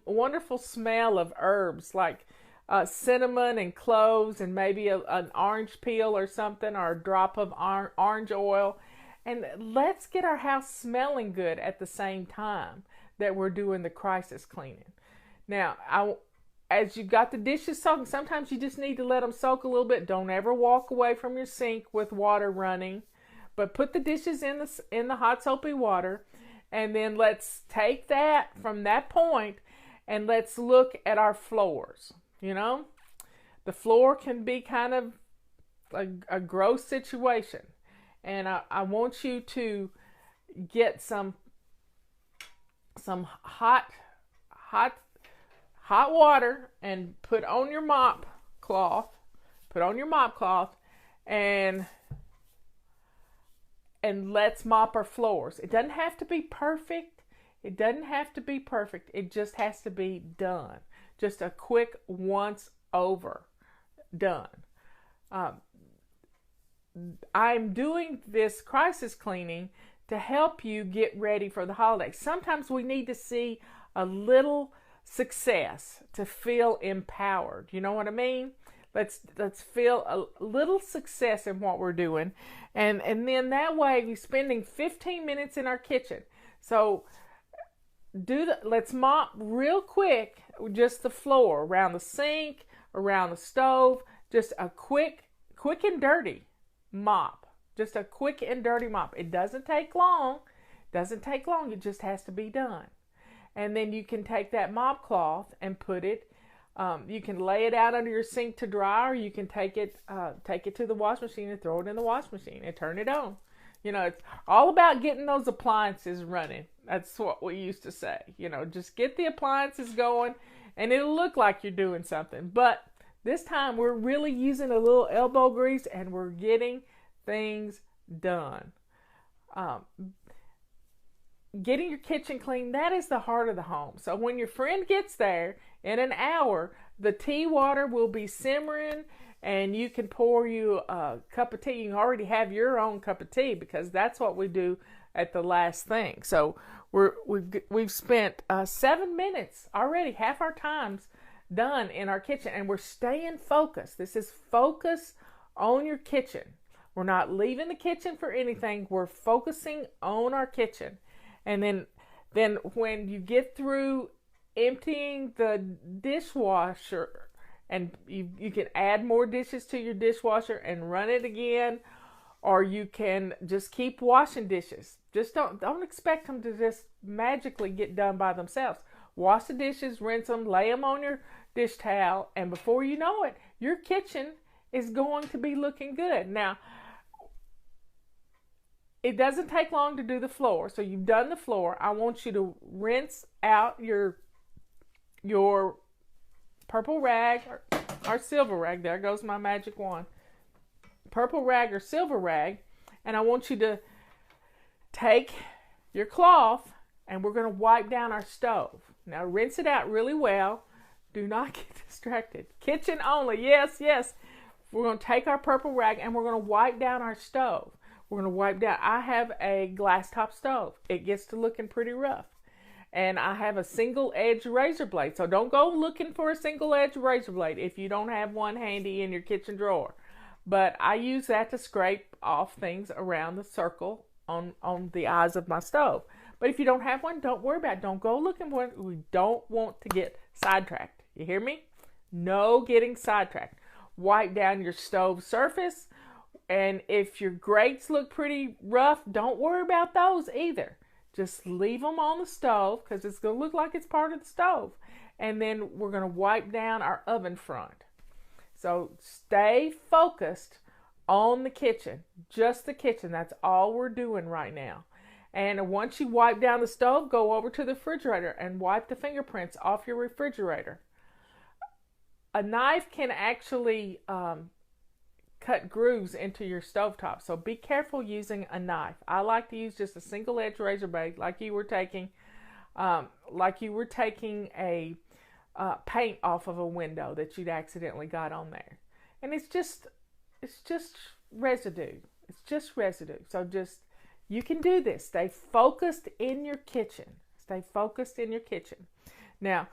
wonderful smell of herbs, like cinnamon and cloves, and maybe an orange peel or something, or a drop of orange oil. And let's get our house smelling good at the same time that we're doing the crisis cleaning. Now, as you've got the dishes soaking, sometimes you just need to let them soak a little bit. Don't ever walk away from your sink with water running, but put the dishes in the hot soapy water, and then let's take that from that point, and let's look at our floors. The floor can be kind of a gross situation, and I want you to get some hot water and put on your mop cloth, and let's mop our floors. It doesn't have to be perfect. It just has to be done. Just a quick once over, done. I'm doing this crisis cleaning to help you get ready for the holidays. Sometimes we need to see a little success to feel empowered. You know what I mean? Let's feel a little success in what we're doing, and then that way we're spending 15 minutes in our kitchen. So let's mop real quick, just the floor, around the sink, around the stove, just a quick and dirty mop. Just a quick and dirty mop. It doesn't take long. It just has to be done. And then you can take that mop cloth and put it, you can lay it out under your sink to dry, or you can take it to the wash machine and throw it in the wash machine and turn it on. It's all about getting those appliances running. That's what we used to say. Just get the appliances going, and it'll look like you're doing something. But this time we're really using a little elbow grease, and we're getting things done. Getting your kitchen clean, that is the heart of the home. So when your friend gets there in an hour, the tea water will be simmering, and you can pour you a cup of tea. You can already have your own cup of tea, because that's what we do at the last thing. So we've spent 7 minutes already, half our time's done in our kitchen, and we're staying focused. This is focus on your kitchen. We're not leaving the kitchen for anything. We're focusing on our kitchen. And then when you get through emptying the dishwasher, and you can add more dishes to your dishwasher and run it again, or you can just keep washing dishes. Just don't expect them to just magically get done by themselves. Wash the dishes, rinse them, lay them on your dish towel, and before you know it, your kitchen is going to be looking good. Now, it doesn't take long to do the floor. So you've done the floor. I want you to rinse out your purple rag or silver rag. There goes my magic wand. purple rag or silver rag, and I want you to take your cloth and we're going to wipe down our stove. Now rinse it out really well. Do not get distracted. Kitchen only. Yes, yes. We're going to take our purple rag and we're going to wipe down our stove. We're going to wipe down. I have a glass top stove. It gets to looking pretty rough. And I have a single edge razor blade. So don't go looking for a single edge razor blade if you don't have one handy in your kitchen drawer. But I use that to scrape off things around the circle on the eyes of my stove. But if you don't have one, don't worry about it. Don't go looking for it. We don't want to get sidetracked. You hear me? No getting sidetracked. Wipe down your stove surface. And if your grates look pretty rough, don't worry about those either. Just leave them on the stove because it's going to look like it's part of the stove. And then we're going to wipe down our oven front. So stay focused on the kitchen, just the kitchen. That's all we're doing right now. And once you wipe down the stove, go over to the refrigerator and wipe the fingerprints off your refrigerator. A knife can actually cut grooves into your stovetop, so be careful using a knife. I like to use just a single edge razor blade, like you were taking a paint off of a window that you'd accidentally got on there, and it's just residue. It's just residue. So just you can do this. Stay focused in your kitchen. Stay focused in your kitchen. Now,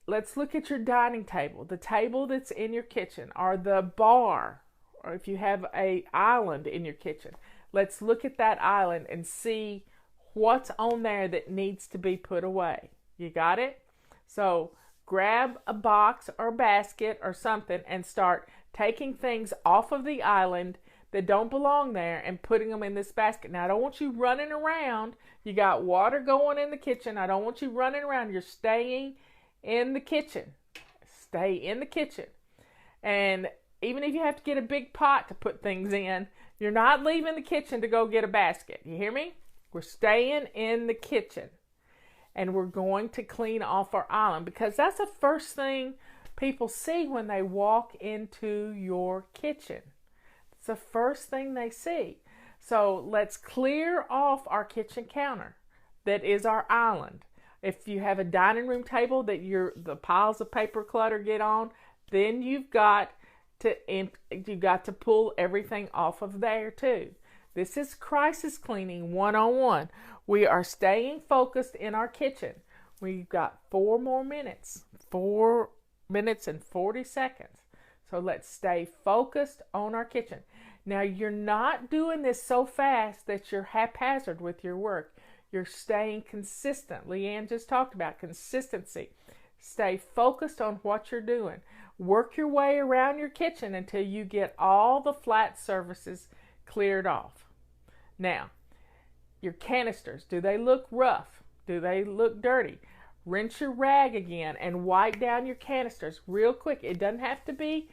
let's look at your dining table, the table that's in your kitchen, or the bar, or if you have an island in your kitchen. Let's look at that island and see what's on there that needs to be put away. You got it? So grab a box or basket or something and start taking things off of the island that don't belong there and putting them in this basket. Now, I don't want you running around. You got water going in the kitchen. I don't want you running around. You're staying in the kitchen. Stay in the kitchen. And even if you have to get a big pot to put things in, you're not leaving the kitchen to go get a basket. You hear me? We're staying in the kitchen. And we're going to clean off our island because that's the first thing people see when they walk into your kitchen. It's the first thing they see. So let's clear off our kitchen counter that is our island. If you have a dining room table that the piles of paper clutter get on, then you've got to pull everything off of there too. This is crisis cleaning 101. We are staying focused in our kitchen. We've got 4 more minutes. 4 minutes and 40 seconds. So let's stay focused on our kitchen. Now, you're not doing this so fast that you're haphazard with your work. You're staying consistent. Leanne just talked about consistency. Stay focused on what you're doing. Work your way around your kitchen until you get all the flat surfaces cleared off. Now, your canisters, do they look rough? Do they look dirty? Rinse your rag again and wipe down your canisters real quick. It doesn't have to be,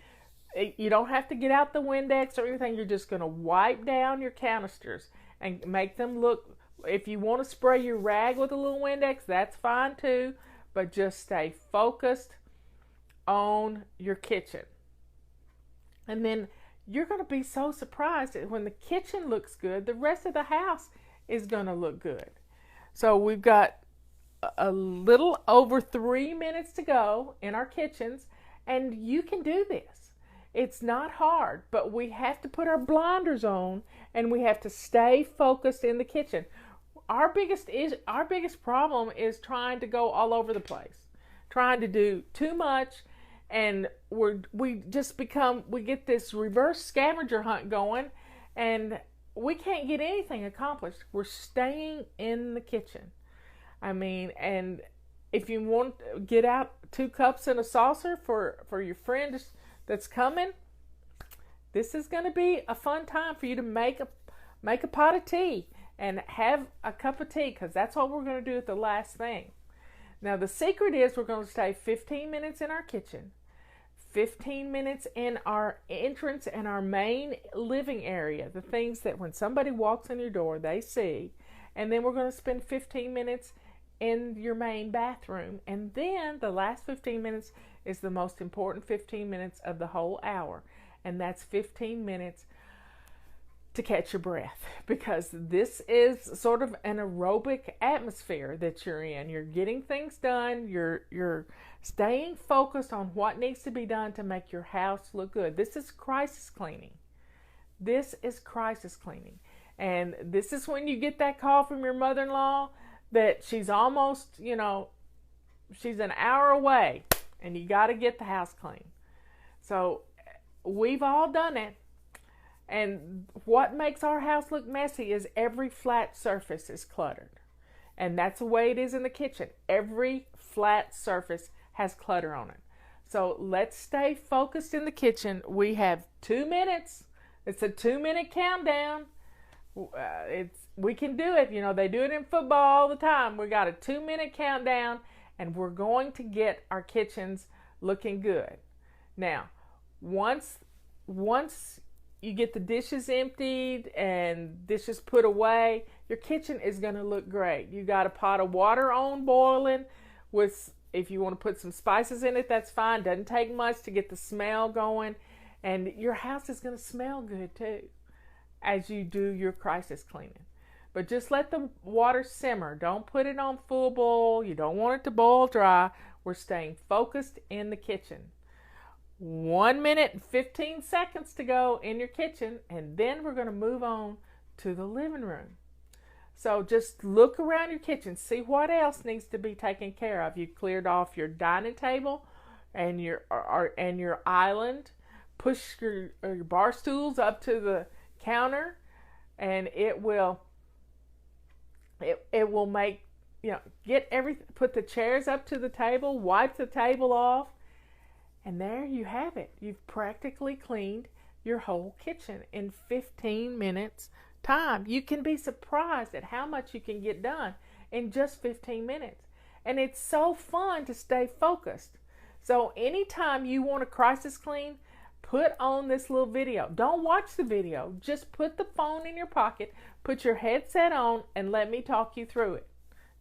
you don't have to get out the Windex or anything. You're just going to wipe down your canisters and make them look, if you want to spray your rag with a little Windex, that's fine too. But just stay focused on your kitchen. And then you're going to be so surprised that when the kitchen looks good, the rest of the house is going to look good. So we've got a little over 3 minutes to go in our kitchens, and you can do this. It's not hard, but we have to put our blinders on and we have to stay focused in the kitchen. Our biggest problem is trying to go all over the place, trying to do too much, and we get this reverse scavenger hunt going, and we can't get anything accomplished. We're staying in the kitchen. I mean, and if you want to get out 2 cups and a saucer for your friend that's coming, this is going to be a fun time for you to make a pot of tea and have a cup of tea, because that's what we're going to do at the last thing. Now, the secret is we're going to stay 15 minutes in our kitchen, 15 minutes in our entrance and our main living area, the things that when somebody walks in your door, they see. And then we're going to spend 15 minutes in your main bathroom. And then the last 15 minutes is the most important 15 minutes of the whole hour. and that's 15 minutes to catch your breath, because this is sort of an aerobic atmosphere that you're in. You're getting things done. You're staying focused on what needs to be done to make your house look good. This is crisis cleaning. This is crisis cleaning. And this is when you get that call from your mother-in-law that she's almost, she's an hour away and you got to get the house clean. So we've all done it. And what makes our house look messy is every flat surface is cluttered. And that's the way it is in the kitchen. Every flat surface has clutter on it. So let's stay focused in the kitchen. We have 2 minutes. It's a 2-minute countdown. We can do it. They do it in football all the time. We got a 2-minute countdown, and we're going to get our kitchens looking good. Now, once you get the dishes emptied and dishes put away, your kitchen is going to look great. You got a pot of water on boiling with, if you want to put some spices in it, that's fine. Doesn't take much to get the smell going. And your house is going to smell good too as you do your crisis cleaning. But just let the water simmer. Don't put it on full boil. You don't want it to boil dry. We're staying focused in the kitchen. 1 minute and 15 seconds to go in your kitchen, and then we're going to move on to the living room. So just look around your kitchen, see what else needs to be taken care of. You cleared off your dining table and your island. Push your bar stools up to the counter, and it will make, get everything. Put the chairs up to the table, wipe the table off. And there you have it. You've practically cleaned your whole kitchen in 15 minutes time. You can be surprised at how much you can get done in just 15 minutes. And it's so fun to stay focused. So anytime you want a crisis clean, put on this little video. Don't watch the video. Just put the phone in your pocket, put your headset on, and let me talk you through it.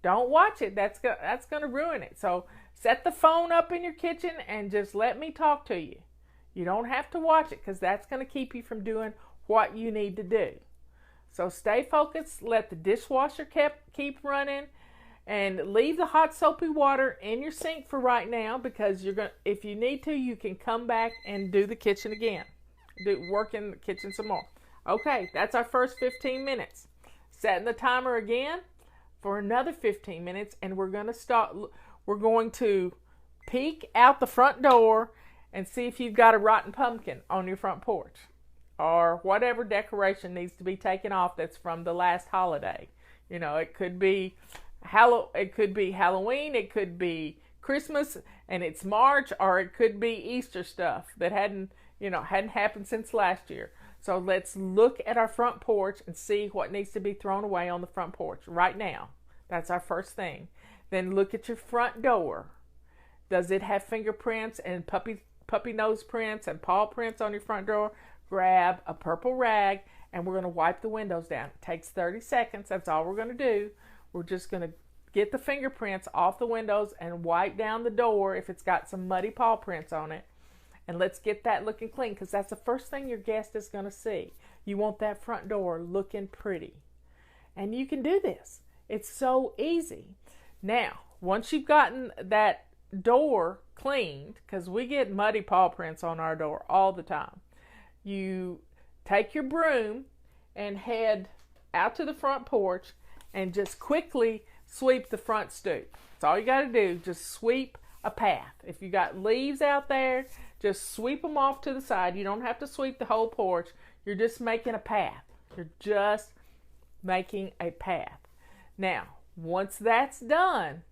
Don't watch it. That's going to ruin it. So set the phone up in your kitchen and just let me talk to you. You don't have to watch it, because that's going to keep you from doing what you need to do. So stay focused. Let the dishwasher keep running, and leave the hot soapy water in your sink for right now, because if you need to, you can come back and do the kitchen again. Work in the kitchen some more. Okay, that's our first 15 minutes. Setting the timer again for another 15 minutes, and we're going to peek out the front door and see if you've got a rotten pumpkin on your front porch, or whatever decoration needs to be taken off that's from the last holiday. It could be Halloween, it could be Christmas and it's March, or it could be Easter stuff that hadn't happened since last year. So let's look at our front porch and see what needs to be thrown away on the front porch right now. That's our first thing. Then look at your front door. Does it have fingerprints and puppy nose prints and paw prints on your front door? Grab a purple rag and we're going to wipe the windows down. It takes 30 seconds. That's all we're going to do. We're just going to get the fingerprints off the windows and wipe down the door if it's got some muddy paw prints on it. And let's get that looking clean, because that's the first thing your guest is going to see. You want that front door looking pretty. And you can do this. It's so easy. Now, once you've gotten that door cleaned, because we get muddy paw prints on our door all the time, you take your broom and head out to the front porch and just quickly sweep the front stoop. That's all you got to do. Just sweep a path. If you got leaves out there, just sweep them off to the side. You don't have to sweep the whole porch. You're just making a path. You're just making a path. Now, once that's done,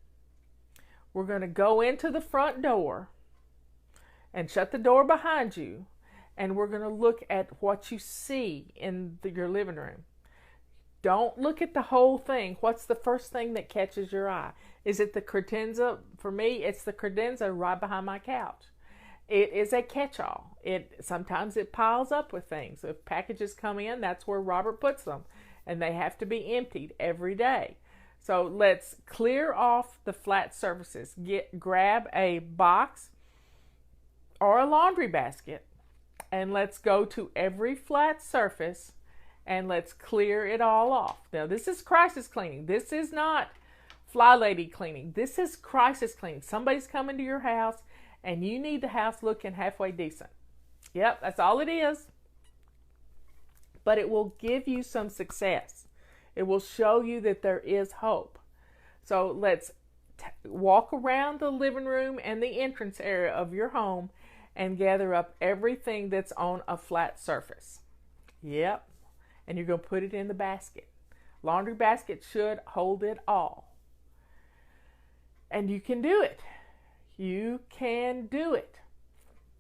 we're going to go into the front door and shut the door behind you, and we're going to look at what you see in your living room. Don't look at the whole thing. What's the first thing that catches your eye? Is it the credenza? For me, it's the credenza right behind my couch. It is a catch-all. Sometimes it piles up with things. If packages come in, that's where Robert puts them, and they have to be emptied every day. So let's clear off the flat surfaces. Grab a box or a laundry basket and let's go to every flat surface and let's clear it all off. Now, this is crisis cleaning. This is not FlyLady cleaning. This is crisis cleaning. Somebody's coming to your house and you need the house looking halfway decent. Yep, that's all it is. But it will give you some success. It will show you that there is hope. So let's walk around the living room and the entrance area of your home and gather up everything that's on a flat surface. Yep. And you're going to put it in the basket. Laundry basket should hold it all. And you can do it. You can do it.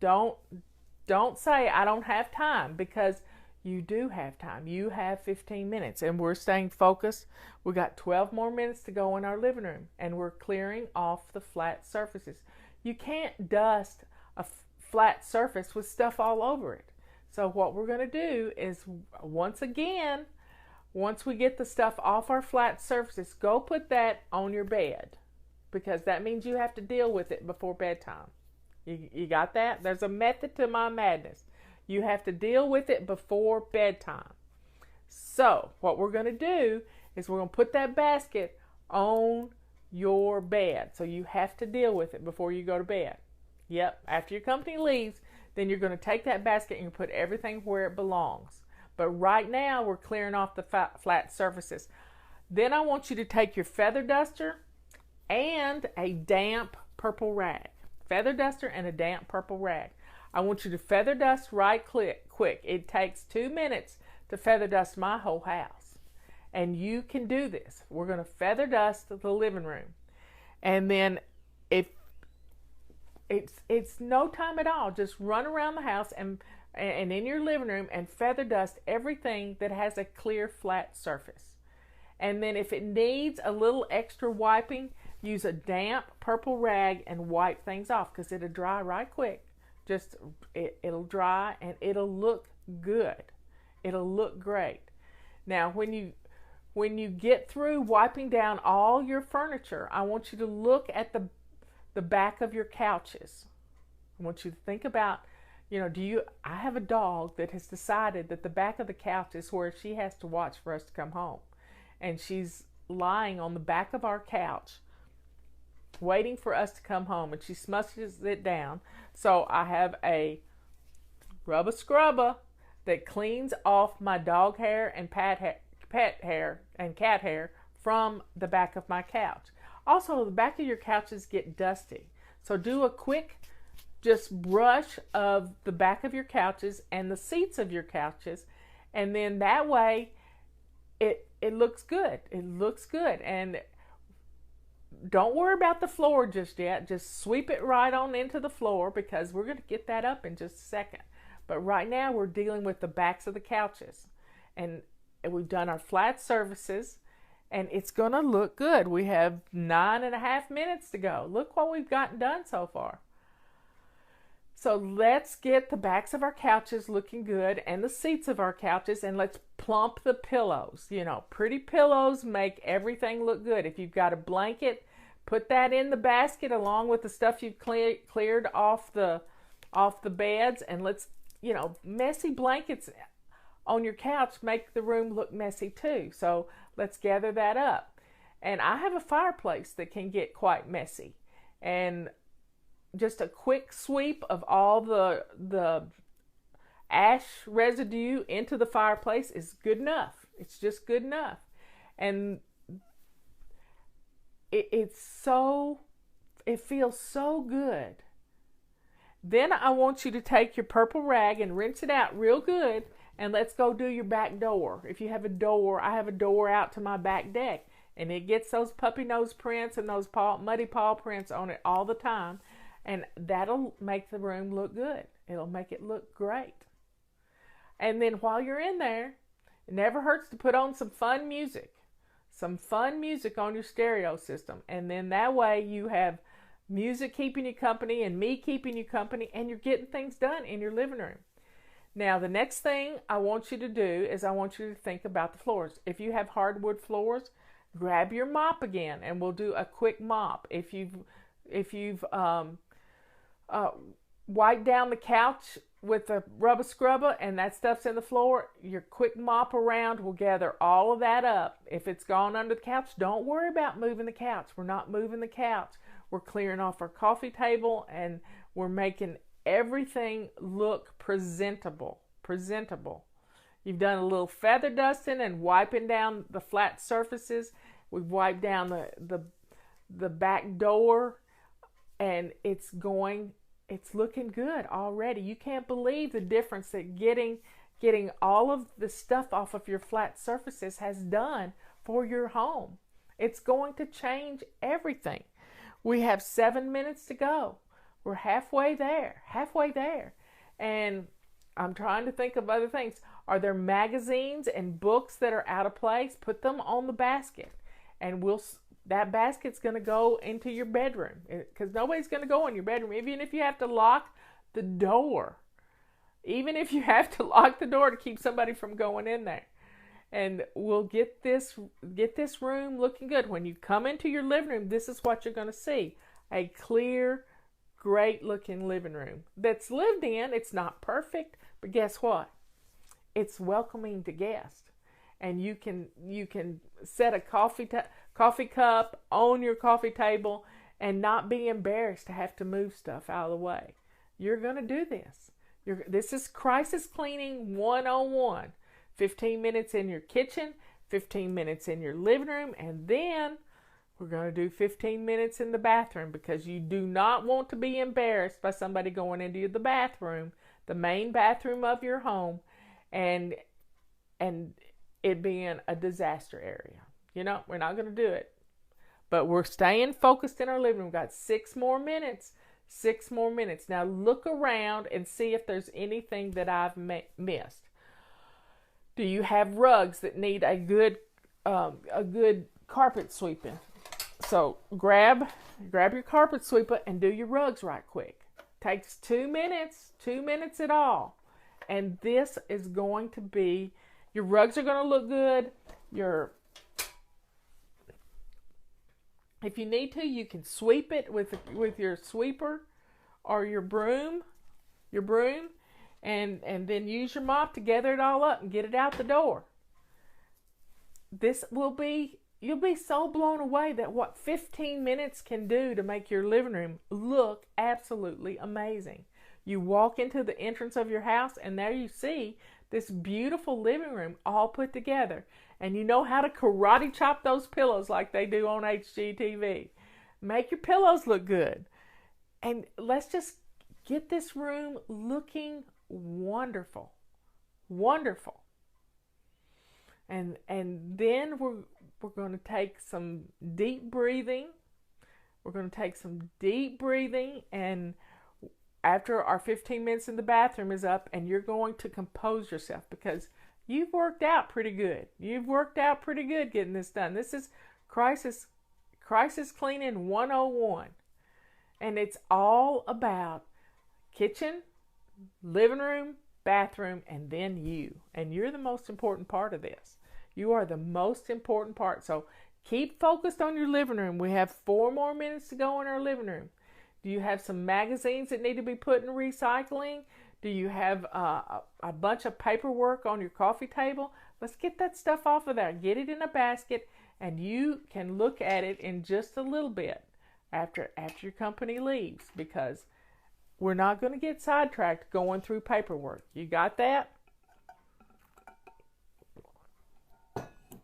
Don't say I don't have time, because you do have time. You have 15 minutes and we're staying focused. We got 12 more minutes to go in our living room and we're clearing off the flat surfaces. You can't dust a flat surface with stuff all over it. So what we're going to do is, once again, once we get the stuff off our flat surfaces, go put that on your bed, because that means you have to deal with it before bedtime. You got that? There's a method to my madness. You have to deal with it before bedtime. So what we're going to do is we're going to put that basket on your bed. So you have to deal with it before you go to bed. Yep, after your company leaves, then you're going to take that basket and you put everything where it belongs. But right now we're clearing off the flat surfaces. Then I want you to take your feather duster and a damp purple rag. Feather duster and a damp purple rag. I want you to feather dust right quick. It takes 2 minutes to feather dust my whole house. And you can do this. We're going to feather dust the living room. And then if it's no time at all, just run around the house and in your living room and feather dust everything that has a clear flat surface. And then if it needs a little extra wiping, use a damp purple rag and wipe things off, because it'll dry right quick. Just it'll dry and it'll look good. It'll look great. Now when you get through wiping down all your furniture, I want you to look at the back of your couches. I want you to think about, I have a dog that has decided that the back of the couch is where she has to watch for us to come home. And she's lying on the back of our couch waiting for us to come home, and she smushes it down. So I have a rubber scrubber that cleans off my dog hair and pet hair and cat hair from the back of my couch. Also, the back of your couches get dusty. So do a quick just brush of the back of your couches and the seats of your couches, and then that way it looks good. It looks good. And don't worry about the floor just yet. Just sweep it right on into the floor, because we're going to get that up in just a second. But right now we're dealing with the backs of the couches. And we've done our flat surfaces, and it's going to look good. We have 9.5 minutes to go. Look what we've gotten done so far. So let's get the backs of our couches looking good and the seats of our couches, and let's plump the pillows. Pretty pillows make everything look good. If you've got a blanket, put that in the basket along with the stuff you've cleared off the beds, and let's, messy blankets on your couch make the room look messy too. So let's gather that up. And I have a fireplace that can get quite messy, and just a quick sweep of all the ash residue into the fireplace is good enough. It's just good enough. And it feels so good. Then I want you to take your purple rag and rinse it out real good, and let's go do your back door. If you have a door, I have a door out to my back deck, and it gets those puppy nose prints and those muddy paw prints on it all the time. And that'll make the room look good. It'll make it look great. And then while you're in there, it never hurts to put on some fun music. Some fun music on your stereo system. And then that way you have music keeping you company and me keeping you company, and you're getting things done in your living room. Now, the next thing I want you to do is I want you to think about the floors. If you have hardwood floors, grab your mop again, and we'll do a quick mop. If you've wipe down the couch with a rubber scrubber and that stuff's in the floor, your quick mop around will gather all of that up. If it's gone under the couch, don't worry about moving the couch. We're not moving the couch. We're clearing off our coffee table and we're making everything look presentable. You've done a little feather dusting and wiping down the flat surfaces. We've wiped down the back door, and it's looking good already. You can't believe the difference that getting all of the stuff off of your flat surfaces has done for your home. It's going to change everything. We have 7 minutes to go. We're halfway there. And I'm trying to think of other things. Are there magazines and books that are out of place? Put them on the basket, and that basket's going to go into your bedroom, because nobody's going to go in your bedroom, even if you have to lock the door. Even if you have to lock the door to keep somebody from going in there. And we'll get this room looking good. When you come into your living room, this is what you're going to see. A clear, great looking living room that's lived in. It's not perfect, but guess what? It's welcoming to guests. And you can set a coffee cup on your coffee table and not be embarrassed to have to move stuff out of the way. You're going to do this. This is crisis cleaning 101. 15 minutes in your kitchen, 15 minutes in your living room, and then we're going to do 15 minutes in the bathroom, because you do not want to be embarrassed by somebody going into the bathroom, the main bathroom of your home, and it being a disaster area. We're not going to do it. But we're staying focused in our living room. We've got 6 more minutes. 6 more minutes. Now look around and see if there's anything that I've missed. Do you have rugs that need a good carpet sweeping? So grab your carpet sweeper and do your rugs right quick. Takes 2 minutes, 2 minutes at all. And this is going to be, your rugs are going to look good. If you need to, you can sweep it with your sweeper or your broom, and then use your mop to gather it all up and get it out the door. You'll be so blown away that what 15 minutes can do to make your living room look absolutely amazing. You walk into the entrance of your house and there you see this beautiful living room all put together. And you know how to karate chop those pillows like they do on HGTV. Make your pillows look good. And let's just get this room looking wonderful. Wonderful. And then we're going to take some deep breathing. And after our 15 minutes in the bathroom is up, and you're going to compose yourself, because you've worked out pretty good. Getting this done. This is crisis cleaning 101. And it's all about kitchen, living room, bathroom, and then you. And you're the most important part of this. You are the most important part. So keep focused on your living room. We have 4 more minutes to go in our living room. Do you have some magazines that need to be put in recycling? Do you have a bunch of paperwork on your coffee table? Let's get that stuff off of there. Get it in a basket, and you can look at it in just a little bit after your company leaves, because we're not going to get sidetracked going through paperwork. You got that?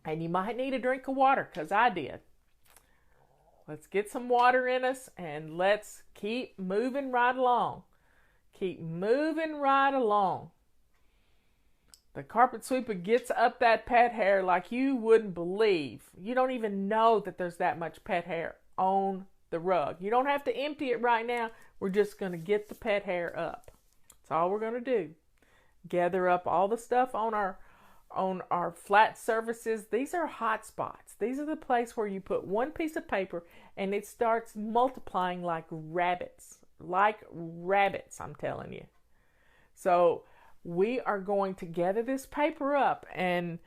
And you might need a drink of water, because I did. Let's get some water in us, and let's keep moving right along. Keep moving right along. The carpet sweeper gets up that pet hair like you wouldn't believe. You don't even know that there's that much pet hair on the rug. You don't have to empty it right now. We're just going to get the pet hair up. That's all we're going to do. Gather up all the stuff on our flat surfaces. These are hot spots. These are the place where you put one piece of paper and it starts multiplying like rabbits. I'm telling you. So we are going to gather this paper up, and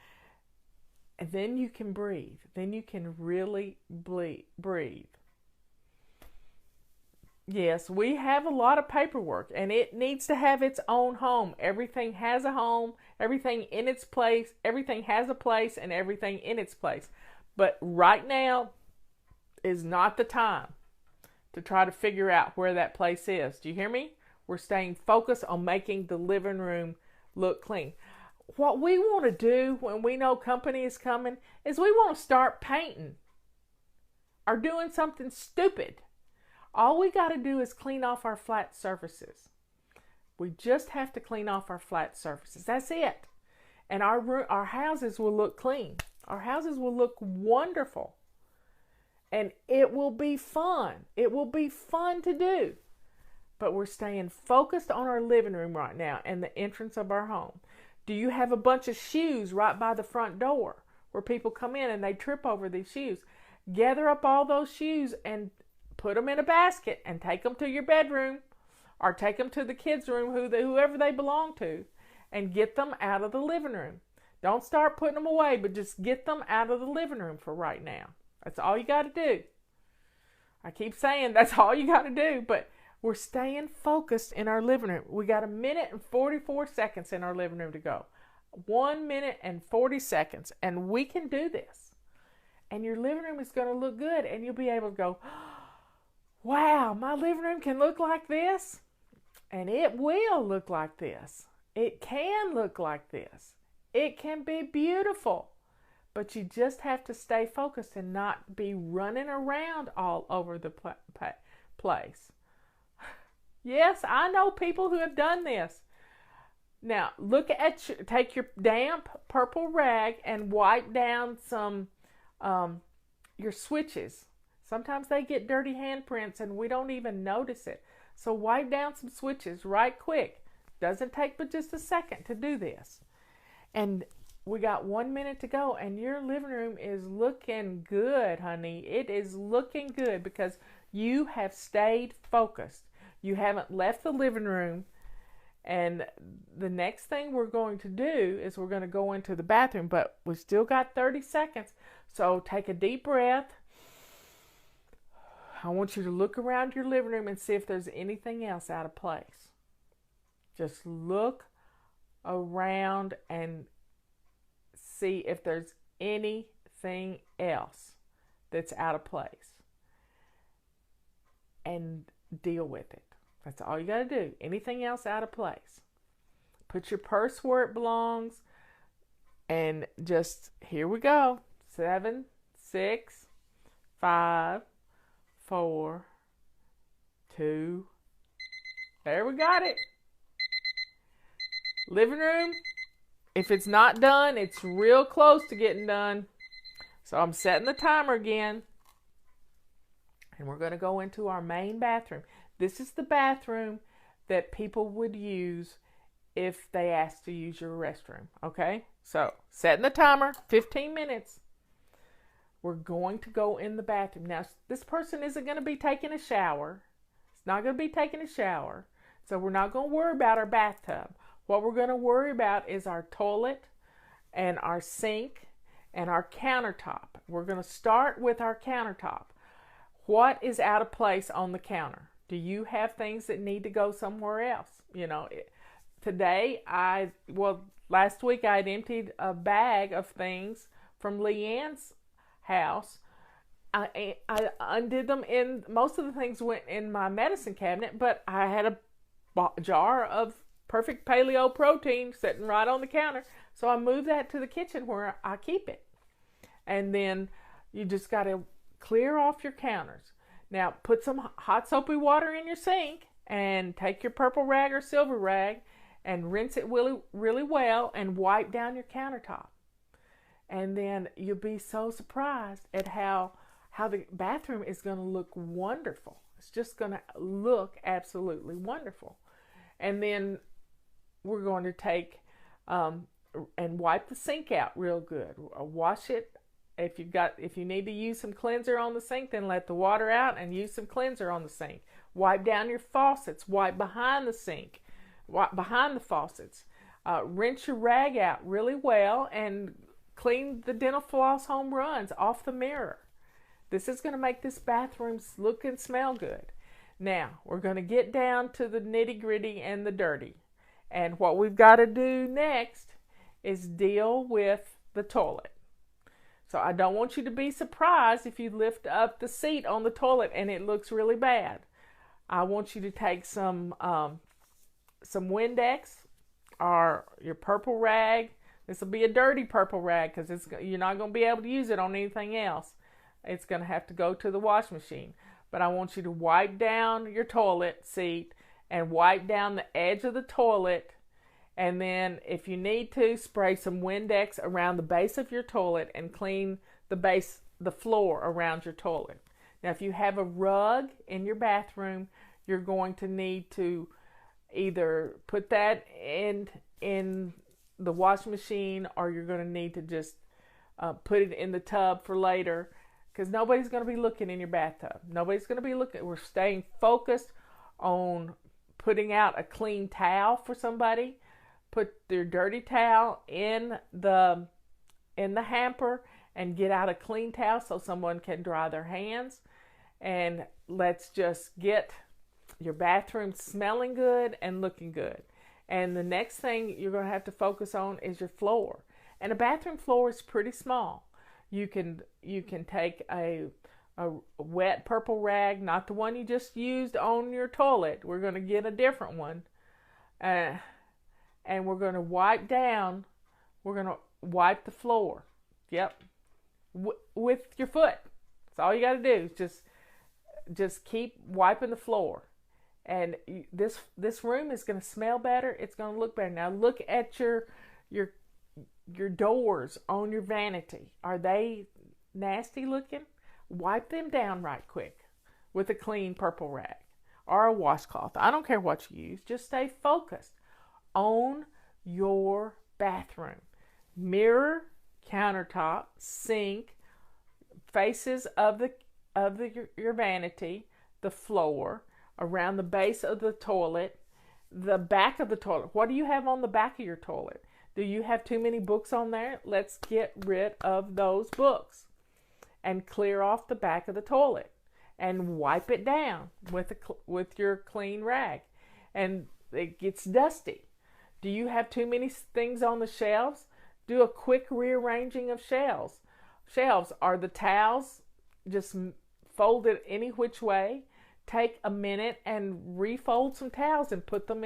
then you can breathe. Then you can really breathe. Yes, we have a lot of paperwork, and it needs to have its own home. Everything has a home, everything in its place, everything has a place, and everything in its place. But right now is not the time to try to figure out where that place is. Do you hear me? We're staying focused on making the living room look clean. What we want to do when we know company is coming is we want to start painting or doing something stupid. All we got to do is clean off our flat surfaces. We just have to clean off our flat surfaces. That's it. And our houses will look clean. Our houses will look wonderful. And it will be fun. It will be fun to do. But we're staying focused on our living room right now and the entrance of our home. Do you have a bunch of shoes right by the front door where people come in and they trip over these shoes? Gather up all those shoes and put them in a basket and take them to your bedroom or take them to the kids' room, whoever they belong to, and get them out of the living room. Don't start putting them away, but just get them out of the living room for right now. That's all you got to do. I keep saying that's all you got to do, but we're staying focused in our living room. We got 1 minute and 44 seconds in our living room to go. 1 minute and 40 seconds, and we can do this. And your living room is going to look good, and you'll be able to go, wow, my living room can look like this, and it will look like this. It can look like this. It can be beautiful, but you just have to stay focused and not be running around all over the place. Yes, I know people who have done this. Now, take your damp purple rag and wipe down some your switches. Sometimes they get dirty handprints and we don't even notice it. So wipe down some switches right quick. Doesn't take but just a second to do this. And we got 1 minute to go, and your living room is looking good, honey. It is looking good because you have stayed focused. You haven't left the living room. And the next thing we're going to do is we're going to go into the bathroom, but we still got 30 seconds. So take a deep breath. I want you to look around your living room and see if there's anything else out of place. Just look around and see if there's anything else that's out of place. And deal with it. That's all you got to do. Anything else out of place. Put your purse where it belongs. And just, here we go. 7, 6, 5, 4, 2. There we got it. Living room. If it's not done, it's real close to getting done. So I'm setting the timer again. And we're going to go into our main bathroom. This is the bathroom that people would use if they asked to use your restroom. Okay? So, setting the timer, 15 minutes. We're going to go in the bathroom. Now, this person isn't going to be taking a shower. It's not going to be taking a shower. So, we're not going to worry about our bathtub. What we're going to worry about is our toilet and our sink and our countertop. We're going to start with our countertop. What is out of place on the counter? Do you have things that need to go somewhere else? You know, today last week I had emptied a bag of things from Leanne's house. I undid them, in most of the things went in my medicine cabinet, but I had a jar of perfect paleo protein sitting right on the counter. So I moved that to the kitchen where I keep it. And then you just got to clear off your counters. Now, put some hot soapy water in your sink and take your purple rag or silver rag and rinse it really, really well and wipe down your countertop. And then you'll be so surprised at how the bathroom is going to look wonderful. It's just going to look absolutely wonderful. And then we're going to take and wipe the sink out real good. Wash it. If you need to use some cleanser on the sink, then let the water out and use some cleanser on the sink. Wipe down your faucets. Wipe behind the sink. Wipe behind the faucets. Rinse your rag out really well and clean the dental floss home runs off the mirror. This is going to make this bathroom look and smell good. Now, we're going to get down to the nitty-gritty and the dirty. And what we've got to do next is deal with the toilet. So I don't want you to be surprised if you lift up the seat on the toilet and it looks really bad. I want you to take some Windex or your purple rag. This will be a dirty purple rag because you're not going to be able to use it on anything else. It's going to have to go to the wash machine. But I want you to wipe down your toilet seat and wipe down the edge of the toilet. And then if you need to, spray some Windex around the base of your toilet and clean the floor around your toilet. Now, if you have a rug in your bathroom, you're going to need to either put that in the washing machine, or you're going to need to just put it in the tub for later, because nobody's going to be looking in your bathtub. Nobody's going to be looking. We're staying focused on putting out a clean towel for somebody. Put their dirty towel in the hamper and get out a clean towel so someone can dry their hands. And let's just get your bathroom smelling good and looking good. And the next thing you're going to have to focus on is your floor. And a bathroom floor is pretty small. You can take a wet purple rag, not the one you just used on your toilet. We're going to get a different one. And we're going to wipe down. We're going to wipe the floor. Yep. With your foot. That's all you got to do. Just keep wiping the floor. And this room is going to smell better. It's going to look better. Now look at your doors on your vanity. Are they nasty looking? Wipe them down right quick with a clean purple rag or a washcloth. I don't care what you use. Just stay focused on your bathroom. Mirror, countertop, sink, faces of your vanity, the floor, around the base of the toilet, the back of the toilet. What do you have on the back of your toilet? Do you have too many books on there? Let's get rid of those books and clear off the back of the toilet and wipe it down with your clean rag. And it gets dusty. Do you have too many things on the shelves? Do a quick rearranging of shelves. Shelves are the towels just folded any which way. Take a minute and refold some towels and put them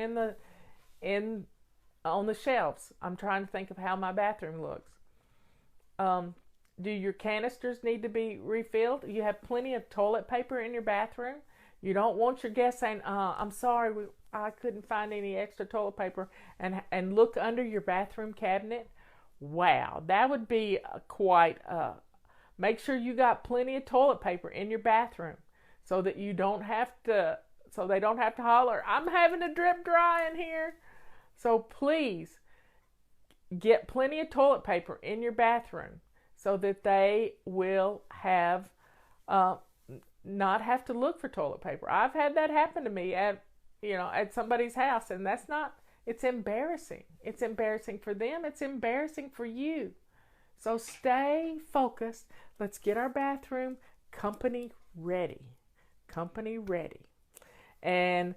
on the shelves. I'm trying to think of how my bathroom looks. Do your canisters need to be refilled? You have plenty of toilet paper in your bathroom. You don't want your guests saying, I'm sorry, I couldn't find any extra toilet paper, and look under your bathroom cabinet. Wow, that would be make sure you got plenty of toilet paper in your bathroom so that they don't have to holler, I'm having a drip dry in here. So please get plenty of toilet paper in your bathroom so that they will not have to look for toilet paper. I've had that happen to me at somebody's house, and it's embarrassing. It's embarrassing for them. It's embarrassing for you. So stay focused. Let's get our bathroom company ready. Company ready. And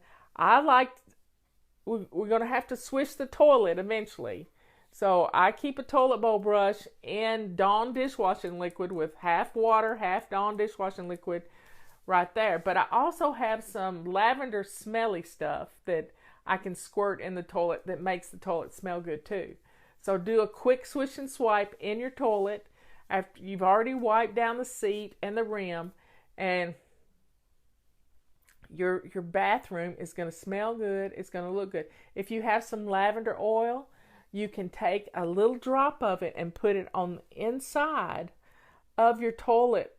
we're going to have to swish the toilet eventually. So I keep a toilet bowl brush in Dawn dishwashing liquid with half water, half Dawn dishwashing liquid right there. But I also have some lavender smelly stuff that I can squirt in the toilet that makes the toilet smell good too. So do a quick swish and swipe in your toilet after you've already wiped down the seat and the rim, and your bathroom is going to smell good. It's going to look good. If you have some lavender oil, you can take a little drop of it and put it on the inside of your toilet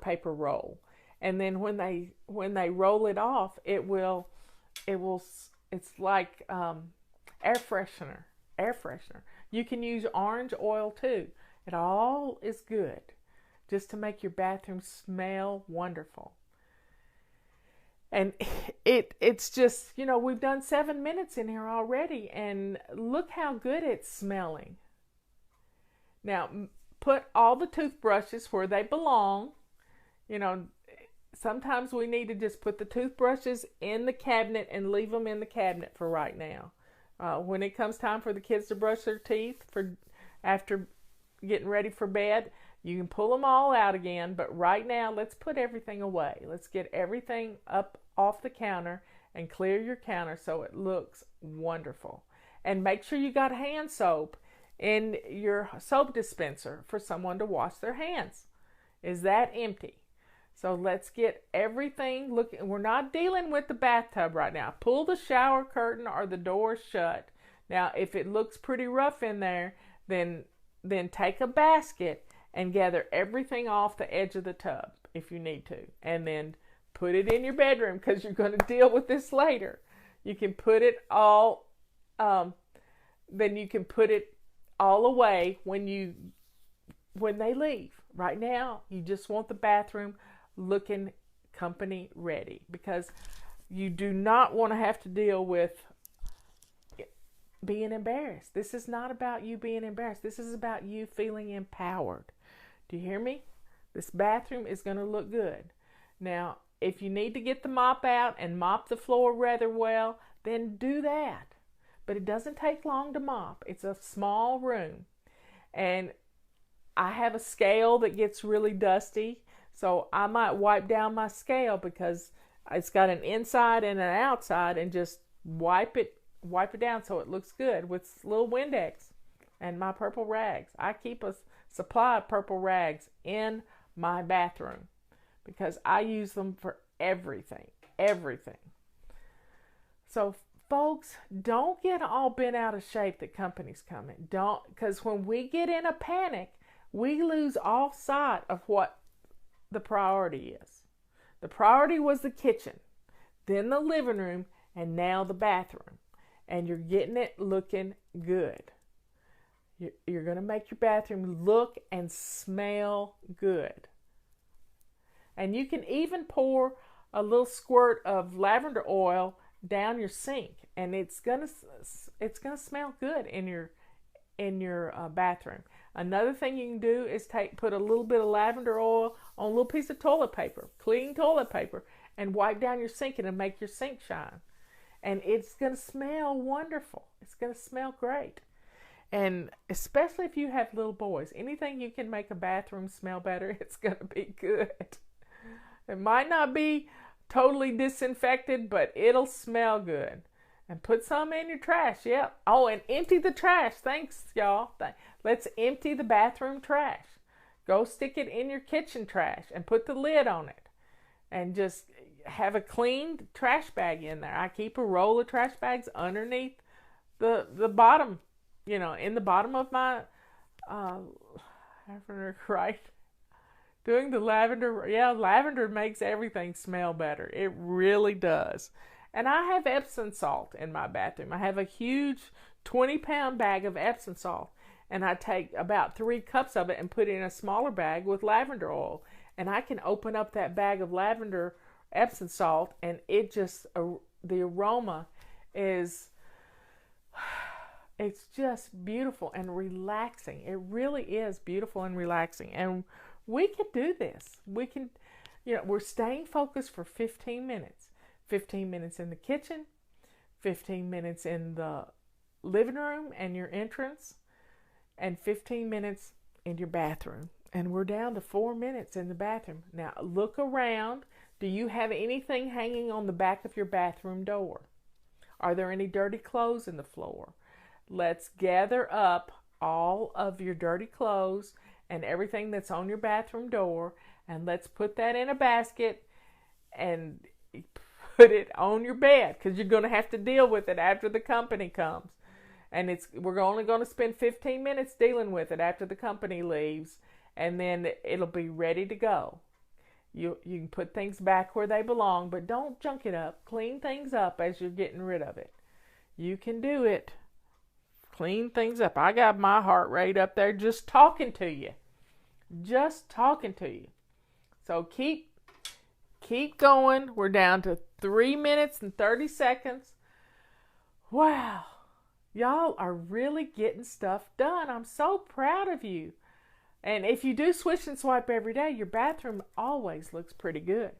paper roll. And then when they roll it off, it's like air freshener. You can use orange oil too. It all is good just to make your bathroom smell wonderful. And it's just, we've done 7 minutes in here already, and look how good it's smelling. Now, put all the toothbrushes where they belong. sometimes we need to just put the toothbrushes in the cabinet and leave them in the cabinet for right now. When it comes time for the kids to brush their teeth after getting ready for bed, you can pull them all out again. But right now, let's put everything away. Let's get everything up off the counter and clear your counter so it looks wonderful. And make sure you got hand soap in your soap dispenser for someone to wash their hands. Is that empty? So let's get everything looking. We're not dealing with the bathtub right now. Pull the shower curtain or the door shut. Now, if it looks pretty rough in there, then take a basket and gather everything off the edge of the tub if you need to. And then put it in your bedroom because you're going to deal with this later. You can put it all, then you can put it all away when they leave. Right now, you just want the bathroom looking company ready because you do not want to have to deal with being embarrassed. This is not about you being embarrassed. This is about you feeling empowered. Do you hear me? This bathroom is going to look good. Now, if you need to get the mop out and mop the floor rather well, then do that. But it doesn't take long to mop. It's a small room. And I have a scale that gets really dusty, so I might wipe down my scale because it's got an inside and an outside, and just wipe it down so it looks good with little Windex and my purple rags. I keep a supply of purple rags in my bathroom because I use them for everything. So folks, don't get all bent out of shape that company's coming. Because when we get in a panic, we lose all sight of what the priority is. The priority was the kitchen, then the living room, and now the bathroom. And you're getting it looking good. You're going to make your bathroom look and smell good. And you can even pour a little squirt of lavender oil down your sink, and it's gonna smell good in your bathroom. Another thing you can do is put a little bit of lavender oil on a little piece of toilet paper, clean toilet paper, and wipe down your sink, and it'll make your sink shine. And it's going to smell wonderful. It's going to smell great. And especially if you have little boys, anything you can make a bathroom smell better, it's going to be good. It might not be totally disinfected, but it'll smell good. And put some in your trash. Yep. Oh, and empty the trash. Thanks, y'all. Let's empty the bathroom trash. Go stick it in your kitchen trash and put the lid on it. And just have a clean trash bag in there. I keep a roll of trash bags underneath the bottom, in the bottom of my lavender, right? Doing the lavender. Yeah, lavender makes everything smell better. It really does. And I have Epsom salt in my bathroom. I have a huge 20-pound bag of Epsom salt. And I take about 3 cups of it and put it in a smaller bag with lavender oil. And I can open up that bag of lavender Epsom salt, and it just, the aroma is, it's just beautiful and relaxing. It really is beautiful and relaxing. And we can do this. We can, we're staying focused for 15 minutes. 15 minutes in the kitchen, 15 minutes in the living room and your entrance, and 15 minutes in your bathroom. And we're down to 4 minutes in the bathroom. Now look around. Do you have anything hanging on the back of your bathroom door? Are there any dirty clothes in the floor? Let's gather up all of your dirty clothes and everything that's on your bathroom door, and let's put that in a basket and put it on your bed, because you're going to have to deal with it after the company comes. And we're only going to spend 15 minutes dealing with it after the company leaves, and then it'll be ready to go. You can put things back where they belong, but don't junk it up. Clean things up as you're getting rid of it. You can do it. Clean things up. I got my heart rate up there just talking to you. Just talking to you. So keep going. We're down to 3 minutes and 30 seconds. Wow. Y'all are really getting stuff done. I'm so proud of you. And if you do swish and swipe every day, your bathroom always looks pretty good.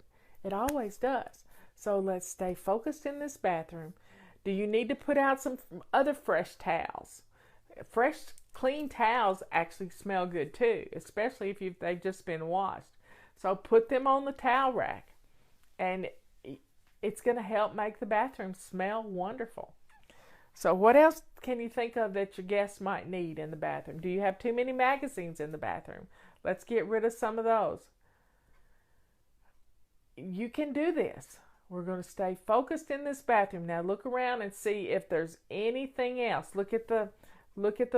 It always does. So let's stay focused in this bathroom. Do you need to put out some other fresh towels? Fresh, clean towels actually smell good too, especially if they've just been washed. So put them on the towel rack, and it's going to help make the bathroom smell wonderful. So what else can you think of that your guests might need in the bathroom? Do you have too many magazines in the bathroom? Let's get rid of some of those. You can do this. We're going to stay focused in this bathroom. Now look around and see if there's anything else. Look at the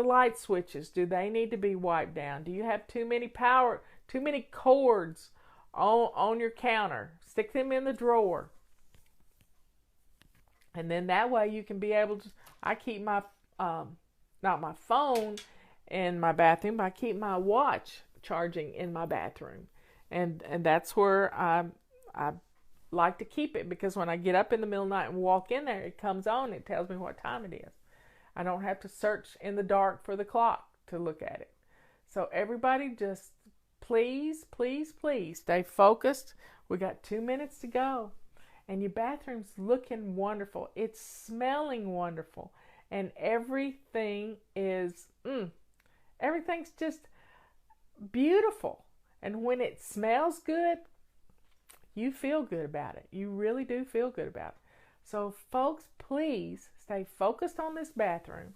light switches. Do they need to be wiped down? Do you have too many cords on your counter? Stick them in the drawer. And then that way you can be able to, I keep my, not my phone in my bathroom, but I keep my watch charging in my bathroom. And that's where I like to keep it, because when I get up in the middle of the night and walk in there, it comes on. It tells me what time it is. I don't have to search in the dark for the clock to look at it. So everybody just please, please, please stay focused. We got 2 minutes to go. And your bathroom's looking wonderful. It's smelling wonderful. And everything is, everything's just beautiful. And when it smells good, you feel good about it. You really do feel good about it. So folks, please stay focused on this bathroom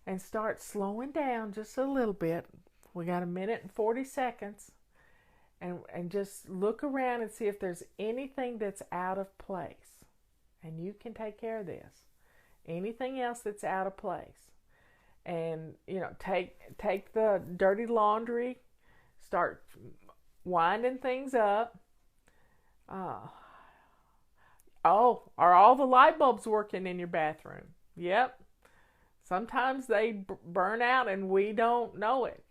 and start slowing down just a little bit. We got 1 minute and 40 seconds. And just look around and see if there's anything that's out of place. And you can take care of this. Anything else that's out of place. And, take the dirty laundry, start winding things up. Are all the light bulbs working in your bathroom? Yep. Sometimes they burn out and we don't know it.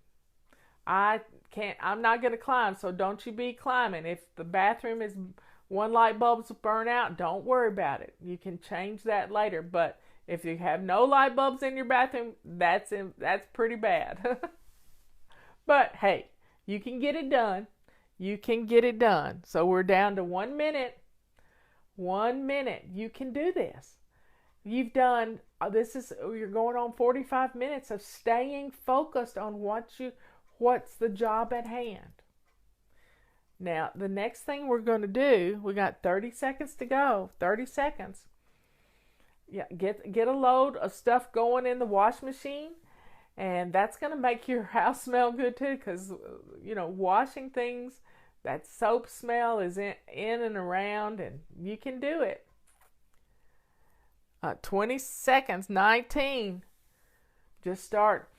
I'm not going to climb, so don't you be climbing. If the bathroom is one light bulb's burn out, don't worry about it. You can change that later. But if you have no light bulbs in your bathroom, that's pretty bad. But hey, you can get it done. You can get it done. So we're down to 1 minute. 1 minute. You can do this. You've done, you're going on 45 minutes of staying focused on what's the job at hand. Now, the next thing we're going to do, we got 30 seconds to go. 30 seconds. Yeah, get a load of stuff going in the wash machine, and that's going to make your house smell good too, because, washing things, that soap smell is in and around, and you can do it. 20 seconds, 19. Just start.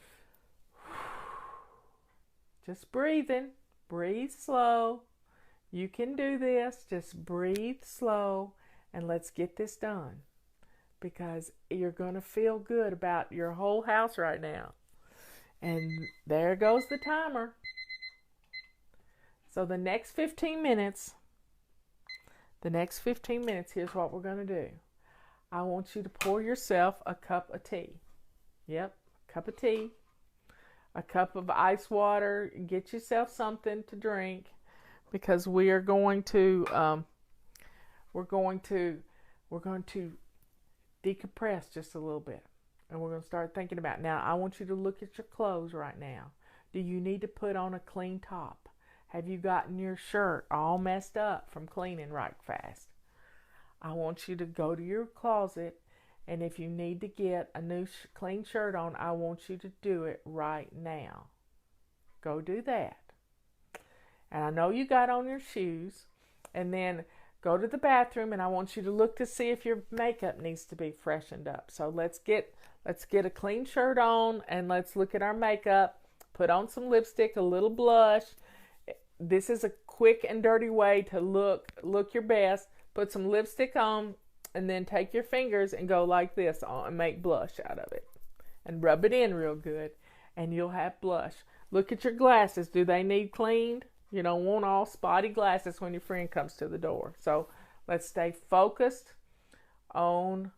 Just breathing. Breathe slow. You can do this. Just breathe slow, and let's get this done, because you're going to feel good about your whole house right now. And there goes the timer. So the next 15 minutes, here's what we're going to do. I want you to pour yourself a cup of tea. Yep, a cup of tea. A cup of ice water. Get yourself something to drink, because we are going to decompress just a little bit, and we're going to start thinking about. Now, I want you to look at your clothes right now. Do you need to put on a clean top? Have you gotten your shirt all messed up from cleaning right fast? I want you to go to your closet, and if you need to get a new clean shirt on, I want you to do it right now. Go do that. And I know you got on your shoes, and then go to the bathroom, and I want you to look to see if your makeup needs to be freshened up. So let's get a clean shirt on, and let's look at our makeup. Put on some lipstick, a little blush. This is a quick and dirty way to look your best. Put some lipstick on, and then take your fingers and go like this and make blush out of it. And rub it in real good, and you'll have blush. Look at your glasses. Do they need cleaned? You don't want all spotty glasses when your friend comes to the door. So let's stay focused on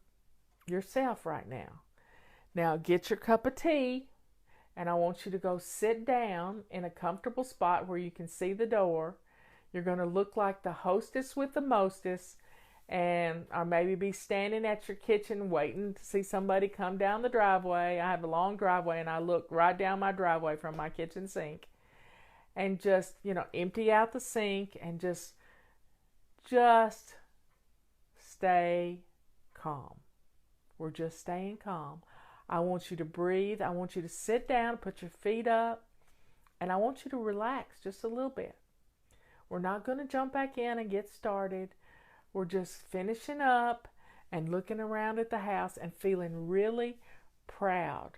yourself right now. Now get your cup of tea, and I want you to go sit down in a comfortable spot where you can see the door. You're going to look like the hostess with the mostest, and or maybe be standing at your kitchen waiting to see somebody come down the driveway. I have a long driveway, and I look right down my driveway from my kitchen sink, and just, empty out the sink and just stay calm. We're just staying calm. I want you to breathe. I want you to sit down, put your feet up, and I want you to relax just a little bit. We're not going to jump back in and get started. We're just finishing up and looking around at the house and feeling really proud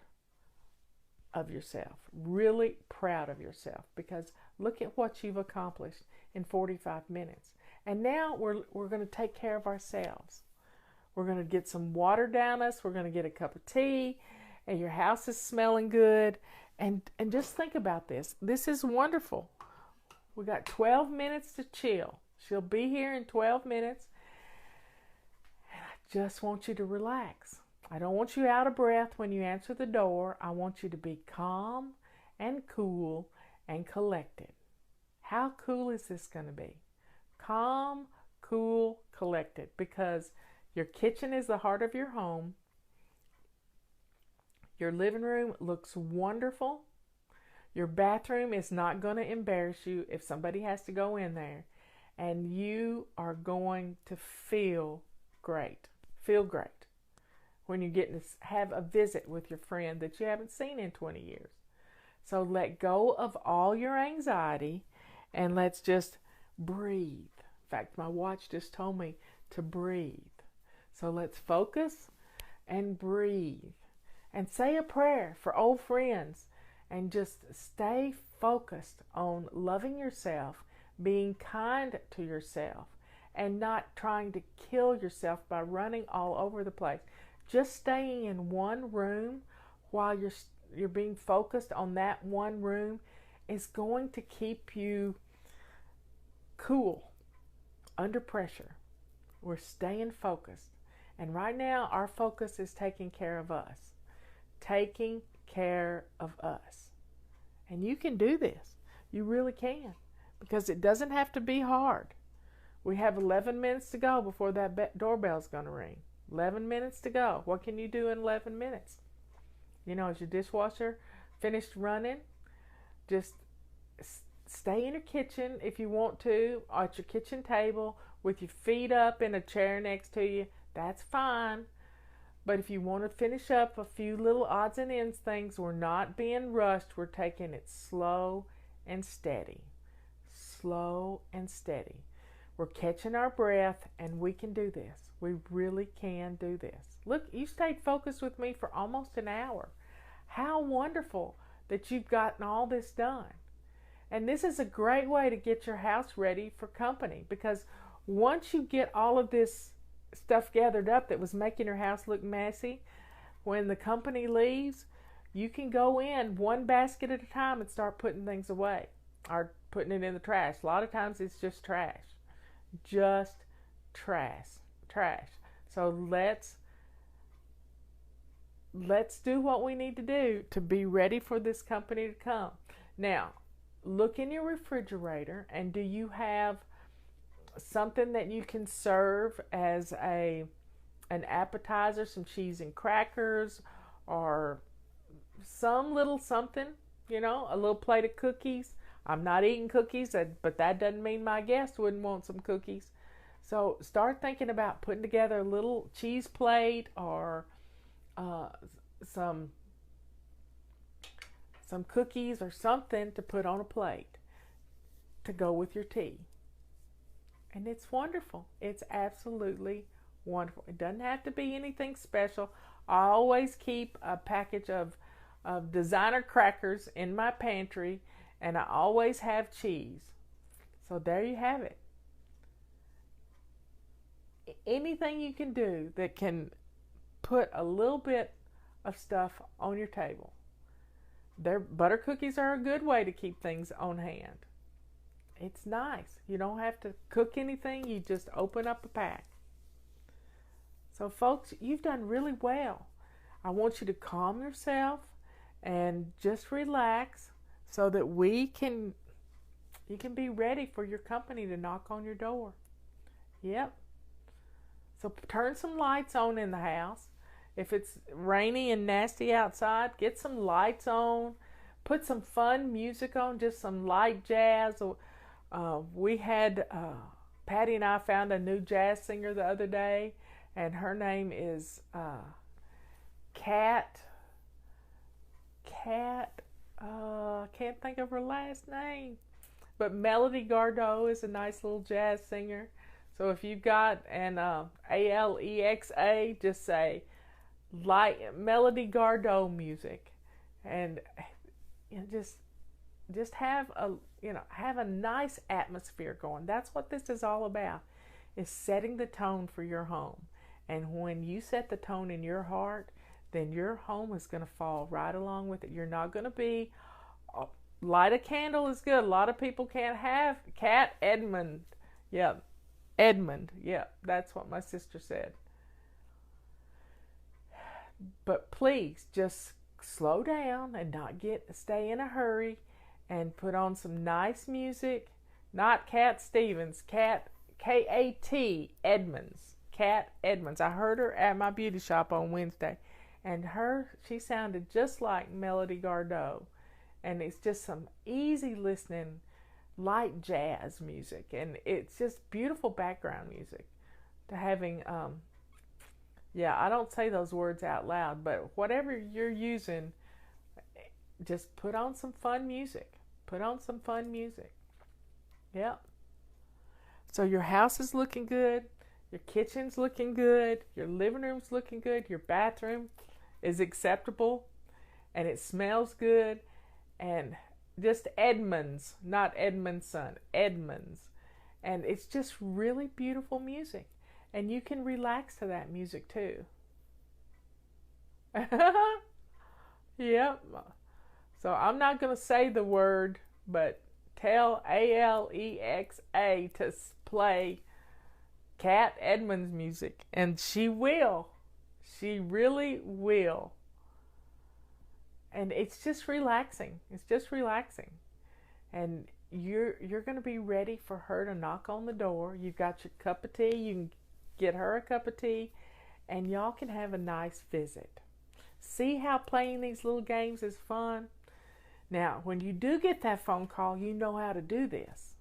of yourself. Really proud of yourself, because look at what you've accomplished in 45 minutes. And now we're going to take care of ourselves. We're going to get some water down us. We're going to get a cup of tea, and your house is smelling good. And just think about this. This is wonderful. We got 12 minutes to chill. She'll be here in 12 minutes. And I just want you to relax. I don't want you out of breath when you answer the door. I want you to be calm and cool and collected. How cool is this going to be? Calm, cool, collected. Because your kitchen is the heart of your home. Your living room looks wonderful. Your bathroom is not going to embarrass you if somebody has to go in there. And you are going to feel great. Feel great when you get to have a visit with your friend that you haven't seen in 20 years. So let go of all your anxiety and let's just breathe. In fact, my watch just told me to breathe. So let's focus and breathe and say a prayer for old friends, and just stay focused on loving yourself, being kind to yourself, and not trying to kill yourself by running all over the place. Just staying in one room while you're being focused on that one room is going to keep you cool under pressure. We're staying focused. And right now, our focus is taking care of us. Taking care of us. And you can do this. You really can. Because it doesn't have to be hard. We have 11 minutes to go before that doorbell's going to ring. 11 minutes to go. What can you do in 11 minutes? Is your dishwasher finished running? Just stay in your kitchen if you want to, at your kitchen table, with your feet up in a chair next to you. That's fine. But if you want to finish up a few little odds and ends things, we're not being rushed. We're taking it slow and steady. Slow and steady. We're catching our breath, and we can do this. We really can do this. Look, you stayed focused with me for almost an hour. How wonderful that you've gotten all this done. And this is a great way to get your house ready for company, because once you get all of this stuff gathered up that was making your house look messy, when the company leaves, you can go in one basket at a time and start putting things away or putting it in the trash. A lot of times it's just trash. Just trash. So let's do what we need to do to be ready for this company to come. Now, look in your refrigerator, and do you have something that you can serve as an appetizer, some cheese and crackers, or some little something, a little plate of cookies? I'm not eating cookies, but that doesn't mean my guest wouldn't want some cookies. So start thinking about putting together a little cheese plate or some cookies or something to put on a plate to go with your tea. And it's wonderful. It's absolutely wonderful. It doesn't have to be anything special. I always keep a package of designer crackers in my pantry, and I always have cheese. So there you have it. Anything you can do that can put a little bit of stuff on your table. Butter cookies are a good way to keep things on hand. It's nice. You don't have to cook anything. You just open up a pack. So folks, you've done really well. I want you to calm yourself and just relax so that we can you can be ready for your company to knock on your door. Yep. So turn some lights on in the house. If it's rainy and nasty outside, get some lights on. Put some fun music on, just some light jazz. We had Patty and I found a new jazz singer the other day, and her name is Cat. Can't think of her last name, but Melody Gardot is a nice little jazz singer. So if you've got an Alexa, just say like Melody Gardot music, and just have a nice atmosphere going. That's what this is all about, is setting the tone for your home. And when you set the tone in your heart, then your home is going to fall right along with it. You're not going to be, light a candle is good. A lot of people can't have Cat Edmund. Yeah, Edmund. Yeah, that's what my sister said. But please just slow down and not stay in a hurry, and put on some nice music. Not Cat Stevens, K-A-T Edmonds. Cat Edmonds. I heard her at my beauty shop on Wednesday, and she sounded just like Melody Gardot. And it's just some easy listening, light jazz music, and it's just beautiful background music. To having, I don't say those words out loud, but whatever you're using, just put on some fun music. Put on some fun music. Yep. So your house is looking good. Your kitchen's looking good. Your living room's looking good. Your bathroom is acceptable. And it smells good. And just Edmonds, not Edmondson, Edmonds. And it's just really beautiful music. And you can relax to that music too. Yep. So I'm not going to say the word, but tell Alexa to play Cat Edmonds music, and she will. She really will. And it's just relaxing. It's just relaxing. And you're going to be ready for her to knock on the door. You've got your cup of tea. You can get her a cup of tea, and y'all can have a nice visit. See how playing these little games is fun? Now, when you do get that phone call, you know how to do this.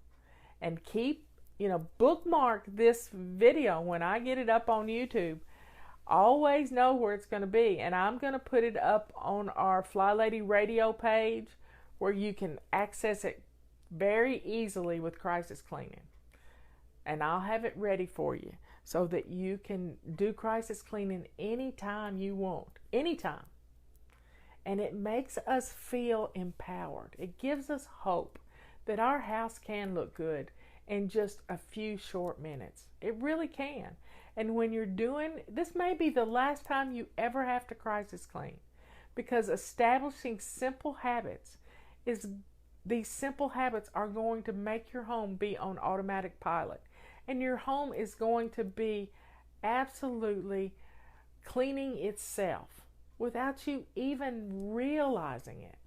And bookmark this video when I get it up on YouTube. Always know where it's going to be. And I'm going to put it up on our FlyLady radio page, where you can access it very easily with crisis cleaning. And I'll have it ready for you so that you can do crisis cleaning anytime you want. Anytime. And it makes us feel empowered. It gives us hope that our house can look good in just a few short minutes. It really can. And when you're doing, this may be the last time you ever have to crisis clean, because establishing simple habits these simple habits are going to make your home be on automatic pilot. And your home is going to be absolutely cleaning itself without you even realizing it.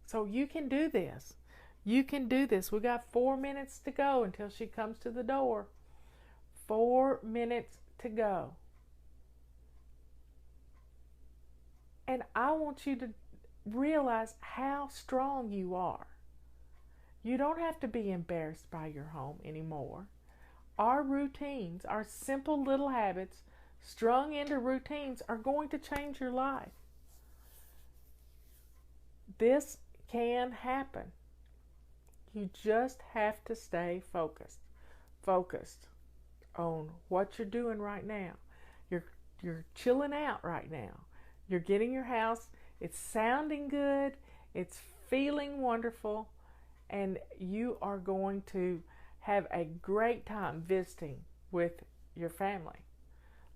So you can do this. You can do this. We got 4 minutes to go until she comes to the door. 4 minutes to go. And I want you to realize how strong you are. You don't have to be embarrassed by your home anymore. Our routines, our simple little habits, strung into routines, are going to change your life. This can happen. You just have to stay focused. Focused on what you're doing right now. You're chilling out right now. You're getting your house, it's sounding good, it's feeling wonderful, and you are going to have a great time visiting with your family.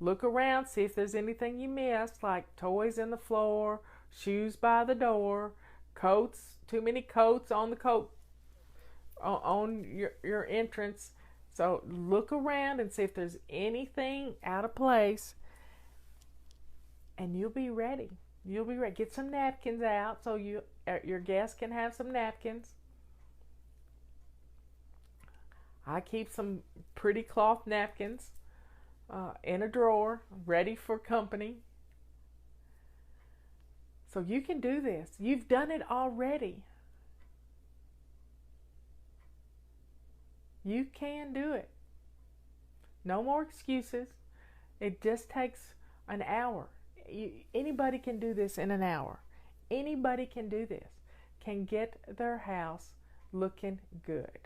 Look around, see if there's anything you missed, like toys in the floor, shoes by the door, coats, too many coats on the coat on your entrance. So look around and see if there's anything out of place, and you'll be ready. You'll be ready. Get some napkins out so your guests can have some napkins. I keep some pretty cloth napkins in a drawer, ready for company. So you can do this. You've done it already. You can do it. No more excuses. It just takes an hour. Anybody can do this in an hour. Anybody can do this. Can get their house looking good.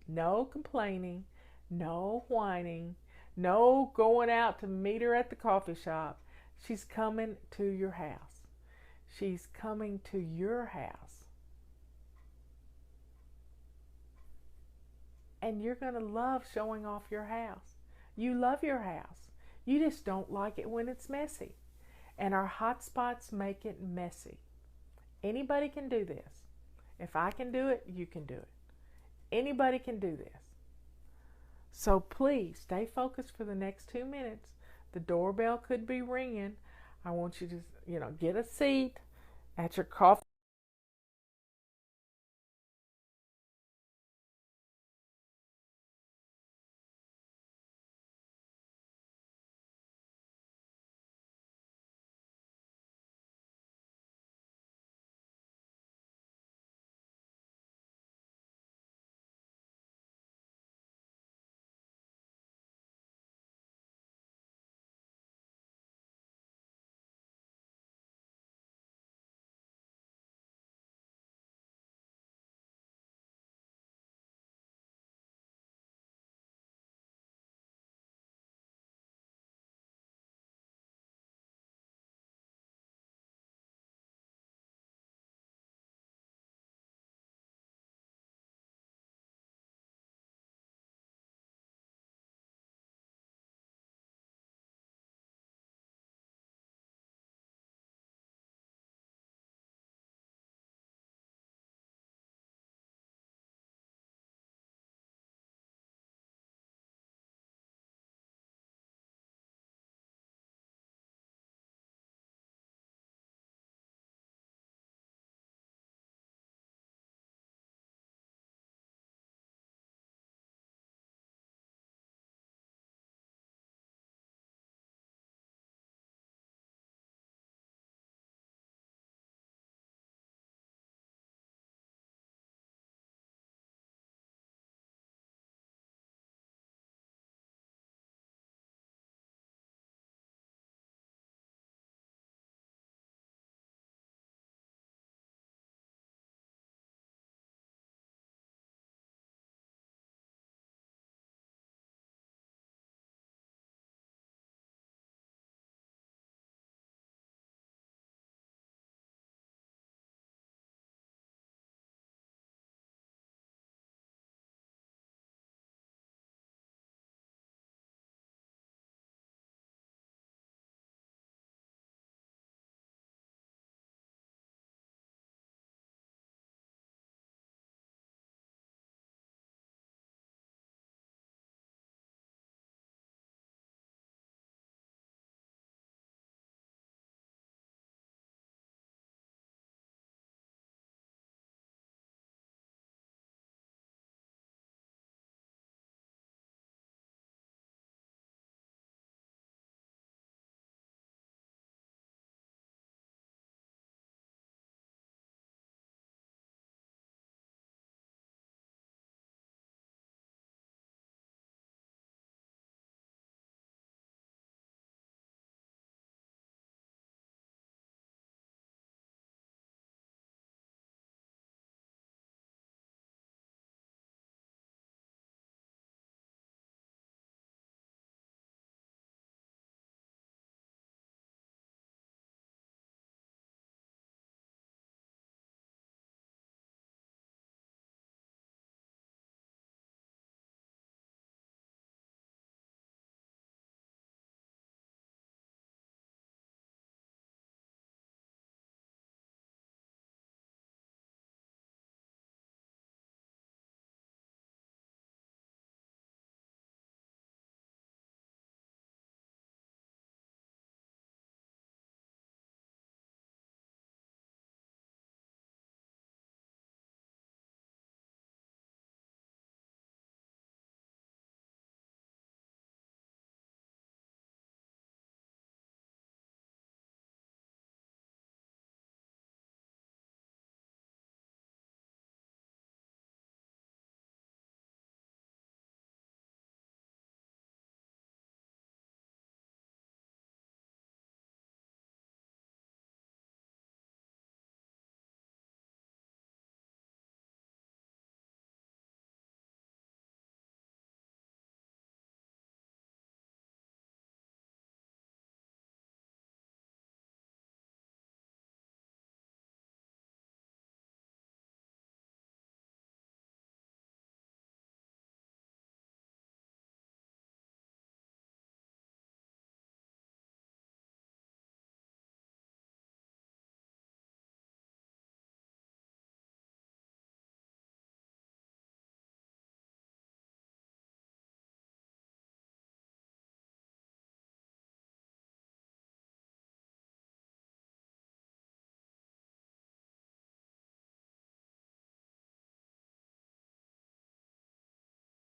No complaining, no whining, no going out to meet her at the coffee shop. She's coming to your house. She's coming to your house. And you're going to love showing off your house. You love your house. You just don't like it when it's messy. And our hot spots make it messy. Anybody can do this. If I can do it, you can do it. Anybody can do this. So please stay focused for the next 2 minutes. The doorbell could be ringing. I want you to, get a seat at your coffee